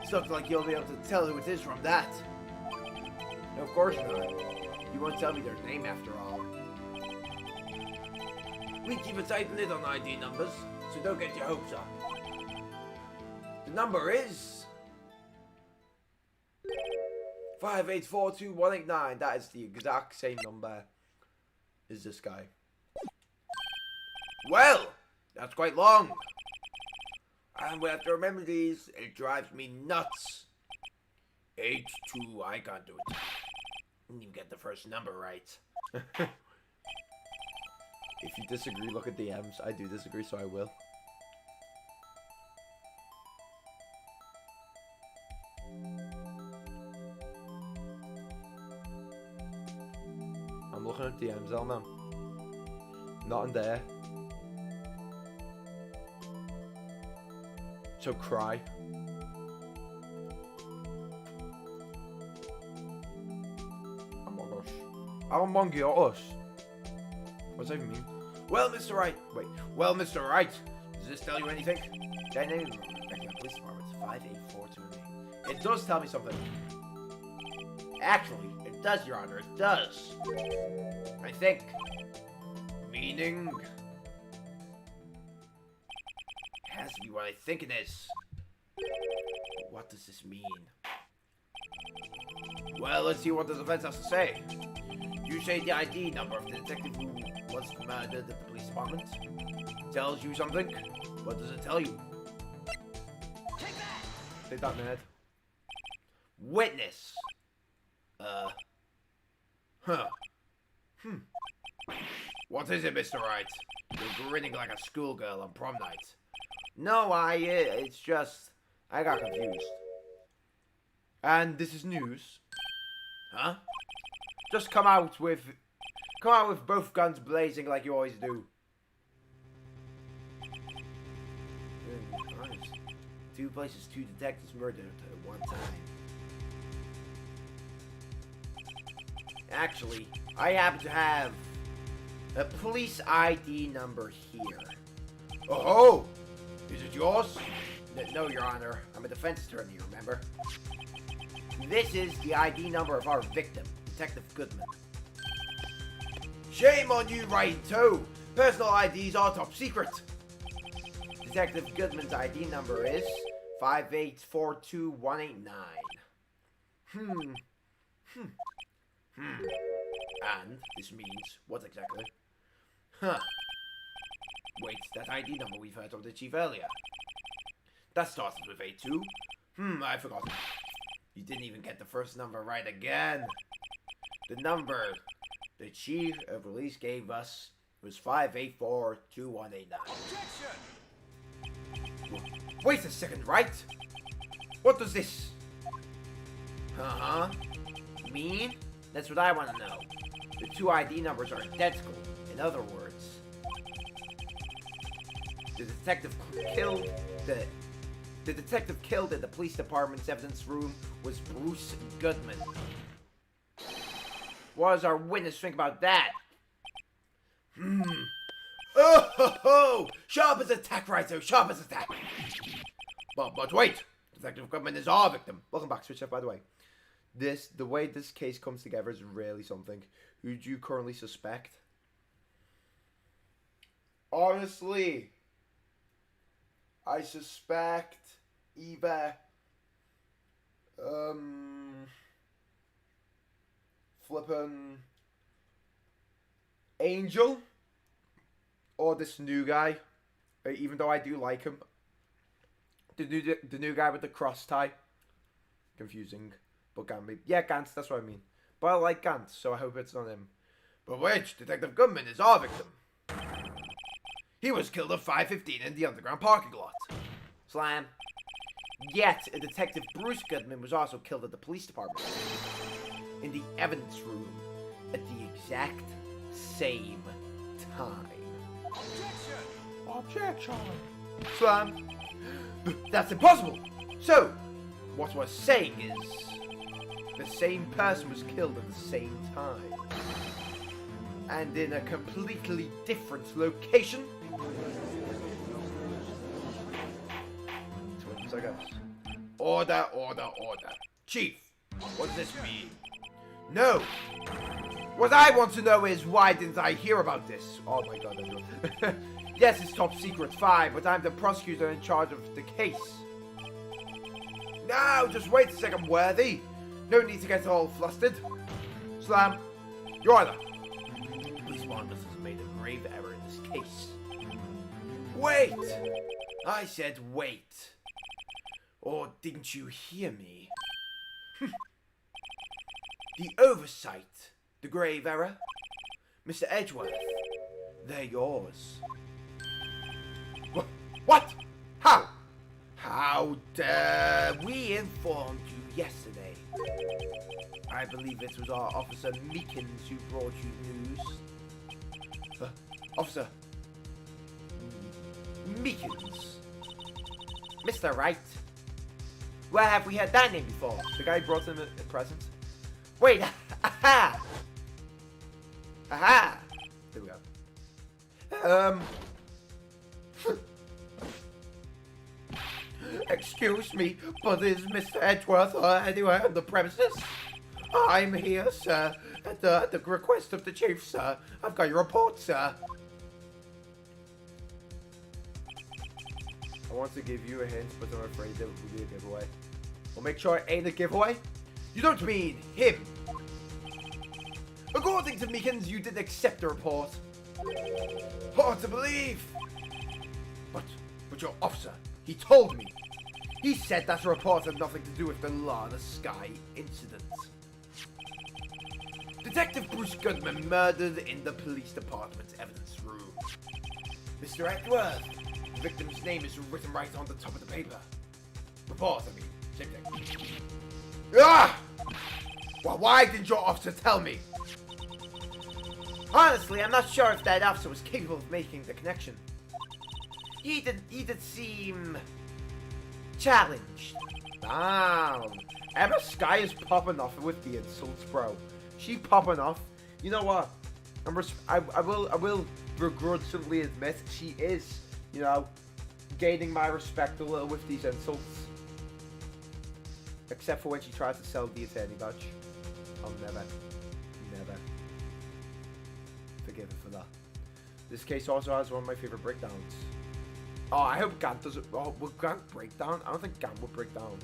It's not like you'll be able to tell who it is from that. Of course not. You won't tell me their name after all. We keep a tight lid on ID numbers, so don't get your hopes up. The number is 5842189. That is the exact same number as this guy. Well, that's quite long. And we have to remember these. It drives me nuts. H2, I can't do it. Didn't even get the first number right. If you disagree, look at DMs. I do disagree, so I will. I'm looking at DMs, Elman. Not in there. So cry. Among Us. Among Us. What does that even mean? Well, Mr. Wright. Wait. Well, Mr. Wright. Does this tell you anything? That name is police department 58428. It does tell me something. Actually, it does, Your Honor. It does. I think. Meaning. Has to be what I think it is. What does this mean? Well, let's see what the defense has to say. You say the ID number of the detective who was murdered at the police department tells you something. What does it tell you? Take that! Take that, nerd. Witness. What is it, Mr. Wright? You're grinning like a schoolgirl on prom night. No, it's just, I got confused. And this is news. Huh? Just come out with both guns blazing like you always do. Honest. 2 places, 2 detectives murdered at one time. Actually, I happen to have a police ID number here. Oh! Is it yours? No, Your Honor. I'm a defense attorney, remember? This is the ID number of our victim, Detective Goodman. Shame on you, Wright, too. Personal IDs are top secret. Detective Goodman's ID number is 5842189. And this means what exactly? Huh. Wait, that ID number we've heard of the chief earlier. That started with 82. I forgot. You didn't even get the first number right again. The number the chief of police gave us was 5842189. Objection! Wait a second, Wright? What does this mean? That's what I want to know. The 2 ID numbers are identical. In other words, the detective killed in the police department's evidence room was Bruce Goodman. What does our witness think about that? Oh ho ho! Sharp as attack, Wright, sharp as attack. But wait! Detective Goodman is our victim. Welcome back, Switch Up, by the way. The way this case comes together is really something. Who do you currently suspect? Honestly, I suspect either flippin' Angel or this new guy. Even though I do like him, the new guy with the cross tie. Confusing, but Gambit. Yeah, Gantz. That's what I mean. But I like Gantz, so I hope it's not him. But wait, Detective Goodman is our victim. He was killed at 5:15 in the underground parking lot. Slam. Yet, a Detective Bruce Goodman was also killed at the police department. In the evidence room. At the exact same time. Objection! Objection! Slam. That's impossible. So, what we're saying is, the same person was killed at the same time. And in a completely different location. 20 seconds. Order, order, order. Chief, what does this mean? No. What I want to know is, why didn't I hear about this? Oh my god, I don't. Yes, it's top secret, fine, but I'm the prosecutor in charge of the case. Now, just wait a second, Worthy. No need to get all flustered. Slam, your honor. Police Barnabas has made a grave error in this case. Wait! I said wait. Or didn't you hear me? The oversight, the grave error. Mr. Edgeworth, they're yours. What? How? How dare we informed you yesterday? I believe it was our Officer Meekins who brought you news. Officer Meekins. Mr. Wright. Where have we heard that name before? The guy brought him a present. Wait, aha! Aha! There we go. Excuse me, but is Mr. Edgeworth anywhere on the premises? I'm here, sir, at the request of the chief, sir. I've got your report, sir. I want to give you a hint, but I'm afraid it will be a giveaway. We'll make sure it ain't a giveaway. You don't mean him? According to Meekins, you did accept the report. Hard to believe. But your officer, he told me. He said that report had nothing to do with the Lana Sky incident. Detective Bruce Goodman murdered in the police department's evidence room. Mr. Edgeworth, the victim's name is written right on the top of the paper. Report, I mean, same thing. Ah! Well, why didn't your officer tell me? Honestly, I'm not sure if that officer was capable of making the connection. He did seem challenged. Damn. Emma Sky is popping off with the insults, bro. She popping off. You know what? I will begrudgingly admit she is, you know, gaining my respect a little with these insults. Except for when she tries to sell the attorney badge. I'll never forgive her for that. This case also has one of my favorite breakdowns. Oh, I hope Gant does it. Oh, will Gant break down? I don't think Gant will break down.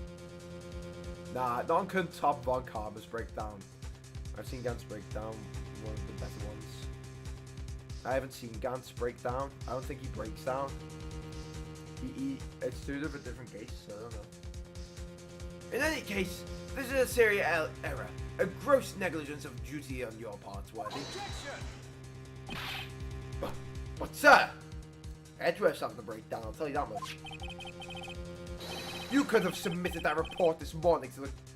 Nah, none can top Von Karma's breakdown. I've seen Gant's breakdown, one of the better ones. I haven't seen Gant's breakdown. I don't think he breaks down. It's due to a different case, so I don't know. In any case, this is a serious error. A gross negligence of duty on your part, Worthy. But sir! Edgeworth's having a breakdown, I'll tell you that much. You could have submitted that report this morning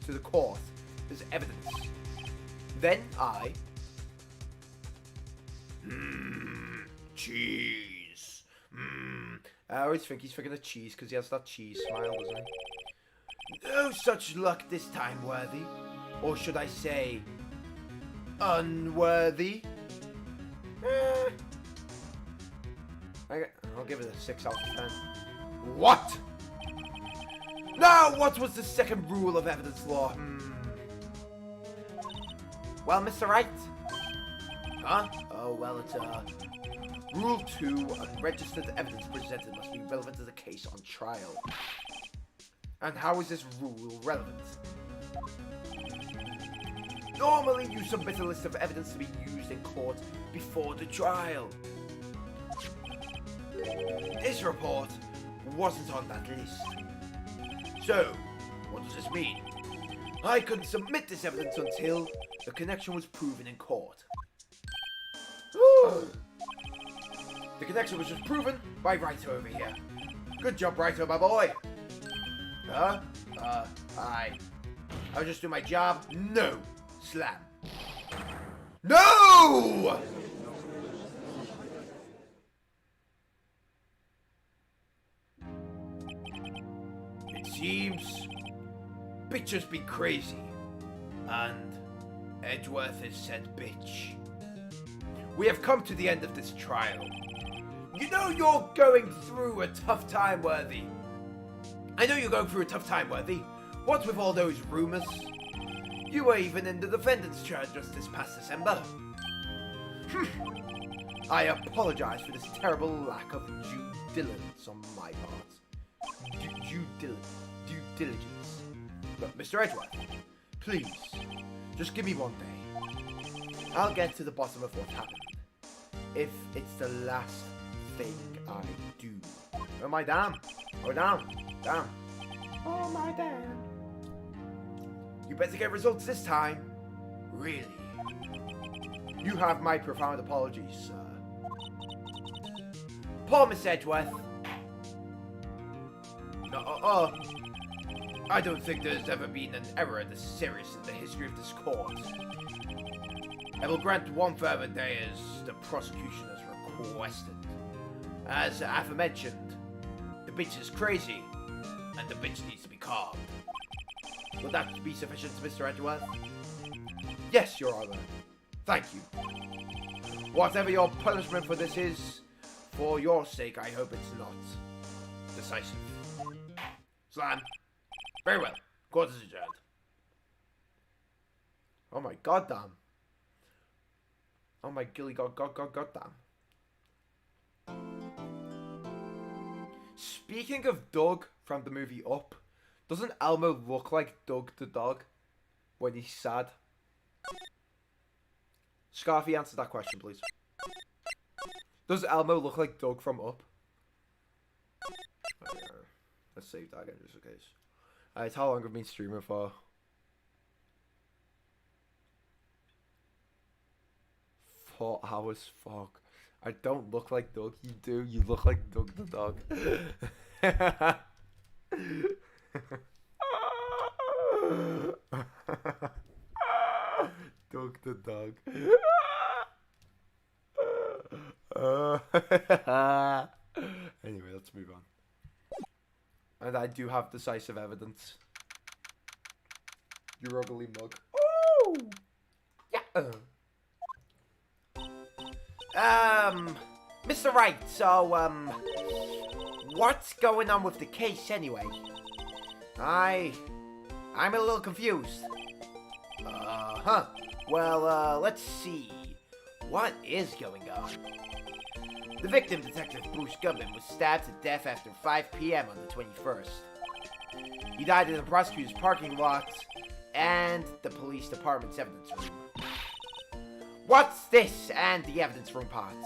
to the court as evidence. Then I... cheese. I always think he's thinking of cheese because he has that cheese smile, doesn't he? No such luck this time, Worthy. Or should I say, unworthy? I'll give it a 6 out of 10. What? Now, what was the second rule of evidence law? Well, Mr. Wright. Huh? Oh, well, it's, Rule 2, unregistered evidence presented must be relevant to the case on trial. And how is this rule relevant? Normally, you submit a list of evidence to be used in court before the trial. This report wasn't on that list. So, what does this mean? I couldn't submit this evidence until the connection was proven in court. The connection was just proven by Wright over here. Good job, Wright, my boy. I'll just do my job. No! Slam. No! It seems bitches be crazy, and Edgeworth is said bitch. We have come to the end of this trial. You know you're going through a tough time, Worthy. I know you're going through a tough time, Worthy. What with all those rumours? You were even in the defendant's chair just this past December. I apologise for this terrible lack of due diligence on my part. Due diligence. But Mr. Edgeworth, please, just give me one day. I'll get to the bottom of what happened. If it's the last thing I do. Oh my damn. Oh damn. Damn. Oh my damn. You better get results this time. Really? You have my profound apologies, sir. Poor Miss Edgeworth. No, I don't think there's ever been an error this serious in the history of this court. I will grant one further day as the prosecution has requested. As aforementioned, the bitch is crazy, and the bitch needs to be calmed. Will that be sufficient, Mr. Edgeworth? Yes, Your Honor. Thank you. Whatever your punishment for this is, for your sake, I hope it's not decisive. Slam. Very well. Court is adjourned. Oh my goddamn. Oh my gilly goddamn. Speaking of Doug from the movie Up, doesn't Elmo look like Doug the dog when he's sad? Scarfy, answer that question, please. Does Elmo look like Doug from Up? Let's save that again just in case. Alright, how long have we been streaming for? 4 hours, fuck. I don't look like Doug, you do, you look like Doug the dog. Doug the dog. Anyway, let's move on. And I do have decisive evidence. Your ugly mug. Oh! Yeah. Mr. Wright, so, what's going on with the case anyway? I'm a little confused. Well, let's see. What is going on? The victim, Detective Bruce Goodman, was stabbed to death after 5 p.m. on the 21st. He died in the prosecutor's parking lot and the police department's evidence room. What's this and the evidence room part?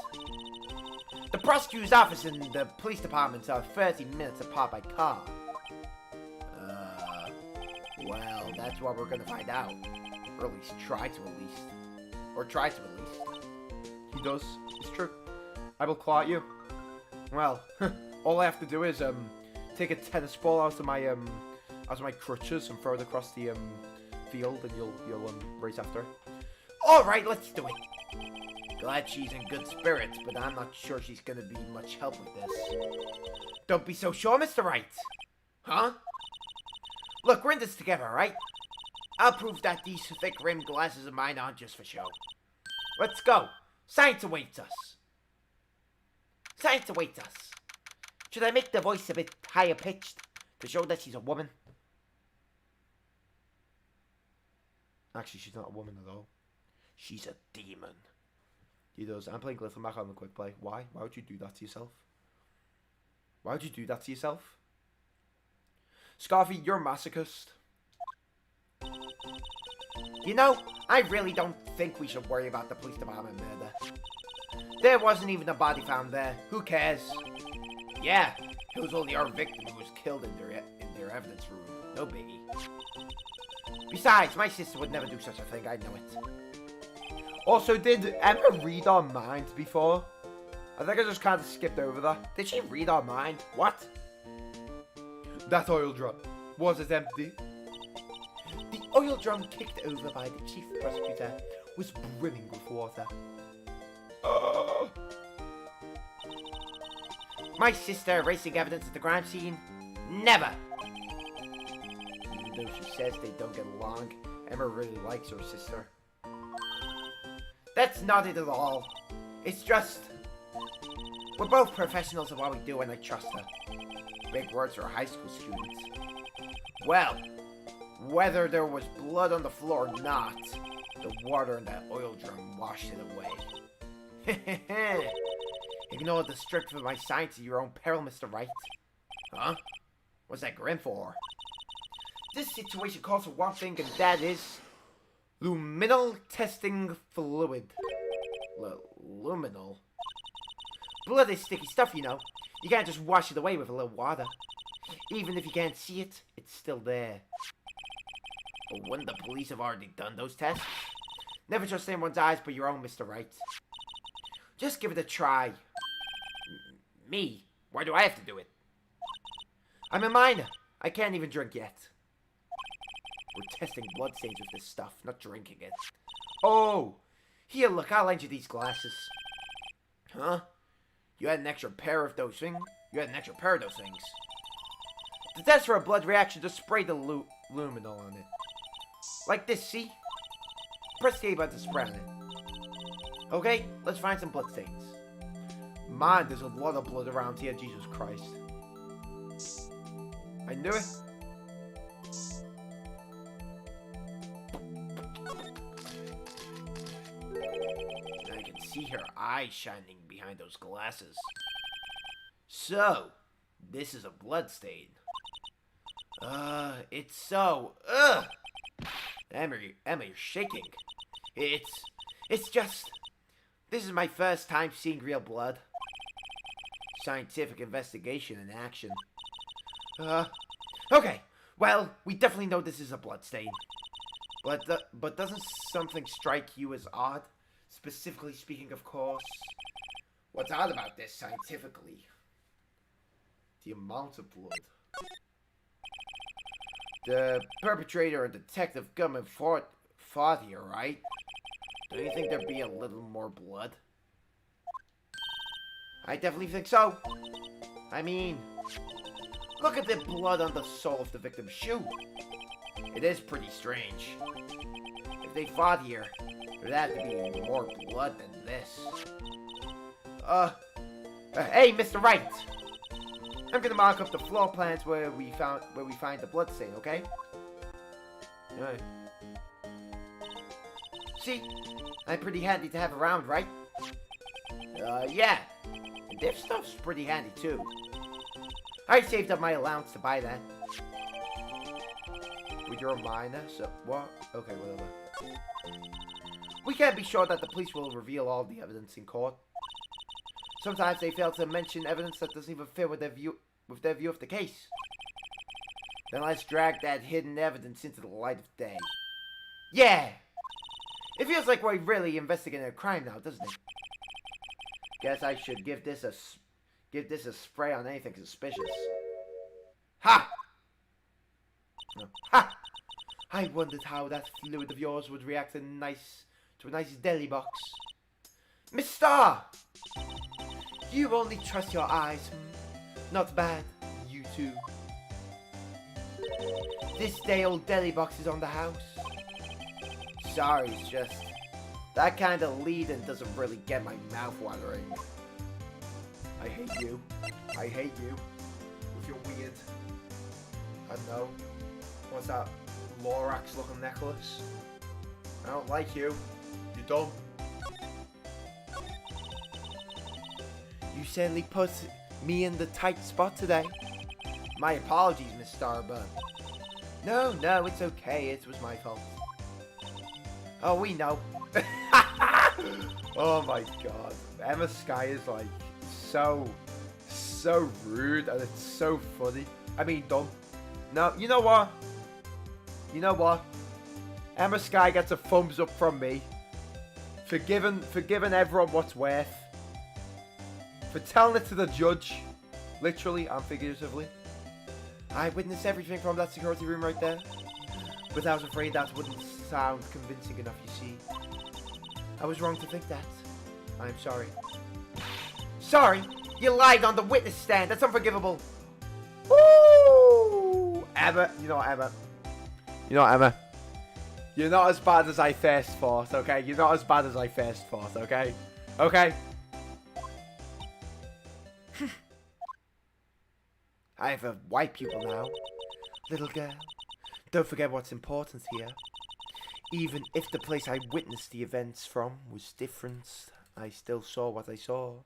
The prosecutor's office and the police department are 30 minutes apart by car. Well, that's what we're gonna find out. Or at least try to at least. He does. It's true. I will claw at you. Well, all I have to do is take a tennis ball out of my crutches and throw it across the field, and you'll race after. All right, let's do it. Glad she's in good spirits, but I'm not sure she's gonna be much help with this. Don't be so sure, Mr. Wright. Huh? Look, we're in this together, right? I'll prove that these thick-rimmed glasses of mine aren't just for show. Let's go. Science awaits us. Science awaits us. Should I make the voice a bit higher pitched to show that she's a woman? Actually, she's not a woman at all. She's a demon. He does. I'm playing Glyphamac on the quick play. Why? Why would you do that to yourself? Why would you do that to yourself? Scarfy, you're a masochist. You know, I really don't think we should worry about the police department murder. There wasn't even a body found there. Who cares? Yeah, it was only our victim who was killed in their evidence room. No biggie. Besides, my sister would never do such a thing. I know it. Also, did Emma read our minds before? I think I just kind of skipped over that. Did she read our mind? What? That oil drum. Was it empty? The oil drum kicked over by the chief prosecutor was brimming with water. My sister erasing evidence at the crime scene? Never! though she says they don't get along, Emma really likes her sister. That's not it at all. It's just... we're both professionals at what we do and I trust her. Big words for high school students. Well, whether there was blood on the floor or not, the water in that oil drum washed it away. Ignore the strict of my science at your own peril, Mr. Wright. Huh? What's that grin for? This situation calls for one thing, and that is... luminal testing fluid. Luminal? Blood is sticky stuff, you know. You can't just wash it away with a little water. Even if you can't see it, it's still there. But wouldn't the police have already done those tests? Never trust anyone's eyes but your own, Mr. Wright. Just give it a try. Me? Why do I have to do it? I'm a minor. I can't even drink yet. We're testing bloodstains with this stuff, not drinking it. Oh! Here, look, I'll lend you these glasses. Huh? You had an extra pair of those things? You had an extra pair of those things. To test for a blood reaction, just spray the luminol on it. Like this, see? Press the A button to spray on it. Okay, let's find some bloodstains. Man, there's a lot of blood around here, Jesus Christ. I knew it. I can see her eyes shining behind those glasses. So, this is a blood stain. It's so... Emma, you're shaking. It's just... This is my first time seeing real blood. Scientific investigation in action. Okay. Well, we definitely know this is a blood stain. But doesn't something strike you as odd? Specifically speaking, of course. What's odd about this scientifically? The amount of blood. The perpetrator and Detective Gumman fought here, right? Don't you think there'd be a little more blood? I definitely think so. I mean, look at the blood on the sole of the victim's shoe. It is pretty strange. If they fought here, there'd have to be more blood than this. Hey, Mr. Wright! I'm gonna mark up the floor plans where we find the blood stain, okay? Alright. See? I'm pretty handy to have around, right? Yeah. And this stuff's pretty handy, too. I saved up my allowance to buy that. With your minor, so what? Okay, whatever. We can't be sure that the police will reveal all the evidence in court. Sometimes they fail to mention evidence that doesn't even fit with their view of the case. Then let's drag that hidden evidence into the light of day. Yeah! It feels like we're really investigating a crime now, doesn't it? Guess I should give this a spray on anything suspicious. Ha! Ha! I wondered how that fluid of yours would react to a nice deli box. Miss Starr! You only trust your eyes. Not bad, you two. This day old deli box is on the house. Sorry, it's just that kind of lead-in doesn't really get my mouth watering. I hate you. I hate you. With your weird... I don't know. What's that? Lorax looking necklace? I don't like you. You don't. You certainly put me in the tight spot today. My apologies, Miss Starbuck. No, it's okay. It was my fault. Oh, we know. Oh my god. Emma Sky is like so rude and it's so funny. I mean, dumb. No, you know what? You know what? Emma Sky gets a thumbs up from me. For giving everyone what's worth. For telling it to the judge. Literally and figuratively. I witnessed everything from that security room right there. But I was afraid that wouldn't sound convincing enough, you see. I was wrong to think that. I'm sorry. Sorry? You lied on the witness stand. That's unforgivable. Ooh! Emma, you know, Emma. You know what, Emma? You're not as bad as I first thought, okay? You're not as bad as I first thought, okay? Okay? I have a white pupil now. Little girl, don't forget what's important here. Even if the place I witnessed the events from was different, I still saw what I saw.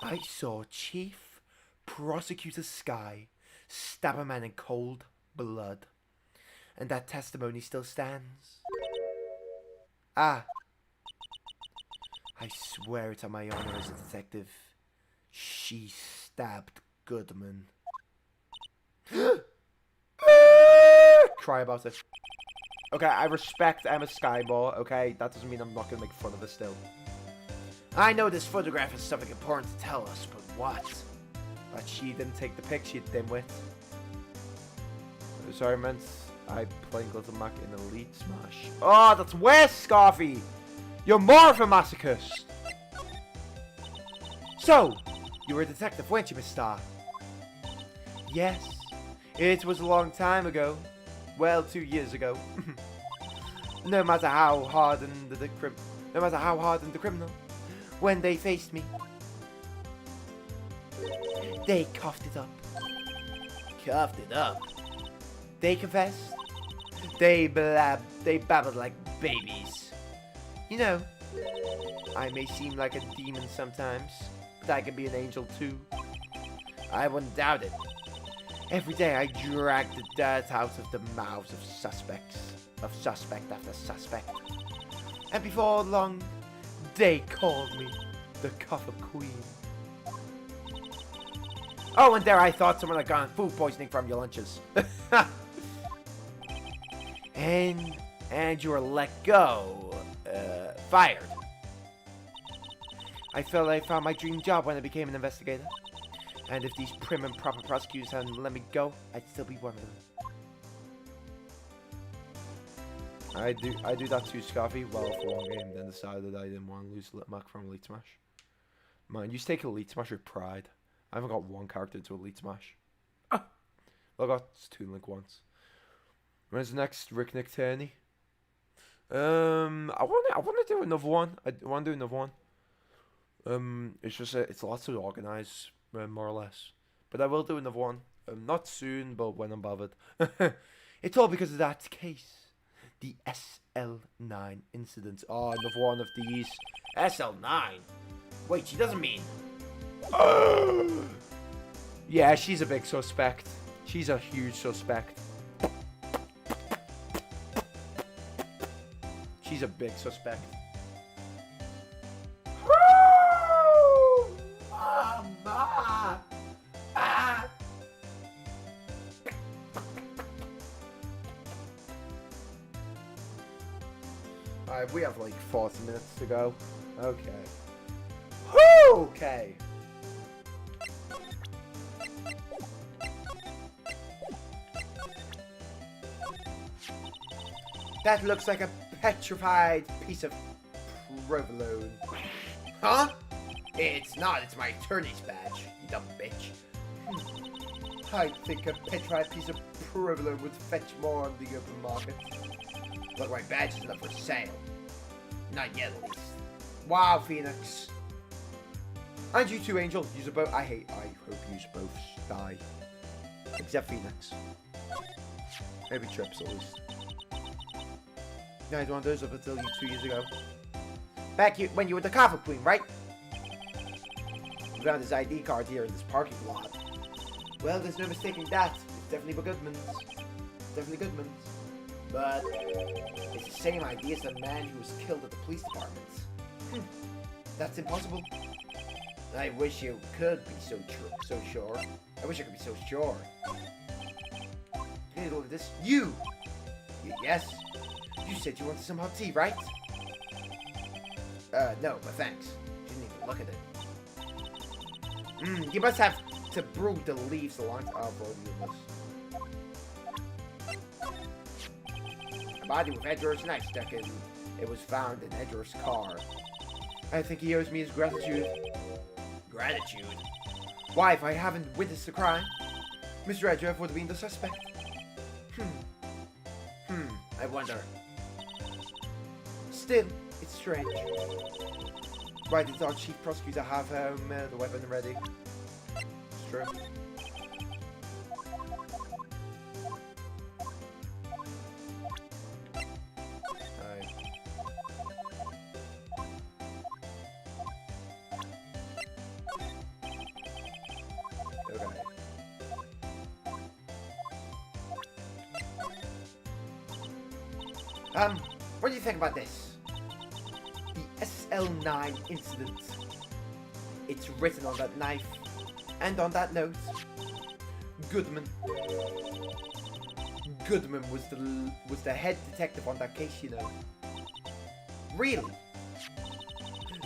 I saw Chief Prosecutor Sky stab a man in cold blood. And that testimony still stands. Ah. I swear it on my honor as a detective. She stabbed Goodman. Cry about it. Okay, I respect Emma Sky more, okay? That doesn't mean I'm not gonna make fun of her still. I know this photograph is something important to tell us, but what? But she didn't take the picture, you dimwit. Sorry, man. I playing Little Mac in Elite Smash. Oh, that's worse, Scarfy! You're more of a masochist! So, you were a detective, weren't you, Miss Star? Yes. It was a long time ago. Well, 2 years ago. No matter how hardened the criminal, when they faced me, they coughed it up. Coughed it up? They confessed. They babbled like babies. You know, I may seem like a demon sometimes, but I can be an angel too. I wouldn't doubt it. Every day I drag the dirt out of the mouths of suspect after suspect. And before long, they called me the Copper Queen. Oh, and there I thought someone had gotten food poisoning from your lunches. and you were let go. Fired. I felt I found my dream job when I became an investigator. And if these prim and proper prosecutors hadn't let me go, I'd still be one of them. I do that too, Scarfy. Well, for one game, then decided I didn't want to lose Little Mac from Elite Smash. Man, you take Elite Smash with pride. I haven't got one character to Elite Smash. Well, I got Toon Link once. When's the next Rick Nick tourney? I want to do another one. I want to do another one. It's just it's a lot to organize, more or less. But I will do another one. Not soon, but when I'm bothered. It's all because of that case. The SL9 incident. Oh, another one of these. SL9? Wait, she doesn't mean... Yeah, she's a big suspect. She's a huge suspect. She's a big suspect. Mama! Ah! Alright, we have like 40 minutes to go. Okay. Okay. That looks like a petrified piece of provolone. Huh? It's not, it's my attorney's badge, you dumb bitch. I think a petrified piece of provolone would fetch more on the open market. Look, my badge is up for sale. Not yet, at least. Wow, Pheonix. And you too, Angel. Use a boat. I hope you both die. Except Pheonix. Maybe Trips, at least. You had one of those up until 2 years ago. Back when you were the Copper Queen, right? We found his ID card here in this parking lot. Well, there's no mistaking that. It's definitely Goodman's. Definitely Goodman's. But it's the same ID as the man who was killed at the police department. That's impossible. I wish you could be so sure. I wish I could be so sure. Hey, look at this. You! Yes? You said you wanted some hot tea, right? No, but thanks. Didn't even look at it. You must have to brew the leaves along to A body with Edgar's knife stuck in. It was found in Edgar's car. I think he owes me his gratitude. Gratitude? Why, if I haven't witnessed the crime, Mr. Edgar would have been the suspect. I wonder. Still, it's strange. Why did our chief prosecutor have the weapon ready? It's true. Aye. Okay. What do you think about this? The SL9 incident. It's written on that knife. And on that note, Goodman was the head detective on that case, you know. Really?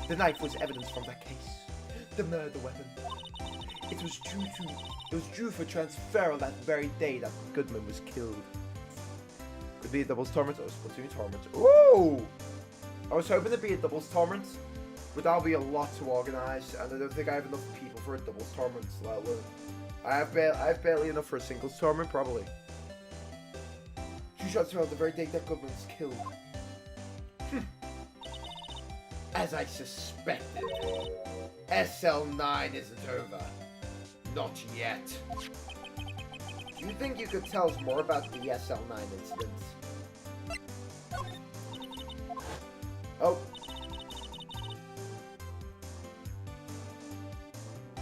The knife was evidence from that case. The murder weapon. It was due for transfer on that very day that Goodman was killed. Could be a doubles torment or a Splatoon torment. Ooh! I was hoping it'd be a doubles torment, but that'll be a lot to organise, and I don't think I have enough people for a doubles torment, let alone. I have barely enough for a singles tournament, probably. 2 shots fell the very day that Goodman was killed. As I suspected, SL9 isn't over. Not yet. Do you think you could tell us more about the SL9 incident? Oh.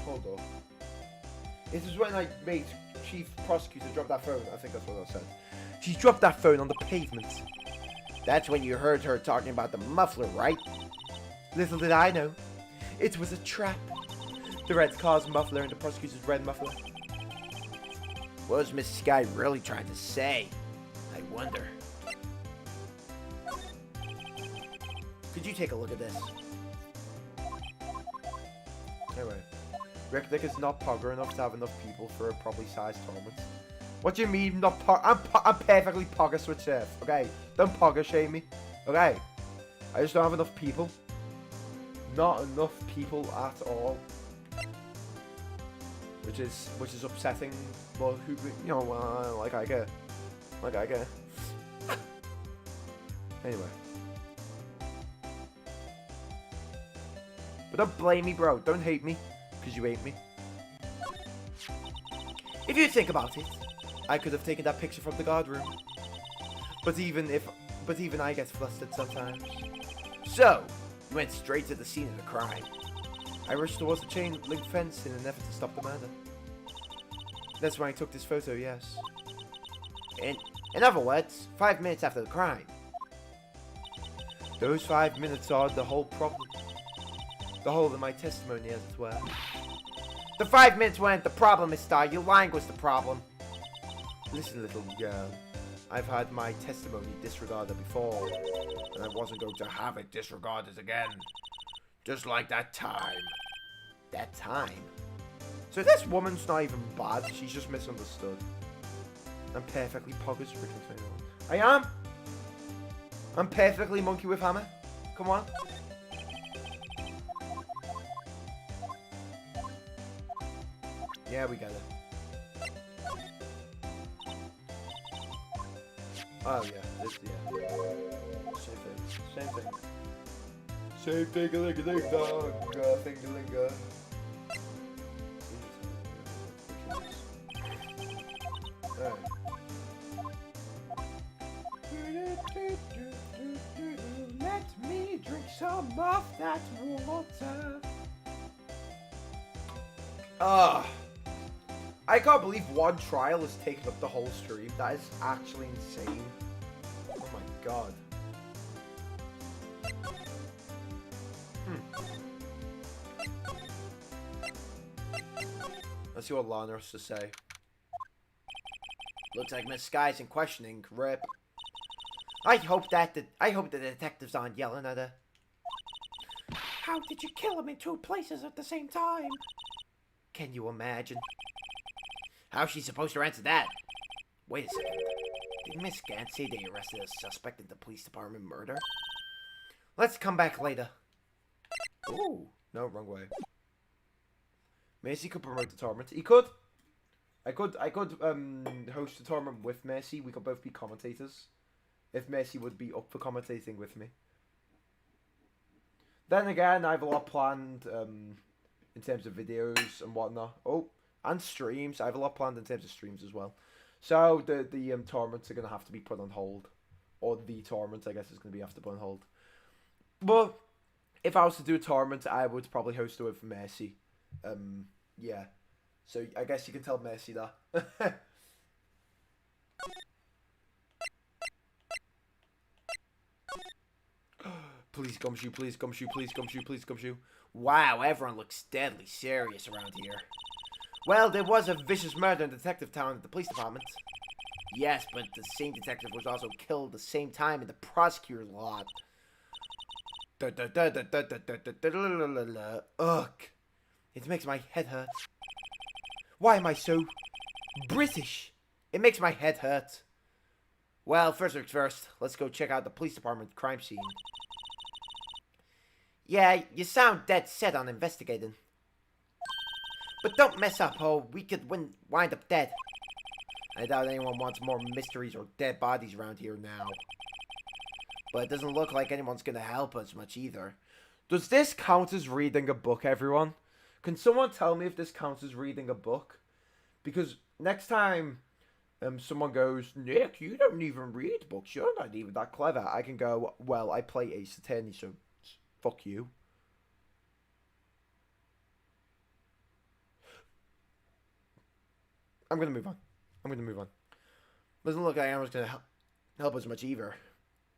Hold on. It was when I made Chief Prosecutor drop that phone. I think that's what I said. She dropped that phone on the pavement. That's when you heard her talking about the muffler, right? Little did I know. It was a trap. The red car's muffler and the prosecutor's red muffler. What was Miss Sky really trying to say? I wonder. Could you take a look at this? Anyway. Rick Dick is not pogger enough to have enough people for a properly sized tournament. What do you mean not pog? I'm perfectly pogger switch surf, okay? Don't pogger shame me, okay? I just don't have enough people. Not enough people at all. Which is upsetting. Well, who, you know, like I get. Anyway. But don't blame me, bro. Don't hate me, because you hate me. If you think about it, I could have taken that picture from the guard room. But even I get flustered sometimes. So, you went straight to the scene of the crime. I rushed towards the chain link fence in an effort to stop the murder. That's when I took this photo, yes. In other words, 5 minutes after the crime. Those 5 minutes are the whole problem. The whole of my testimony, as it were. The 5 minutes weren't the problem, Miss Star. Your lying was the problem. Listen, little girl. I've had my testimony disregarded before, and I wasn't going to have it disregarded again. Just like that time. That time? So this woman's not even bad, she's just misunderstood. I'm perfectly poggers for I am! I'm perfectly monkey with hammer. Come on. Yeah, we get it. Oh yeah, this, yeah. Same thing. Same thing, dong, thing-a-ling-a. Let me drink some of that water. I can't believe one trial has taken up the whole stream. That is actually insane. Oh my god. Let's see what Lana has to say. Looks like Miss Sky's in questioning. Rip. I hope the detectives aren't yelling at her. How did you kill him in 2 places at the same time? Can you imagine? How's she supposed to answer that? Wait a second. Did Miss Gant say they arrested a suspect in the police department murder? Let's come back later. Ooh. No, wrong way. Macy could promote the tournament. He could. I could host the tournament with Mercy. We could both be commentators. if Mercy would be up for commentating with me. Then again, I have a lot planned in terms of videos and whatnot. Oh, and streams. I have a lot planned in terms of streams as well. So the tournaments are gonna have to be put on hold, or the tournament, I guess, is gonna be have to put on hold. But if I was to do a tournament, I would probably host it with Mercy. Yeah. So I guess you can tell Mercy that. Please, Gumshoe, please, Gumshoe, please, Gumshoe, please, Gumshoe. Wow, everyone looks deadly serious around here. Well, there was a vicious murder in Detective Town at the police department. Yes, but the same detective was also killed at the same time in the prosecutor's lot. Ugh. It makes my head hurt. Why am I so British? It makes my head hurt. Well, first things first, let's go check out the police department crime scene. Yeah, you sound dead set on investigating. But don't mess up, or we could wind up dead. I doubt anyone wants more mysteries or dead bodies around here now. But it doesn't look like anyone's gonna help us much either. Does this count as reading a book, everyone? Can someone tell me if this counts as reading a book? Because next time someone goes, Nick, you don't even read books, you're not even that clever, I can go, well, I play Ace Attorney, so fuck you. I'm gonna move on. Doesn't look like anyone's gonna help us much either.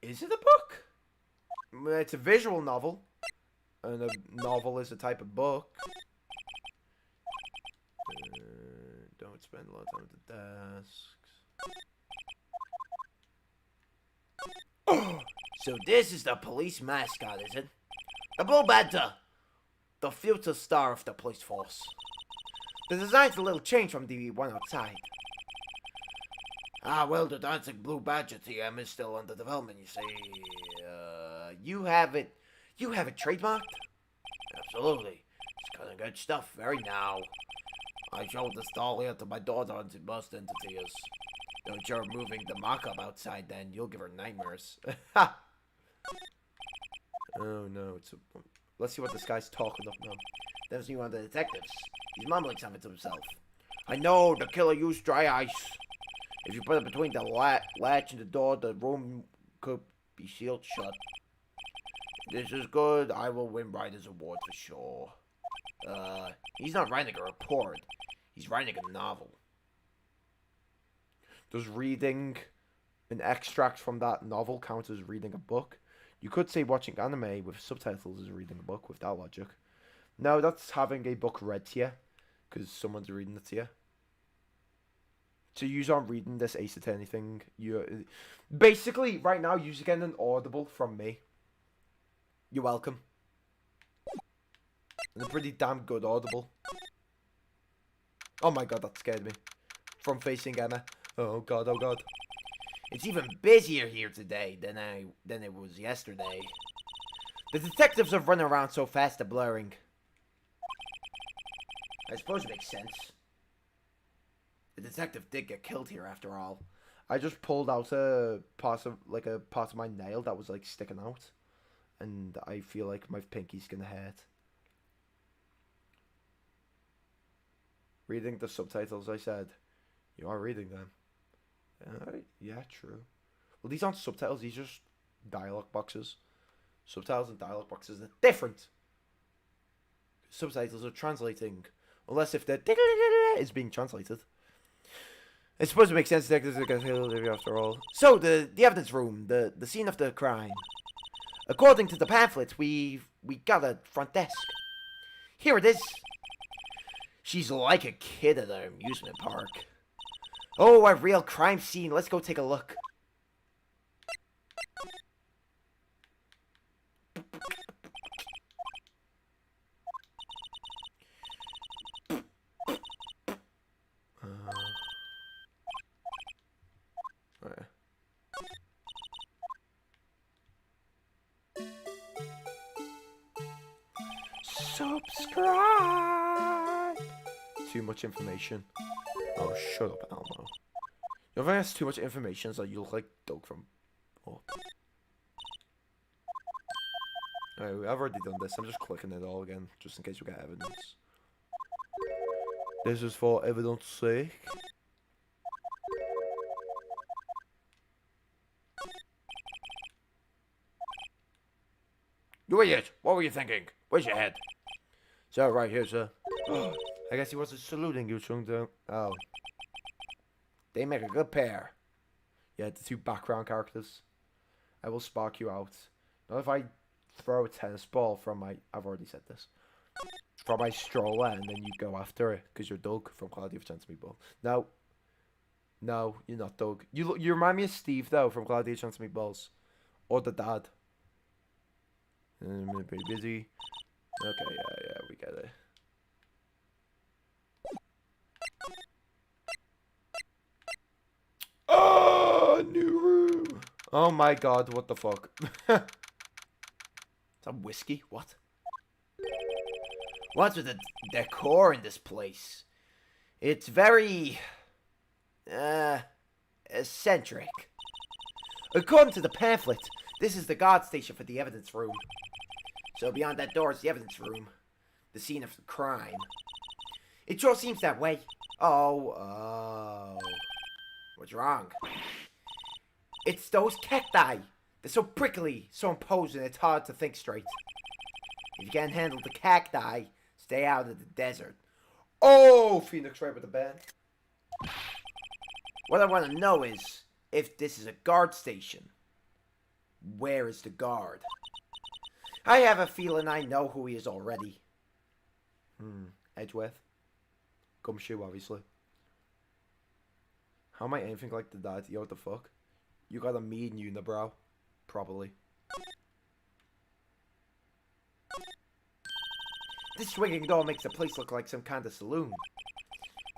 Is it a book? It's a visual novel. And a novel is a type of book. Don't spend a lot of time at the desks. So this is the police mascot, is it? A Blue Badger, the future star of the police force. The design's a little changed from the one outside. Ah, well, the dancing Blue Badger TM is still under development, you see. You have it trademarked? Absolutely. It's kind of good stuff, very now. I showed this doll here to my daughter and she burst into tears. Don't you moving the mock-up outside then, you'll give her nightmares. Ha! Oh no, let's see what this guy's talking of now. There's one of the detectives. He's mumbling something to himself. I know, the killer used dry ice. If you put it between the latch and the door, the room could be sealed shut. This is good. I will win Writer's Award for sure. He's not writing a report. He's writing a novel. Does reading an extract from that novel count as reading a book? You could say watching anime with subtitles is reading a book with that logic. No, that's having a book read to you, because someone's reading it to you. So you aren't reading this Ace Attorney thing. You basically right now you're getting an audible from me. You're welcome. And a pretty damn good audible. Oh my god, that scared me. From facing Emma. Oh god, oh god. It's even busier here today than it was yesterday. The detectives are running around so fast they're blurring. I suppose it makes sense. The detective did get killed here after all. I just pulled out a part of my nail that was like sticking out. And I feel like my pinky's gonna hurt. Reading the subtitles, I said. You are reading them. Yeah, true. Well, these aren't subtitles, these are just dialogue boxes. Subtitles and dialogue boxes are different. Subtitles are translating. Unless if the is being translated. It's supposed to make sense after all. So, the evidence room, the scene of the crime. According to the pamphlets, we got a front desk. Here it is. She's like a kid at an amusement park. Oh, a real crime scene. Let's go take a look. Subscribe. Too much information. Oh, shut up, Elmo. You think that's too much information, so you look like Doug from up. Alright, I've already done this. I'm just clicking it all again, just in case we get evidence. This is for evidence sake. You idiot! What were you thinking? Where's your head? So, right here, sir. I guess he wasn't saluting you, Chung Dong. Oh. They make a good pair. Yeah, the two background characters. I will spark you out. Not if I throw a tennis ball from my... I've already said this. From my stroller, and then you go after it, because you're Doug from Cloudy with Chance Meatball. No. No, you're not Doug. You remind me of Steve, though, from Cloudy with Chance Meatballs. Or the dad. I'm pretty busy. Okay, yeah, we get it. Oh, new room. Oh my god, what the fuck? Is that whiskey? What? What's with the decor in this place? It's very... eccentric. According to the pamphlet, this is the guard station for the evidence room. So beyond that door is the evidence room. The scene of the crime. It sure seems that way. Oh. What's wrong? It's those cacti. They're so prickly, so imposing, it's hard to think straight. If you can't handle the cacti, stay out of the desert. Oh, Pheonix Wright with the band. What I want to know is, if this is a guard station, where is the guard? I have a feeling I know who he is already. Edgeworth. GUMSHOE, obviously. How am I anything like the dad? Yo, what the fuck? You got a mean unibrow. Probably. This swinging door makes the place look like some kind of saloon.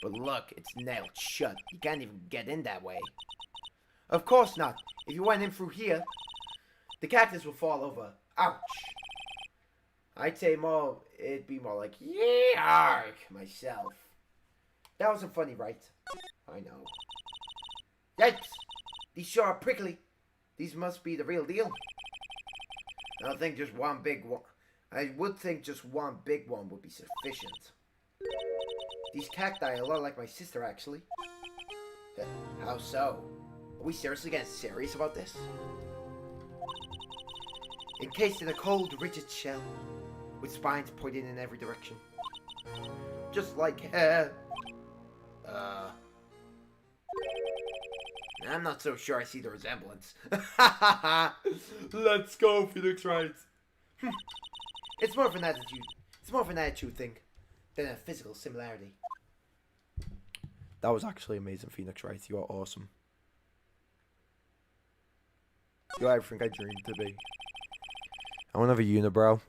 But look, it's nailed shut. You can't even get in that way. Of course not. If you went in through here, the cactus will fall over. Ouch. I'd say it'd be more like, yeah, myself. That wasn't funny, right? I know. Yikes! These sure are prickly. These must be the real deal. I don't think just one big one. I would think just one big one would be sufficient. These cacti are a lot like my sister, actually. How so? Are we seriously getting serious about this? Encased in a cold, rigid shell, with spines pointing in every direction. Just like, I'm not so sure I see the resemblance. Let's go, Pheonix Wright. It's more of an attitude. It's more of an attitude thing than a physical similarity. That was actually amazing, Pheonix Wright. You are awesome. You're everything I dreamed to be. I want to have a unibrow.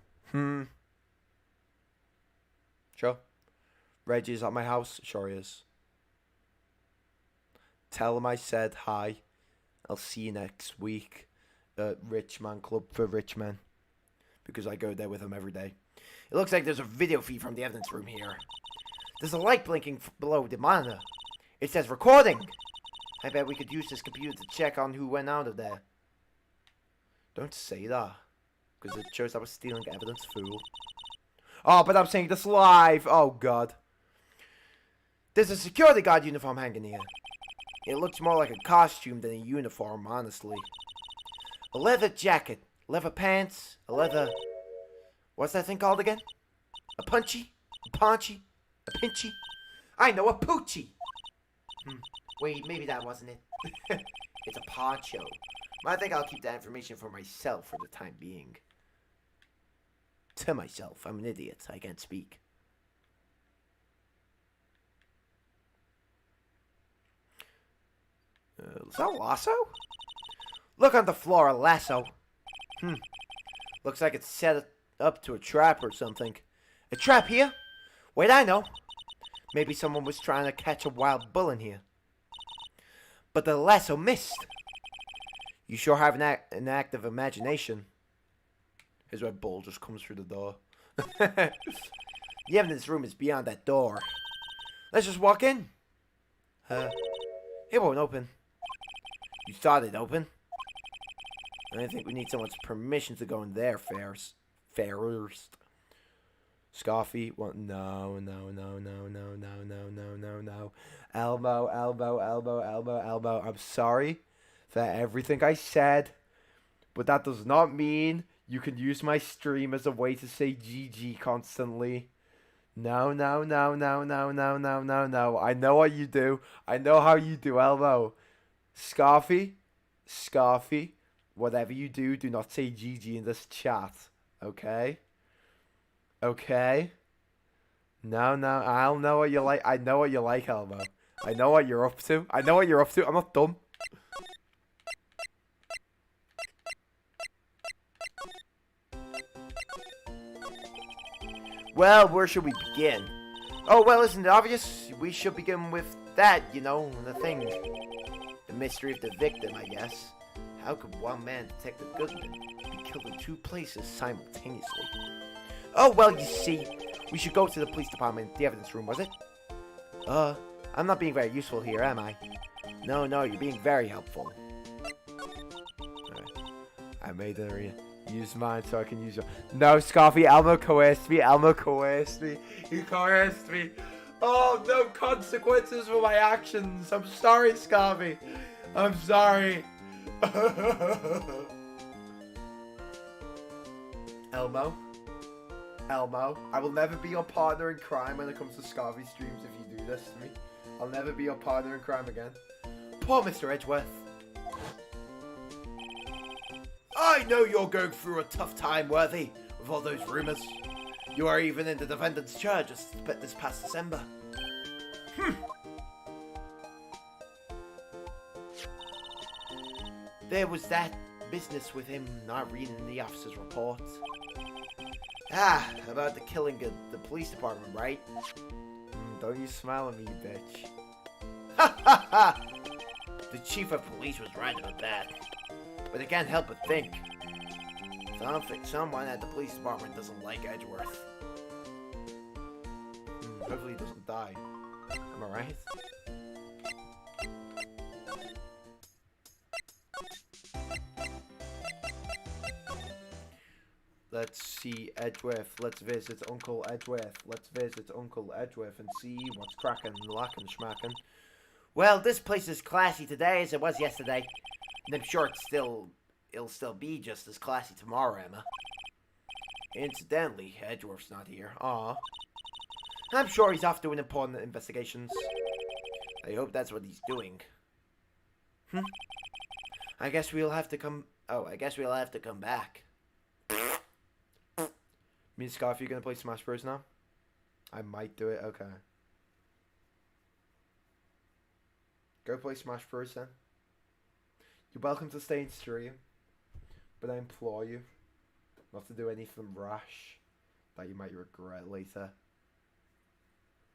Sure. Reggie's at my house. Sure he is. Tell him I said hi. I'll see you next week at Rich Man Club for Rich Men. Because I go there with him every day. It looks like there's a video feed from the evidence room here. There's a light blinking below the monitor. It says recording. I bet we could use this computer to check on who went out of there. Don't say that. Because it shows I was stealing evidence, fool. Oh, but I'm saying this live. Oh, God. There's a security guard uniform hanging here. It looks more like a costume than a uniform, honestly. A leather jacket, leather pants, a leather... What's that thing called again? A punchy? A paunchy? A pinchy? I know, a poochie! Wait, maybe that wasn't it. It's a poncho. I think I'll keep that information for myself for the time being. To myself. I'm an idiot. I can't speak. Is that a lasso? Look on the floor, a lasso. Looks like it's set up to a trap or something. A trap here? Wait, I know. Maybe someone was trying to catch a wild bull in here. But the lasso missed. You sure have an active imagination. Here's where bull just comes through the door. The evidence room is beyond that door. Let's just walk in. It won't open. You thought it'd open? I think we need someone's permission to go in there first. Scoffy, what? No. Elmo. I'm sorry for everything I said, but that does not mean you can use my stream as a way to say GG constantly. No. I know what you do. I know how you do, Elmo. Scarfy, whatever you do, do not say GG in this chat. Okay? Okay? No, I'll know what you like. I know what you like, Elmo. I know what you're up to. I'm not dumb. Well, where should we begin? Oh, well, isn't it obvious? We should begin with that, you know, the thing. The mystery of the victim, I guess. How could one man, Detective Goodman, be killed in two places simultaneously? Oh, well, you see, we should go to the police department, the evidence room, was it? I'm not being very useful here, am I? No, you're being very helpful. I made her use mine so I can use yours. No, Scoffy, Elmo coerced me. He coerced me. Oh, no consequences for my actions. I'm sorry, Scoffy. I'm sorry. Elmo, I will never be your partner in crime when it comes to Scarvy streams if you do this to me. I'll never be your partner in crime again. Poor Mr. Edgeworth. I know you're going through a tough time, Worthy, with all those rumours. You are even in the defendant's charges this past December. There was that business with him not reading the officer's report. About the killing of the police department, right? Don't you smile at me, you bitch. Ha ha ha! The chief of police was right about that. But I can't help but think. Someone at the police department doesn't like Edgeworth. Hopefully he doesn't die. Am I right? Let's see Edgeworth. Let's visit Uncle Edgeworth. And see what's cracking, lacking, schmacking. Well, this place is classy today as it was yesterday. And I'm sure it'll still be just as classy tomorrow, Emma. Incidentally, Edgeworth's not here. Aw. I'm sure he's off doing important investigations. I hope that's what he's doing. I guess we'll have to come back. Me and Scarf, you gonna play Smash Bros now? I might do it, okay. Go play Smash Bros then. You're welcome to stay in stream, but I implore you not to do anything rash that you might regret later.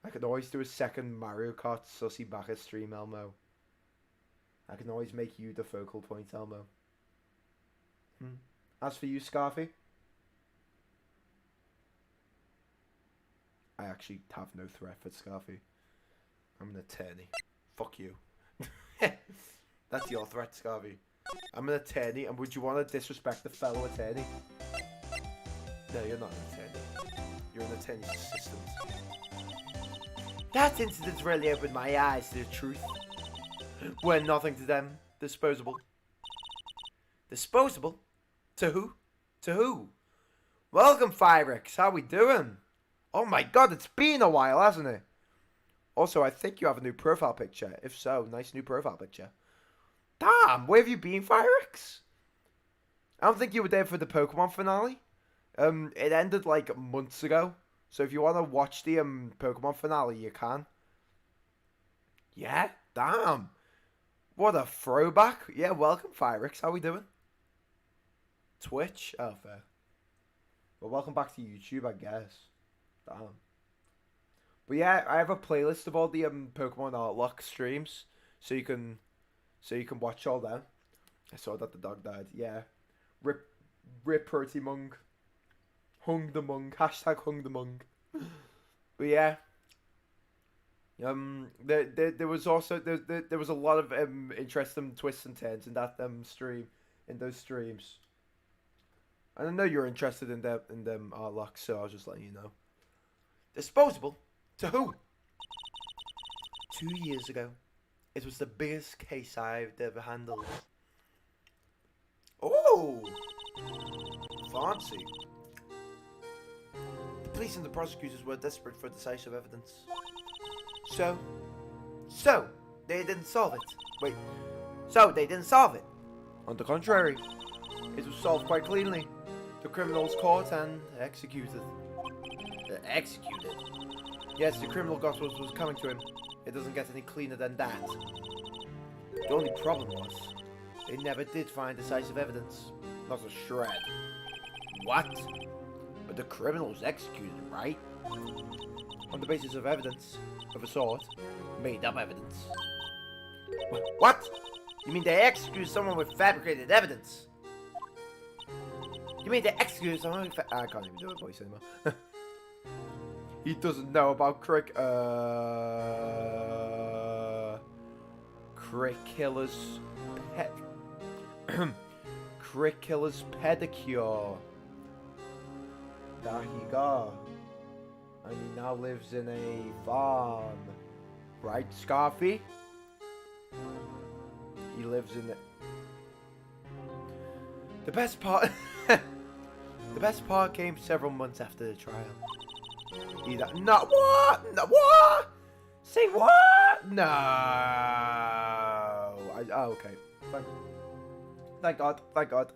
I can always do a second Mario Kart sussy back at stream, Elmo. I can always make you the focal point, Elmo. As for you, Scarfy, I actually have no threat for Scarfy. I'm an attorney. Fuck you. That's your threat, Scarfy. I'm an attorney, and would you want to disrespect the fellow attorney? No, you're not an attorney. You're an attorney's assistant. That incident really opened my eyes to the truth. We're nothing to them. Disposable. Disposable? To who? To who? Welcome, Phyrix. How we doing? Oh my god, it's been a while, hasn't it? Also, I think you have a new profile picture. If so, nice new profile picture. Damn, where have you been, Phyrix? I don't think you were there for the Pokemon finale. It ended like months ago. So if you want to watch the Pokemon finale, you can. Yeah, damn. What a throwback. Yeah, welcome, Phyrix. How we doing? Twitch? Oh, fair. Well, welcome back to YouTube, I guess. Damn. But yeah, I have a playlist of all the Pokemon Art Lock streams, so you can watch all them. I saw that the dog died. Yeah, rip Pretty Mung, hung the Mung, hashtag hung the Mung. But yeah, there was also there was a lot of interesting twists and turns in that stream. in those streams. And I know you're interested in them art locks, so I'll just let you know. Disposable? To who? 2 years ago. It was the biggest case I've ever handled. Oh! Fancy. The police and the prosecutors were desperate for decisive evidence. So, they didn't solve it. Wait, so they didn't solve it? On the contrary, it was solved quite cleanly. The criminals caught and executed. Executed? Yes, the criminal got what was coming to him. It doesn't get any cleaner than that. The only problem was, they never did find decisive evidence. Not a shred. What? But the criminal was executed, right? On the basis of evidence, of a sort. Made up evidence. What? You mean they executed someone with fabricated evidence? You mean they executed someone with I can't even do a voice anymore. He doesn't know about Crick Killer's pet Crick Killer's pedicure. There he go. And he now lives in a farm. Right, Scarfy? He lives in the best part the best part came several months after the trial. No, what? No, what? Say what? No. Okay. Thank God. Thank God.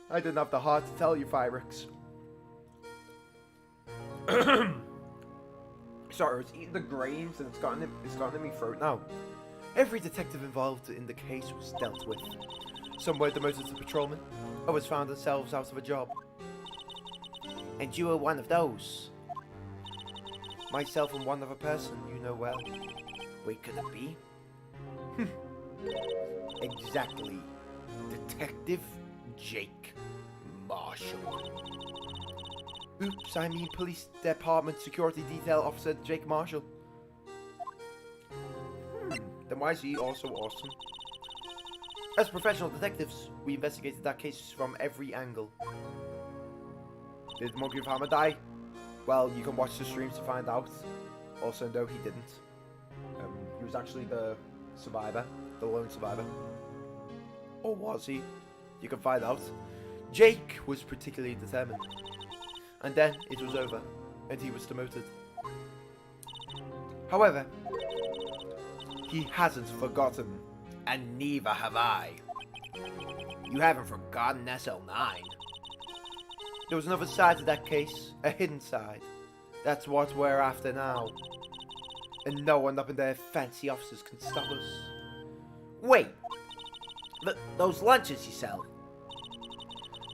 I didn't have the heart to tell you, Pheonix. Sorry, I was eating the grains and it's gotten in my throat now. Every detective involved in the case was dealt with. Some were demoted to patrolmen. Others found themselves out of a job. And you were one of those? Myself and one other person you know well. Wait, could it be? Exactly. Detective Jake Marshall. Oops, I mean Police Department Security Detail Officer Jake Marshall. Then why is he also awesome? As professional detectives, we investigated that case from every angle. Did the monkey with hammer die? Well, you can watch the streams to find out. Also, no, he didn't. He was actually the survivor, the lone survivor. Or was he? You can find out. Jake was particularly determined. And then it was over, and he was demoted. However, he hasn't forgotten. And neither have I. You haven't forgotten SL9. There was another side to that case, a hidden side. That's what we're after now. And no one up in their fancy offices can stop us. Wait, those lunches you sell.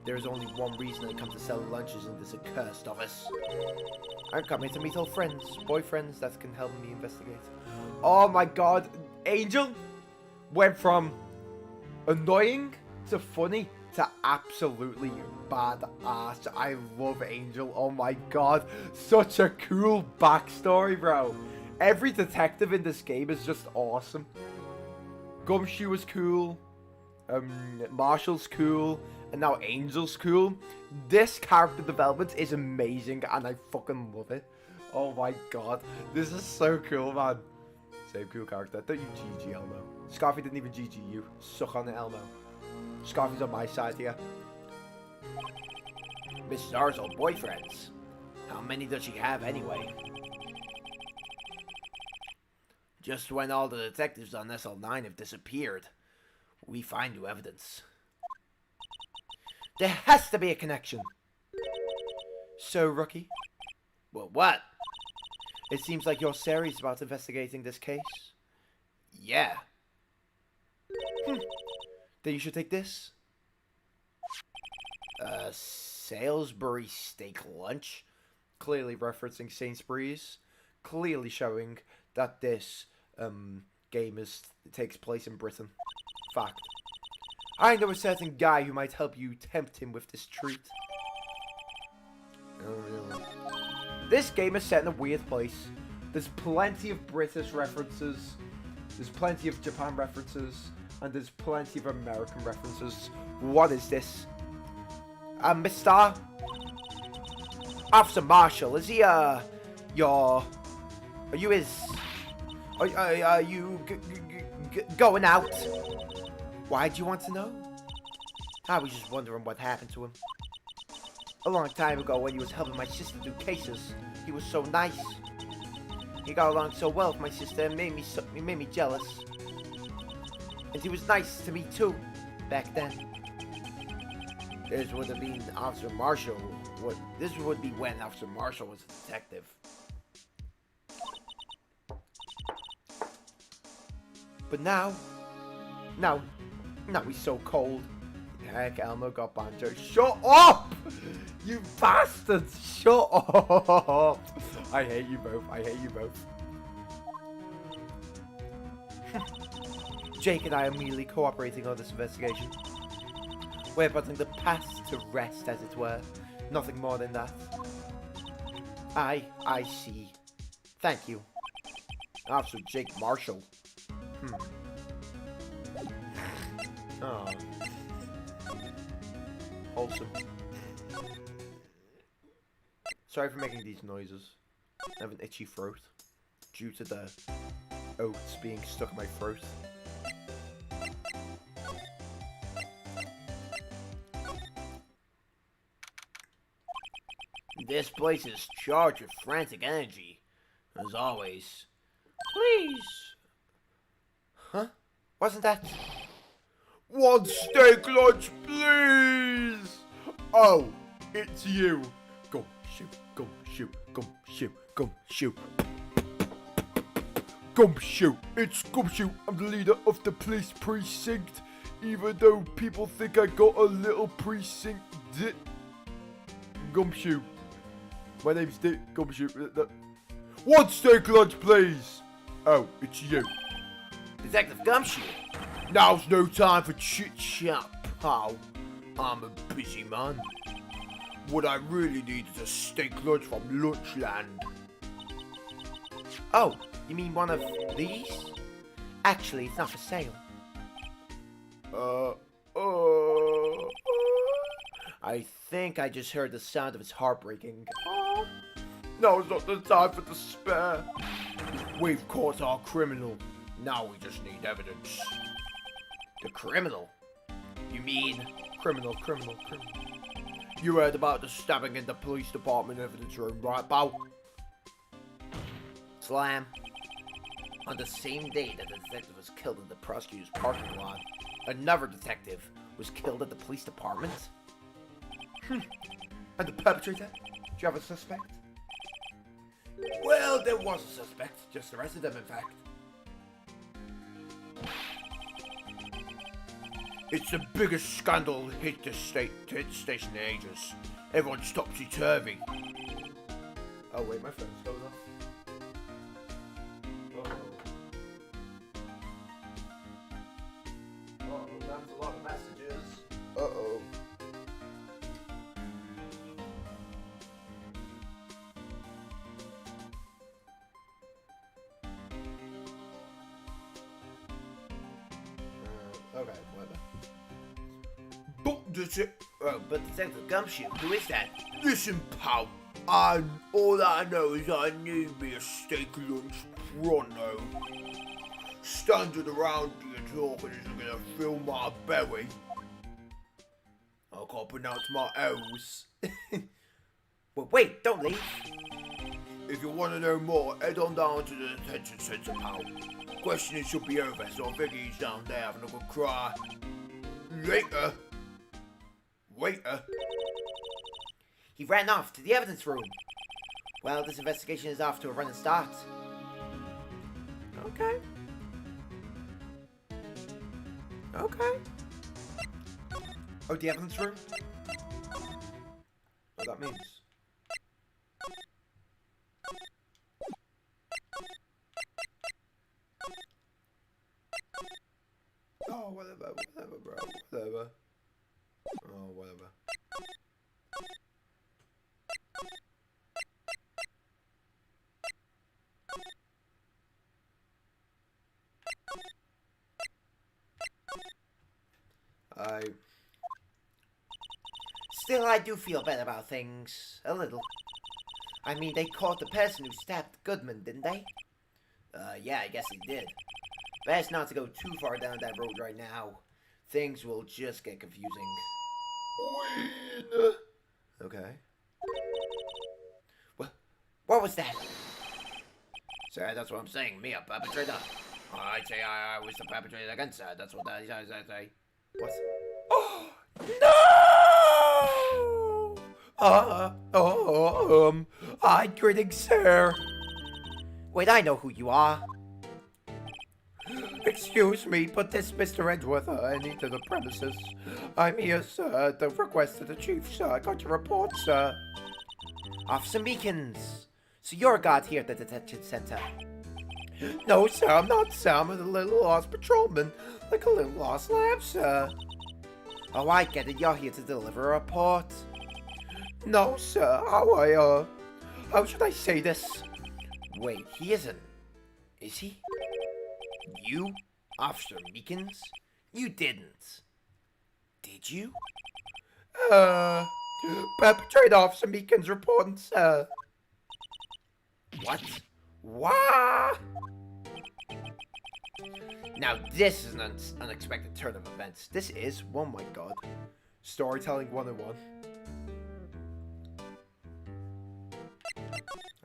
There is only one reason I come to sell lunches in this accursed office. I'm coming to meet old friends, boyfriends that can help me investigate. Oh my god, Angel went from annoying to funny to absolutely badass. I love Angel. Oh my god, such a cool backstory, bro. Every detective in this game is just awesome. GUMSHOE is cool. Marshall's cool. And now Angel's cool. This character development is amazing and I fucking love it. Oh my god. This is so cool, man. Same cool character. Don't you GG Elmo. Scarfy didn't even GG you. Suck on it, Elmo. Scarfy's on my side here. Miss Star's old boyfriends. How many does she have anyway? Just when all the detectives on SL9 have disappeared, we find new evidence. There has to be a connection. So, Rookie? Well, what? It seems like you're serious about investigating this case. Yeah. Then you should take this. Salisbury steak lunch? Clearly referencing Sainsbury's. Clearly showing that this game takes place in Britain. Fact. I know a certain guy who might help you tempt him with this treat. This game is set in a weird place. There's plenty of British references. There's plenty of Japan references. And there's plenty of American references. What is this? Mr. Officer Marshall, is he, your... Are you his... Are you going out? Why do you want to know? I was just wondering what happened to him. A long time ago when he was helping my sister do cases, he was so nice. He got along so well with my sister and made me jealous. And he was nice to me too, back then. This would have been Officer Marshall. This would be when Officer Marshall was a detective. But now he's so cold. Heck, Elmo got banter. Shut up! You bastards! Shut up! I hate you both. I hate you both. Jake and I are immediately cooperating on this investigation. We're putting the past to rest, as it were. Nothing more than that. I see. Thank you. Officer Jake Marshall. Oh. Wholesome. Sorry for making these noises. I have an itchy throat due to the oats being stuck in my throat. This place is charged with frantic energy, as always. Please. Huh? Wasn't that? One steak lunch, please! Oh, it's you. GUMSHOE, GUMSHOE, GUMSHOE, GUMSHOE. GUMSHOE, it's GUMSHOE. I'm the leader of the police precinct. Even though people think I got a little precinct. GUMSHOE. My name's GUMSHOE. One steak lunch, please. Oh, it's you. Detective GUMSHOE. Now's no time for chit-chat, pal. I'm a busy man. What I really need is a steak lunch from Lunchland. Oh, you mean one of these? Actually, it's not for sale. I think I just heard the sound of his heart breaking. Now's not the time for despair. We've caught our criminal. Now we just need evidence. The criminal? You mean Criminal. You heard about the stabbing in the police department evidence room, right, pal? Slam? On the same day that the detective was killed in the prosecutor's parking lot, another detective was killed at the police department? And the perpetrator? Do you have a suspect? Well, there was a suspect. Just arrested him, in fact. It's the biggest scandal hit the station in ages. Everyone's topsy-turvy. Oh wait, my phone's going off. That's a lot of messages. Uh-oh. Okay, whatever. But Detective GUMSHOE, who is that? Listen, pal. All that I know is I need me a steak lunch pronto. Standing around here talking isn't gonna fill my belly. I can't pronounce my L's. Well, wait, don't leave. If you want to know more, head on down to the detention centre, pal. Questioning should be over, so I think he's down there having a good cry. Later. Waiter. He ran off to the evidence room. Well, this investigation is off to a running start. Okay. Okay. Oh, the evidence room? What that means? Oh, whatever, bro. Whatever. Oh, whatever. Still, I do feel bad about things. A little. I mean, they caught the person who stabbed Goodman, didn't they? Yeah, I guess they did. Best not to go too far down that road right now. Things will just get confusing. Okay. What was that? Sir, that's what I'm saying. Me, a perpetrator. I'd say I was the perpetrator again, sir. That's what I say. What? No! Greetings, sir. Wait, I know who you are. Excuse me, but this Mr. Edgeworth, into the premises. I'm here, sir, at the request of the chief, sir. I got your report, sir. Officer Meekins. So you're a guard here at the detention center. No, sir, I'm not, sir. I'm a little lost patrolman, like a little lost lamb, sir. Oh, I get it. You're here to deliver a report. No, sir. How should I say this? Wait, he isn't. Is he? You, Officer Meekins? You didn't. Did you? Perpetrator Officer Meekins reporting, sir. What? What? Now this is an unexpected turn of events. This is, oh my god, Storytelling 101.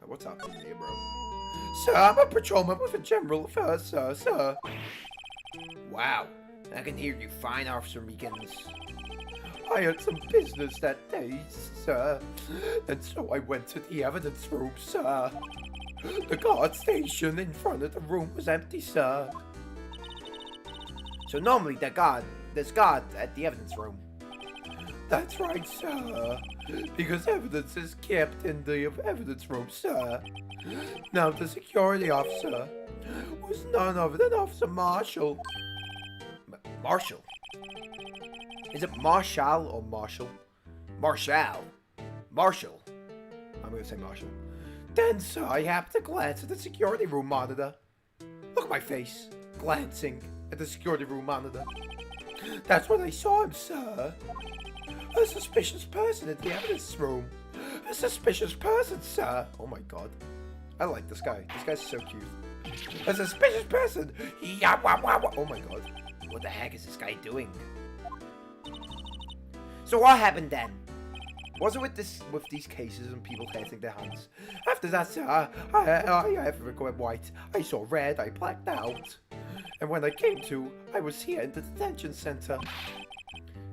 What's happening here, bro? Sir, I'm a patrolman with a general affairs, sir. Wow, I can hear you fine, Officer Meekins. I had some business that day, sir, and so I went to the evidence room, sir. The guard station in front of the room was empty, sir. So normally there's guard at the evidence room. That's right, sir. Because evidence is kept in the evidence room, sir. Now, the security officer was none other than Officer Marshall. Marshall? Is it Marshall or Marshall? Marshall. Marshall. I'm gonna say Marshall. Then, sir, I happened to glance at the security room monitor. Look at my face, glancing at the security room monitor. That's when I saw him, sir. A suspicious person in the evidence room. A suspicious person, sir. Oh my god. I like this guy. This guy's so cute. A suspicious person. Yeah, wah, wah, wah. Oh my god. What the heck is this guy doing? So what happened then? Was it with these cases and people hating their hands? After that, sir, I went white. I saw red. I blacked out. And when I came to, I was here in the detention center.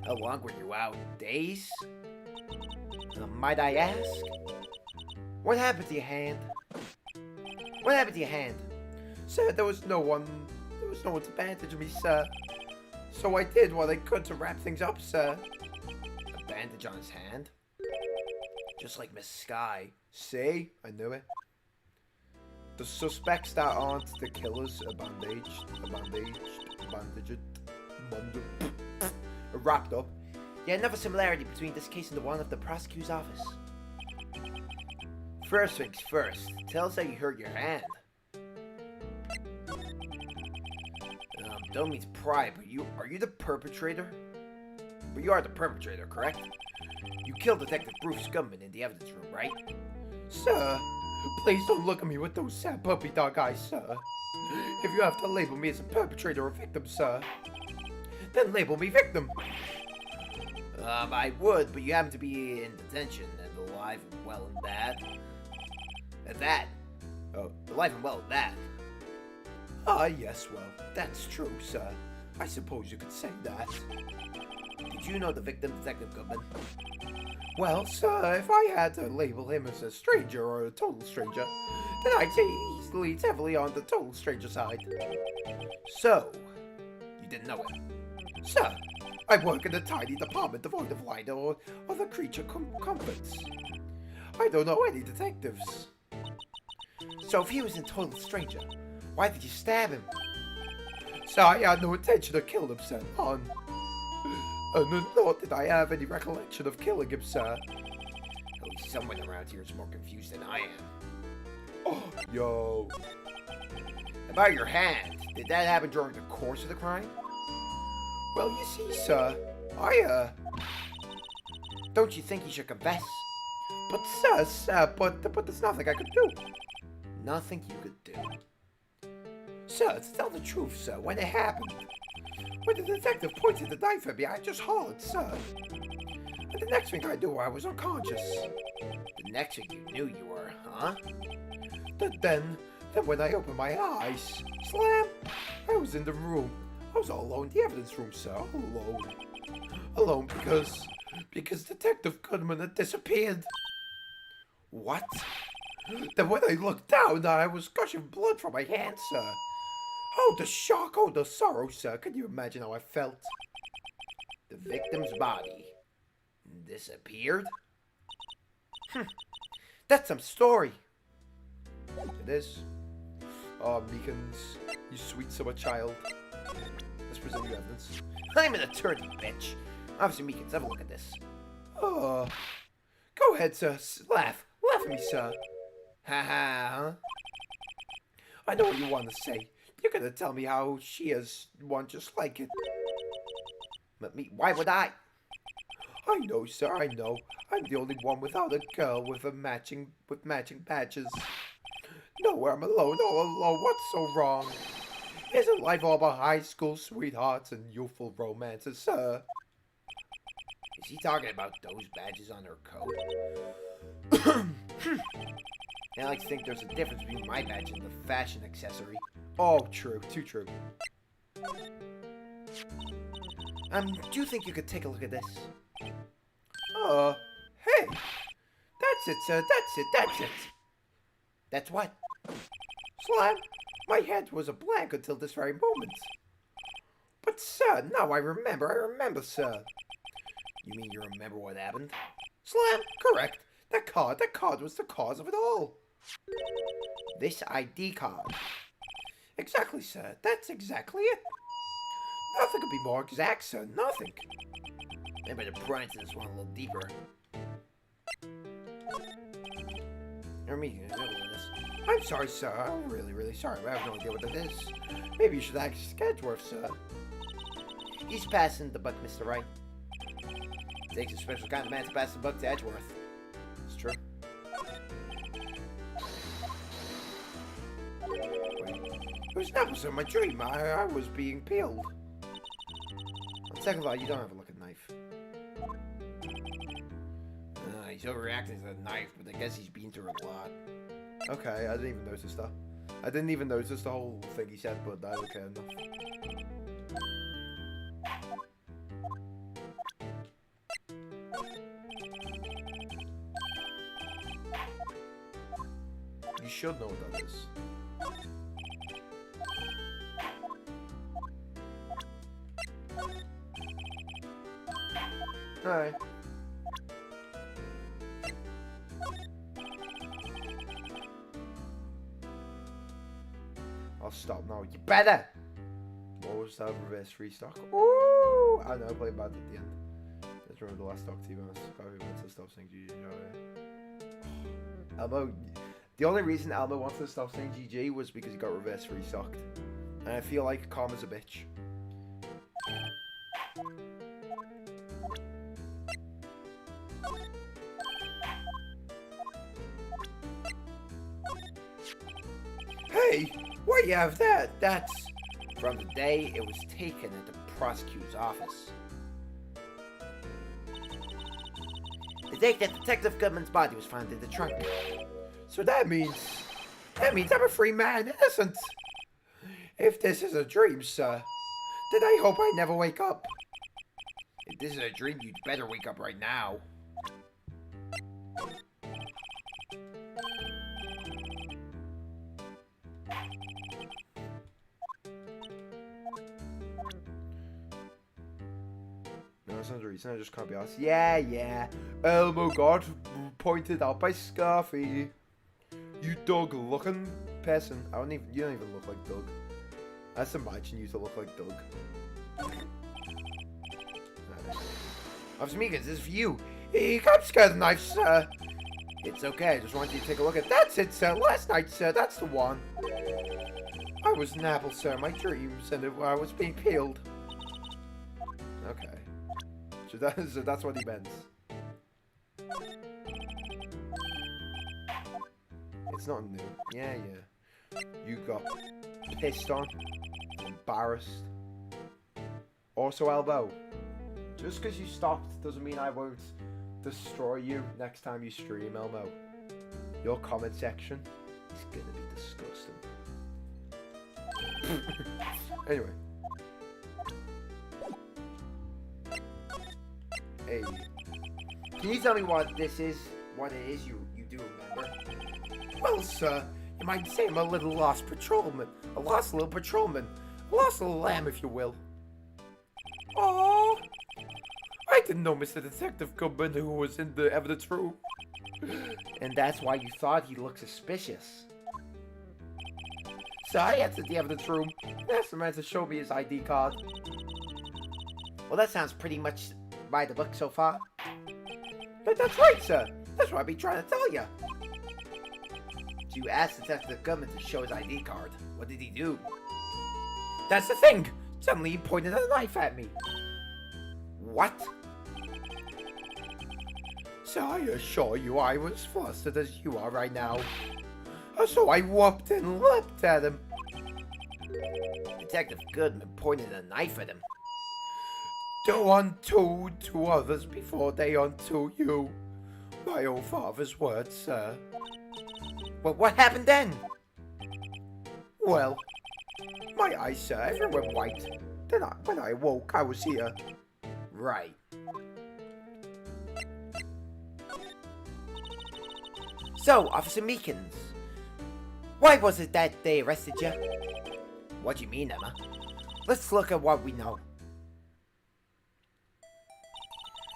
How long were you out? Days? Might I ask? What happened to your hand? What happened to your hand? Sir, there was no one to bandage me, sir. So I did what I could to wrap things up, sir. A bandage on his hand? Just like Miss Sky. See? I knew it. The suspects that aren't the killers are bandaged, wrapped up. Yeah, another similarity between this case and the one of the prosecutor's office. First things first, tell us how you hurt your hand. Don't mean to pry, but are you the perpetrator? But you are the perpetrator, correct? You killed Detective Bruce Goodman in the evidence room, right? Sir, please don't look at me with those sad puppy dog eyes, sir. If you have to label me as a perpetrator or victim, sir, then label me victim. I would, but you happen to be in detention and alive and well and that. At that. Oh, alive and well at that. Ah, yes, well, that's true, sir. I suppose you could say that. Did you know the victim, Detective Goodman? Well, sir, if I had to label him as a stranger or a total stranger, then I'd say he leads heavily on the total stranger side. So, you didn't know him? Sir, I work in a tiny department devoid of light or other creature comforts. I don't know any detectives. So if he was a total stranger, why did you stab him? Sir, I had no intention of killing him, sir. Nor did I have any recollection of killing him, sir. At least someone around here is more confused than I am. Oh, yo. About your hand, did that happen during the course of the crime? Well, you see, sir, don't you think you should confess? But, sir, but there's nothing I could do. Nothing you could do. Sir, to tell the truth, sir, when it happened, when the detective pointed the knife at me, I just hollered, sir. And the next thing I knew, I was unconscious. The next thing you knew you were, huh? Then when I opened my eyes, slam, I was in the room. I was all alone in the evidence room, sir, all alone. Alone because Detective Goodman had disappeared. What? Then when I looked down, I was gushing blood from my hand, sir. Oh, the shock, oh, the sorrow, sir. Can you imagine how I felt? The victim's body disappeared? That's some story. It is. Oh, Meekins, you sweet summer child. Let's present you evidence. I'm an attorney, bitch. Officer Meekins, have a look at this. Oh, go ahead, sir. Laugh. Laugh at me, sir. Ha ha, huh? I know what you want to say. You're gonna tell me how she has one just like it. But me, why would I? I know, sir, I know. I'm the only one without a girl with matching badges. No, I'm alone, all alone. What's so wrong? Isn't life all about high school sweethearts and youthful romances, sir? Is he talking about those badges on her coat? I like to think there's a difference between my badge and the fashion accessory. Oh, true. Too true. Do you think you could take a look at this? Hey! That's it, sir. That's it. That's what? Slam, my head was a blank until this very moment. But, sir, now I remember, sir. You mean you remember what happened? Slam, correct. That card was the cause of it all. This ID card. Exactly, sir. That's exactly it. Nothing could be more exact, sir. Nothing. Maybe the pry into this one a little deeper. I'm sorry, sir. I'm really sorry. I have no idea what that is. Maybe you should ask Sketchworth, sir. He's passing the buck, Mr. Wright. It takes a special kind of man to pass the buck to Edgeworth. It's true. It was never so my dream. I was being peeled. On second thought, you don't have a looking knife. He's overreacting to the knife, but I guess he's been through a lot. Okay, I didn't even notice that. I didn't even notice the whole thing he said, but I don't care enough. You should know what that is. Alright. I'll stop now. You better! What was that? Reverse restock? Ooh! I know, I played bad at the end. Let's remember the last stock team. To stop saying GG. Elmo. The only reason Elmo wanted to stop saying GG was because he got reverse restocked. And I feel like karma's a bitch. Hey, where you have that? That's from the day it was taken at the prosecutor's office. The day that Detective Goodman's body was found in the trunk. So that means I'm a free man, innocent. If this is a dream, sir, then I hope I never wake up. If this is a dream, you'd better wake up right now. No, that's not the reason. I just can't be asked. Yeah. Elmo got pointed out by Scarfy. You dog-looking person. You don't even look like Doug. I just imagine you to look like Doug. Officer Meekins, this is for you. He got scared of knives, sir. It's okay, I just want you to take a look at. That's it, sir. Last night, sir. That's the one. I was an apple, sir. My dreams, and I was being peeled. Okay. So that's what he meant. It's not new. Yeah. You got pissed on, embarrassed. Also, Elbow. Just because you stopped doesn't mean I won't destroy you next time you stream, Elmo. Your comment section is gonna be disgusting. Anyway. Hey. Can you tell me what this is? What it is you do remember? Well, sir, you might say I'm a little lost patrolman. A lost little patrolman. A lost little lamb, if you will. Oh, I didn't know Mr. Detective Goodman who was in the evidence room. And that's why you thought he looked suspicious. So I entered the evidence room and asked the man to show me his ID card. Well, that sounds pretty much by the book so far. But that's right, sir. That's what I've been trying to tell you. So you asked Detective Goodman to show his ID card. What did he do? That's the thing. Suddenly he pointed a knife at me. What? So I assure you I was flustered as you are right now. So I whooped and leapt at him. Detective Goodman pointed a knife at him. Do unto to others before they unto you. My own father's words, sir. Well, what happened then? Well, my eyes, sir, everything went white. Then when I woke, I was here. Right. So, Officer Meekins, why was it that they arrested you? What do you mean, Emma? Let's look at what we know.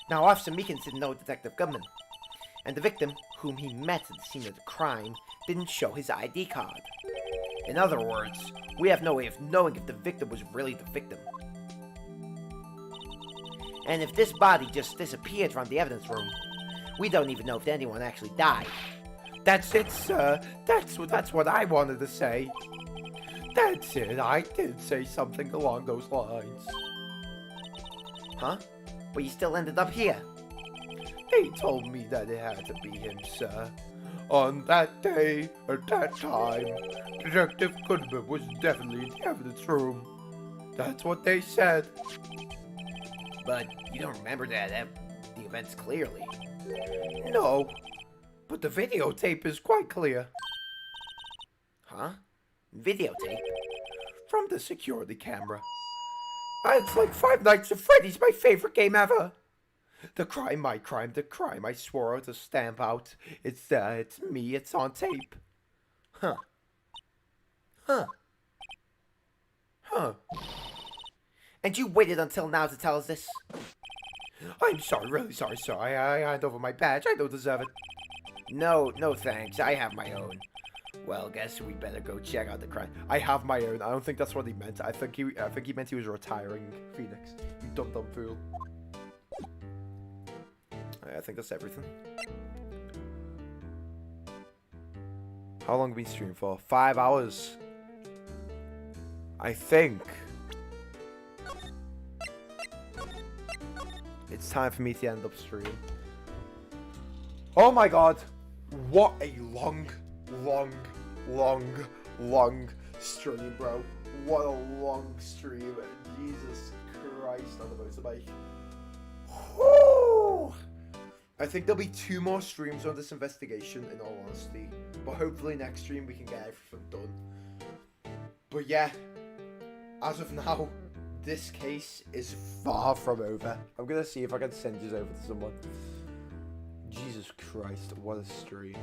Now, Officer Meekins didn't know Detective Goodman, and the victim, whom he met at the scene of the crime, didn't show his ID card. In other words, we have no way of knowing if the victim was really the victim. And if this body just disappeared from the evidence room, we don't even know if anyone actually died. That's it, sir. That's what I wanted to say. That's it. I did say something along those lines. Huh? But you still ended up here. They told me that it had to be him, sir. On that day, at that time, Detective Goodman was definitely in the evidence room. That's what they said. But you don't remember the events clearly. No, but the videotape is quite clear. Huh? Videotape? From the security camera. It's like Five Nights at Freddy's, my favorite game ever. The crime, my crime, the crime I swore to stamp out. It's me, it's on tape. Huh. And you waited until now to tell us this? I'm sorry, really sorry, sir. I hand over my badge. I don't deserve it. No thanks. I have my own. Well, guess we better go check out the crime. I have my own. I don't think that's what he meant. I think he meant he was retiring Pheonix. You dumb fool. I think that's everything. How long have we been streaming for? 5 hours. I think it's time for me to end up stream. Oh my god. What a long stream, bro. What a long stream. Jesus Christ on the motorbike. Whew. I think there'll be 2 more streams on this investigation, in all honesty. But hopefully next stream we can get everything done. But yeah, as of now, this case is far from over. I'm gonna see if I can send this over to someone. Jesus Christ, what a stream.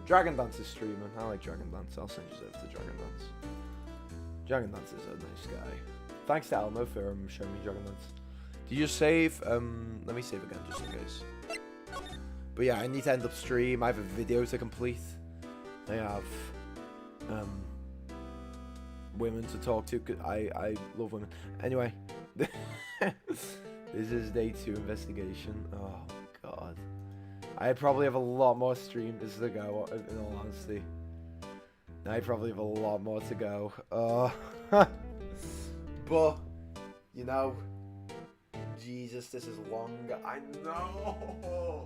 Dragon Dance is streaming. I like Dragon Dance. I'll send you over to Dragon Dance. Dragon Dance is a nice guy. Thanks to Elmo for showing me Dragon Dance. Did you just save? Let me save again just in case. But yeah, I need to end up stream. I have a video to complete. I have women to talk to. I love women. Anyway, this is day 2 investigation. Oh god. I probably have a lot more streams to go, in all honesty. I probably have a lot more to go. But, you know, Jesus, this is long. I know.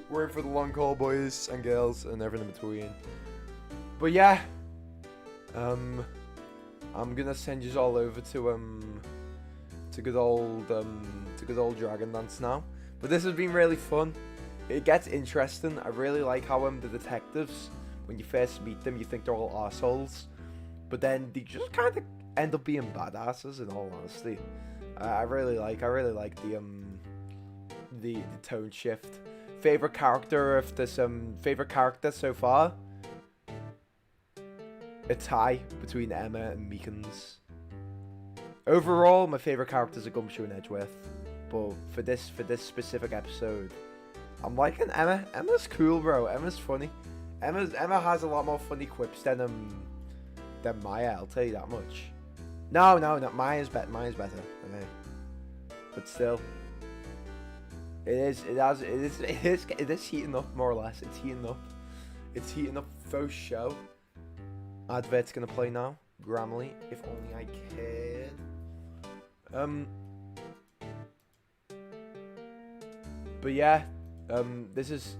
We're in for the long haul, boys and girls, and everything in between. But yeah, I'm gonna send you all over to good old Dragon Dance now. But this has been really fun. It gets interesting. I really like how the detectives, when you first meet them, you think they're all assholes, but then they just kind of end up being badasses. In all honesty, I really like the tone shift. Favorite character of this favorite character so far, a tie between Emma and Meekins. Overall, my favorite characters are GUMSHOE and Edgeworth, but for this specific episode, I'm liking Emma. Emma's cool, bro. Emma's funny. Emma has a lot more funny quips than Maya. I'll tell you that much. No, Maya's better. Okay, but still, it is heating up more or less. It's heating up faux show. Advert's gonna play now. Grammarly, if only I cared. But yeah, this is.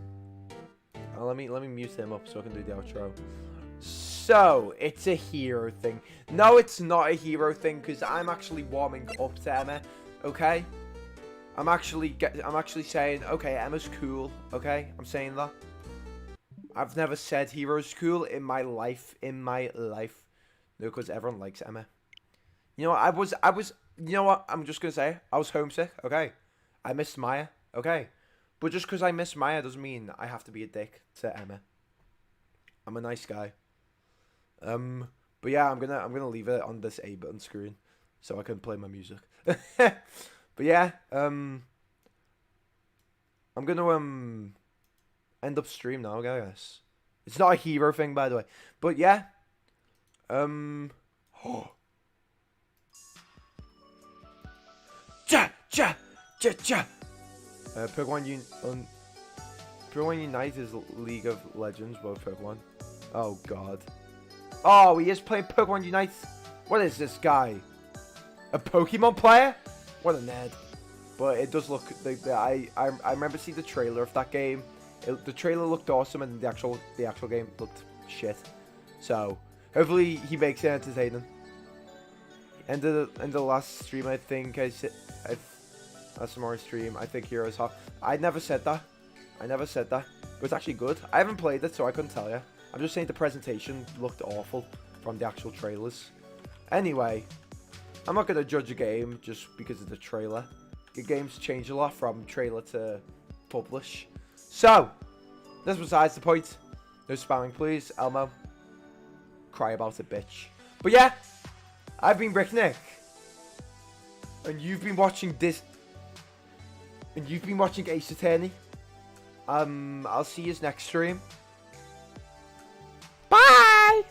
Let me mute him up so I can do the outro. So it's a hero thing. No, it's not a hero thing because I'm actually warming up to Emma. Okay, I'm actually saying okay, Emma's cool. Okay, I'm saying that. I've never said hero's cool in my life. No, because everyone likes Emma. You know what? I was. You know what? I'm just gonna say I was homesick. Okay, I missed Maya. Okay, but just because I miss Maya doesn't mean I have to be a dick to Emma. I'm a nice guy. But yeah, I'm gonna leave it on this A button screen so I can play my music. But yeah, I'm gonna end up stream now, guys. It's not a hero thing, by the way. But yeah, Pokemon Unite is League of Legends, but Pokemon. Oh god. Oh, he is playing Pokemon Unite. What is this guy? A Pokemon player? What a nerd. But it does look. I remember seeing the trailer of that game. The trailer looked awesome, and the actual game looked shit. So hopefully he makes it entertaining. And the last stream, I think last tomorrow's stream, I think Heroes Hot. I never said that. But it's actually good. I haven't played it, so I couldn't tell you. I'm just saying the presentation looked awful from the actual trailers. Anyway, I'm not gonna judge a game just because of the trailer. The games change a lot from trailer to publish. So, that's besides the point. No spamming, please. Elmo. Cry about it, bitch. But yeah, I've been Ricknick. And you've been watching this. And you've been watching Ace Attorney. I'll see you next stream. Bye!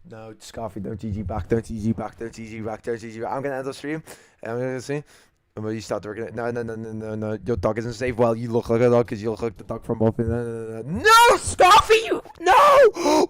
No, Scarfy, don't GG back, don't GG back, don't GG back, don't GG back. I'm gonna end the stream. I'm gonna see. And when you start working it, no. Your dog isn't safe. Well, you look like a dog because you look like the dog from Muffin. No, Scarfy, you no.